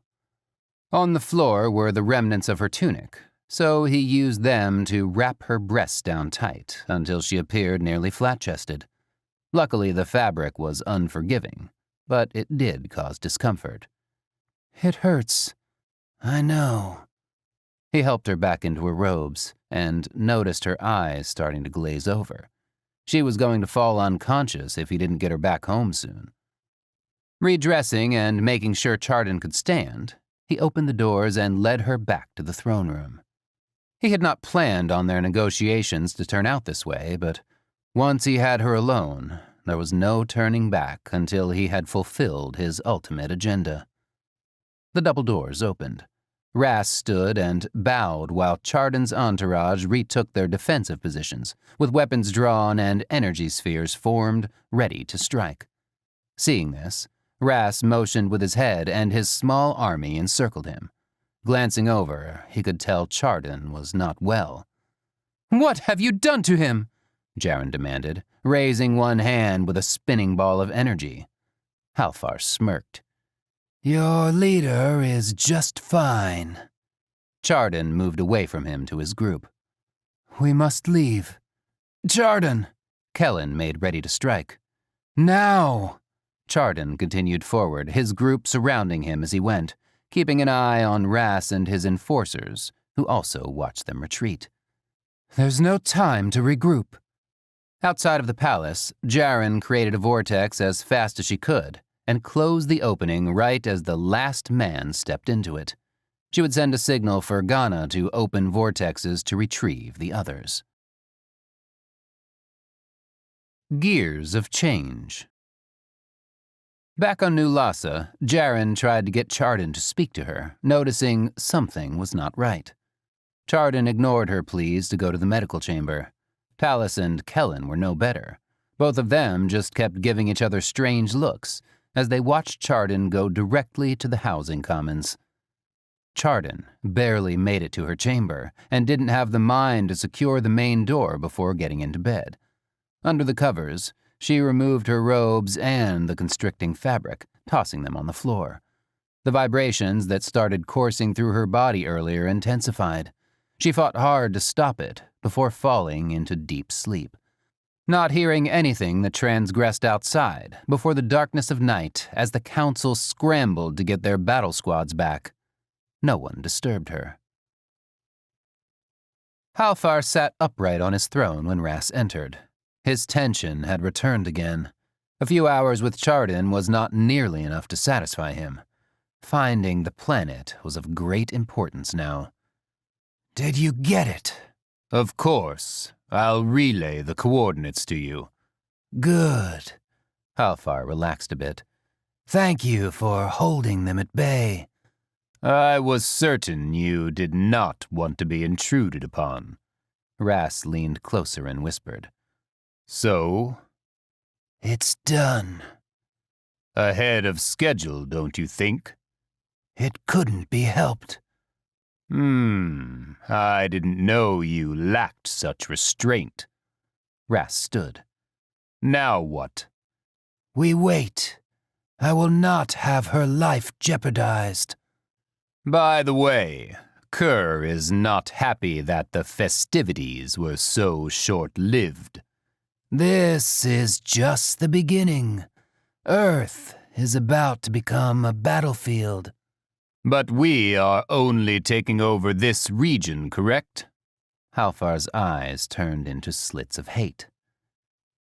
On the floor were the remnants of her tunic, so he used them to wrap her breasts down tight until she appeared nearly flat-chested. Luckily, the fabric was unforgiving, but it did cause discomfort. It hurts. I know. He helped her back into her robes and noticed her eyes starting to glaze over. She was going to fall unconscious if he didn't get her back home soon. Redressing and making sure Chardon could stand, he opened the doors and led her back to the throne room. He had not planned on their negotiations to turn out this way, but once he had her alone, there was no turning back until he had fulfilled his ultimate agenda. The double doors opened. Ras stood and bowed while Chardon's entourage retook their defensive positions, with weapons drawn and energy spheres formed, ready to strike. Seeing this, Ras motioned with his head and his small army encircled him. Glancing over, he could tell Chardon was not well. What have you done to him? Jaren demanded, raising one hand with a spinning ball of energy. Halfar smirked. Your leader is just fine. Chardon moved away from him to his group. We must leave. Chardon! Kellen made ready to strike. Now! Chardon continued forward, his group surrounding him as he went, keeping an eye on Ras and his enforcers, who also watched them retreat. There's no time to regroup. Outside of the palace, Jaren created a vortex as fast as she could and closed the opening right as the last man stepped into it. She would send a signal for Ghana to open vortexes to retrieve the others. Gears of Change. Back on New Lhasa, Jaren tried to get Chardon to speak to her, noticing something was not right. Chardon ignored her pleas to go to the medical chamber. Tallis and Kellen were no better. Both of them just kept giving each other strange looks as they watched Chardon go directly to the housing commons. Chardon barely made it to her chamber and didn't have the mind to secure the main door before getting into bed. Under the covers, she removed her robes and the constricting fabric, tossing them on the floor. The vibrations that started coursing through her body earlier intensified. She fought hard to stop it before falling into deep sleep, not hearing anything that transgressed outside before the darkness of night as the council scrambled to get their battle squads back. No one disturbed her. Halfar sat upright on his throne when Ras entered. His tension had returned again. A few hours with Chardon was not nearly enough to satisfy him. Finding the planet was of great importance now. Did you get it? Of course. I'll relay the coordinates to you. Good. Halfar relaxed a bit. Thank you for holding them at bay. I was certain you did not want to be intruded upon. Ras leaned closer and whispered. So? It's done. Ahead of schedule, don't you think? It couldn't be helped. I didn't know you lacked such restraint. Ras stood. Now what? We wait. I will not have her life jeopardized. By the way, Kerr is not happy that the festivities were so short-lived. This is just the beginning. Earth is about to become a battlefield. But we are only taking over this region, correct? Halfar's eyes turned into slits of hate.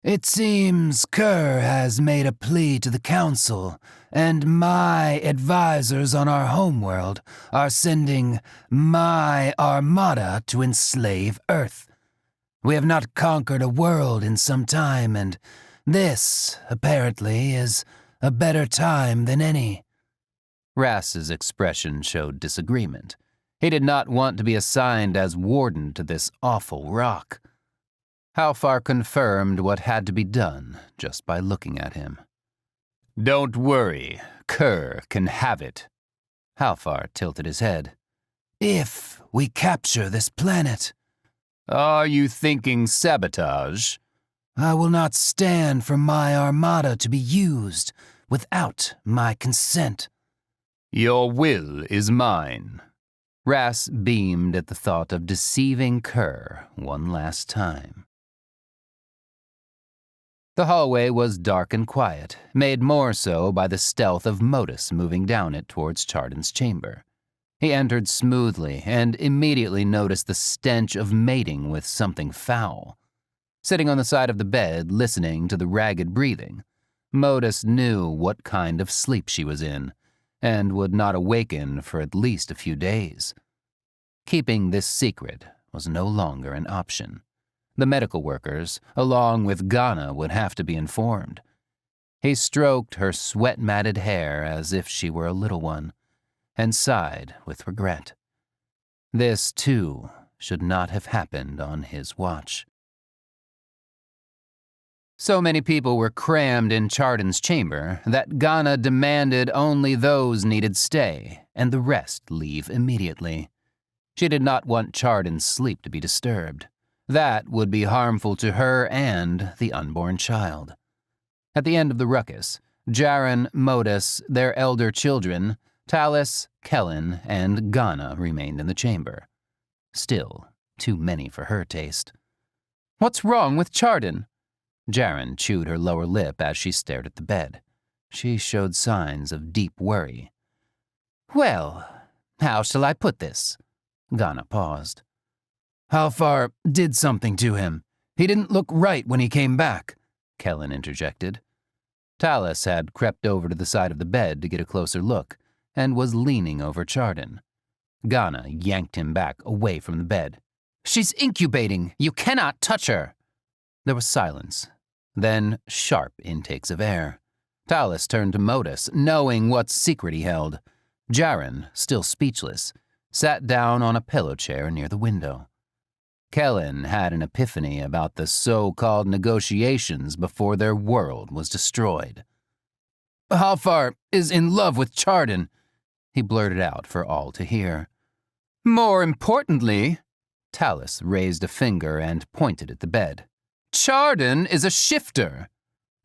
It seems Kerr has made a plea to the council, and my advisors on our homeworld are sending my armada to enslave Earth. We have not conquered a world in some time, and this, apparently, is a better time than any. Ras's expression showed disagreement. He did not want to be assigned as warden to this awful rock. Halfar confirmed what had to be done just by looking at him. Don't worry, Kerr can have it. Halfar tilted his head. If we capture this planet. Are you thinking sabotage? I will not stand for my armada to be used without my consent. Your will is mine. Ras beamed at the thought of deceiving Kerr one last time. The hallway was dark and quiet, made more so by the stealth of Modus moving down it towards Chardon's chamber. He entered smoothly and immediately noticed the stench of mating with something foul. Sitting on the side of the bed, listening to the ragged breathing, Modus knew what kind of sleep she was in, and would not awaken for at least a few days. Keeping this secret was no longer an option. The medical workers, along with Ghana, would have to be informed. He stroked her sweat-matted hair as if she were a little one, and sighed with regret. This, too, should not have happened on his watch. So many people were crammed in Chardon's chamber that Ghana demanded only those needed stay and the rest leave immediately. She did not want Chardon's sleep to be disturbed. That would be harmful to her and the unborn child. At the end of the ruckus, Jaren, Modus, their elder children, Tallis, Kellen, and Ghana remained in the chamber. Still, too many for her taste. What's wrong with Chardon? Jaren chewed her lower lip as she stared at the bed. She showed signs of deep worry. Well, how shall I put this? Ghana paused. Halfar did something to him. He didn't look right when he came back, Kellen interjected. Talus had crept over to the side of the bed to get a closer look and was leaning over Chardon. Ghana yanked him back away from the bed. She's incubating. You cannot touch her. There was silence, then sharp intakes of air. Talus turned to Modus, knowing what secret he held. Jaren, still speechless, sat down on a pillow chair near the window. Kellen had an epiphany about the so-called negotiations before their world was destroyed. Halfar is in love with Chardon, he blurted out for all to hear. More importantly, Talus raised a finger and pointed at the bed. Chardon is a shifter.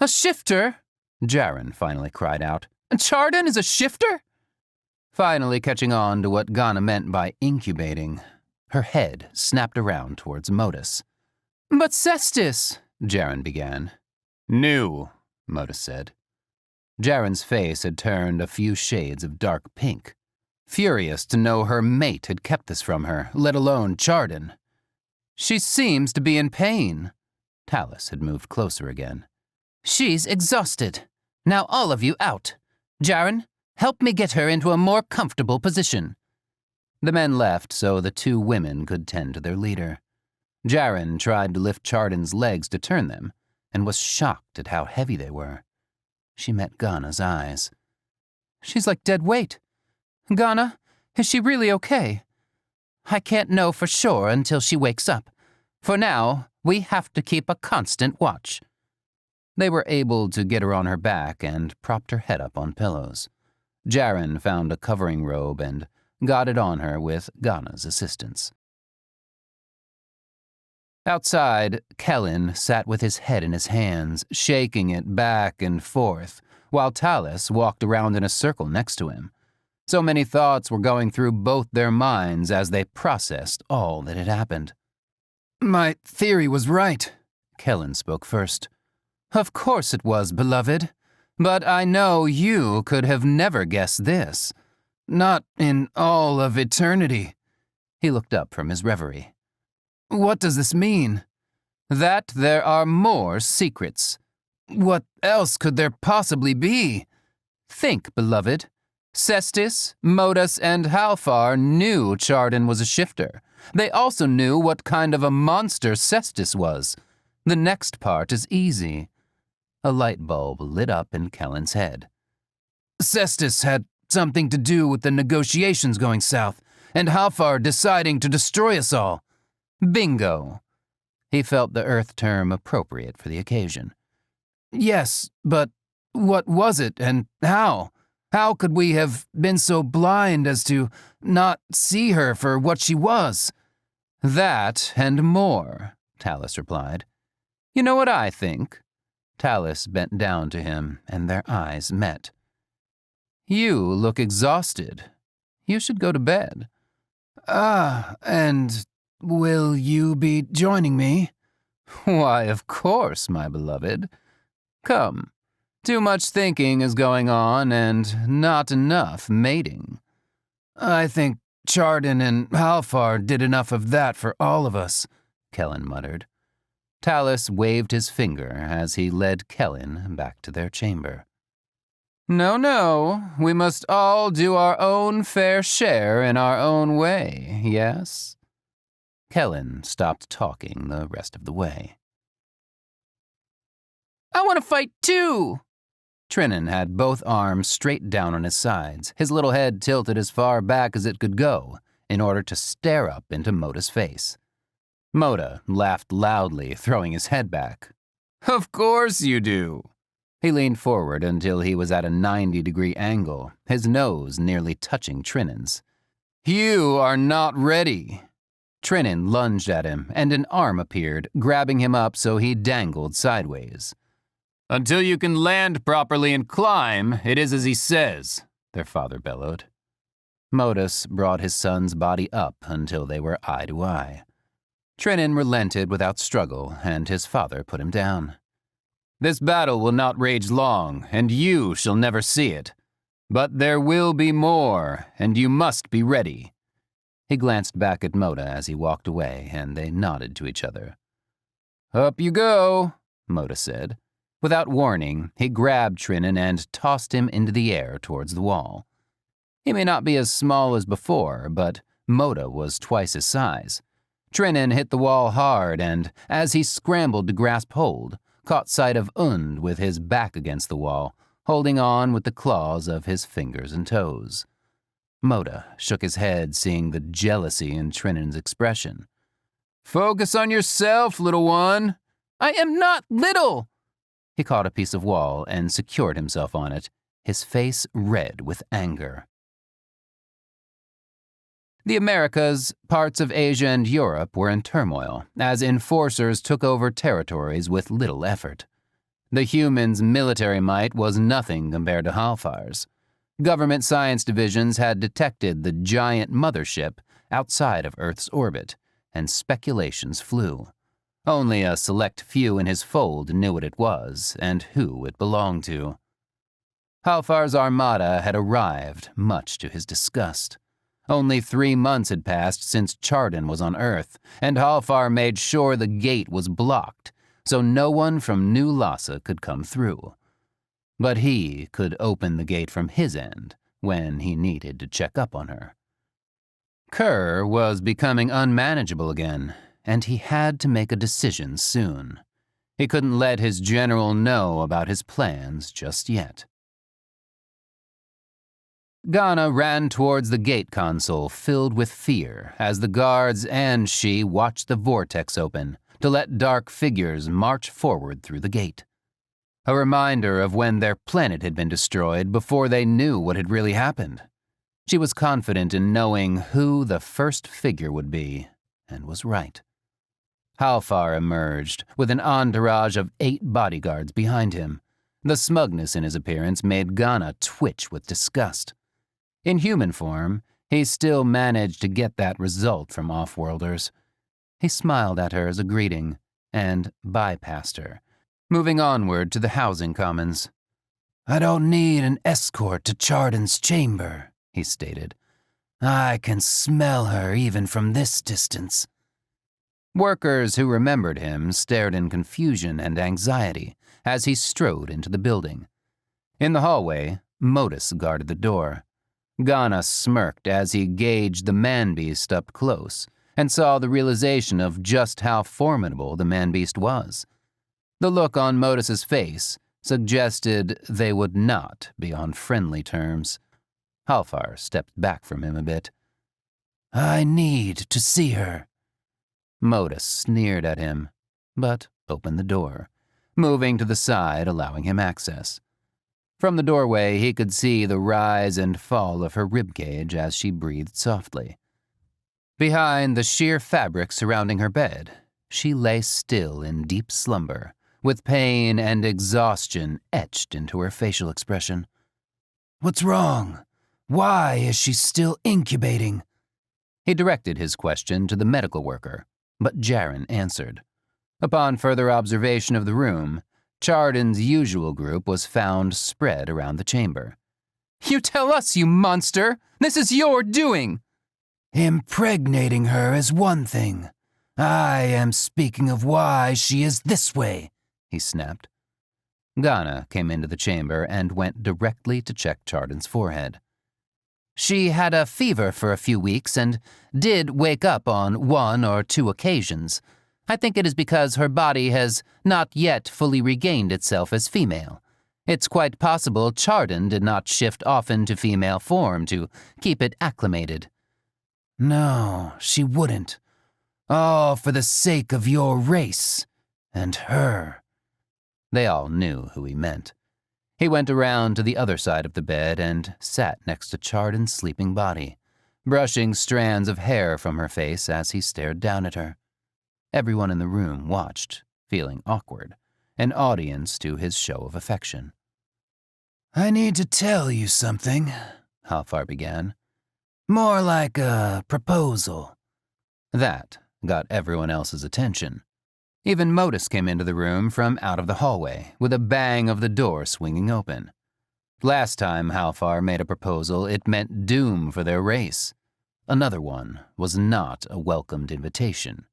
A shifter? Jaren finally cried out. Chardon is a shifter? Finally catching on to what Ghana meant by incubating, her head snapped around towards Modus. But Cestus, Jaren began. New, Modus said. Jaren's face had turned a few shades of dark pink. Furious to know her mate had kept this from her, let alone Chardon. She seems to be in pain. Talus had moved closer again. She's exhausted. Now all of you out. Jaren, help me get her into a more comfortable position. The men left so the two women could tend to their leader. Jaren tried to lift Chardon's legs to turn them, and was shocked at how heavy they were. She met Ghana's eyes. She's like dead weight. Ghana, is she really okay? I can't know for sure until she wakes up. For now, we have to keep a constant watch. They were able to get her on her back and propped her head up on pillows. Jaren found a covering robe and got it on her with Ghana's assistance. Outside, Kellen sat with his head in his hands, shaking it back and forth, while Talus walked around in a circle next to him. So many thoughts were going through both their minds as they processed all that had happened. My theory was right, Kellen spoke first. Of course it was, beloved. But I know you could have never guessed this. Not in all of eternity. He looked up from his reverie. What does this mean? That there are more secrets. What else could there possibly be? Think, beloved. Cestus, Modus, and Halfar knew Chardon was a shifter. They also knew what kind of a monster Cestus was. The next part is easy. A light bulb lit up in Kellen's head. Cestus had something to do with the negotiations going south, and Halfar deciding to destroy us all. Bingo. He felt the Earth term appropriate for the occasion. Yes, but what was it and how? How could we have been so blind as to not see her for what she was? That and more, Talus replied. You know what I think? Talus bent down to him, and their eyes met. You look exhausted. You should go to bed. And will you be joining me? Why, of course, my beloved. Come. Too much thinking is going on and not enough mating. I think Chardon and Halfar did enough of that for all of us, Kellen muttered. Talus waved his finger as he led Kellen back to their chamber. No, we must all do our own fair share in our own way, yes? Kellen stopped talking the rest of the way. I want to fight too! Trinan had both arms straight down on his sides, his little head tilted as far back as it could go, in order to stare up into Moda's face. Moda laughed loudly, throwing his head back. Of course you do. He leaned forward until he was at a 90-degree angle, his nose nearly touching Trinan's. You are not ready. Trinan lunged at him, and an arm appeared, grabbing him up so he dangled sideways. Until you can land properly and climb, it is as he says, their father bellowed. Modus brought his son's body up until they were eye to eye. Trinan relented without struggle, and his father put him down. "This battle will not rage long, and you shall never see it. But there will be more, and you must be ready." He glanced back at Moda as he walked away, and they nodded to each other. "Up you go," Moda said. Without warning, he grabbed Trinan and tossed him into the air towards the wall. He may not be as small as before, but Moda was twice his size. Trinan hit the wall hard and, as he scrambled to grasp hold, caught sight of Und with his back against the wall, holding on with the claws of his fingers and toes. Moda shook his head, seeing the jealousy in Trinan's expression. "Focus on yourself, little one." "I am not little!" He caught a piece of wall and secured himself on it, his face red with anger. The Americas, parts of Asia and Europe were in turmoil, as enforcers took over territories with little effort. The humans' military might was nothing compared to Halfar's. Government science divisions had detected the giant mothership outside of Earth's orbit, and speculations flew. Only a select few in his fold knew what it was and who it belonged to. Halfar's armada had arrived, much to his disgust. Only 3 months had passed since Chardon was on Earth, and Halfar made sure the gate was blocked, so no one from New Lhasa could come through. But he could open the gate from his end when he needed to check up on her. Kerr was becoming unmanageable again, and he had to make a decision soon. He couldn't let his general know about his plans just yet. Ghana ran towards the gate console filled with fear as the guards and she watched the vortex open to let dark figures march forward through the gate. A reminder of when their planet had been destroyed before they knew what had really happened. She was confident in knowing who the first figure would be, and was right. Halfar emerged with an entourage of 8 bodyguards behind him. The smugness in his appearance made Ghana twitch with disgust. In human form, he still managed to get that result from off-worlders. He smiled at her as a greeting and bypassed her, moving onward to the housing commons. "I don't need an escort to Chardon's chamber," he stated. "I can smell her even from this distance." Workers who remembered him stared in confusion and anxiety as he strode into the building. In the hallway, Modus guarded the door. Ghana smirked as he gauged the man-beast up close and saw the realization of just how formidable the man-beast was. The look on Modus's face suggested they would not be on friendly terms. Halfar stepped back from him a bit. "I need to see her." Modus sneered at him, but opened the door, moving to the side, allowing him access. From the doorway, he could see the rise and fall of her ribcage as she breathed softly. Behind the sheer fabric surrounding her bed, she lay still in deep slumber, with pain and exhaustion etched into her facial expression. "What's wrong? Why is she still incubating?" He directed his question to the medical worker, but Jaren answered. Upon further observation of the room, Chardon's usual group was found spread around the chamber. "You tell us, you monster! This is your doing!" "Impregnating her is one thing. I am speaking of why she is this way," he snapped. Ghana came into the chamber and went directly to check Chardon's forehead. "She had a fever for a few weeks and did wake up on 1 or 2 occasions. I think it is because her body has not yet fully regained itself as female. It's quite possible Chardon did not shift often to female form to keep it acclimated." "No, she wouldn't. All for the sake of your race and her." They all knew who he meant. He went around to the other side of the bed and sat next to Chardon's sleeping body, brushing strands of hair from her face as he stared down at her. Everyone in the room watched, feeling awkward, an audience to his show of affection. "I need to tell you something," Halfar began. "More like a proposal." That got everyone else's attention. Even Modus came into the room from out of the hallway, with a bang of the door swinging open. Last time Halfar made a proposal, it meant doom for their race. Another one was not a welcomed invitation.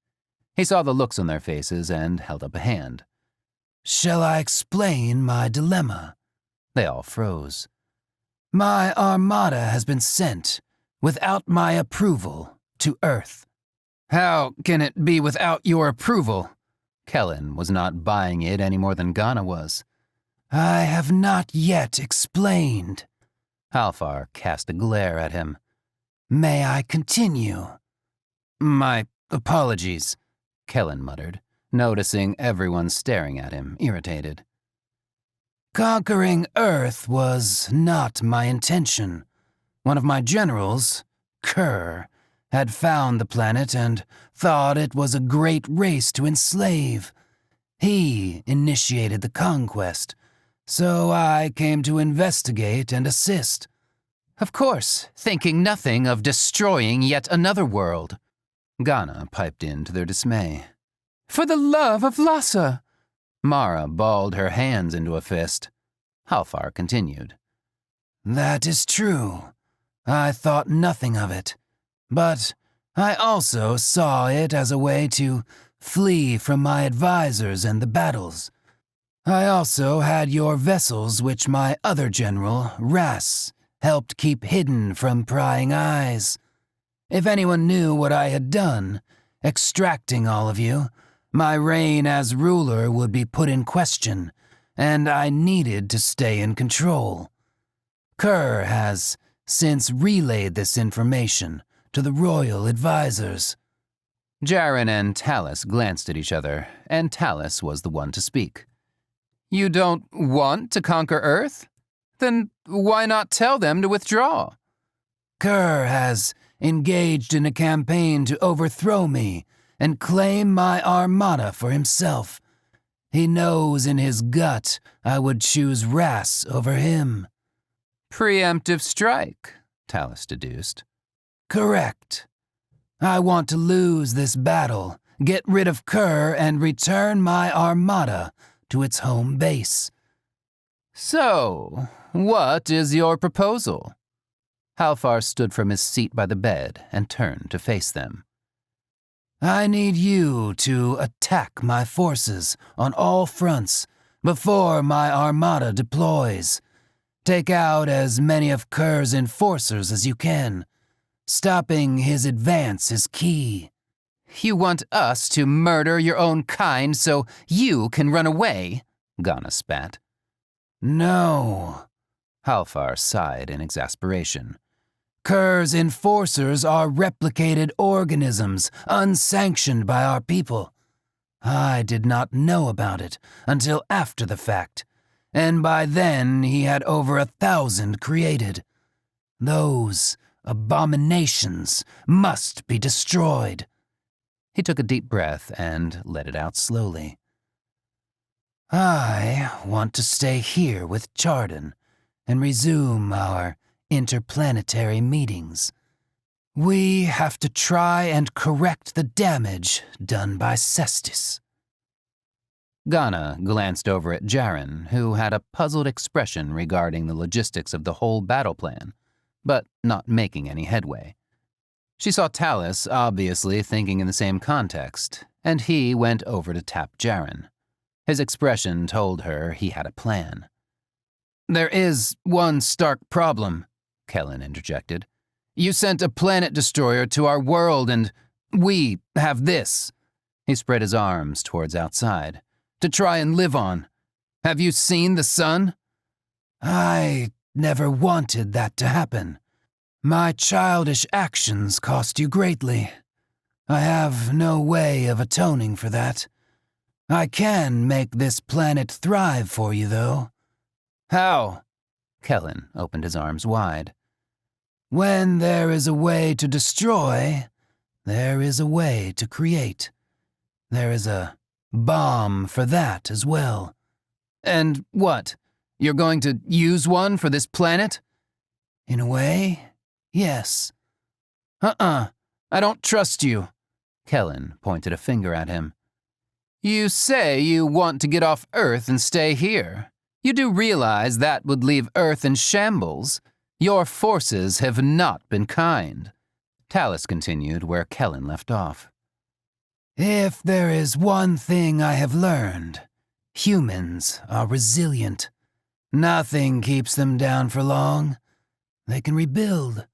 He saw the looks on their faces and held up a hand. "Shall I explain my dilemma?" They all froze. "My armada has been sent, without my approval, to Earth." "How can it be without your approval?" Kellen was not buying it any more than Ghana was. "I have not yet explained." Halfar cast a glare at him. "May I continue?" "My apologies," Kellen muttered, noticing everyone staring at him, irritated. "Conquering Earth was not my intention. One of my generals, Kerr, had found the planet and thought it was a great race to enslave. He initiated the conquest, so I came to investigate and assist." "Of course, thinking nothing of destroying yet another world." Ghana piped in to their dismay. "For the love of Lhasa!" Mara balled her hands into a fist. Halfar continued. "That is true. I thought nothing of it. But I also saw it as a way to flee from my advisors and the battles. I also had your vessels which my other general, Ras, helped keep hidden from prying eyes. If anyone knew what I had done, extracting all of you, my reign as ruler would be put in question, and I needed to stay in control. Kerr has since relayed this information to the royal advisors." Jaren and Talus glanced at each other, and Talus was the one to speak. "You don't want to conquer Earth? Then why not tell them to withdraw?" "Kerr has engaged in a campaign to overthrow me and claim my armada for himself. He knows in his gut I would choose Ras over him." "Preemptive strike," Talus deduced. "Correct. I want to lose this battle, get rid of Kerr, and return my armada to its home base." "So, what is your proposal?" Halfar stood from his seat by the bed and turned to face them. "I need you to attack my forces on all fronts before my armada deploys. Take out as many of Kerr's enforcers as you can. Stopping his advance is key." "You want us to murder your own kind so you can run away?" Ghana spat. "No." Halfar sighed in exasperation. "Kerr's enforcers are replicated organisms unsanctioned by our people. I did not know about it until after the fact, and by then he had over 1,000 created. Those abominations must be destroyed." He took a deep breath and let it out slowly. "I want to stay here with Chardon and resume our interplanetary meetings. We have to try and correct the damage done by Cestus." Ghana glanced over at Jaren, who had a puzzled expression regarding the logistics of the whole battle plan, but not making any headway. She saw Talus obviously thinking in the same context, and he went over to tap Jaren. His expression told her he had a plan. "There is one stark problem," Kellen interjected. "You sent a planet destroyer to our world, and we have this." He spread his arms towards outside. "To try and live on. Have you seen the sun?" "I never wanted that to happen. My childish actions cost you greatly. I have no way of atoning for that. I can make this planet thrive for you, though." "How?" Kellen opened his arms wide. "When there is a way to destroy, there is a way to create. There is a bomb for that as well." "And what? You're going to use one for this planet?" "In a way, yes." I don't trust you." Kellen pointed a finger at him. You say you want to get off Earth and stay here. You do realize that would leave Earth in shambles. Your forces have not been kind. Talus continued where Kellen left off. If there is one thing I have learned, humans are resilient. Nothing keeps them down for long. They can rebuild.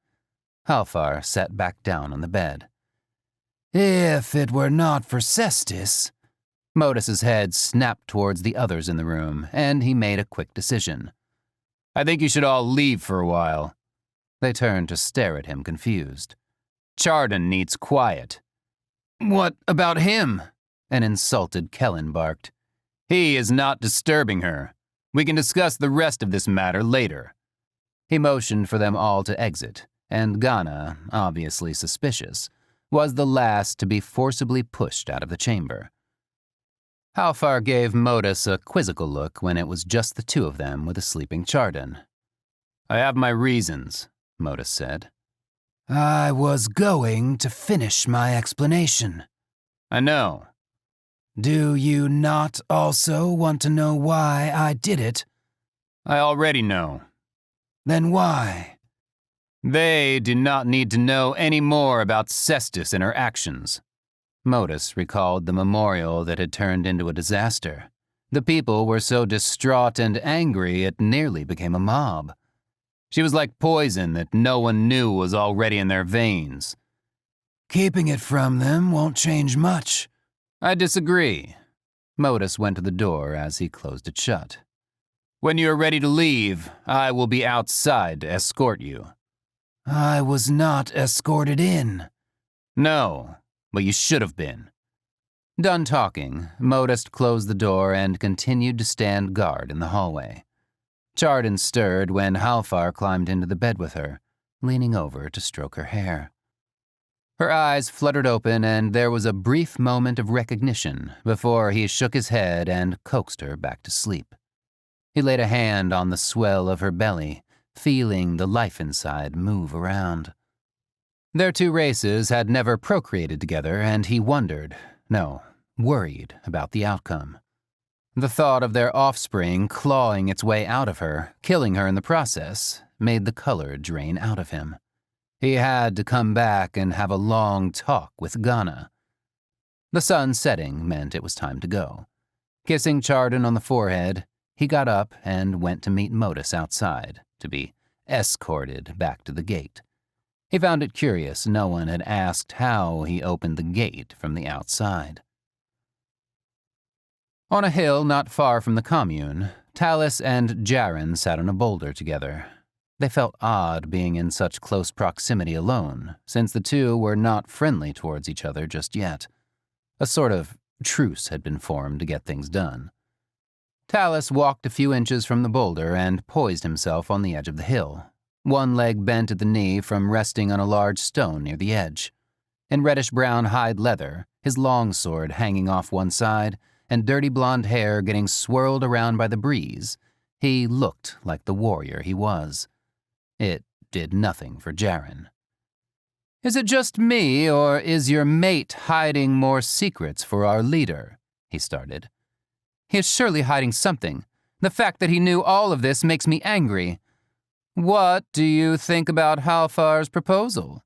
Halfar sat back down on the bed. If it were not for Cestus... Modus's head snapped towards the others in the room, and he made a quick decision. I think you should all leave for a while. They turned to stare at him confused. Chardon needs quiet. What about him? An insulted Kellen barked. He is not disturbing her. We can discuss the rest of this matter later. He motioned for them all to exit, and Ghana, obviously suspicious, was the last to be forcibly pushed out of the chamber. Halfar gave Modus a quizzical look when it was just the two of them with a sleeping Chardon. I have my reasons, Modus said. I was going to finish my explanation. I know. Do you not also want to know why I did it? I already know. Then why? They do not need to know any more about Cestus and her actions. Modus recalled the memorial that had turned into a disaster. The people were so distraught and angry it nearly became a mob. She was like poison that no one knew was already in their veins. Keeping it from them won't change much. I disagree. Modus went to the door as he closed it shut. When you are ready to leave, I will be outside to escort you. I was not escorted in. No, but you should have been. Done talking, Modus closed the door and continued to stand guard in the hallway. Chardon stirred when Halfar climbed into the bed with her, leaning over to stroke her hair. Her eyes fluttered open and there was a brief moment of recognition before he shook his head and coaxed her back to sleep. He laid a hand on the swell of her belly, feeling the life inside move around. Their two races had never procreated together, and he worried about the outcome. The thought of their offspring clawing its way out of her, killing her in the process, made the color drain out of him. He had to come back and have a long talk with Ghana. The sun setting meant it was time to go. Kissing Chardon on the forehead, he got up and went to meet Modus outside, to be escorted back to the gate. He found it curious no one had asked how he opened the gate from the outside. On a hill not far from the commune, Talus and Jaren sat on a boulder together. They felt odd being in such close proximity alone, since the two were not friendly towards each other just yet. A sort of truce had been formed to get things done. Talus walked a few inches from the boulder and poised himself on the edge of the hill, one leg bent at the knee from resting on a large stone near the edge. In reddish-brown hide leather, his longsword hanging off one side, and dirty blonde hair getting swirled around by the breeze, he looked like the warrior he was. It did nothing for Jaren. Is it just me, or is your mate hiding more secrets for our leader? He started. He is surely hiding something. The fact that he knew all of this makes me angry. What do you think about Halfar's proposal?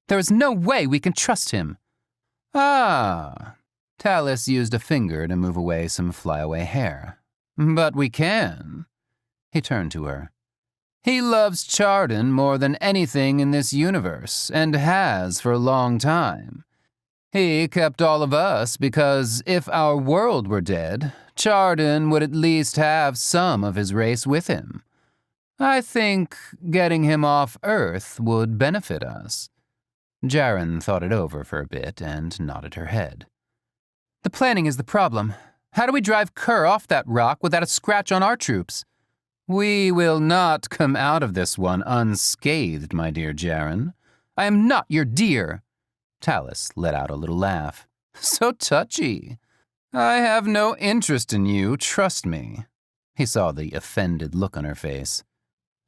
There is no way we can trust him. Ah. Talus used a finger to move away some flyaway hair. But we can. He turned to her. He loves Chardon more than anything in this universe, and has for a long time. He kept all of us because if our world were dead, Chardon would at least have some of his race with him. I think getting him off Earth would benefit us. Jaren thought it over for a bit and nodded her head. The planning is the problem. How do we drive Kerr off that rock without a scratch on our troops? We will not come out of this one unscathed, my dear Jaren. I am not your dear. Talus let out a little laugh. So touchy. I have no interest in you, trust me. He saw the offended look on her face.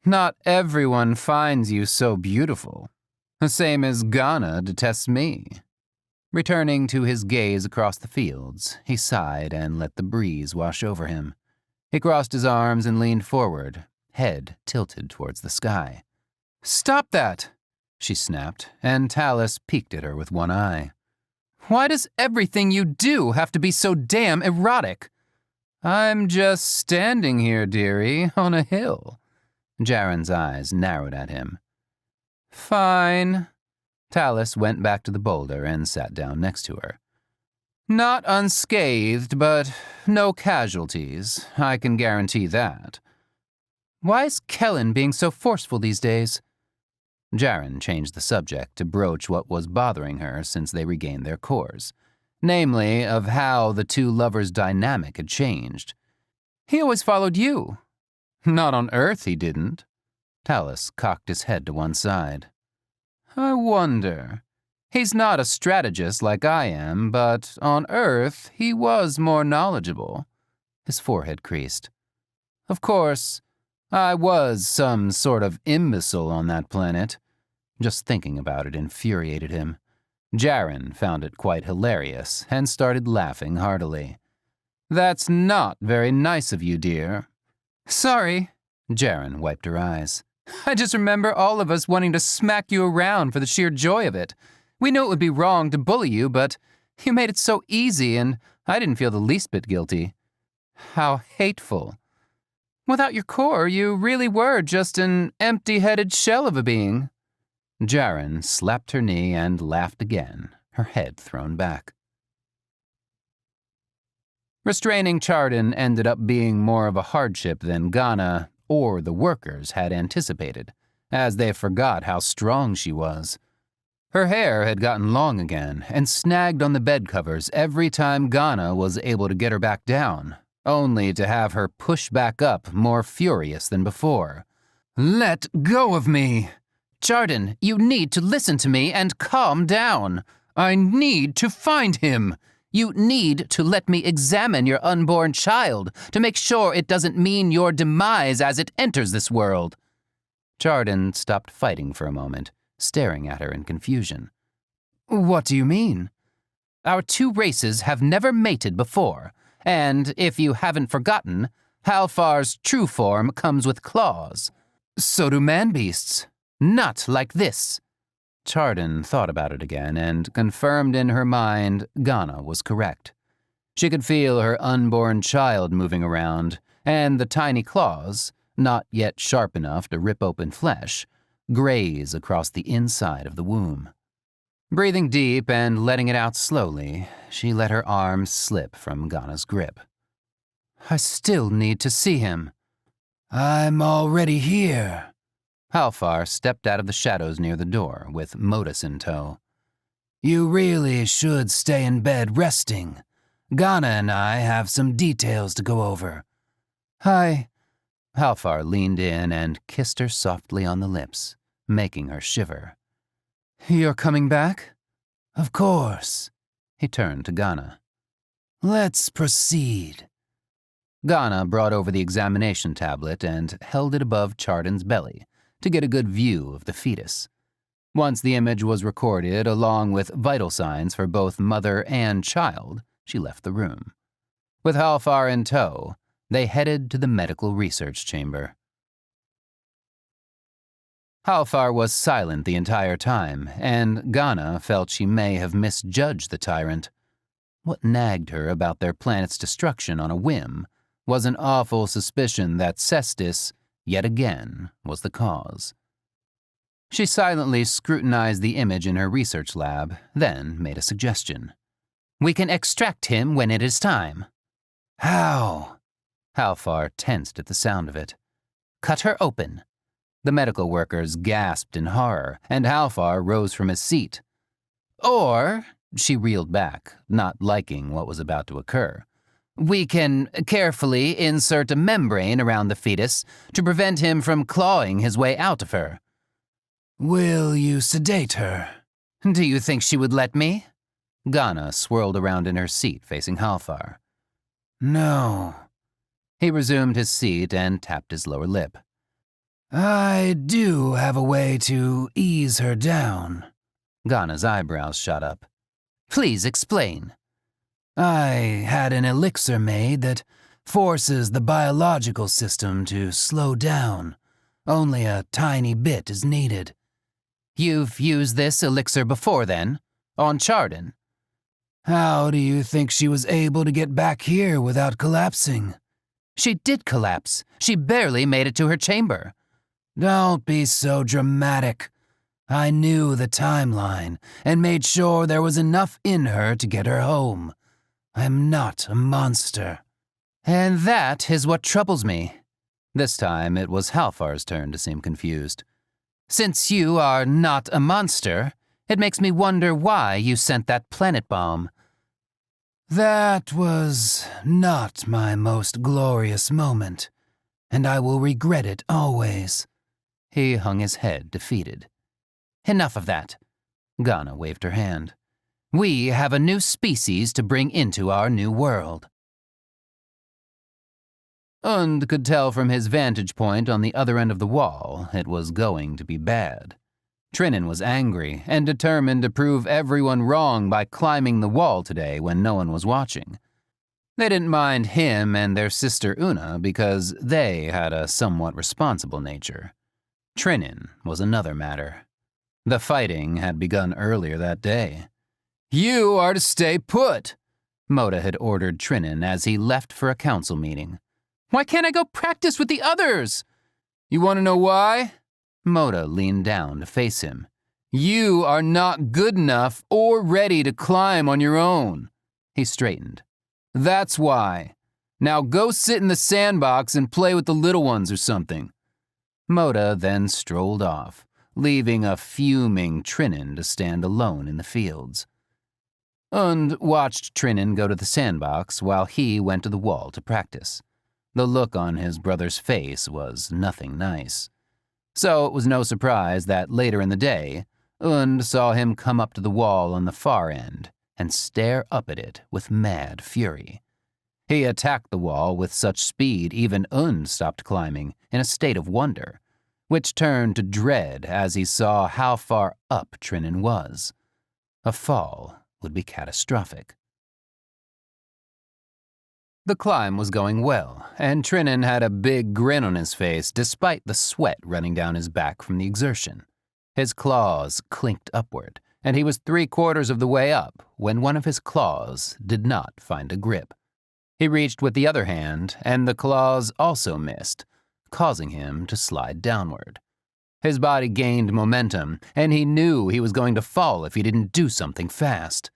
Not everyone finds you so beautiful. The same as Ghana detests me. Returning to his gaze across the fields, he sighed and let the breeze wash over him. He crossed his arms and leaned forward, head tilted towards the sky. "Stop that!" she snapped, and Talus peeked at her with one eye. "Why does everything you do have to be so damn erotic?" "I'm just standing here, dearie, on a hill." Jaren's eyes narrowed at him. "Fine." Talus went back to the boulder and sat down next to her. "Not unscathed, but no casualties. I can guarantee that. Why is Kellen being so forceful these days?" Jaren changed the subject to broach what was bothering her since they regained their cores, namely of how the two lovers' dynamic had changed. "He always followed you." "Not on Earth, he didn't." Talus cocked his head to one side. "I wonder. He's not a strategist like I am, but on Earth he was more knowledgeable." His forehead creased. "Of course, I was some sort of imbecile on that planet." Just thinking about it infuriated him. Jaren found it quite hilarious and started laughing heartily. "That's not very nice of you, dear." "Sorry." Jaren wiped her eyes. "I just remember all of us wanting to smack you around for the sheer joy of it. We knew it would be wrong to bully you, but you made it so easy, and I didn't feel the least bit guilty." "How hateful. Without your core, you really were just an empty-headed shell of a being." Jaren slapped her knee and laughed again, her head thrown back. Restraining Chardon ended up being more of a hardship than Ghana or the workers had anticipated, as they forgot how strong she was. Her hair had gotten long again and snagged on the bed covers every time Ghana was able to get her back down, only to have her push back up more furious than before. "Let go of me!" "Chardon, you need to listen to me and calm down. I need to find him. You need to let me examine your unborn child to make sure it doesn't mean your demise as it enters this world." Chardon stopped fighting for a moment, staring at her in confusion. "What do you mean?" "Our two races have never mated before, and if you haven't forgotten, Halfar's true form comes with claws. So do man-beasts. Not like this." Chardon thought about it again and confirmed in her mind Ghana was correct. She could feel her unborn child moving around, and the tiny claws, not yet sharp enough to rip open flesh, graze across the inside of the womb. Breathing deep and letting it out slowly, she let her arms slip from Ghana's grip. "I still need to see him." "I'm already here." Halfar stepped out of the shadows near the door, with Modus in tow. "You really should stay in bed resting. Ghana and I have some details to go over." "Hi." Halfar leaned in and kissed her softly on the lips, making her shiver. "You're coming back?" "Of course." He turned to Ghana. "Let's proceed." Ghana brought over the examination tablet and held it above Chardon's belly to get a good view of the fetus. Once the image was recorded along with vital signs for both mother and child, she left the room. With Halfar in tow, they headed to the medical research chamber. Halfar was silent the entire time, and Ghana felt she may have misjudged the tyrant. What nagged her about their planet's destruction on a whim was an awful suspicion that Cestus, yet again, was the cause. She silently scrutinized the image in her research lab, then made a suggestion. "We can extract him when it is time." "How?" Halfar tensed at the sound of it. "Cut her open." The medical workers gasped in horror, and Halfar rose from his seat. "Or," she reeled back, not liking what was about to occur, "we can carefully insert a membrane around the fetus to prevent him from clawing his way out of her." "Will you sedate her?" "Do you think she would let me?" Ghana swirled around in her seat facing Halfar. "No." He resumed his seat and tapped his lower lip. "I do have a way to ease her down." Ghana's eyebrows shot up. Please explain. I had an elixir made that forces the biological system to slow down. Only a tiny bit is needed. You've used this elixir before then? On Chardon? How do you think she was able to get back here without collapsing? She did collapse. She barely made it to her chamber. Don't be so dramatic. I knew the timeline and made sure there was enough in her to get her home. I'm not a monster. And that is what troubles me. This time it was Halfar's turn to seem confused. Since you are not a monster, it makes me wonder why you sent that planet bomb. That was not my most glorious moment, and I will regret it always. He hung his head, defeated. Enough of that. Ghana waved her hand. We have a new species to bring into our new world. Und could tell from his vantage point on the other end of the wall it was going to be bad. Trinan was angry and determined to prove everyone wrong by climbing the wall today when no one was watching. They didn't mind him and their sister Una because they had a somewhat responsible nature. Trinan was another matter. The fighting had begun earlier that day. You are to stay put, Moda had ordered Trinan as he left for a council meeting. Why can't I go practice with the others? You want to know why? Moda leaned down to face him. You are not good enough or ready to climb on your own. He straightened. That's why. Now go sit in the sandbox and play with the little ones or something. Moda then strolled off, leaving a fuming Trinan to stand alone in the fields. Und watched Trinan go to the sandbox while he went to the wall to practice. The look on his brother's face was nothing nice. So it was no surprise that later in the day, Und saw him come up to the wall on the far end and stare up at it with mad fury. He attacked the wall with such speed even Und stopped climbing in a state of wonder, which turned to dread as he saw how far up Trinan was. A fall would be catastrophic. The climb was going well, and Trinan had a big grin on his face despite the sweat running down his back from the exertion. His claws clinked upward, and he was 3/4 of the way up when one of his claws did not find a grip. He reached with the other hand, and the claws also missed, causing him to slide downward. His body gained momentum, and he knew he was going to fall if he didn't do something fast.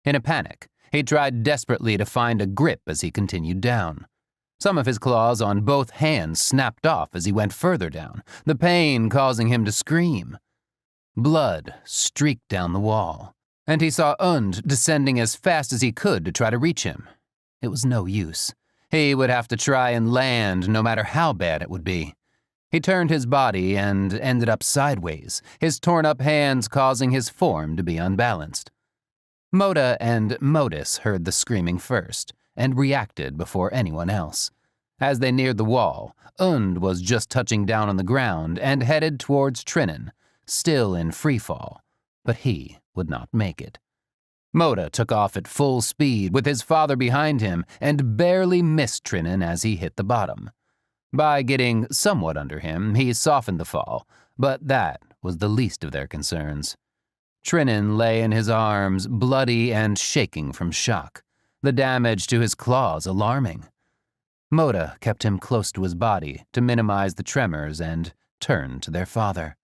In a panic, he tried desperately to find a grip as he continued down. Some of his claws on both hands snapped off as he went further down, the pain causing him to scream. Blood streaked down the wall, and he saw Und descending as fast as he could to try to reach him. It was no use. He would have to try and land no matter how bad it would be. He turned his body and ended up sideways, his torn-up hands causing his form to be unbalanced. Moda and Modus heard the screaming first and reacted before anyone else. As they neared the wall, Und was just touching down on the ground and headed towards Trinan, still in freefall, but he would not make it. Moda took off at full speed with his father behind him and barely missed Trinan as he hit the bottom. By getting somewhat under him, he softened the fall, but that was the least of their concerns. Trinan lay in his arms, bloody and shaking from shock, the damage to his claws alarming. Moda kept him close to his body to minimize the tremors and turned to their father.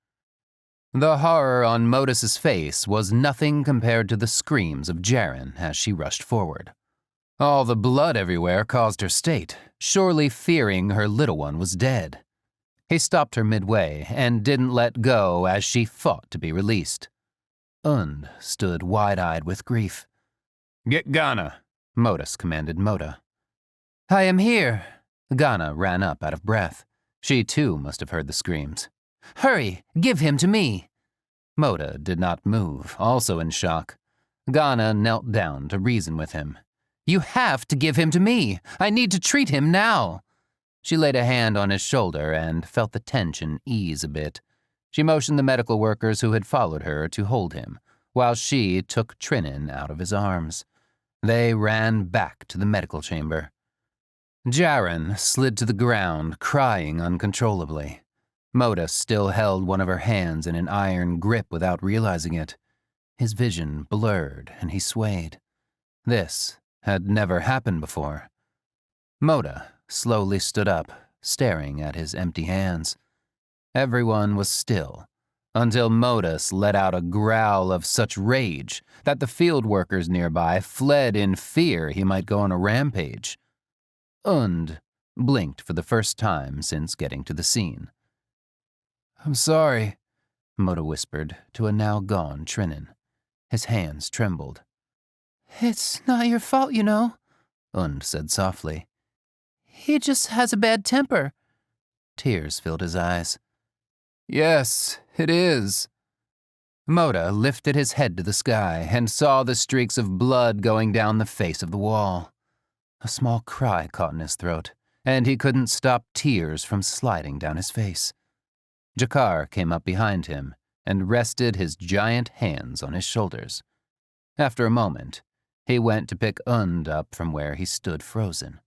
The horror on Modus's face was nothing compared to the screams of Jaren as she rushed forward. All the blood everywhere caused her state, surely fearing her little one was dead. He stopped her midway and didn't let go as she fought to be released. Und stood wide-eyed with grief. Get Ghana, Modus commanded Moda. I am here. Ghana ran up out of breath. She too must have heard the screams. Hurry, give him to me. Moda did not move, also in shock. Ghana knelt down to reason with him. You have to give him to me. I need to treat him now. She laid a hand on his shoulder and felt the tension ease a bit. She motioned the medical workers who had followed her to hold him, while she took Trinin out of his arms. They ran back to the medical chamber. Jaren slid to the ground, crying uncontrollably. Moda still held one of her hands in an iron grip without realizing it. His vision blurred and he swayed. This had never happened before. Moda slowly stood up, staring at his empty hands. Everyone was still, until Modus let out a growl of such rage that the field workers nearby fled in fear he might go on a rampage. Und blinked for the first time since getting to the scene. "I'm sorry," Moda whispered to a now gone Trinin. His hands trembled. "It's not your fault, you know," Und said softly. "He just has a bad temper." Tears filled his eyes. "Yes, it is." Moda lifted his head to the sky and saw the streaks of blood going down the face of the wall. A small cry caught in his throat, and he couldn't stop tears from sliding down his face. Jakar came up behind him and rested his giant hands on his shoulders. After a moment, he went to pick Und up from where he stood frozen.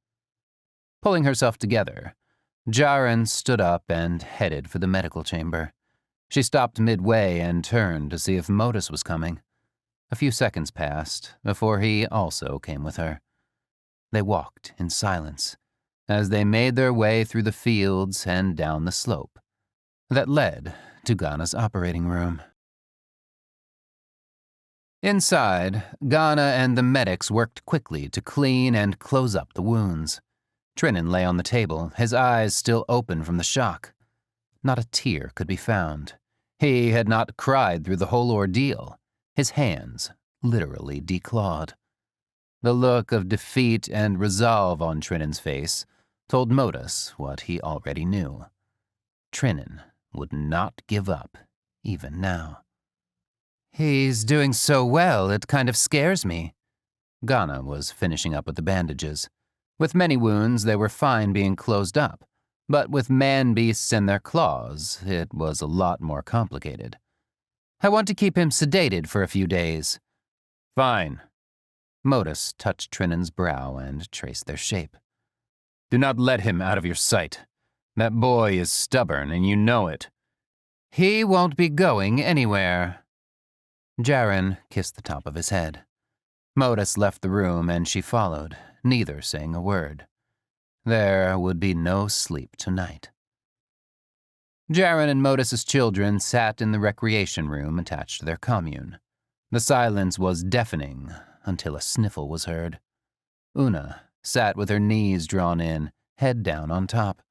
Pulling herself together, Jaren stood up and headed for the medical chamber. She stopped midway and turned to see if Modus was coming. A few seconds passed before he also came with her. They walked in silence as they made their way through the fields and down the slope that led to Ghana's operating room. Inside, Ghana and the medics worked quickly to clean and close up the wounds. Trinin lay on the table, his eyes still open from the shock. Not a tear could be found. He had not cried through the whole ordeal, his hands literally declawed. The look of defeat and resolve on Trinin's face told Modus what he already knew. Trinin would not give up, even now. "He's doing so well, it kind of scares me." Ghana was finishing up with the bandages. With many wounds, they were fine being closed up, but with man-beasts and their claws, it was a lot more complicated. "I want to keep him sedated for a few days." Fine. Modus touched Trinin's brow and traced their shape. Do not let him out of your sight. That boy is stubborn, and you know it. "He won't be going anywhere." Jaren kissed the top of his head. Modus left the room and she followed, neither saying a word. There would be no sleep tonight. Jaren and Modus's children sat in the recreation room attached to their commune. The silence was deafening until a sniffle was heard. Una sat with her knees drawn in, head down on top.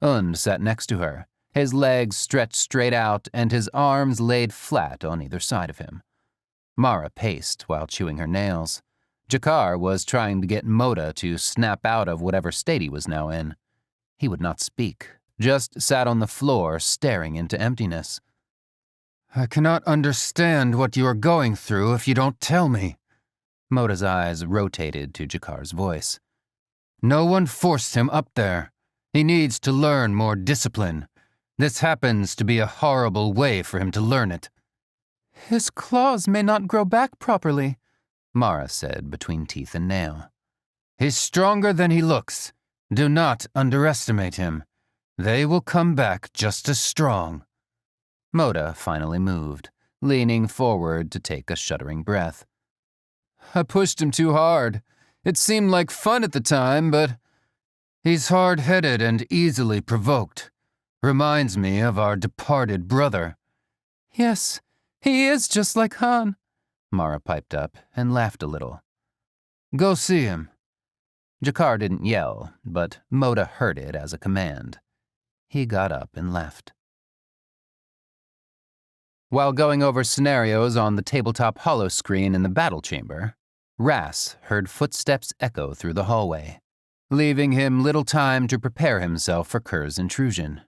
Und sat next to her, his legs stretched straight out and his arms laid flat on either side of him. Mara paced while chewing her nails. Jakar was trying to get Moda to snap out of whatever state he was now in. He would not speak, just sat on the floor staring into emptiness. "I cannot understand what you are going through if you don't tell me." Moda's eyes rotated to Jakar's voice. "No one forced him up there. He needs to learn more discipline. This happens to be a horrible way for him to learn it." "His claws may not grow back properly," Mara said between teeth and nail. "He's stronger than he looks. Do not underestimate him. They will come back just as strong." Moda finally moved, leaning forward to take a shuddering breath. "I pushed him too hard. It seemed like fun at the time, but he's hard-headed and easily provoked. Reminds me of our departed brother." "Yes, he is just like Han," Mara piped up and laughed a little. "Go see him." Jakar didn't yell, but Moda heard it as a command. He got up and left. While going over scenarios on the tabletop holoscreen in the battle chamber, Ras heard footsteps echo through the hallway, leaving him little time to prepare himself for Kerr's intrusion.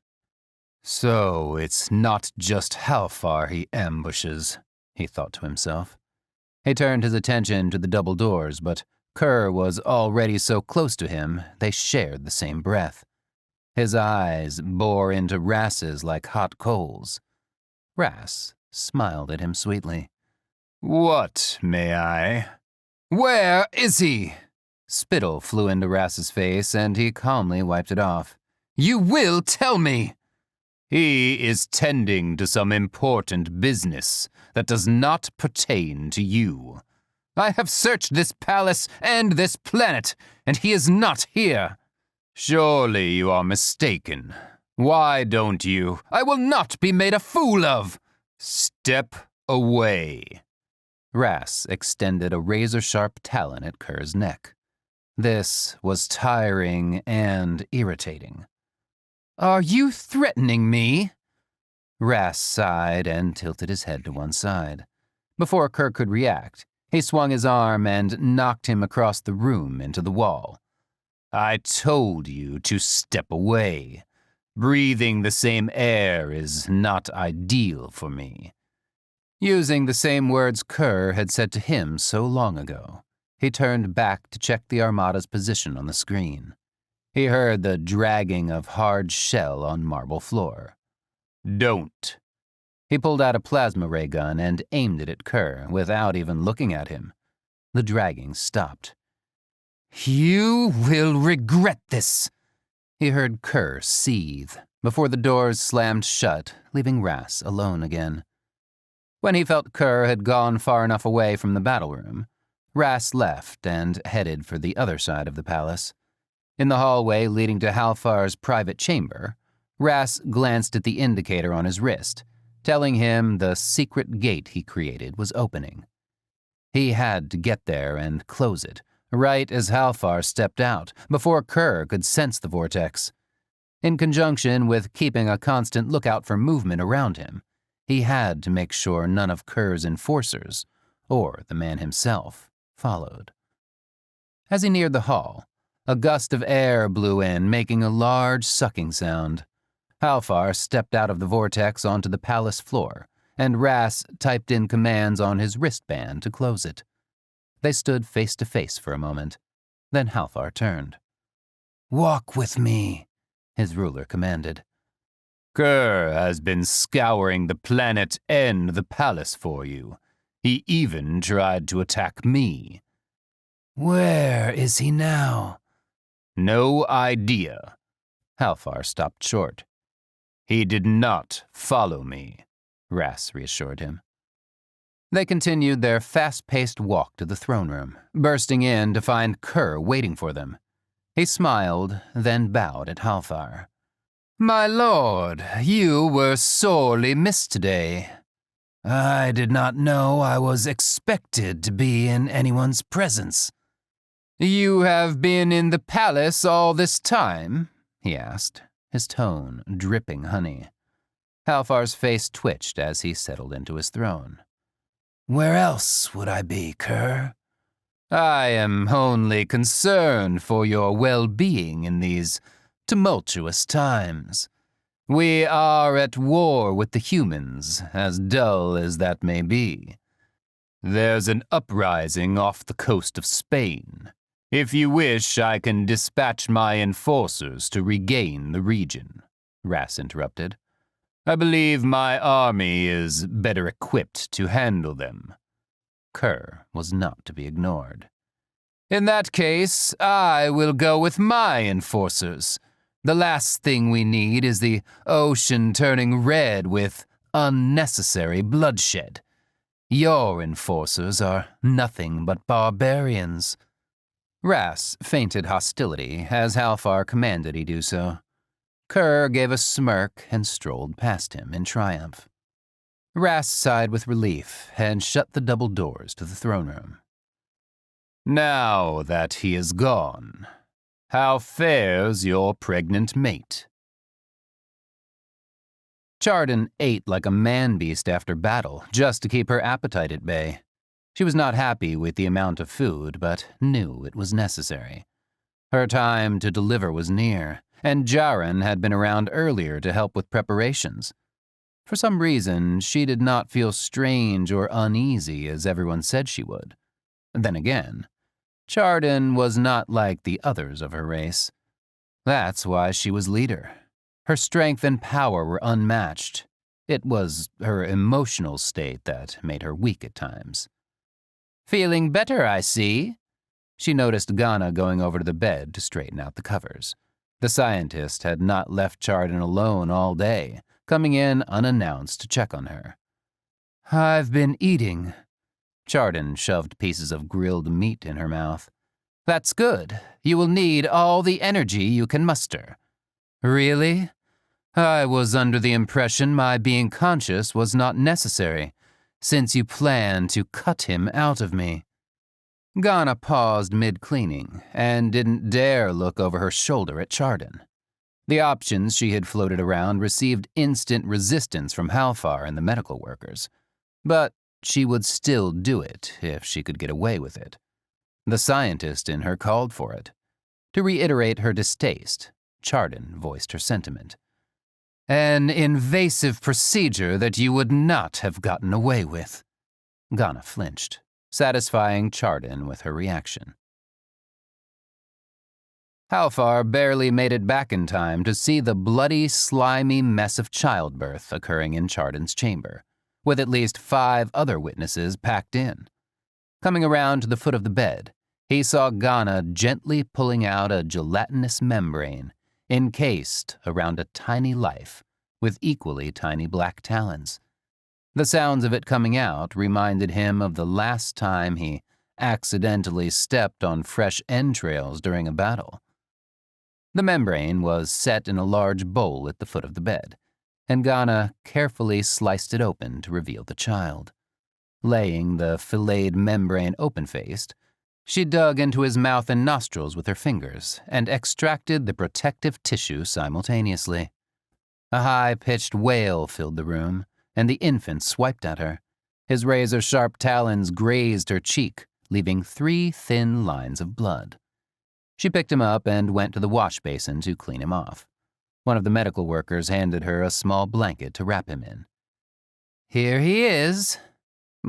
So it's not just how far he ambushes, he thought to himself. He turned his attention to the double doors, but Kerr was already so close to him they shared the same breath. His eyes bore into Ras's like hot coals. Ras smiled at him sweetly. What, may I? Where is he? Spittle flew into Rass's face, and he calmly wiped it off. You will tell me! He is tending to some important business that does not pertain to you. I have searched this palace and this planet, and he is not here. Surely you are mistaken. Why don't you? I will not be made a fool of! Step away. Rass extended a razor-sharp talon at Kerr's neck. This was tiring and irritating. Are you threatening me? Rass sighed and tilted his head to one side. Before Kerr could react, he swung his arm and knocked him across the room into the wall. I told you to step away. Breathing the same air is not ideal for me. Using the same words Kerr had said to him so long ago, he turned back to check the Armada's position on the screen. He heard the dragging of hard shell on marble floor. Don't. He pulled out a plasma ray gun and aimed it at Kerr without even looking at him. The dragging stopped. You will regret this, he heard Kerr seethe before the doors slammed shut, leaving Rass alone again. When he felt Kerr had gone far enough away from the battle room, Rass left and headed for the other side of the palace. In the hallway leading to Halfar's private chamber, Rass glanced at the indicator on his wrist, telling him the secret gate he created was opening. He had to get there and close it, right as Halfar stepped out, before Kerr could sense the vortex. In conjunction with keeping a constant lookout for movement around him, he had to make sure none of Kerr's enforcers, or the man himself, followed. As he neared the hall, a gust of air blew in, making a large sucking sound. Halfar stepped out of the vortex onto the palace floor, and Rass typed in commands on his wristband to close it. They stood face to face for a moment. Then Halfar turned. Walk with me, his ruler commanded. Kerr has been scouring the planet and the palace for you. He even tried to attack me. Where is he now? No idea. Halfar stopped short. He did not follow me, Rass reassured him. They continued their fast-paced walk to the throne room, bursting in to find Kerr waiting for them. He smiled, then bowed at Halfar. My lord, you were sorely missed today. I did not know I was expected to be in anyone's presence. You have been in the palace all this time? He asked, his tone dripping honey. Halfar's face twitched as he settled into his throne. Where else would I be, Kerr? I am only concerned for your well-being in these tumultuous times. We are at war with the humans, as dull as that may be. There's an uprising off the coast of Spain. If you wish, I can dispatch my enforcers to regain the region, Rass interrupted. I believe my army is better equipped to handle them. Kerr was not to be ignored. In that case, I will go with my enforcers. The last thing we need is the ocean turning red with unnecessary bloodshed. Your enforcers are nothing but barbarians. Rass feinted hostility as Halfar commanded he do so. Kerr gave a smirk and strolled past him in triumph. Rass sighed with relief and shut the double doors to the throne room. Now that he is gone, how fares your pregnant mate? Chardon ate like a man-beast after battle, just to keep her appetite at bay. She was not happy with the amount of food, but knew it was necessary. Her time to deliver was near, and Jaren had been around earlier to help with preparations. For some reason, she did not feel strange or uneasy as everyone said she would. Then again, Chardon was not like the others of her race. That's why she was leader. Her strength and power were unmatched. It was her emotional state that made her weak at times. "Feeling better, I see." She noticed Ghana going over to the bed to straighten out the covers. The scientist had not left Chardon alone all day, coming in unannounced to check on her. "I've been eating." Chardon shoved pieces of grilled meat in her mouth. "That's good. You will need all the energy you can muster." "Really? I was under the impression my being conscious was not necessary, since you plan to cut him out of me." Ghana paused mid-cleaning and didn't dare look over her shoulder at Chardon. The options she had floated around received instant resistance from Halfar and the medical workers, but she would still do it if she could get away with it. The scientist in her called for it. To reiterate her distaste, Chardon voiced her sentiment. "An invasive procedure that you would not have gotten away with." Ghana flinched, satisfying Chardon with her reaction. Halfar barely made it back in time to see the bloody, slimy mess of childbirth occurring in Chardon's chamber, with at least 5 other witnesses packed in. Coming around to the foot of the bed, he saw Ghana gently pulling out a gelatinous membrane encased around a tiny life with equally tiny black talons. The sounds of it coming out reminded him of the last time he accidentally stepped on fresh entrails during a battle. The membrane was set in a large bowl at the foot of the bed, and Ghana carefully sliced it open to reveal the child. Laying the filleted membrane open-faced, she dug into his mouth and nostrils with her fingers and extracted the protective tissue simultaneously. A high-pitched wail filled the room, and the infant swiped at her. His razor-sharp talons grazed her cheek, leaving 3 thin lines of blood. She picked him up and went to the wash basin to clean him off. One of the medical workers handed her a small blanket to wrap him in. "Here he is."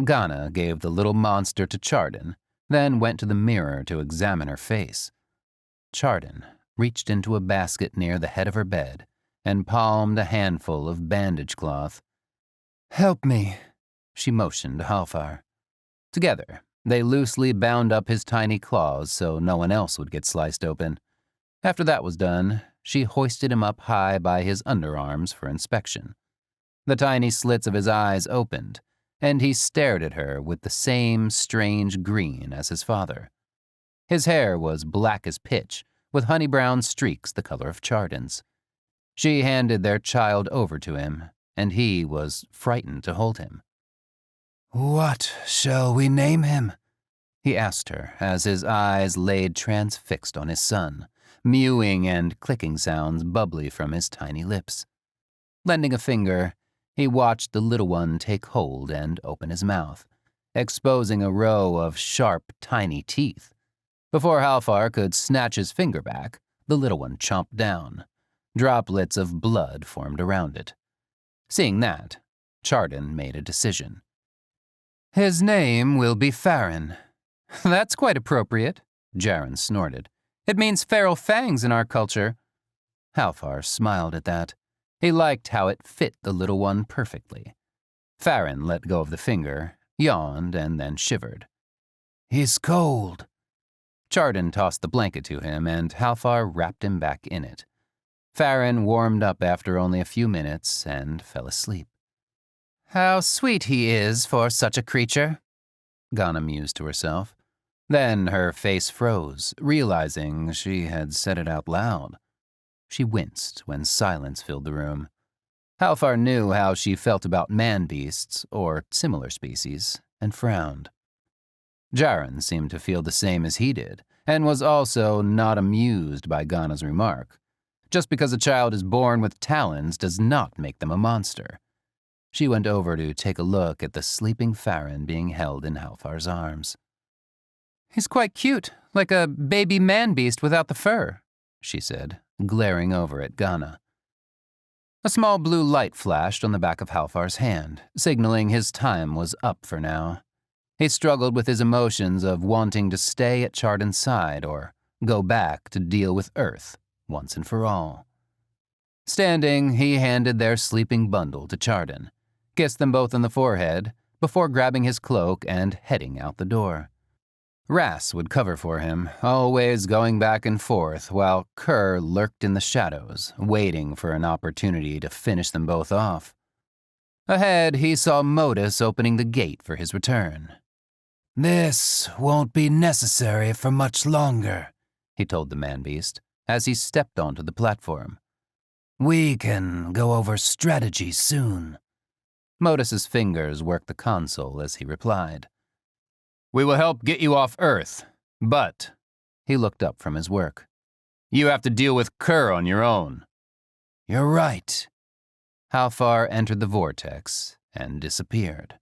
Ghana gave the little monster to Chardon, then went to the mirror to examine her face. Chardon reached into a basket near the head of her bed and palmed a handful of bandage cloth. "Help me," she motioned to Halfar. Together, they loosely bound up his tiny claws so no one else would get sliced open. After that was done, she hoisted him up high by his underarms for inspection. The tiny slits of his eyes opened, and he stared at her with the same strange green as his father. His hair was black as pitch, with honey-brown streaks the color of Chardon's. She handed their child over to him, and he was frightened to hold him. "What shall we name him?" he asked her as his eyes laid transfixed on his son, mewing and clicking sounds bubbly from his tiny lips. Lending a finger, he watched the little one take hold and open his mouth, exposing a row of sharp, tiny teeth. Before Halfar could snatch his finger back, the little one chomped down. Droplets of blood formed around it. Seeing that, Chardon made a decision. "His name will be Farron." "That's quite appropriate," Jaren snorted. "It means feral fangs in our culture." Halfar smiled at that. He liked how it fit the little one perfectly. Farron let go of the finger, yawned, and then shivered. "He's cold." Chardon tossed the blanket to him, and Halfar wrapped him back in it. Farron warmed up after only a few minutes and fell asleep. "How sweet he is for such a creature," Ghana mused to herself. Then her face froze, realizing she had said it out loud. She winced when silence filled the room. Halfar knew how she felt about man-beasts, or similar species, and frowned. Jaren seemed to feel the same as he did, and was also not amused by Ghana's remark. Just because a child is born with talons does not make them a monster. She went over to take a look at the sleeping Farron being held in Halfar's arms. "He's quite cute, like a baby man-beast without the fur," she said, glaring over at Ghana. A small blue light flashed on the back of Halfar's hand, signaling his time was up for now. He struggled with his emotions of wanting to stay at Chardon's side or go back to deal with Earth once and for all. Standing, he handed their sleeping bundle to Chardon, kissed them both on the forehead, before grabbing his cloak and heading out the door. Ras would cover for him, always going back and forth, while Kerr lurked in the shadows, waiting for an opportunity to finish them both off. Ahead, he saw Modus opening the gate for his return. "This won't be necessary for much longer," he told the man-beast, as he stepped onto the platform. "We can go over strategy soon." Modus's fingers worked the console as he replied. We will help get you off Earth, but He looked up from his work. you have to deal with Kerr on your own. "You're right." Halfar entered the vortex and disappeared.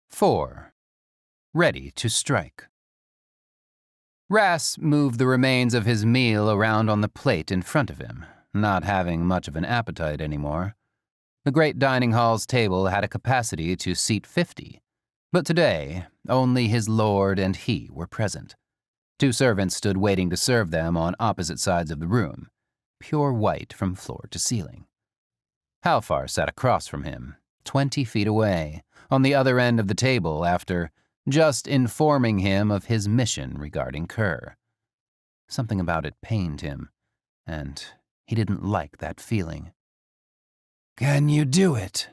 4. Ready to strike. Ras moved the remains of his meal around on the plate in front of him, not having much of an appetite anymore. The great dining hall's table had a capacity to seat 50, but today only his lord and he were present. 2 servants stood waiting to serve them on opposite sides of the room, pure white from floor to ceiling. Halfar sat across from him, 20 feet away, on the other end of the table after just informing him of his mission regarding Kerr. Something about it pained him, and he didn't like that feeling. "Can you do it?"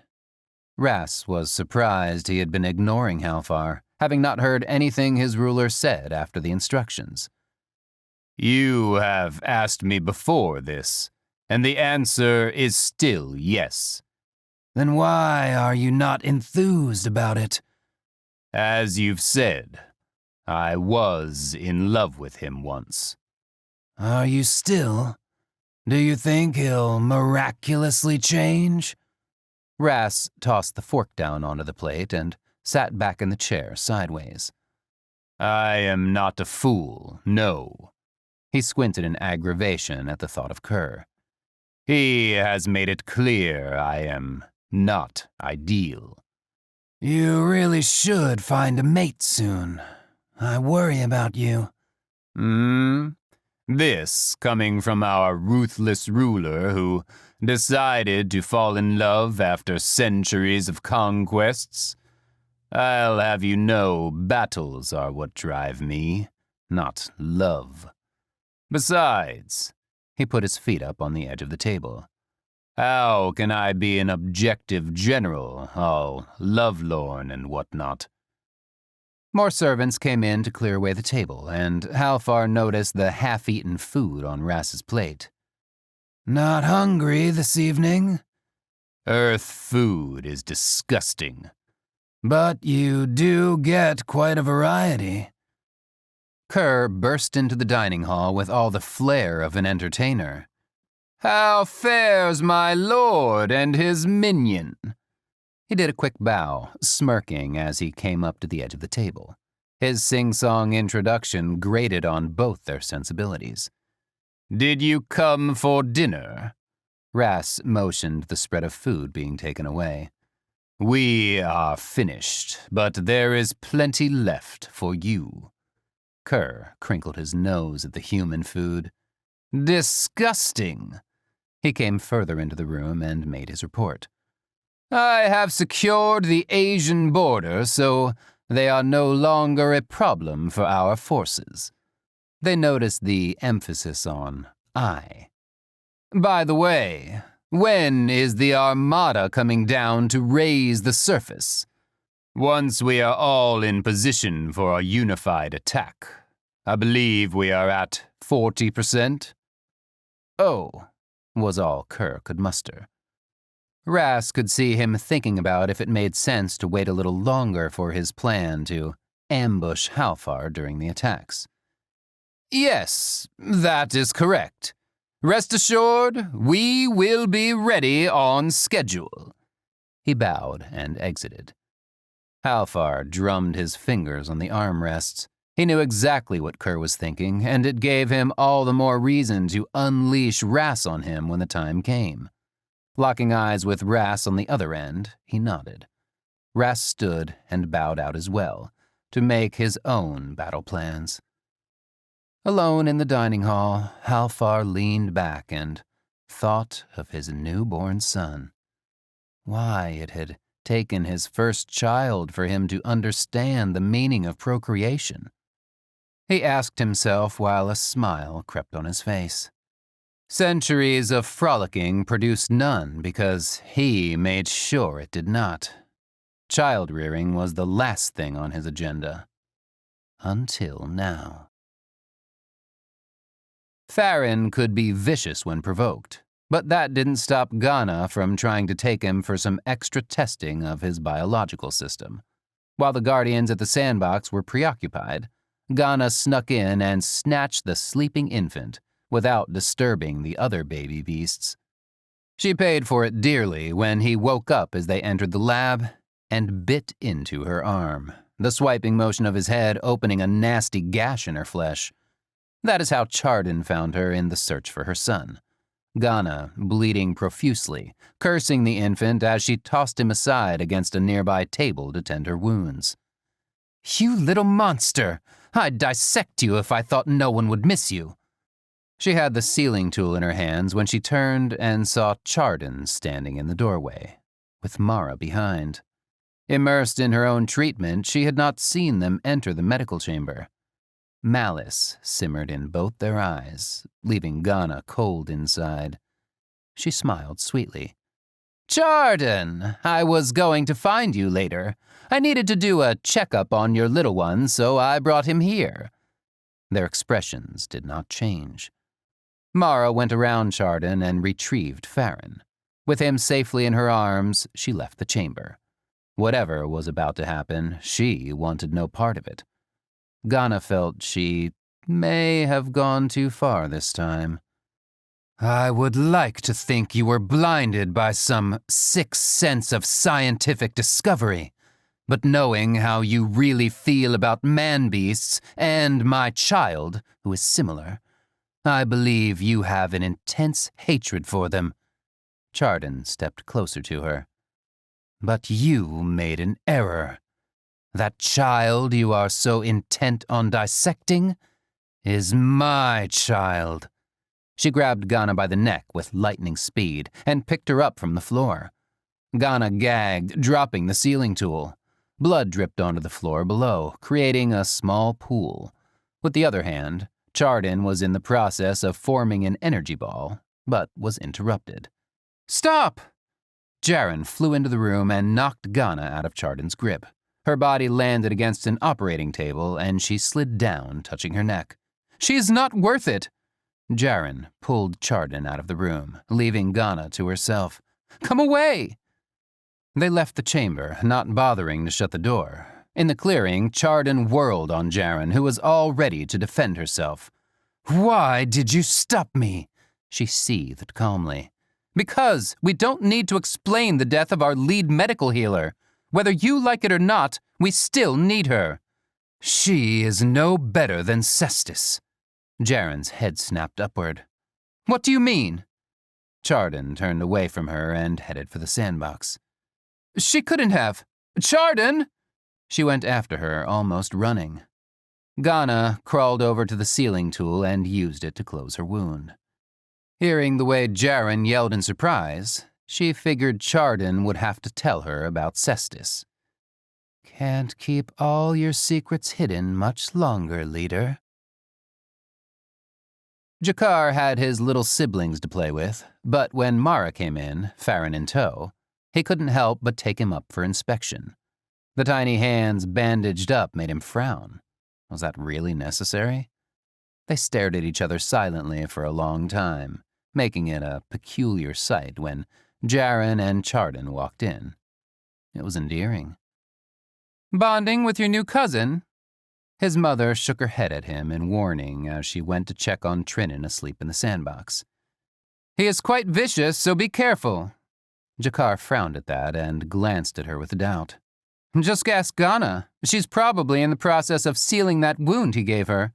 Ras was surprised he had been ignoring Halfar, having not heard anything his ruler said after the instructions. You have asked me before this, and the answer is still yes. "Then why are you not enthused about it?" As you've said, I was in love with him once. "Are you still? Do you think he'll miraculously change?" Ras tossed the fork down onto the plate and sat back in the chair sideways. I am not a fool, no. He squinted in aggravation at the thought of Kerr. He has made it clear I am not ideal. "You really should find a mate soon. I worry about you." This coming from our ruthless ruler who decided to fall in love after centuries of conquests? I'll have you know battles are what drive me, not love. Besides, He put his feet up on the edge of the table. how can I be an objective general, all lovelorn and whatnot? More servants came in to clear away the table, and Halfar noticed the half-eaten food on Ras's plate. "Not hungry this evening?" Earth food is disgusting. "But you do get quite a variety." Kerr burst into the dining hall with all the flair of an entertainer. How fares my lord and his minion? He did a quick bow, smirking as he came up to the edge of the table. His sing-song introduction grated on both their sensibilities. Did you come for dinner? Ras motioned the spread of food being taken away. We are finished, but there is plenty left for you. Kerr crinkled his nose at the human food. Disgusting. He came further into the room and made his report. I have secured the Asian border, so they are no longer a problem for our forces. They noticed the emphasis on I. By the way, when is the Armada coming down to raise the surface? Once we are all in position for a unified attack. I believe we are at 40%. Oh, was all Kerr could muster. Ras could see him thinking about if it made sense to wait a little longer for his plan to ambush Halfar during the attacks. Yes, that is correct. Rest assured, we will be ready on schedule. He bowed and exited. Halfar drummed his fingers on the armrests. He knew exactly what Kerr was thinking, and it gave him all the more reason to unleash Ras on him when the time came. Locking eyes with Ras on the other end, he nodded. Ras stood and bowed out as well, to make his own battle plans. Alone in the dining hall, Halfar leaned back and thought of his newborn son. Why it had taken his first child for him to understand the meaning of procreation. He asked himself while a smile crept on his face. Centuries of frolicking produced none because he made sure it did not. Child-rearing was the last thing on his agenda. Until now. Farron could be vicious when provoked, but that didn't stop Ghana from trying to take him for some extra testing of his biological system. While the guardians at the sandbox were preoccupied, Ghana snuck in and snatched the sleeping infant without disturbing the other baby beasts. She paid for it dearly when he woke up as they entered the lab and bit into her arm, the swiping motion of his head opening a nasty gash in her flesh. That is how Chardon found her in the search for her son. Ghana, bleeding profusely, cursing the infant as she tossed him aside against a nearby table to tend her wounds. "You little monster! I'd dissect you if I thought no one would miss you." She had the sealing tool in her hands when she turned and saw Chardon standing in the doorway, with Mara behind. Immersed in her own treatment, she had not seen them enter the medical chamber. Malice simmered in both their eyes, leaving Ghana cold inside. She smiled sweetly. "Chardon, I was going to find you later. I needed to do a checkup on your little one, so I brought him here." Their expressions did not change. Mara went around Chardon and retrieved Farron. With him safely in her arms, she left the chamber. Whatever was about to happen, she wanted no part of it. Ghana felt she may have gone too far this time. "I would like to think you were blinded by some sixth sense of scientific discovery, but knowing how you really feel about man-beasts and my child, who is similar, I believe you have an intense hatred for them." Chardon stepped closer to her. "But you made an error. That child you are so intent on dissecting is my child." She grabbed Ghana by the neck with lightning speed and picked her up from the floor. Ghana gagged, dropping the sealing tool. Blood dripped onto the floor below, creating a small pool. With the other hand, Chardon was in the process of forming an energy ball, but was interrupted. "Stop!" Jaren flew into the room and knocked Ghana out of Chardon's grip. Her body landed against an operating table, and she slid down, touching her neck. "She's not worth it!" Jaren pulled Chardon out of the room, leaving Ghana to herself. "Come away!" They left the chamber, not bothering to shut the door. In the clearing, Chardon whirled on Jaren, who was all ready to defend herself. "Why did you stop me?" She seethed calmly. "Because we don't need to explain the death of our lead medical healer. Whether you like it or not, we still need her." "She is no better than Cestus." Jaren's head snapped upward. "What do you mean?" Chardon turned away from her and headed for the sandbox. "She couldn't have. Chardon!" She went after her, almost running. Ghana crawled over to the sealing tool and used it to close her wound. Hearing the way Jaren yelled in surprise, she figured Chardon would have to tell her about Cestus. "Can't keep all your secrets hidden much longer, leader." Jakar had his little siblings to play with, but when Mara came in, Farron in tow, he couldn't help but take him up for inspection. The tiny hands bandaged up made him frown. Was that really necessary? They stared at each other silently for a long time, making it a peculiar sight when Jaren and Chardon walked in. It was endearing. "Bonding with your new cousin?" His mother shook her head at him in warning as she went to check on Trinan asleep in the sandbox. "He is quite vicious, so be careful." Jakar frowned at that and glanced at her with doubt. "Just ask Ghana. She's probably in the process of sealing that wound he gave her."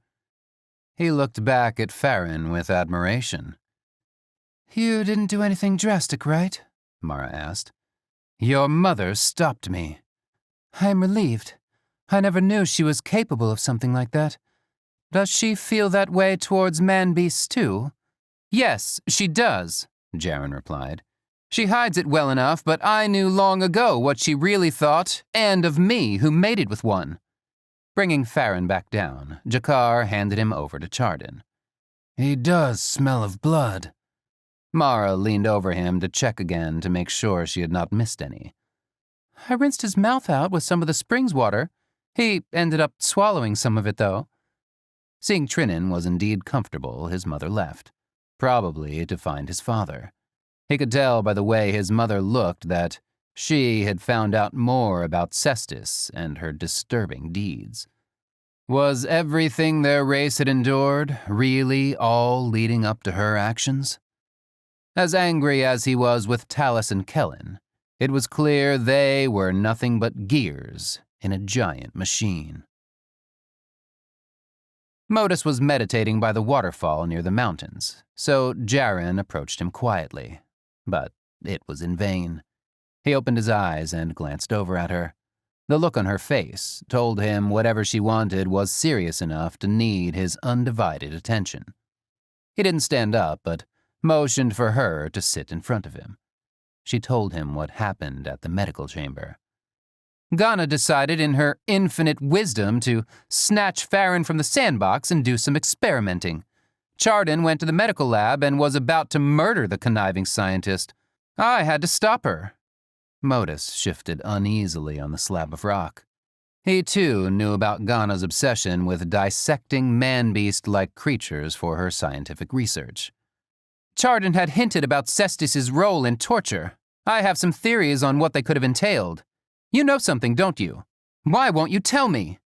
He looked back at Farron with admiration. "You didn't do anything drastic, right?" Mara asked. "Your mother stopped me." "I'm relieved. I never knew she was capable of something like that. Does she feel that way towards man-beasts too? Yes, she does, Jaren replied. She hides it well enough, but I knew long ago what she really thought, and of me who mated with one. Bringing Farron back down, Jakar handed him over to Chardon. He does smell of blood. Mara leaned over him to check again to make sure she had not missed any. I rinsed his mouth out with some of the spring's water. He ended up swallowing some of it, though. Seeing Trinan was indeed comfortable, his mother left, probably to find his father. He could tell by the way his mother looked that she had found out more about Cestus and her disturbing deeds. Was everything their race had endured really all leading up to her actions? As angry as he was with Talus and Kellen, it was clear they were nothing but gears in a giant machine. Modus was meditating by the waterfall near the mountains, so Jaren approached him quietly. But it was in vain. He opened his eyes and glanced over at her. The look on her face told him whatever she wanted was serious enough to need his undivided attention. He didn't stand up, but motioned for her to sit in front of him. She told him what happened at the medical chamber. Ghana decided in her infinite wisdom to snatch Farron from the sandbox and do some experimenting. Chardon went to the medical lab and was about to murder the conniving scientist. I had to stop her. Modus shifted uneasily on the slab of rock. He, too, knew about Ghana's obsession with dissecting man-beast-like creatures for her scientific research. Chardon had hinted about Cestus's role in torture. I have some theories on what they could have entailed. You know something, don't you? Why won't you tell me?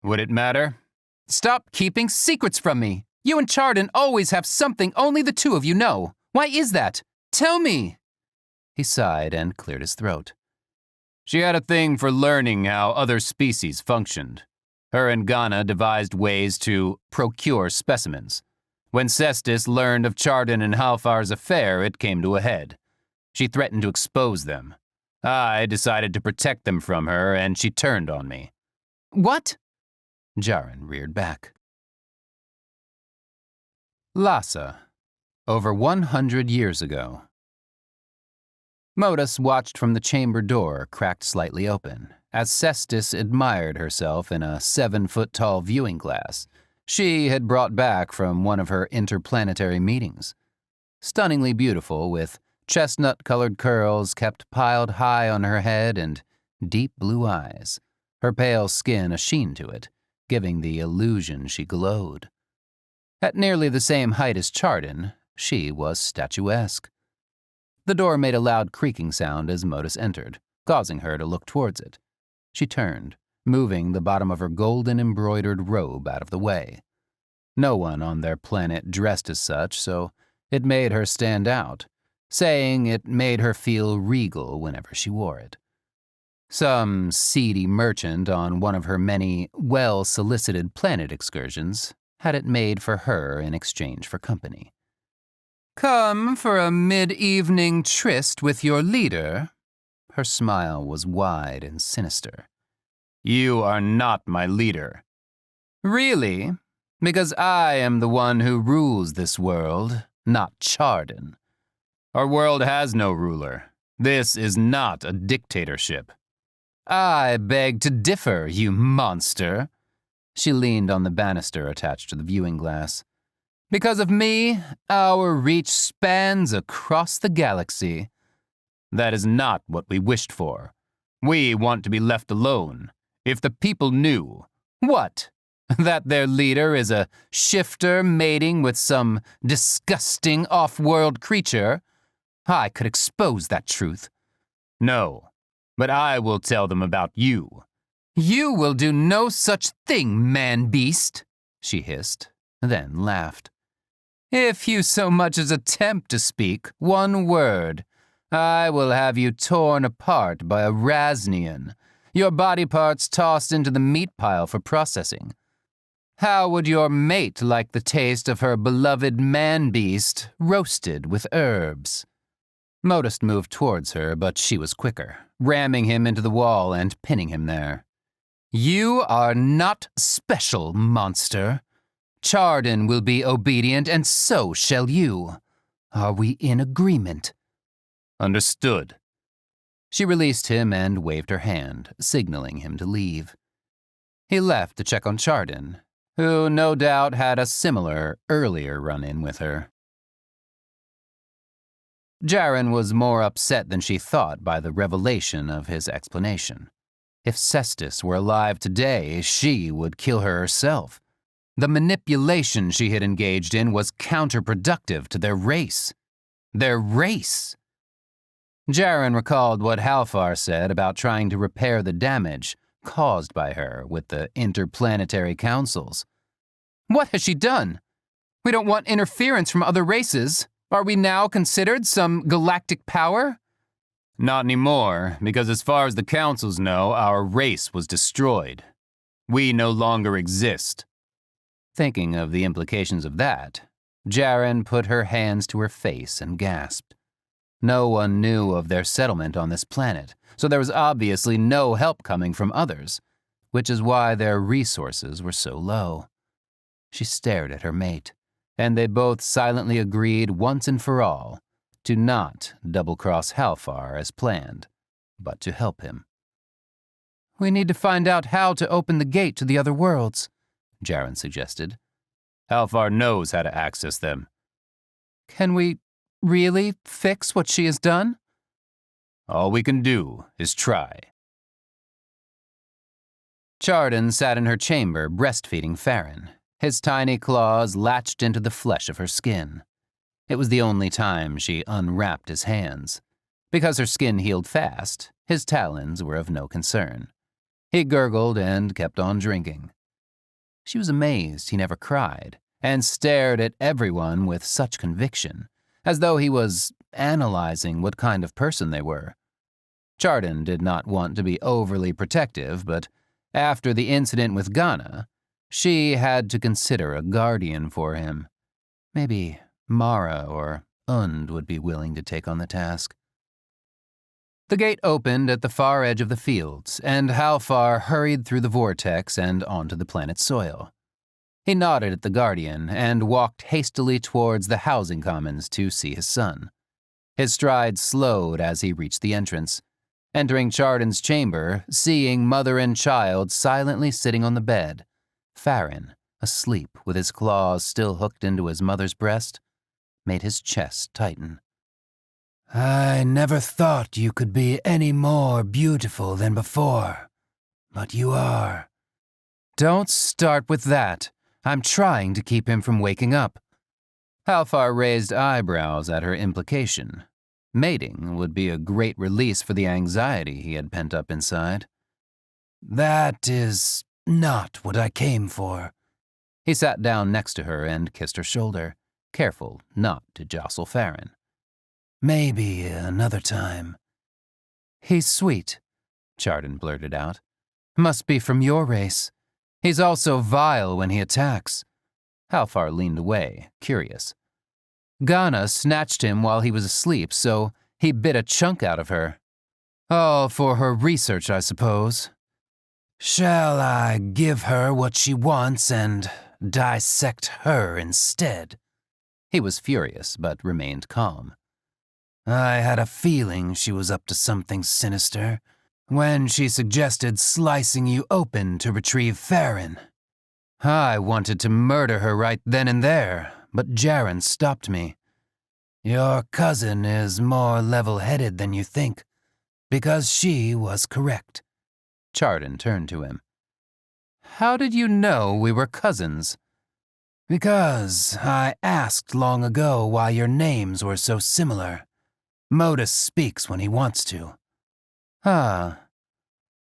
Would it matter? Stop keeping secrets from me. You and Chardon always have something only the two of you know. Why is that? Tell me. He sighed and cleared his throat. She had a thing for learning how other species functioned. Her and Ghana devised ways to procure specimens. When Cestus learned of Chardon and Halfar's affair, it came to a head. She threatened to expose them. I decided to protect them from her, and she turned on me. What? Jaren reared back. Lhasa, over 100 years ago. Modus watched from the chamber door cracked slightly open, as Cestus admired herself in a 7-foot-tall viewing glass she had brought back from one of her interplanetary meetings. Stunningly beautiful, with chestnut-colored curls kept piled high on her head and deep blue eyes, her pale skin a sheen to it, giving the illusion she glowed. At nearly the same height as Chardon, she was statuesque. The door made a loud creaking sound as Modus entered, causing her to look towards it. She turned, moving the bottom of her golden-embroidered robe out of the way. No one on their planet dressed as such, so it made her stand out, saying it made her feel regal whenever she wore it. Some seedy merchant on one of her many well-solicited planet excursions had it made for her in exchange for company. Come for a mid-evening tryst with your leader? Her smile was wide and sinister. You are not my leader. Really? Because I am the one who rules this world, not Chardon. Our world has no ruler. This is not a dictatorship. I beg to differ, you monster. She leaned on the banister attached to the viewing glass. Because of me, our reach spans across the galaxy. That is not what we wished for. We want to be left alone. If the people knew. What? That their leader is a shifter mating with some disgusting off-world creature? I could expose that truth. No, but I will tell them about you. You will do no such thing, man-beast, she hissed, then laughed. If you so much as attempt to speak one word, I will have you torn apart by a Raznian, your body parts tossed into the meat pile for processing. How would your mate like the taste of her beloved man-beast roasted with herbs? Modus moved towards her, but she was quicker, ramming him into the wall and pinning him there. You are not special, monster. Chardon will be obedient, and so shall you. Are we in agreement?" Understood. She released him and waved her hand, signaling him to leave. He left to check on Chardon, who no doubt had a similar, earlier run-in with her. Jaren was more upset than she thought by the revelation of his explanation. If Cestus were alive today, she would kill her herself. The manipulation she had engaged in was counterproductive to their race. Their race! Jaren recalled what Halfar said about trying to repair the damage caused by her with the interplanetary councils. What has she done? We don't want interference from other races. Are we now considered some galactic power? Not anymore, because as far as the councils know, our race was destroyed. We no longer exist. Thinking of the implications of that, Jaren put her hands to her face and gasped. No one knew of their settlement on this planet, so there was obviously no help coming from others, which is why their resources were so low. She stared at her mate, and they both silently agreed once and for all to not double-cross Halfar as planned, but to help him. "We need to find out how to open the gate to the other worlds," Jaren suggested. Halfar knows how to access them. "Can we really fix what she has done?" All we can do is try. Chardon sat in her chamber breastfeeding Farron, his tiny claws latched into the flesh of her skin. It was the only time she unwrapped his hands. Because her skin healed fast, his talons were of no concern. He gurgled and kept on drinking. She was amazed he never cried, and stared at everyone with such conviction, as though he was analyzing what kind of person they were. Chardon did not want to be overly protective, but after the incident with Ghana, she had to consider a guardian for him. Maybe Mara or Und would be willing to take on the task. The gate opened at the far edge of the fields, and Halfar hurried through the vortex and onto the planet's soil. He nodded at the guardian and walked hastily towards the housing commons to see his son. His stride slowed as he reached the entrance, entering Chardon's chamber, seeing mother and child silently sitting on the bed. Farron, asleep with his claws still hooked into his mother's breast, made his chest tighten. "I never thought you could be any more beautiful than before, but you are." "Don't start with that. I'm trying to keep him from waking up." Halfar raised eyebrows at her implication. Mating would be a great release for the anxiety he had pent up inside. "That is not what I came for." He sat down next to her and kissed her shoulder, careful not to jostle Farron. "Maybe another time." "He's sweet," Chardon blurted out. "Must be from your race. He's also vile when he attacks." Halfar leaned away, curious. "Ghana snatched him while he was asleep, so he bit a chunk out of her. All for her research, I suppose." "Shall I give her what she wants and dissect her instead?" He was furious, but remained calm. "I had a feeling she was up to something sinister when she suggested slicing you open to retrieve Farron." "I wanted to murder her right then and there, but Jaren stopped me." "Your cousin is more level-headed than you think, because she was correct." Chardon turned to him. "How did you know we were cousins?" "Because I asked long ago why your names were so similar. Modus speaks when he wants to." "Ah.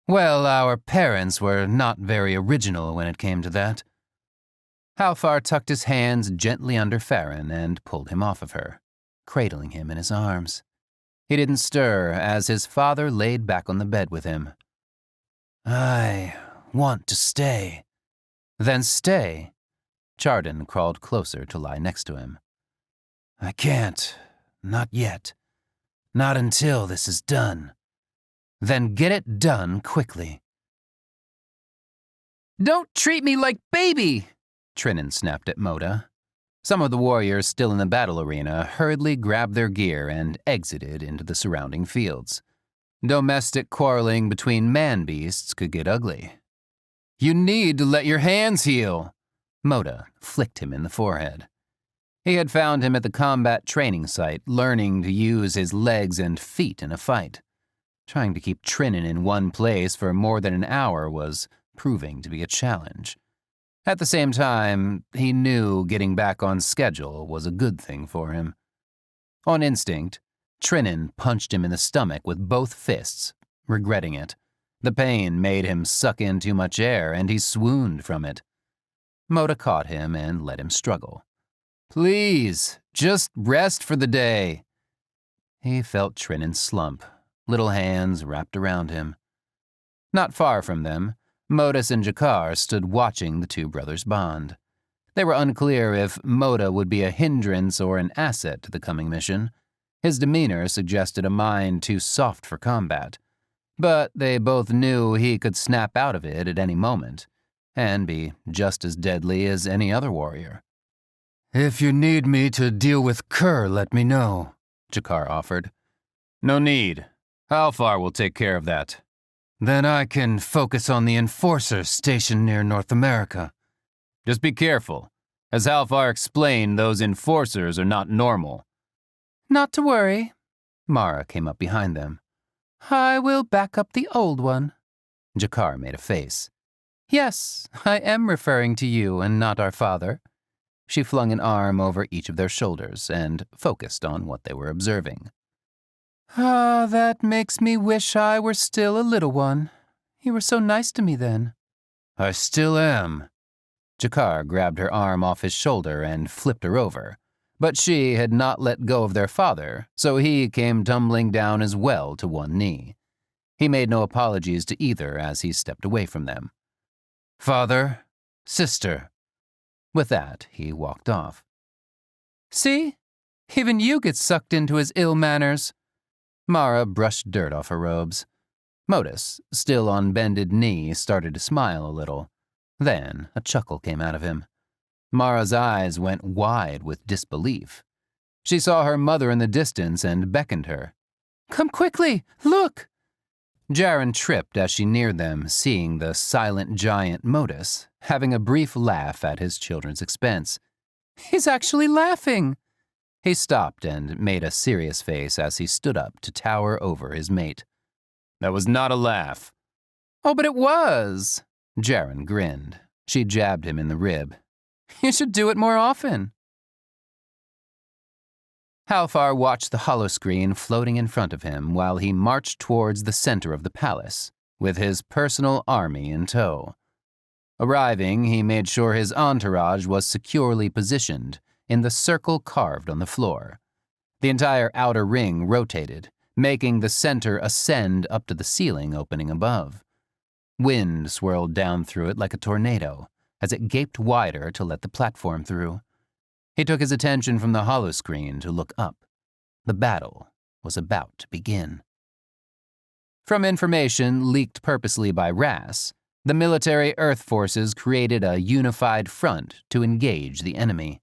Well, our parents were not very original when it came to that." Halfar tucked his hands gently under Farron and pulled him off of her, cradling him in his arms. He didn't stir as his father laid back on the bed with him. "I want to stay." "Then stay." Chardon crawled closer to lie next to him. "I can't. Not yet. Not until this is done." "Then get it done quickly." "Don't treat me like baby!" Trinan snapped at Moda. Some of the warriors still in the battle arena hurriedly grabbed their gear and exited into the surrounding fields. Domestic quarreling between man-beasts could get ugly. You need to let your hands heal. Moda flicked him in the forehead. He had found him at the combat training site, learning to use his legs and feet in a fight. Trying to keep Trinan in one place for more than an hour was proving to be a challenge. At the same time, he knew getting back on schedule was a good thing for him. On instinct, Trinan punched him in the stomach with both fists, regretting it. The pain made him suck in too much air, and he swooned from it. Moda caught him and let him struggle. Please, just rest for the day. He felt Trinan slump, little hands wrapped around him. Not far from them, Modus and Jakar stood watching the two brothers bond. They were unclear if Moda would be a hindrance or an asset to the coming mission. His demeanor suggested a mind too soft for combat, but they both knew he could snap out of it at any moment and be just as deadly as any other warrior. If you need me to deal with Kerr, let me know, Jakar offered. No need. Halfar will take care of that. Then I can focus on the enforcers stationed near North America. Just be careful. As Halfar explained, those enforcers are not normal. Not to worry. Mara came up behind them. I will back up the old one. Jakar made a face. Yes, I am referring to you and not our father. She flung an arm over each of their shoulders and focused on what they were observing. Ah, that makes me wish I were still a little one. You were so nice to me then. I still am. Jakar grabbed her arm off his shoulder and flipped her over, but she had not let go of their father, so he came tumbling down as well to one knee. He made no apologies to either as he stepped away from them. Father, sister. With that, he walked off. See? Even you get sucked into his ill manners. Mara brushed dirt off her robes. Modus, still on bended knee, started to smile a little. Then a chuckle came out of him. Mara's eyes went wide with disbelief. She saw her mother in the distance and beckoned her. Come quickly, look! Jaren tripped as she neared them, seeing the silent giant Modus, having a brief laugh at his children's expense. He's actually laughing! He stopped and made a serious face as he stood up to tower over his mate. That was not a laugh. Oh, but it was. Jaren grinned. She jabbed him in the rib. You should do it more often. Halfar watched the holoscreen floating in front of him while he marched towards the center of the palace, with his personal army in tow. Arriving, he made sure his entourage was securely positioned in the circle carved on the floor. The entire outer ring rotated, making the center ascend up to the ceiling opening above. Wind swirled down through it like a tornado as it gaped wider to let the platform through. He took his attention from the holoscreen to look up. The battle was about to begin. From information leaked purposely by Rass, the military Earth forces created a unified front to engage the enemy.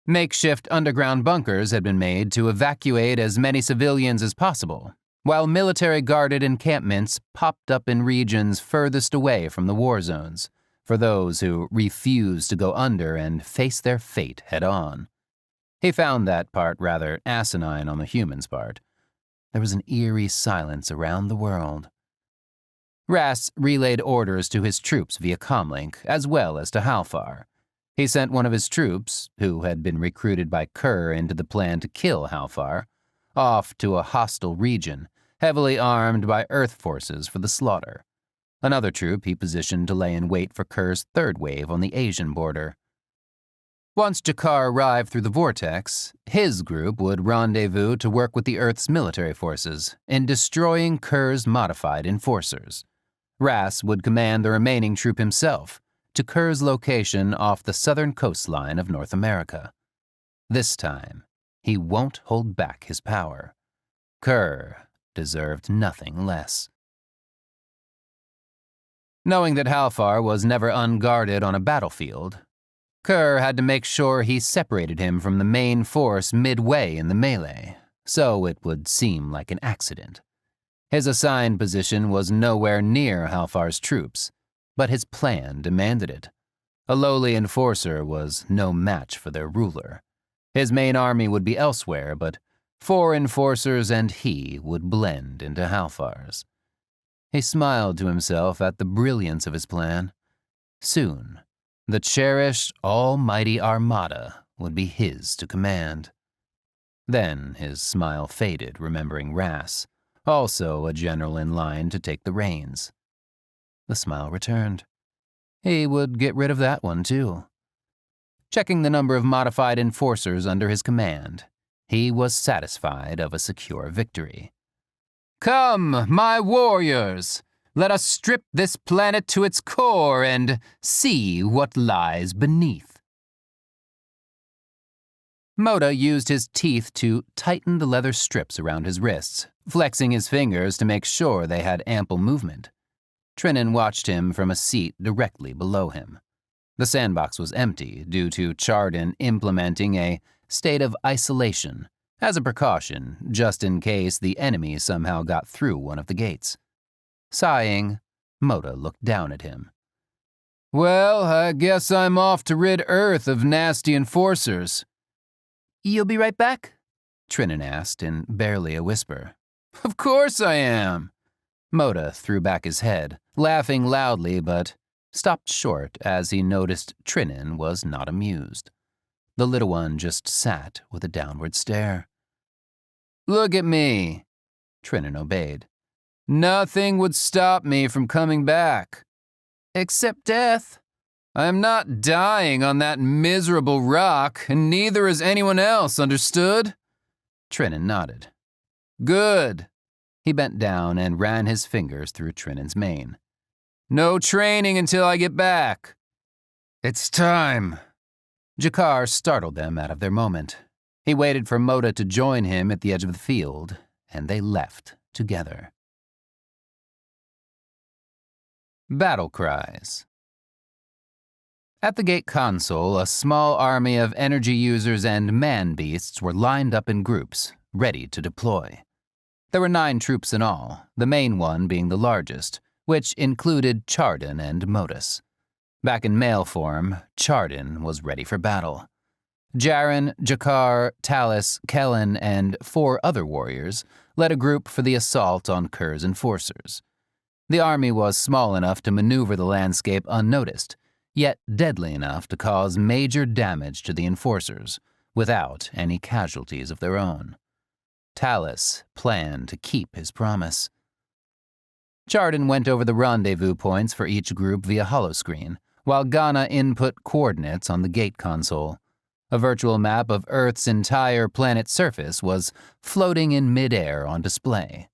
Makeshift underground bunkers had been made to evacuate as many civilians as possible, while military-guarded encampments popped up in regions furthest away from the war zones, for those who refused to go under and face their fate head-on. He found that part rather asinine on the humans' part. There was an eerie silence around the world. Rass relayed orders to his troops via comlink, as well as to Halfar. He sent one of his troops, who had been recruited by Kerr into the plan to kill Halfar, off to a hostile region, heavily armed by Earth forces for the slaughter. Another troop he positioned to lay in wait for Kerr's third wave on the Asian border. Once Jakar arrived through the vortex, his group would rendezvous to work with the Earth's military forces in destroying Kerr's modified enforcers. Rass would command the remaining troop himself, to Kerr's location off the southern coastline of North America. This time, he won't hold back his power. Kerr deserved nothing less. Knowing that Halfar was never unguarded on a battlefield, Kerr had to make sure he separated him from the main force midway in the melee, so it would seem like an accident. His assigned position was nowhere near Halfar's troops, but his plan demanded it. A lowly enforcer was no match for their ruler. His main army would be elsewhere, but 4 enforcers and he would blend into Halfar's. He smiled to himself at the brilliance of his plan. Soon, the cherished almighty armada would be his to command. Then his smile faded, remembering Rass, also a general in line to take the reins. The smile returned. He would get rid of that one, too. Checking the number of modified enforcers under his command, he was satisfied of a secure victory. "Come, my warriors! Let us strip this planet to its core and see what lies beneath." Moda used his teeth to tighten the leather strips around his wrists, flexing his fingers to make sure they had ample movement. Trinan watched him from a seat directly below him. The sandbox was empty due to Chardon implementing a state of isolation as a precaution just in case the enemy somehow got through one of the gates. Sighing, Moda looked down at him. "Well, I guess I'm off to rid Earth of nasty enforcers." "You'll be right back?" Trinan asked in barely a whisper. "Of course I am." Moda threw back his head, laughing loudly, but stopped short as he noticed Trinan was not amused. The little one just sat with a downward stare. "Look at me." Trinan obeyed. "Nothing would stop me from coming back. Except death. I'm not dying on that miserable rock, and neither is anyone else, understood?" Trinan nodded. "Good." He bent down and ran his fingers through Trinan's mane. "No training until I get back." "It's time." Jakar startled them out of their moment. He waited for Moda to join him at the edge of the field, and they left together. Battle Cries. At the gate console, a small army of energy users and man-beasts were lined up in groups, ready to deploy. There were 9 troops in all, the main one being the largest, which included Chardon and Modus. Back in male form, Chardon was ready for battle. Jaren, Jakar, Talus, Kellen, and 4 other warriors led a group for the assault on Kerr's enforcers. The army was small enough to maneuver the landscape unnoticed, yet deadly enough to cause major damage to the enforcers, without any casualties of their own. Talus planned to keep his promise. Chardon went over the rendezvous points for each group via holoscreen, while Ghana input coordinates on the gate console. A virtual map of Earth's entire planet's surface was floating in midair on display.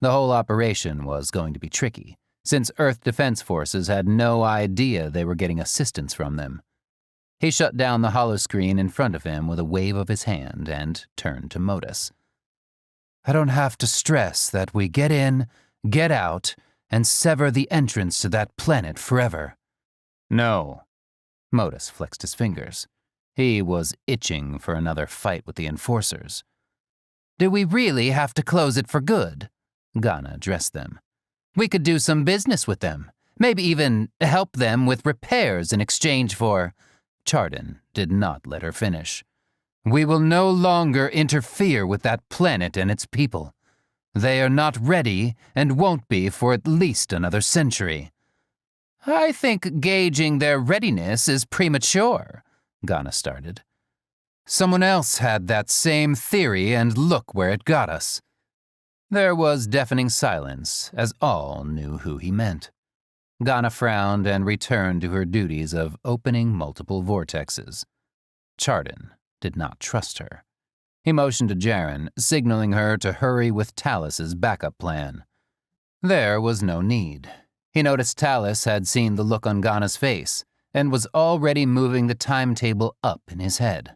The whole operation was going to be tricky, since Earth Defense Forces had no idea they were getting assistance from them. He shut down the holoscreen in front of him with a wave of his hand and turned to Modus. "I don't have to stress that we get in, get out, and sever the entrance to that planet forever." No. Modus flexed his fingers. He was itching for another fight with the enforcers. "Do we really have to close it for good?" Ghana addressed them. "We could do some business with them, maybe even help them with repairs in exchange for—" Chardon did not let her finish. "We will no longer interfere with that planet and its people. They are not ready and won't be for at least another century." "I think gauging their readiness is premature," Ghana started. "Someone else had that same theory, and look where it got us." There was deafening silence, as all knew who he meant. Ghana frowned and returned to her duties of opening multiple vortexes. Chardon did not trust her. He motioned to Jaren, signaling her to hurry with Talus's backup plan. There was no need. He noticed Talus had seen the look on Ghana's face and was already moving the timetable up in his head.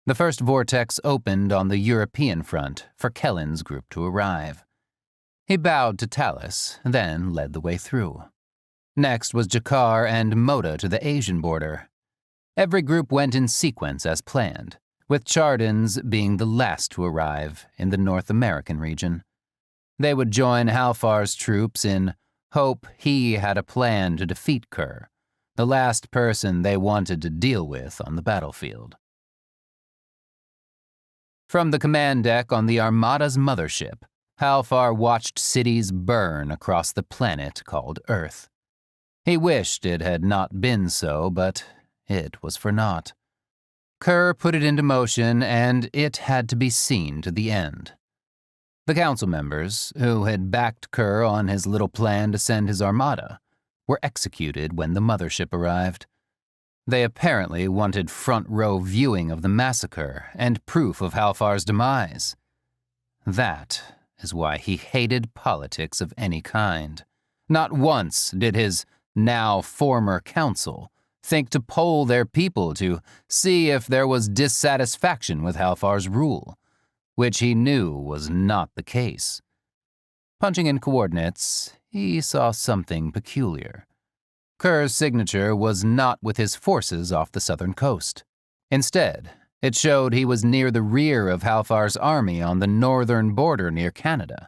The first vortex opened on the European front for Kellen's group to arrive. He bowed to Talus, then led the way through. Next was Jakar and Moda to the Asian border. Every group went in sequence as planned, with Chardon's being the last to arrive in the North American region. They would join Halfar's troops in hope he had a plan to defeat Kerr, the last person they wanted to deal with on the battlefield. From the command deck on the Armada's mothership, Halfar watched cities burn across the planet called Earth. He wished it had not been so, but it was for naught. Kerr put it into motion, and it had to be seen to the end. The council members, who had backed Kerr on his little plan to send his armada, were executed when the mothership arrived. They apparently wanted front-row viewing of the massacre and proof of Halfar's demise. That is why he hated politics of any kind. Not once did his now former council think to poll their people to see if there was dissatisfaction with Halfar's rule, which he knew was not the case. Punching in coordinates, he saw something peculiar. Kerr's signature was not with his forces off the southern coast. Instead, it showed he was near the rear of Halfar's army on the northern border near Canada.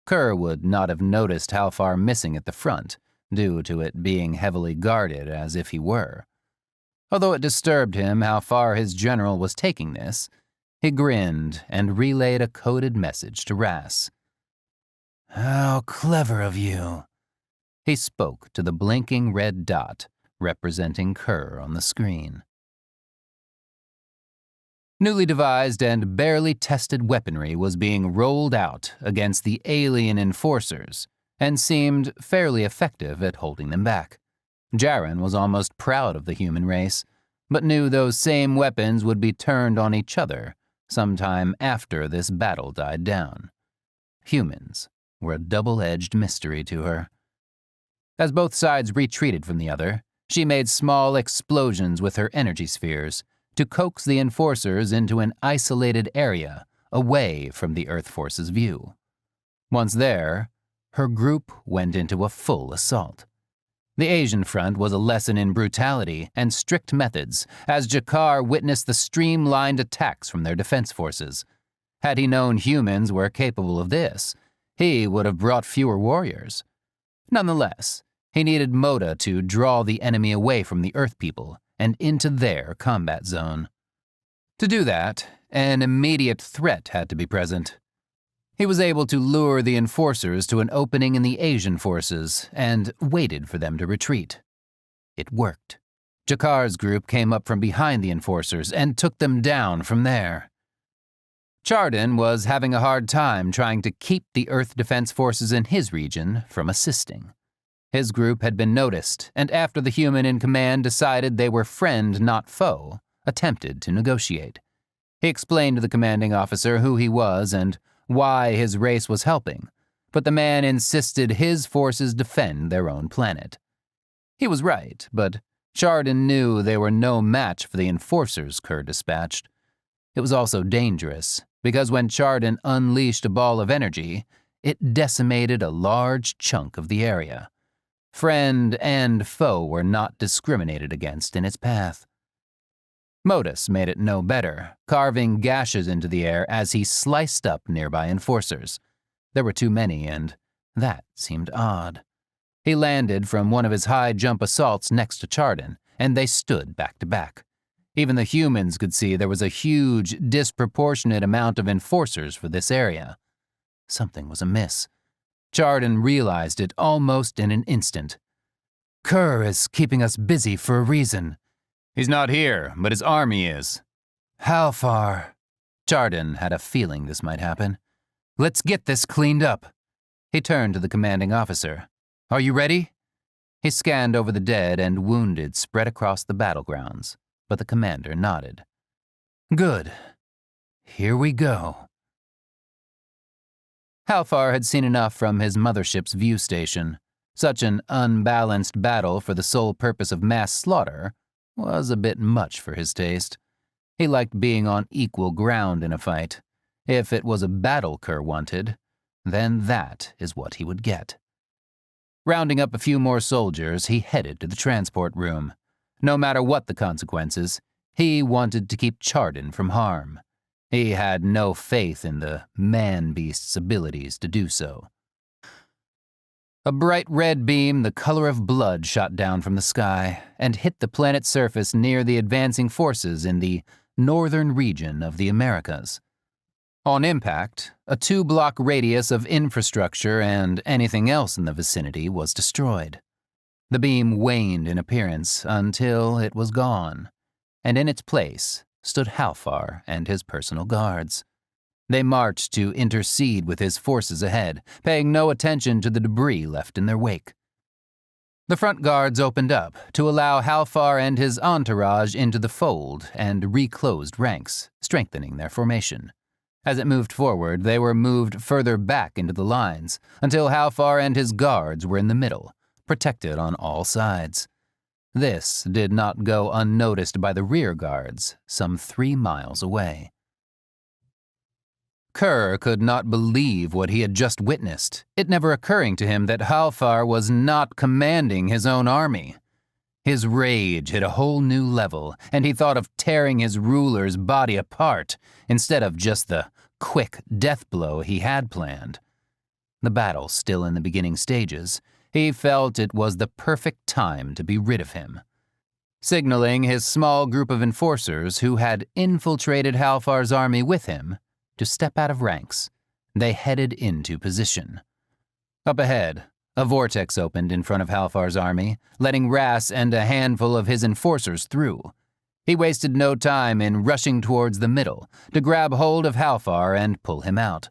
Kerr would not have noticed Halfar missing at the front, due to it being heavily guarded as if he were. Although it disturbed him how far his general was taking this, he grinned and relayed a coded message to Rass. "How clever of you." He spoke to the blinking red dot representing Kerr on the screen. Newly devised and barely tested weaponry was being rolled out against the alien enforcers and seemed fairly effective at holding them back. Jaren was almost proud of the human race, but knew those same weapons would be turned on each other sometime after this battle died down. Humans were a double-edged mystery to her. As both sides retreated from the other, she made small explosions with her energy spheres to coax the enforcers into an isolated area away from the Earth Force's view. Once there, her group went into a full assault. The Asian front was a lesson in brutality and strict methods, as Jakar witnessed the streamlined attacks from their defense forces. Had he known humans were capable of this, he would have brought fewer warriors. Nonetheless, he needed Moda to draw the enemy away from the Earth people and into their combat zone. To do that, an immediate threat had to be present. He was able to lure the enforcers to an opening in the Asian forces and waited for them to retreat. It worked. Jakar's group came up from behind the enforcers and took them down from there. Chardon was having a hard time trying to keep the Earth Defense Forces in his region from assisting. His group had been noticed, and after the human in command decided they were friend, not foe, attempted to negotiate. He explained to the commanding officer who he was and why his race was helping, but the man insisted his forces defend their own planet. He was right, but Chardon knew they were no match for the enforcers Kerr dispatched. It was also dangerous, because when Chardon unleashed a ball of energy, it decimated a large chunk of the area. Friend and foe were not discriminated against in its path. Modus made it no better, carving gashes into the air as he sliced up nearby enforcers. There were too many, and that seemed odd. He landed from one of his high jump assaults next to Chardon, and they stood back to back. Even the humans could see there was a huge, disproportionate amount of enforcers for this area. Something was amiss. Chardon realized it almost in an instant. "Kerr is keeping us busy for a reason." He's not here, but his army is. "How far?" Chardon had a feeling this might happen. "Let's get this cleaned up." He turned to the commanding officer. "Are you ready?" He scanned over the dead and wounded spread across the battlegrounds, but the commander nodded. "Good. Here we go." Halfar had seen enough from his mothership's view station. Such an unbalanced battle for the sole purpose of mass slaughter was a bit much for his taste. He liked being on equal ground in a fight. If it was a battle Kerr wanted, then that is what he would get. Rounding up a few more soldiers, he headed to the transport room. No matter what the consequences, he wanted to keep Chardon from harm. He had no faith in the man-beast's abilities to do so. A bright red beam the color of blood shot down from the sky and hit the planet's surface near the advancing forces in the northern region of the Americas. On impact, a 2-block radius of infrastructure and anything else in the vicinity was destroyed. The beam waned in appearance until it was gone, and in its place stood Halfar and his personal guards. They marched to intercede with his forces ahead, paying no attention to the debris left in their wake. The front guards opened up to allow Halfar and his entourage into the fold and reclosed ranks, strengthening their formation. As it moved forward, they were moved further back into the lines until Halfar and his guards were in the middle, protected on all sides. This did not go unnoticed by the rear guards, some 3 miles away. Kerr could not believe what he had just witnessed, it never occurring to him that Halfar was not commanding his own army. His rage hit a whole new level, and he thought of tearing his ruler's body apart instead of just the quick death blow he had planned. The battle still in the beginning stages, he felt it was the perfect time to be rid of him. Signaling his small group of enforcers who had infiltrated Halfar's army with him to step out of ranks, they headed into position. Up ahead, a vortex opened in front of Halfar's army, letting Ras and a handful of his enforcers through. He wasted no time in rushing towards the middle to grab hold of Halfar and pull him out.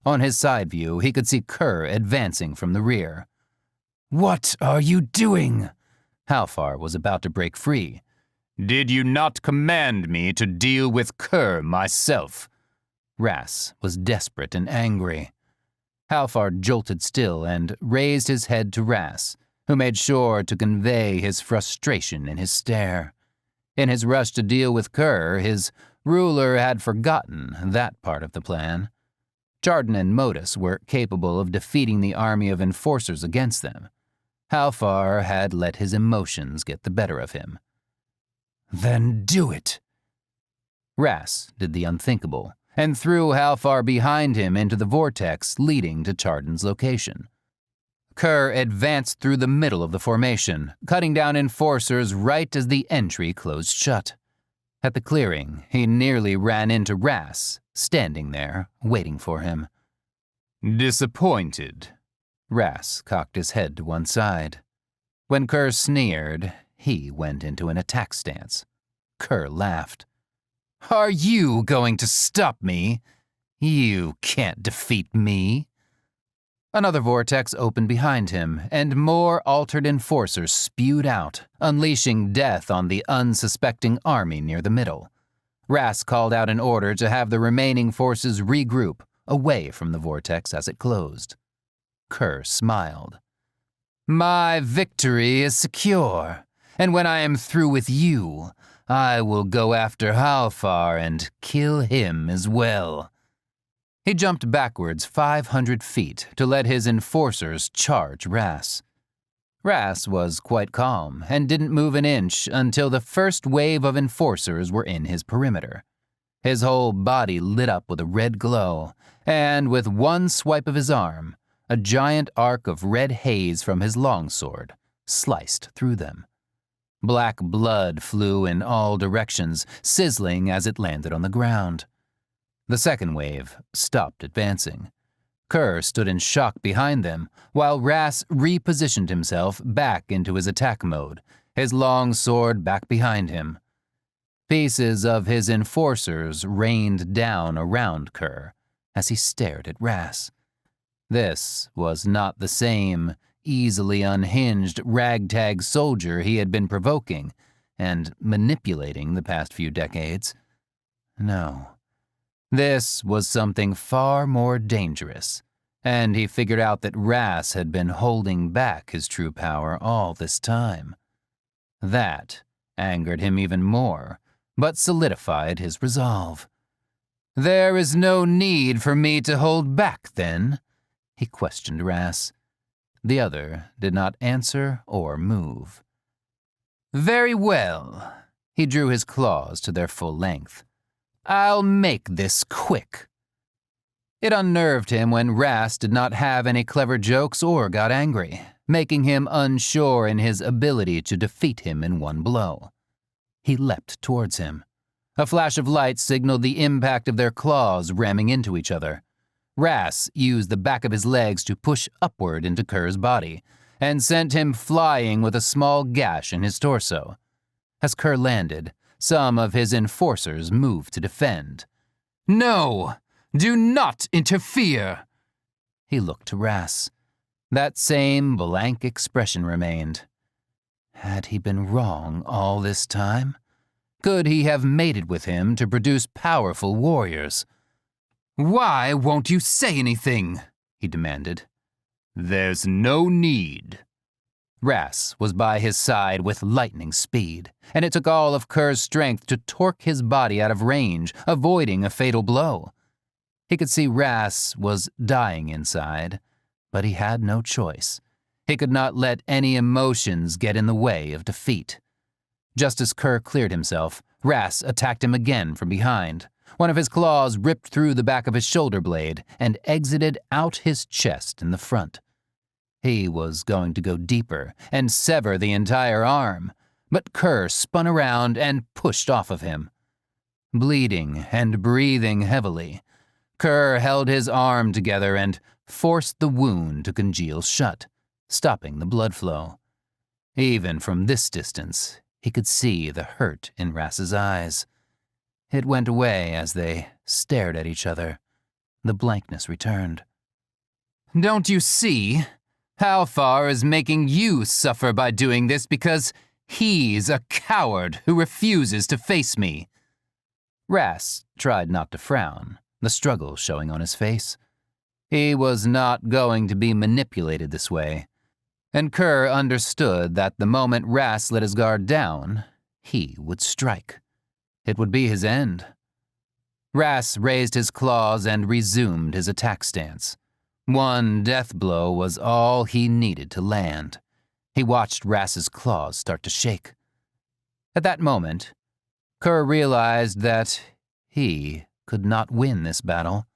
On his side view, he could see Kerr advancing from the rear. "What are you doing?" Halfar was about to break free. "Did you not command me to deal with Kerr myself?" Ras was desperate and angry. Halfar jolted still and raised his head to Ras, who made sure to convey his frustration in his stare. In his rush to deal with Kerr, his ruler had forgotten that part of the plan. Chardon and Modus were capable of defeating the army of enforcers against them. Halfar had let his emotions get the better of him. "Then do it." Ras did the unthinkable and threw Halfar behind him into the vortex leading to Chardon's location. Kerr advanced through the middle of the formation, cutting down enforcers right as the entry closed shut. At the clearing, he nearly ran into Ras, standing there, waiting for him. "Disappointed?" Ras cocked his head to one side. When Kerr sneered, he went into an attack stance. Kerr laughed. "Are you going to stop me? You can't defeat me." Another vortex opened behind him, and more altered enforcers spewed out, unleashing death on the unsuspecting army near the middle. Ras called out an order to have the remaining forces regroup, away from the vortex as it closed. Kerr smiled. "My victory is secure, and when I am through with you, I will go after Halfar and kill him as well." He jumped backwards 500 feet to let his enforcers charge Ras. Ras was quite calm and didn't move an inch until the first wave of enforcers were in his perimeter. His whole body lit up with a red glow, and with one swipe of his arm, a giant arc of red haze from his longsword sliced through them. Black blood flew in all directions, sizzling as it landed on the ground. The second wave stopped advancing. Kerr stood in shock behind them, while Ras repositioned himself back into his attack mode, his long sword back behind him. Pieces of his enforcers rained down around Kerr as he stared at Ras. This was not the same easily unhinged ragtag soldier he had been provoking and manipulating the past few decades. No. This was something far more dangerous, and he figured out that Ras had been holding back his true power all this time. That angered him even more, but solidified his resolve. "There is no need for me to hold back, then?" he questioned Ras. The other did not answer or move. Very well. He drew his claws to their full length. I'll make this quick. It unnerved him when Ras did not have any clever jokes or got angry, making him unsure in his ability to defeat him in one blow. He leapt towards him. A flash of light signaled the impact of their claws ramming into each other. Ras used the back of his legs to push upward into Kerr's body, and sent him flying with a small gash in his torso. As Kerr landed, some of his enforcers moved to defend. No! Do not interfere! He looked to Ras. That same blank expression remained. Had he been wrong all this time? Could he have mated with him to produce powerful warriors? Why won't you say anything? He demanded. There's no need. Ras was by his side with lightning speed, and it took all of Kerr's strength to torque his body out of range, avoiding a fatal blow. He could see Ras was dying inside, but he had no choice. He could not let any emotions get in the way of defeat. Just as Kerr cleared himself, Ras attacked him again from behind. One of his claws ripped through the back of his shoulder blade and exited out his chest in the front. He was going to go deeper and sever the entire arm, but Kerr spun around and pushed off of him. Bleeding and breathing heavily, Kerr held his arm together and forced the wound to congeal shut, stopping the blood flow. Even from this distance, he could see the hurt in Ras's eyes. It went away as they stared at each other. The blankness returned. Don't you see? Halfar is making you suffer by doing this because he's a coward who refuses to face me. Ras tried not to frown, the struggle showing on his face. He was not going to be manipulated this way, and Kerr understood that the moment Ras let his guard down, he would strike. It would be his end. Ras raised his claws and resumed his attack stance. One death blow was all he needed to land. He watched Ras's claws start to shake. At that moment, Kerr realized that he could not win this battle.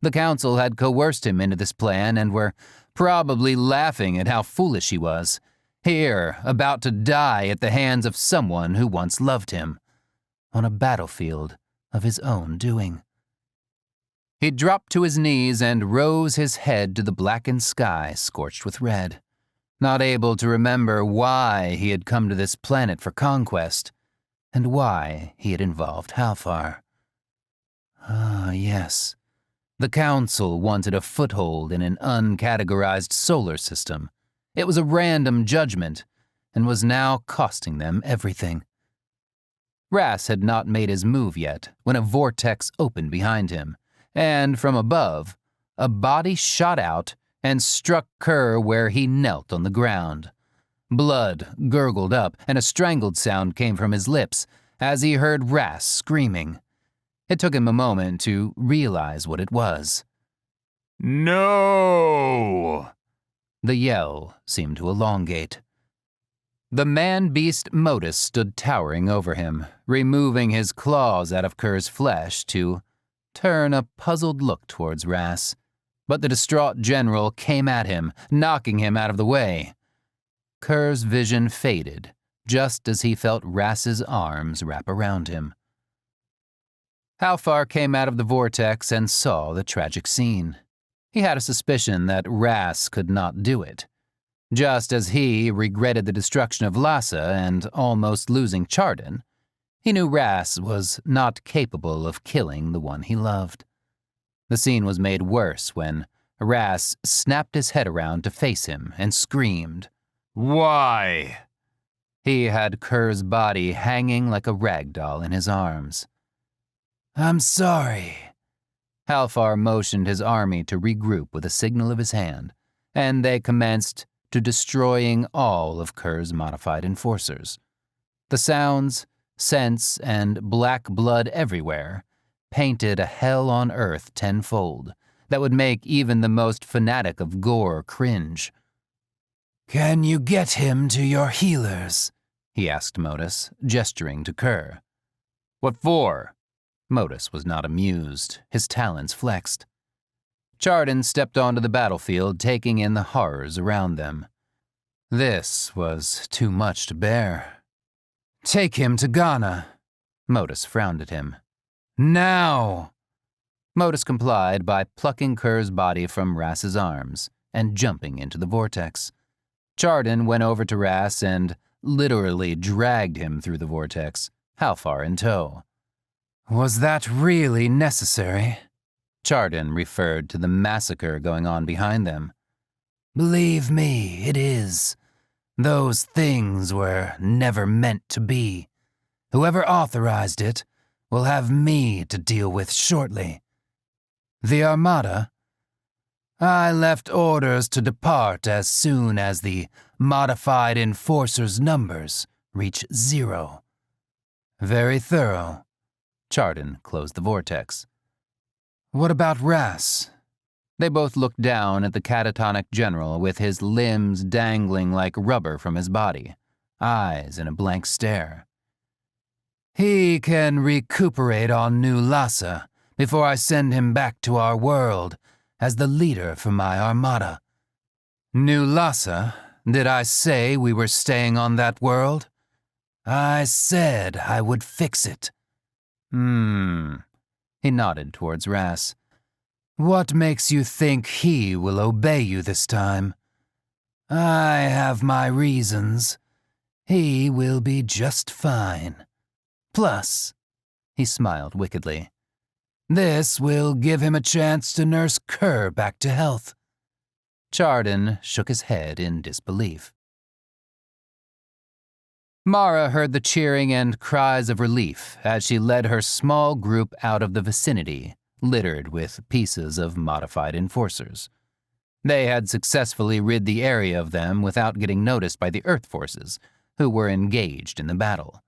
The council had coerced him into this plan and were probably laughing at how foolish he was, here about to die at the hands of someone who once loved him, on a battlefield of his own doing. He dropped to his knees and rose his head to the blackened sky scorched with red, not able to remember why he had come to this planet for conquest, and why he had involved Halfar. Ah, yes. The Council wanted a foothold in an uncategorized solar system. It was a random judgment, and was now costing them everything. Ras had not made his move yet when a vortex opened behind him, and from above, a body shot out and struck Kerr where he knelt on the ground. Blood gurgled up, and a strangled sound came from his lips as he heard Ras screaming. It took him a moment to realize what it was. No! The yell seemed to elongate. The man-beast Modus stood towering over him, removing his claws out of Kerr's flesh to turn a puzzled look towards Ras. But the distraught general came at him, knocking him out of the way. Kerr's vision faded, just as he felt Ras's arms wrap around him. Halfar came out of the vortex and saw the tragic scene. He had a suspicion that Ras could not do it. Just as he regretted the destruction of Lhasa and almost losing Chardon, he knew Ras was not capable of killing the one he loved. The scene was made worse when Ras snapped his head around to face him and screamed. Why? He had Kerr's body hanging like a rag doll in his arms. I'm sorry. Halfar motioned his army to regroup with a signal of his hand, and they commenced to destroying all of Kerr's modified enforcers. The sounds, scents, and black blood everywhere painted a hell on earth tenfold that would make even the most fanatic of gore cringe. Can you get him to your healers? he asked Modus, gesturing to Kerr. What for? Modus was not amused, his talons flexed. Chardon stepped onto the battlefield, taking in the horrors around them. This was too much to bear. Take him to Ghana. Modus frowned at him. Now! Modus complied by plucking Kerr's body from Rass's arms and jumping into the vortex. Chardon went over to Rass and literally dragged him through the vortex, Halfar in tow. Was that really necessary? Chardon referred to the massacre going on behind them. Believe me, it is. Those things were never meant to be. Whoever authorized it will have me to deal with shortly. The Armada? I left orders to depart as soon as the modified enforcers' numbers reach 0. Very thorough. Chardon closed the vortex. What about Rass? They both looked down at the catatonic general with his limbs dangling like rubber from his body, eyes in a blank stare. He can recuperate on New Lhasa before I send him back to our world as the leader for my Armada. New Lhasa? Did I say we were staying on that world? I said I would fix it. He nodded towards Rass. What makes you think he will obey you this time? I have my reasons. He will be just fine. Plus, he smiled wickedly, this will give him a chance to nurse Kerr back to health. Chardon shook his head in disbelief. Mara heard the cheering and cries of relief as she led her small group out of the vicinity, littered with pieces of modified enforcers. They had successfully rid the area of them without getting noticed by the Earth forces, who were engaged in the battle.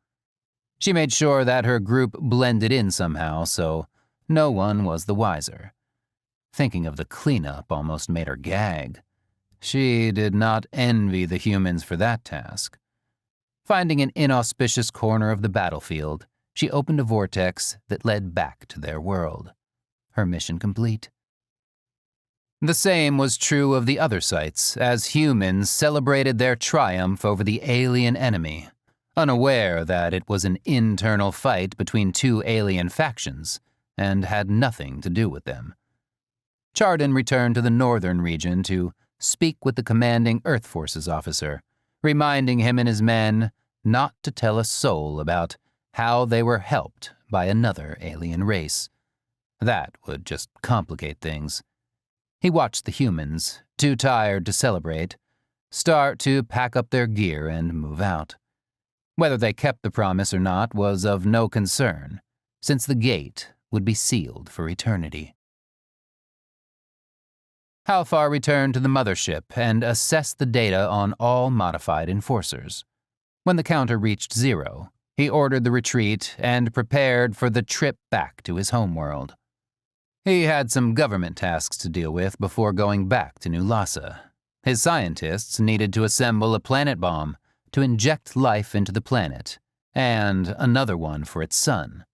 She made sure that her group blended in somehow, so no one was the wiser. Thinking of the cleanup almost made her gag. She did not envy the humans for that task. Finding an inauspicious corner of the battlefield, she opened a vortex that led back to their world. Her mission complete. The same was true of the other sites, as humans celebrated their triumph over the alien enemy, unaware that it was an internal fight between two alien factions and had nothing to do with them. Chardon returned to the northern region to speak with the commanding Earth Forces officer, reminding him and his men not to tell a soul about how they were helped by another alien race. That would just complicate things. He watched the humans, too tired to celebrate, start to pack up their gear and move out. Whether they kept the promise or not was of no concern, since the gate would be sealed for eternity. Halfar returned to the mothership and assessed the data on all modified enforcers. When the counter reached 0, he ordered the retreat and prepared for the trip back to his homeworld. He had some government tasks to deal with before going back to New Lhasa. His scientists needed to assemble a planet bomb to inject life into the planet, and another one for its sun.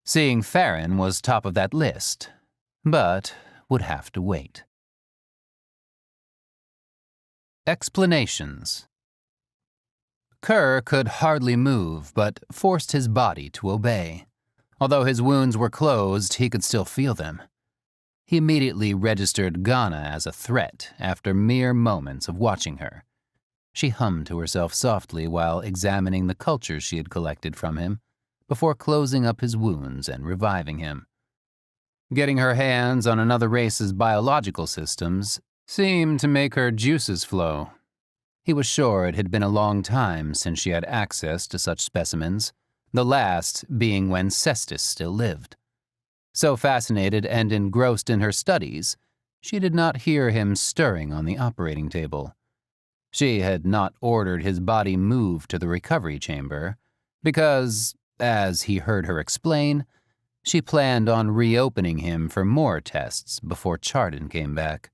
Seeing Farron was top of that list, but would have to wait. Explanations. Kerr could hardly move, but forced his body to obey. Although his wounds were closed, he could still feel them. He immediately registered Ghana as a threat after mere moments of watching her. She hummed to herself softly while examining the cultures she had collected from him, before closing up his wounds and reviving him. Getting her hands on another race's biological systems seemed to make her juices flow. He was sure it had been a long time since she had access to such specimens, the last being when Cestus still lived. So fascinated and engrossed in her studies, she did not hear him stirring on the operating table. She had not ordered his body moved to the recovery chamber because, as he heard her explain, she planned on reopening him for more tests before Chardon came back.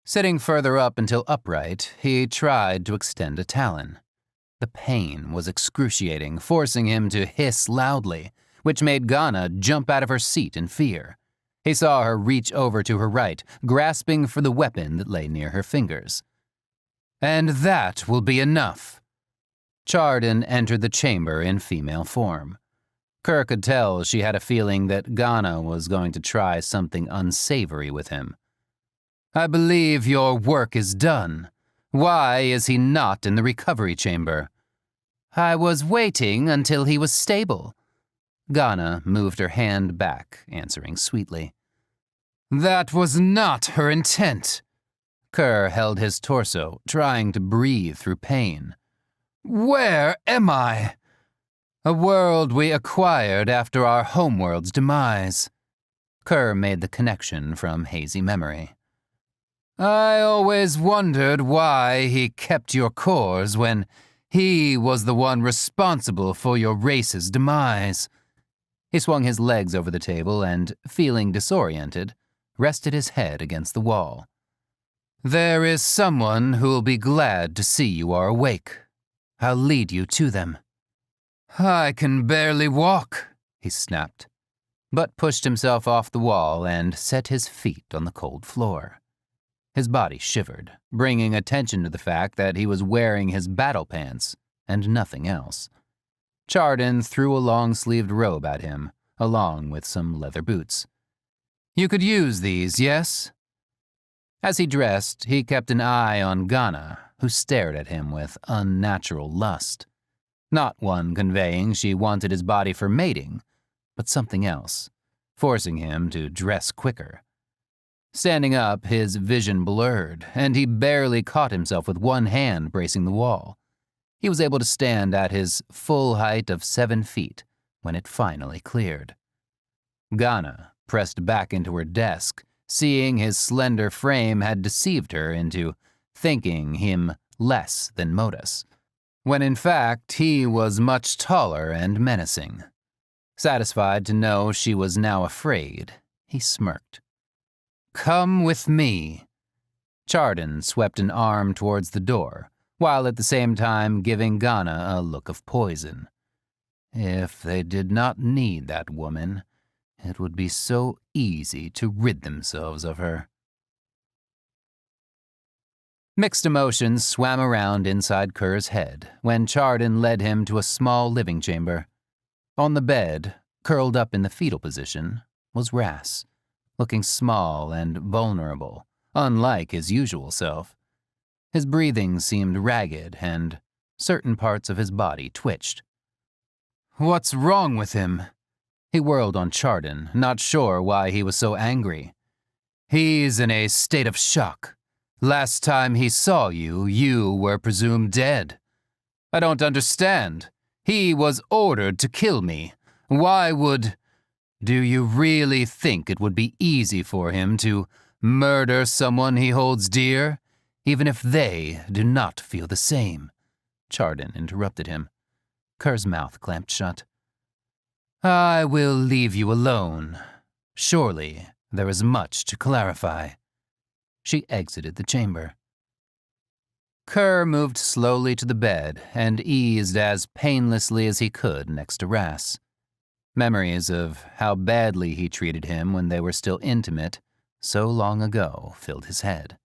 Sitting further up until upright, he tried to extend a talon. The pain was excruciating, forcing him to hiss loudly, which made Ghana jump out of her seat in fear. He saw her reach over to her right, grasping for the weapon that lay near her fingers. "And that will be enough." Chardon entered the chamber in female form. Kerr could tell she had a feeling that Ghana was going to try something unsavory with him. "I believe your work is done. Why is he not in the recovery chamber?" "I was waiting until he was stable." Ghana moved her hand back, answering sweetly. "That was not her intent." Kerr held his torso, trying to breathe through pain. "Where am I?" "A world we acquired after our homeworld's demise." Kerr made the connection from hazy memory. "I always wondered why he kept your cores when he was the one responsible for your race's demise." He swung his legs over the table and, feeling disoriented, rested his head against the wall. "There is someone who'll be glad to see you are awake. I'll lead you to them." "I can barely walk," he snapped, but pushed himself off the wall and set his feet on the cold floor. His body shivered, bringing attention to the fact that he was wearing his battle pants and nothing else. Chardon threw a long-sleeved robe at him, along with some leather boots. "You could use these, yes?" As he dressed, he kept an eye on Ghana, who stared at him with unnatural lust. Not one conveying she wanted his body for mating, but something else, forcing him to dress quicker. Standing up, his vision blurred, and he barely caught himself with one hand bracing the wall. He was able to stand at his full height of 7 feet when it finally cleared. Ghana pressed back into her desk, seeing his slender frame had deceived her into thinking him less than Modus, when in fact he was much taller and menacing. Satisfied to know she was now afraid, he smirked. "Come with me." Chardon swept an arm towards the door, while at the same time giving Ghana a look of poison. If they did not need that woman, it would be so easy to rid themselves of her. Mixed emotions swam around inside Kerr's head when Chardon led him to a small living chamber. On the bed, curled up in the fetal position, was Ras, looking small and vulnerable, unlike his usual self. His breathing seemed ragged, and certain parts of his body twitched. "What's wrong with him?" He whirled on Chardon, not sure why he was so angry. "He's in a state of shock. Last time he saw you, you were presumed dead. I don't understand. He was ordered to kill me. Why would... Do you really think it would be easy for him to murder someone he holds dear, even if they do not feel the same?" Chardon interrupted him. Kerr's mouth clamped shut. "I will leave you alone. Surely there is much to clarify." She exited the chamber. Kerr moved slowly to the bed and eased as painlessly as he could next to Ras. Memories of how badly he treated him when they were still intimate so long ago filled his head.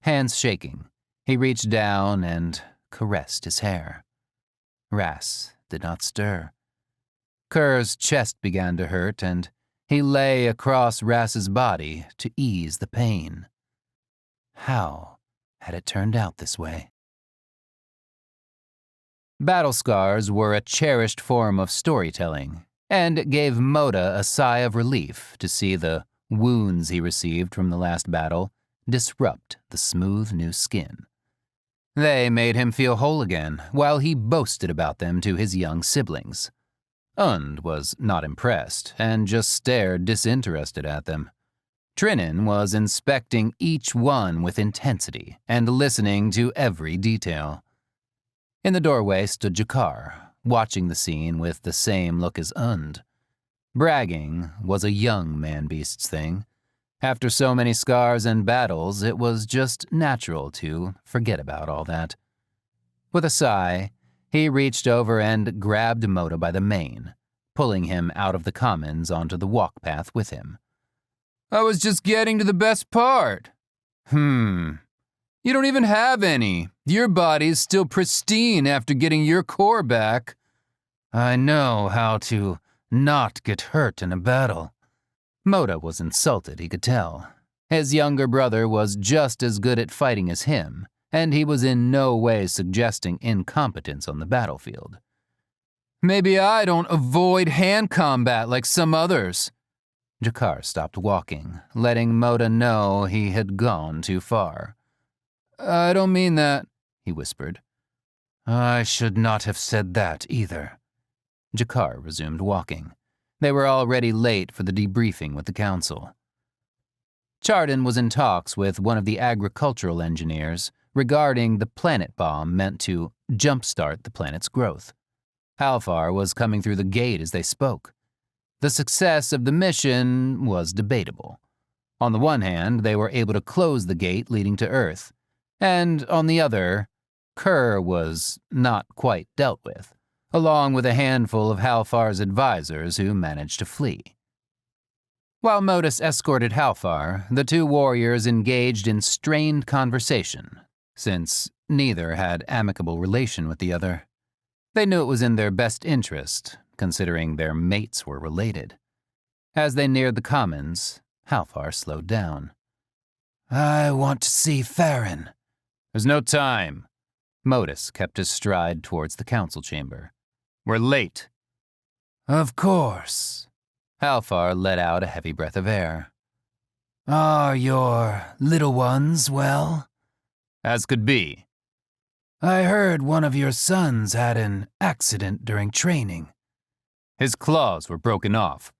Hands shaking, he reached down and caressed his hair. Ras did not stir. Kerr's chest began to hurt, and he lay across Ras's body to ease the pain. How had it turned out this way? Battle scars were a cherished form of storytelling, and it gave Moda a sigh of relief to see the wounds he received from the last battle disrupt the smooth new skin. They made him feel whole again, while he boasted about them to his young siblings. Und was not impressed, and just stared disinterested at them. Trinan was inspecting each one with intensity and listening to every detail. In the doorway stood Jakar, watching the scene with the same look as Und. Bragging was a young man-beast's thing. After so many scars and battles, it was just natural to forget about all that. With a sigh, He reached over and grabbed Moda by the mane, pulling him out of the commons onto the walk path with him. I was just getting to the best part. You don't even have any. Your body's still pristine after getting your core back. I know how to not get hurt in a battle. Moda was insulted, he could tell. His younger brother was just as good at fighting as him, and he was in no way suggesting incompetence on the battlefield. Maybe I don't avoid hand combat like some others. Jakar stopped walking, letting Moda know he had gone too far. I don't mean that, he whispered. I should not have said that either. Jakar resumed walking. They were already late for the debriefing with the council. Chardon was in talks with one of the agricultural engineers regarding the planet bomb meant to jumpstart the planet's growth. Halfar was coming through the gate as they spoke. The success of the mission was debatable. On the one hand, they were able to close the gate leading to Earth, and on the other, Kerr was not quite dealt with, along with a handful of Halfar's advisors who managed to flee. While Modus escorted Halfar, the two warriors engaged in strained conversation, since neither had amicable relation with the other. They knew it was in their best interest, considering their mates were related. As they neared the commons, Halfar slowed down. I want to see Farron. There's no time. Modus kept his stride towards the council chamber. We're late. Of course. Halfar let out a heavy breath of air. Are your little ones well? As could be. I heard one of your sons had an accident during training. His claws were broken off.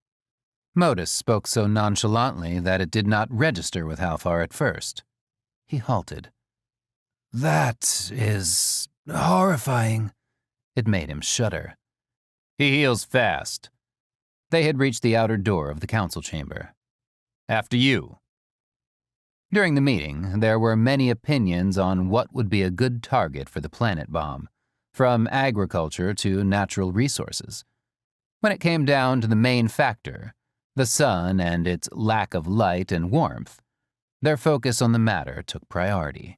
Modus spoke so nonchalantly that it did not register with Halfar at first. He halted. That is horrifying. It made him shudder. He heals fast. They had reached the outer door of the council chamber. After you. During the meeting, there were many opinions on what would be a good target for the planet bomb, from agriculture to natural resources. When it came down to the main factor, the sun and its lack of light and warmth, their focus on the matter took priority.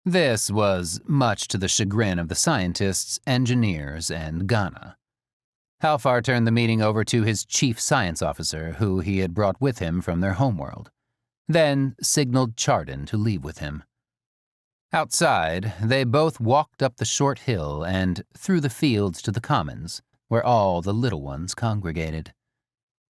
This was much to the chagrin of the scientists, engineers, and Ghana. Halfar turned the meeting over to his chief science officer, who he had brought with him from their homeworld, then signaled Chardon to leave with him. Outside, they both walked up the short hill and through the fields to the commons, where all the little ones congregated.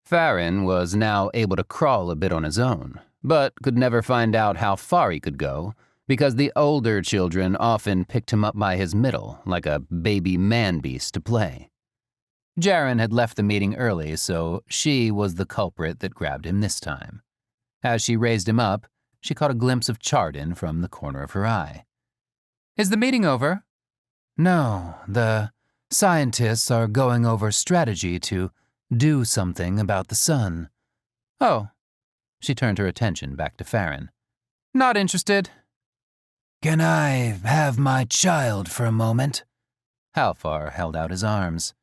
Farron was now able to crawl a bit on his own, but could never find out how far he could go, because the older children often picked him up by his middle, like a baby man-beast to play. Jaren had left the meeting early, so she was the culprit that grabbed him this time. As she raised him up, she caught a glimpse of Chardon from the corner of her eye. Is the meeting over? No, the scientists are going over strategy to do something about the sun. Oh. She turned her attention back to Farron. Not interested. Can I have my child for a moment? Halfar held out his arms.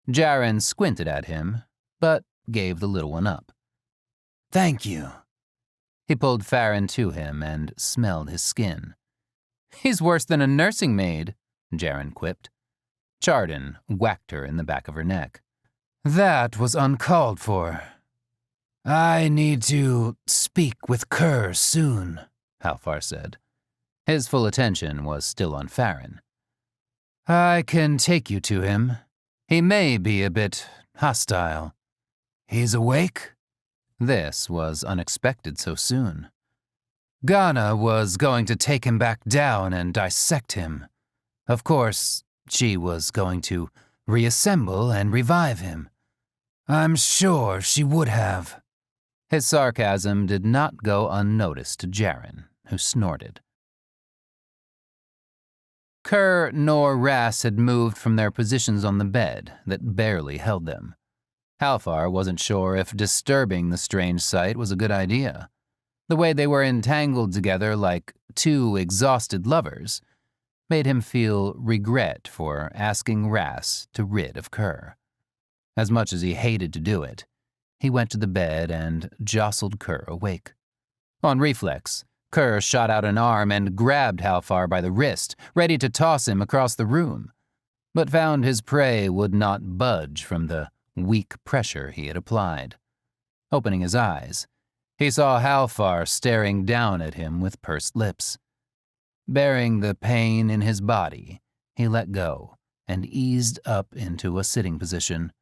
Jaren squinted at him, but gave the little one up. Thank you. He pulled Farron to him and smelled his skin. He's worse than a nursing maid, Jaren quipped. Chardon whacked her in the back of her neck. That was uncalled for. I need to speak with Kerr soon, Halfar said. His full attention was still on Farron. I can take you to him. He may be a bit hostile. He's awake? This was unexpected so soon. Ghana was going to take him back down and dissect him. Of course, she was going to reassemble and revive him. I'm sure she would have. His sarcasm did not go unnoticed to Jaren, who snorted. Kerr nor Rass had moved from their positions on the bed that barely held them. Halfar wasn't sure if disturbing the strange sight was a good idea. The way they were entangled together like two exhausted lovers made him feel regret for asking Ras to rid of Kerr. As much as he hated to do it, he went to the bed and jostled Kerr awake. On reflex, Kerr shot out an arm and grabbed Halfar by the wrist, ready to toss him across the room, but found his prey would not budge from the weak pressure he had applied. Opening his eyes, he saw Halfar staring down at him with pursed lips. Bearing the pain in his body, he let go and eased up into a sitting position.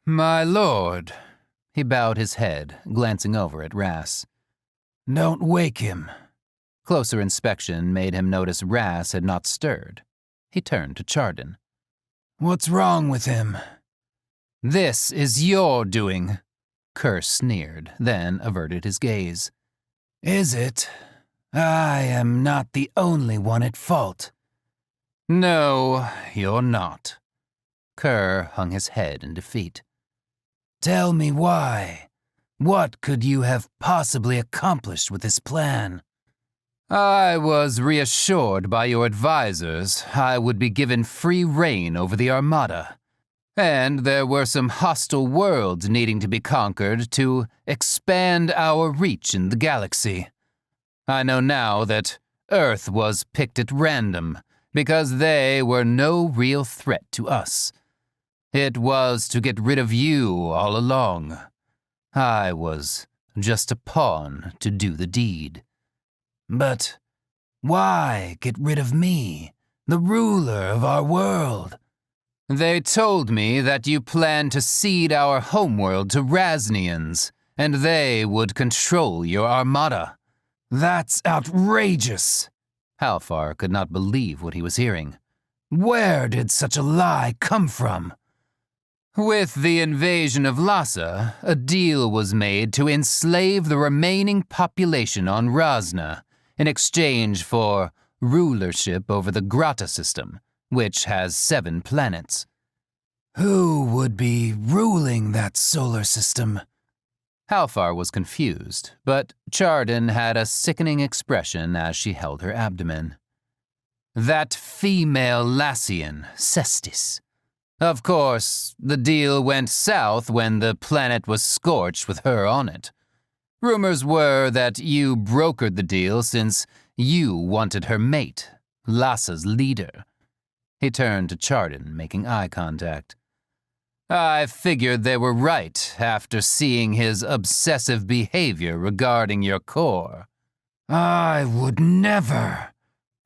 "My lord," he bowed his head, glancing over at Ras. "Don't wake him." Closer inspection made him notice Ras had not stirred. He turned to Chardon. "What's wrong with him?" "This is your doing," Kerr sneered, then averted his gaze. "Is it? I am not the only one at fault." "No, you're not." Kerr hung his head in defeat. "Tell me why. What could you have possibly accomplished with this plan?" "I was reassured by your advisors I would be given free rein over the Armada, and there were some hostile worlds needing to be conquered to expand our reach in the galaxy. I know now that Earth was picked at random because they were no real threat to us. It was to get rid of you all along. I was just a pawn to do the deed." "But why get rid of me, the ruler of our world?" "They told me that you planned to cede our homeworld to Rasnians, and they would control your Armada." "That's outrageous!" Halfar could not believe what he was hearing. "Where did such a lie come from?" "With the invasion of Lhasa, a deal was made to enslave the remaining population on Razna in exchange for rulership over the Grata system, which has 7 planets." "Who would be ruling that solar system?" Halfar was confused, but Chardon had a sickening expression as she held her abdomen. "That female Lassian, Cestis. Of course, the deal went south when the planet was scorched with her on it. Rumors were that you brokered the deal since you wanted her mate, Lassa's leader." He turned to Chardon, making eye contact. "I figured they were right after seeing his obsessive behavior regarding your core." "I would never."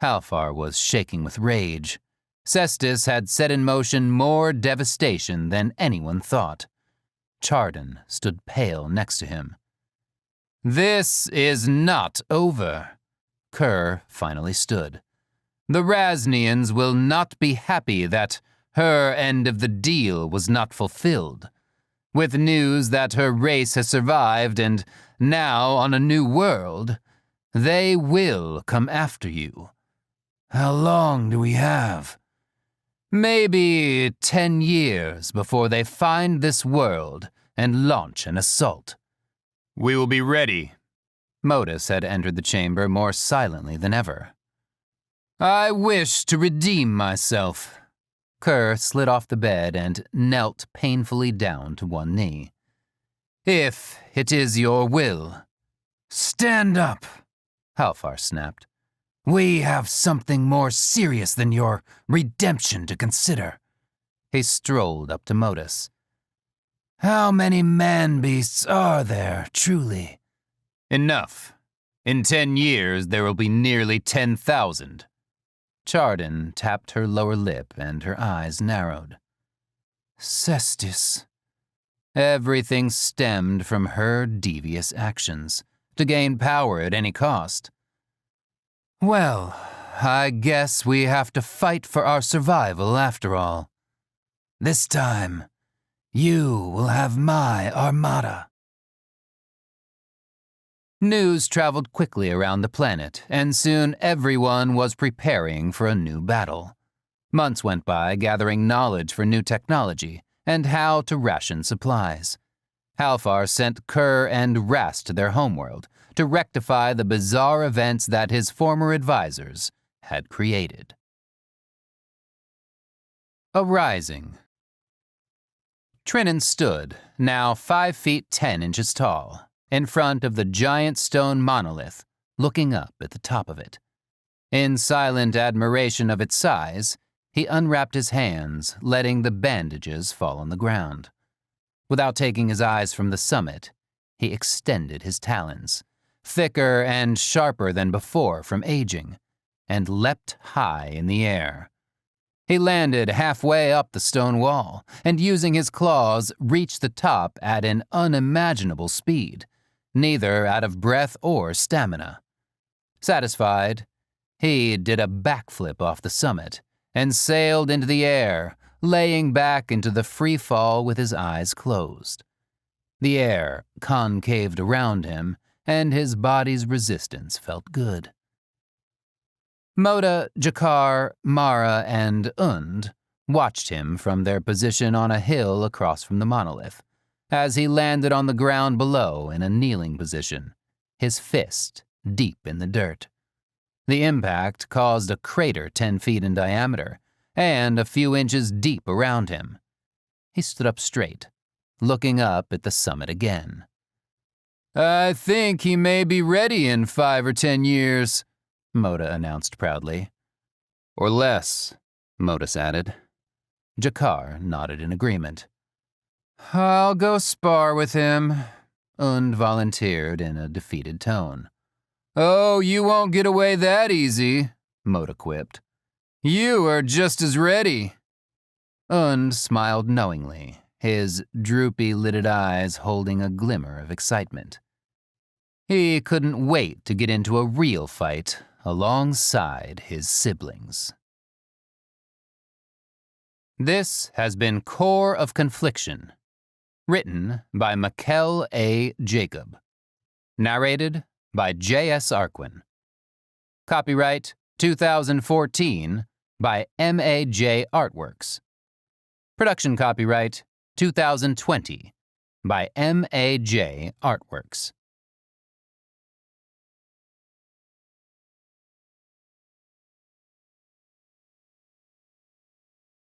Halfar was shaking with rage. Cestus had set in motion more devastation than anyone thought. Chardon stood pale next to him. "This is not over." Kerr finally stood. "The Rasnians will not be happy that her end of the deal was not fulfilled. With news that her race has survived and now on a new world, they will come after you." "How long do we have?" "Maybe 10 years before they find this world and launch an assault." "We will be ready." Modus had entered the chamber more silently than ever. "I wish to redeem myself." Kerr slid off the bed and knelt painfully down to one knee. "If it is your will." "Stand up," Halfar snapped. "We have something more serious than your redemption to consider." He strolled up to Modus. "How many man-beasts are there, truly?" "Enough. In 10 years, there will be nearly 10,000. Chardon tapped her lower lip and her eyes narrowed. Cestus. Everything stemmed from her devious actions, to gain power at any cost. Well, I guess we have to fight for our survival after all. This time, you will have my Armada." News traveled quickly around the planet, and soon everyone was preparing for a new battle. Months went by gathering knowledge for new technology and how to ration supplies. Halfar sent Kerr and Rast to their homeworld to rectify the bizarre events that his former advisors had created. A Rising. Trinan stood, now 5 feet 10 inches tall, in front of the giant stone monolith, looking up at the top of it. In silent admiration of its size, he unwrapped his hands, letting the bandages fall on the ground. Without taking his eyes from the summit, he extended his talons, thicker and sharper than before from aging, and leapt high in the air. He landed halfway up the stone wall, and using his claws, reached the top at an unimaginable speed, neither out of breath or stamina. Satisfied, he did a backflip off the summit and sailed into the air, laying back into the free fall with his eyes closed. The air concaved around him, and his body's resistance felt good. Moda, Jakar, Mara, and Und watched him from their position on a hill across from the monolith, as he landed on the ground below in a kneeling position, his fist deep in the dirt. The impact caused a crater 10 feet in diameter and a few inches deep around him. He stood up straight, looking up at the summit again. "I think he may be ready in 5 or 10 years, Moda announced proudly. "Or less," Modus added. Jakar nodded in agreement. "I'll go spar with him," Und volunteered in a defeated tone. "Oh, you won't get away that easy," Moda quipped. "You are just as ready." Und smiled knowingly, his droopy-lidded eyes holding a glimmer of excitement. He couldn't wait to get into a real fight alongside his siblings. This has been Core of Confliction, written by Maquel A. Jacob, narrated by J.S. Arquin. Copyright 2014 by MAJart Works. Production copyright 2020 by MAJart Works.